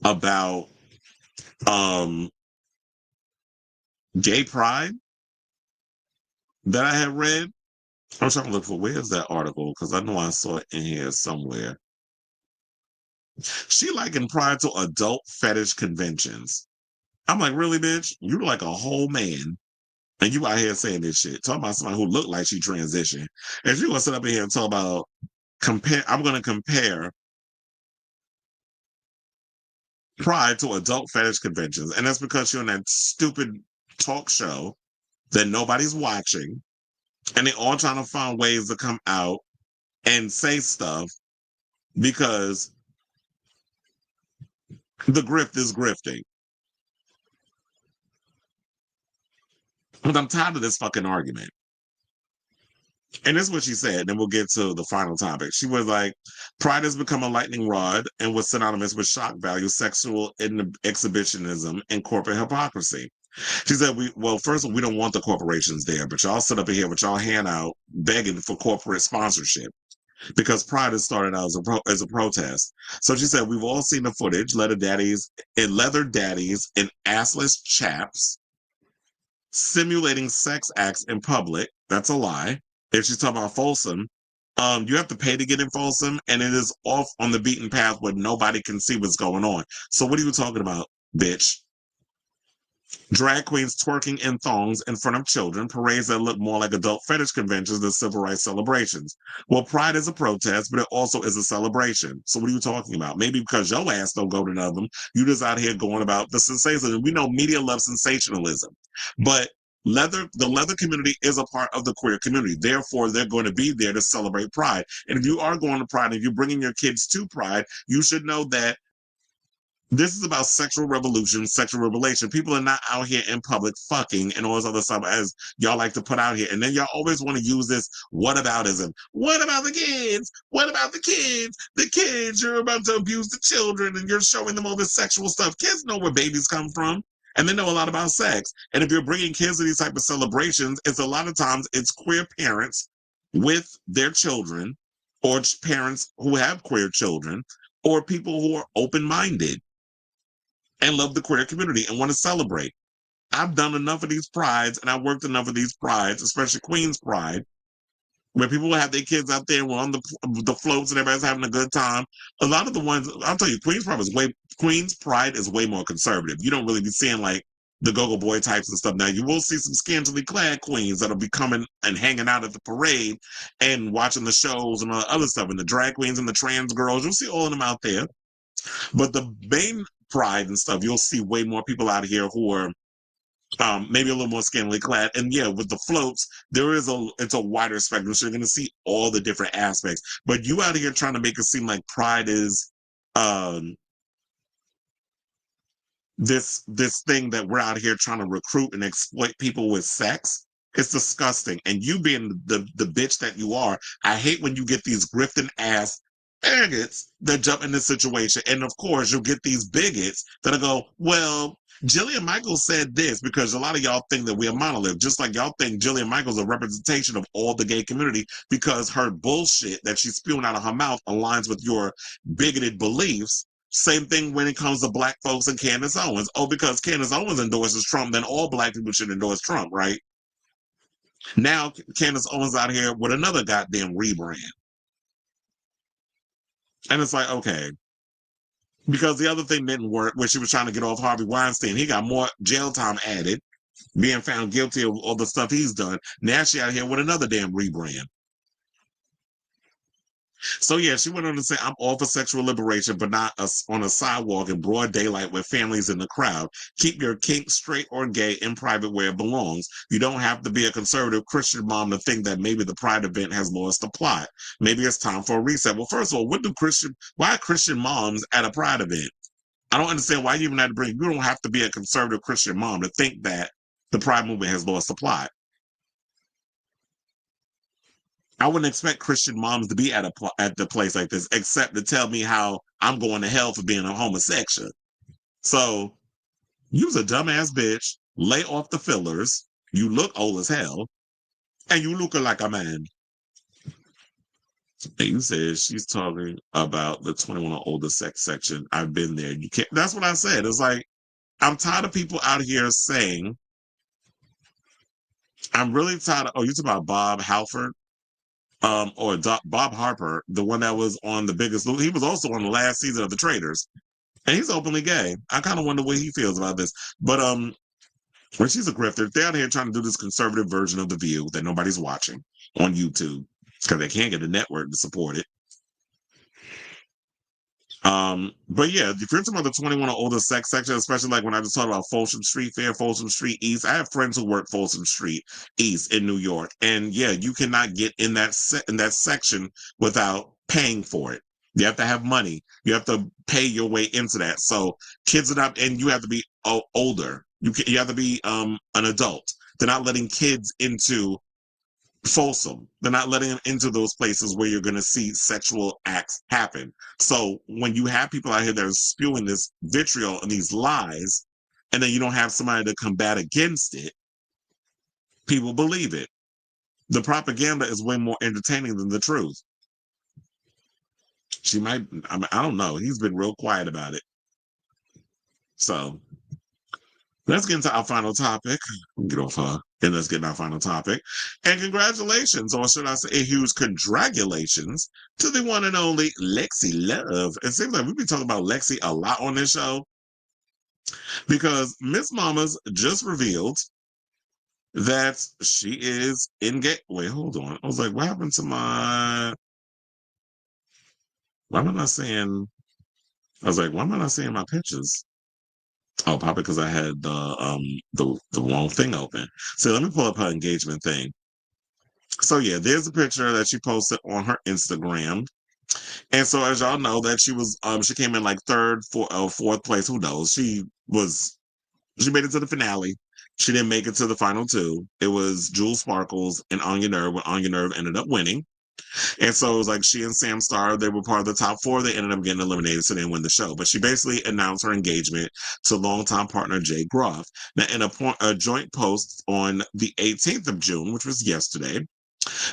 about gay pride that I had read. I'm trying to look for where's that article because I know I saw it in here somewhere. She likened pride to adult fetish conventions. I'm like, really, bitch? You like a whole man, and you out here saying this shit. Talking about somebody who looked like she transitioned. If you want to sit up in here and talk about I'm going to compare pride to adult fetish conventions, and that's because you're in that stupid talk show that nobody's watching, and they're all trying to find ways to come out and say stuff because the grift is grifting. But I'm tired of this fucking argument. And this is what she said, and we'll get to the final topic. She was like, pride has become a lightning rod and was synonymous with shock value, sexual exhibitionism, and corporate hypocrisy. She said, first of all, we don't want the corporations there, but y'all sit up in here with y'all hand out begging for corporate sponsorship because pride has started out as a protest. So she said, we've all seen the footage, leather daddies and assless chaps simulating sex acts in public. That's a lie. If she's talking about Folsom, you have to pay to get in Folsom, and it is off on the beaten path where nobody can see what's going on. So what are you talking about, bitch? Drag queens twerking in thongs in front of children, parades that look more like adult fetish conventions than civil rights celebrations. Well, pride is a protest, but it also is a celebration. So what are you talking about? Maybe because your ass don't go to none of them, you just out here going about the sensationalism. We know media loves sensationalism, but the leather community is a part of the queer community. Therefore, they're going to be there to celebrate pride. And if you are going to pride, if you're bringing your kids to pride, you should know that this is about sexual revolution, sexual revelation. People are not out here in public fucking and all this other stuff as y'all like to put out here. And then y'all always want to use this whataboutism. What about the kids? What about the kids? The kids, you're about to abuse the children and you're showing them all this sexual stuff. Kids know where babies come from. And they know a lot about sex. And if you're bringing kids to these type of celebrations, it's a lot of times it's queer parents with their children or parents who have queer children or people who are open-minded and love the queer community and want to celebrate. I've done enough of these prides and I worked enough of these prides, especially Queen's Pride, where people will have their kids out there on the floats and everybody's having a good time. A lot of the ones, I'll tell you, Queen's Pride is way more conservative. You don't really be seeing like the go-go boy types and stuff. Now you will see some scantily clad queens that'll be coming and hanging out at the parade and watching the shows and all the other stuff, and the drag queens and the trans girls. You'll see all of them out there. But the main Pride and stuff, you'll see way more people out here who are maybe a little more scantily clad. And yeah, with the floats, it's a wider spectrum. So you're going to see all the different aspects. But you out here trying to make it seem like Pride is this thing that we're out here trying to recruit and exploit people with sex. It's disgusting. And you being the bitch that you are, I hate when you get these grifting ass bigots that jump in this situation. And of course, you'll get these bigots that'll go, well, Jillian Michaels said this, because a lot of y'all think that we're a monolith, just like y'all think Jillian Michaels is a representation of all the gay community because her bullshit that she's spewing out of her mouth aligns with your bigoted beliefs. Same thing when it comes to black folks and Candace Owens. Oh, because Candace Owens endorses Trump, then all black people should endorse Trump, right? Now Candace Owens out here with another goddamn rebrand. And it's like, okay. Because the other thing didn't work, where she was trying to get off Harvey Weinstein. He got more jail time added, being found guilty of all the stuff he's done. Now she out here with another damn rebrand. So yeah, she went on to say, I'm all for sexual liberation, but not on a sidewalk in broad daylight with families in the crowd. Keep your kink straight or gay in private where it belongs. You don't have to be a conservative Christian mom to think that maybe the Pride event has lost the plot. Maybe it's time for a reset. Well, first of all, why are Christian moms at a Pride event? I don't understand why you even have to you don't have to be a conservative Christian mom to think that the Pride movement has lost the plot. I wouldn't expect Christian moms to be at the place like this, except to tell me how I'm going to hell for being a homosexual. So, you's a dumbass bitch. Lay off the fillers. You look old as hell, and you looking like a man. And you said she's talking about the 21 or older sex section. I've been there. You can't. That's what I said. It's like, I'm tired of people out here saying. I'm really tired of. Oh, you talking about Bob Halford? Bob Harper, the one that was on The Biggest Loser. He was also on the last season of The Traitors, and he's openly gay. I kind of wonder what he feels about this. But when she's a grifter, they're out here trying to do this conservative version of The View that nobody's watching on YouTube because they can't get a network to support it. But yeah, if you're talking about the 21 or older sex section, especially like when I just talked about Folsom Street Fair, Folsom Street East, I have friends who work Folsom Street East in New York, and yeah, you cannot get in that section without paying for it. You have to have money. You have to pay your way into that. So kids are not, and you have to be older. You have to be an adult. They're not letting kids into Folsom. They're not letting them into those places where you're going to see sexual acts happen. So when you have people out here that are spewing this vitriol and these lies, and then you don't have somebody to combat against it, people believe it. The propaganda is way more entertaining than the truth. She might, I don't know. He's been real quiet about it. So let's get into our final topic. Get off her. And let's get into our final topic. And congratulations, or should I say a huge congratulations to the one and only Lexi Love. It seems like we've been talking about Lexi a lot on this show because Miss Mamas just revealed that she is engaged. Wait, hold on. I was like, what happened to my... Why am I not seeing... I was like, why am I not seeing my pictures? Oh, probably because I had the wrong thing open. So let me pull up her engagement thing. So yeah, there's a picture that she posted on her Instagram. And so as y'all know, that she was she came in like third, fourth place. Who knows? She made it to the finale. She didn't make it to the final two. It was Jewel Sparkles and Anya Nerve, when Anya Nerve ended up winning. And so it was like she and Sam Starr, they were part of the top four. They ended up getting eliminated, so they didn't win the show. But she basically announced her engagement to longtime partner Jay Groff. Now, in a joint post on the 18th of June, which was yesterday,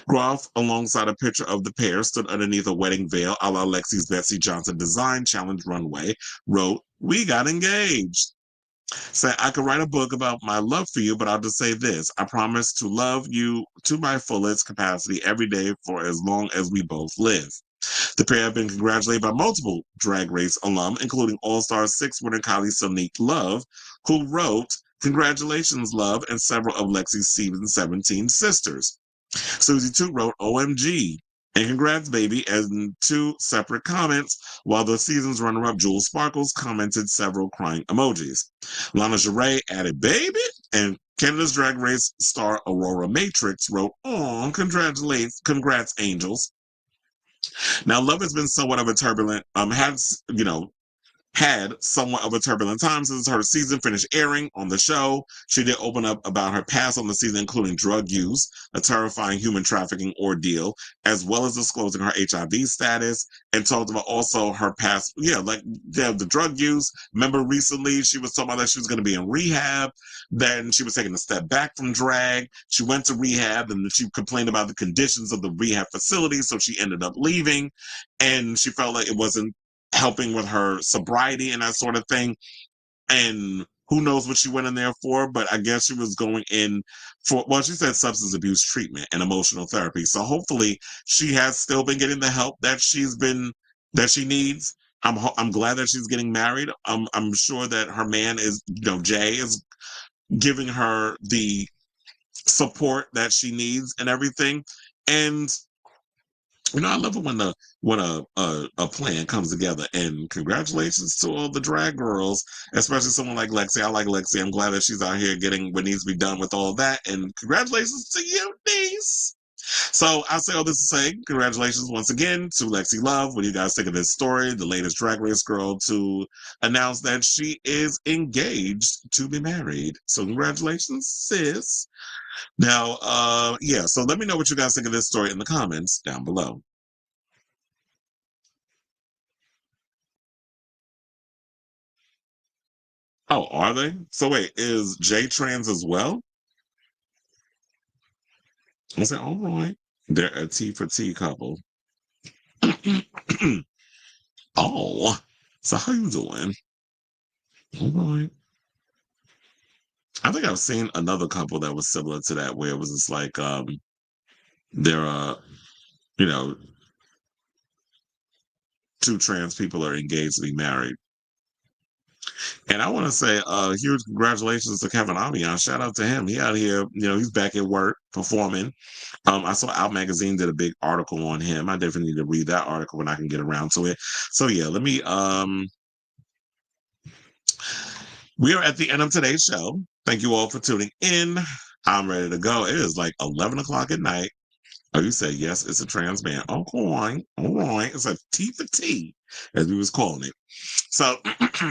Groff, alongside a picture of the pair, stood underneath a wedding veil a la Lexi's Betsy Johnson design challenge runway, wrote, "We got engaged." Say, I could write a book about my love for you, but I'll just say this. I promise to love you to my fullest capacity every day for as long as we both live. The pair have been congratulated by multiple Drag Race alum, including All-Star 6 winner Kylie Sonique Love, who wrote, "Congratulations, love," and several of Lexi's season 17 sisters. Susie 2 wrote, "OMG," and "Congrats, baby," and 2 separate comments, while the season's runner-up Jules Sparkles commented several crying emojis. Lana Jarre added "baby," and Canada's Drag Race star Aurora Matrix wrote, "Aw, congrats, angels." Now, Love has been somewhat of a turbulent, had somewhat of a turbulent time since her season finished airing on the show. She did open up about her past on the season, including drug use, a terrifying human trafficking ordeal, as well as disclosing her HIV status, and talked about also her past, the drug use. Remember recently she was talking about that she was going to be in rehab, then she was taking a step back from drag. She went to rehab, and she complained about the conditions of the rehab facility, so she ended up leaving, and she felt like it wasn't helping with her sobriety and that sort of thing. And who knows what she went in there for, but I guess she was going in for, well, she said substance abuse treatment and emotional therapy. So hopefully she has still been getting the help that she needs. I'm glad that she's getting married. I'm sure that her man is, Jay is giving her the support that she needs and everything. And I love it when a plan comes together. And congratulations to all the drag girls, especially someone like Lexi. I like Lexi. I'm glad that she's out here getting what needs to be done with all that. And congratulations to you, niece. So I say all this to say congratulations once again to Lexi Love. What do you guys think of this story? The latest Drag Race girl to announce that she is engaged to be married. So congratulations, sis. Now, so let me know what you guys think of this story in the comments down below. Oh, are they? So wait, is Jay trans as well? I said, all right. They're a T for T couple. Oh, so how you doing? All right. I think I've seen another couple that was similar to that, where it was just like, they're, you know, two trans people are engaged to be married. And I want to say huge congratulations to Kevin Amion. Shout out to him. He out here, he's back at work performing. I saw Out Magazine did a big article on him. I definitely need to read that article when I can get around to it. So yeah, let me we are at the end of today's show. Thank you all for tuning in. I'm ready to go. It is like 11 o'clock at night. Oh, you said yes, it's a trans man. Okay, all right. It's a T for T, as we was calling it. So,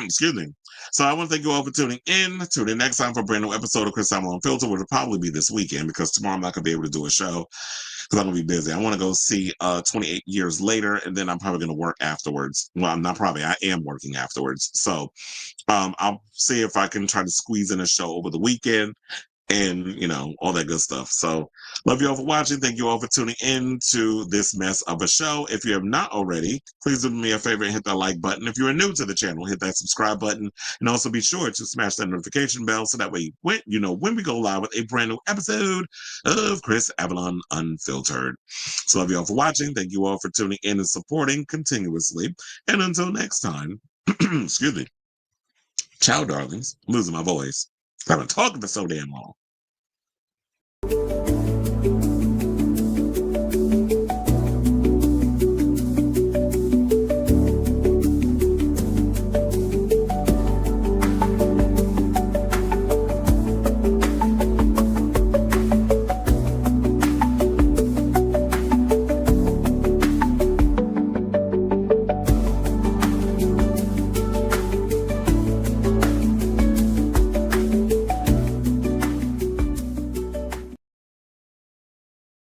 excuse me. So I want to thank you all for tuning in. Tune in next time for a brand new episode of Chris Simon Unfiltered, which will probably be this weekend because tomorrow I'm not going to be able to do a show because I'm going to be busy. I want to go see 28 Years Later, and then I'm probably going to work afterwards. Well, I'm not probably. I am working afterwards. So I'll see if I can try to squeeze in a show over the weekend. And, all that good stuff. So love you all for watching. Thank you all for tuning in to this mess of a show. If you have not already, please do me a favor and hit that like button. If you're new to the channel, hit that subscribe button. And also be sure to smash that notification bell so that way when we go live with a brand new episode of Chris Avalon Unfiltered. So love you all for watching. Thank you all for tuning in and supporting continuously. And until next time, excuse me. Ciao, darlings. I'm losing my voice. I've been talking for so damn long.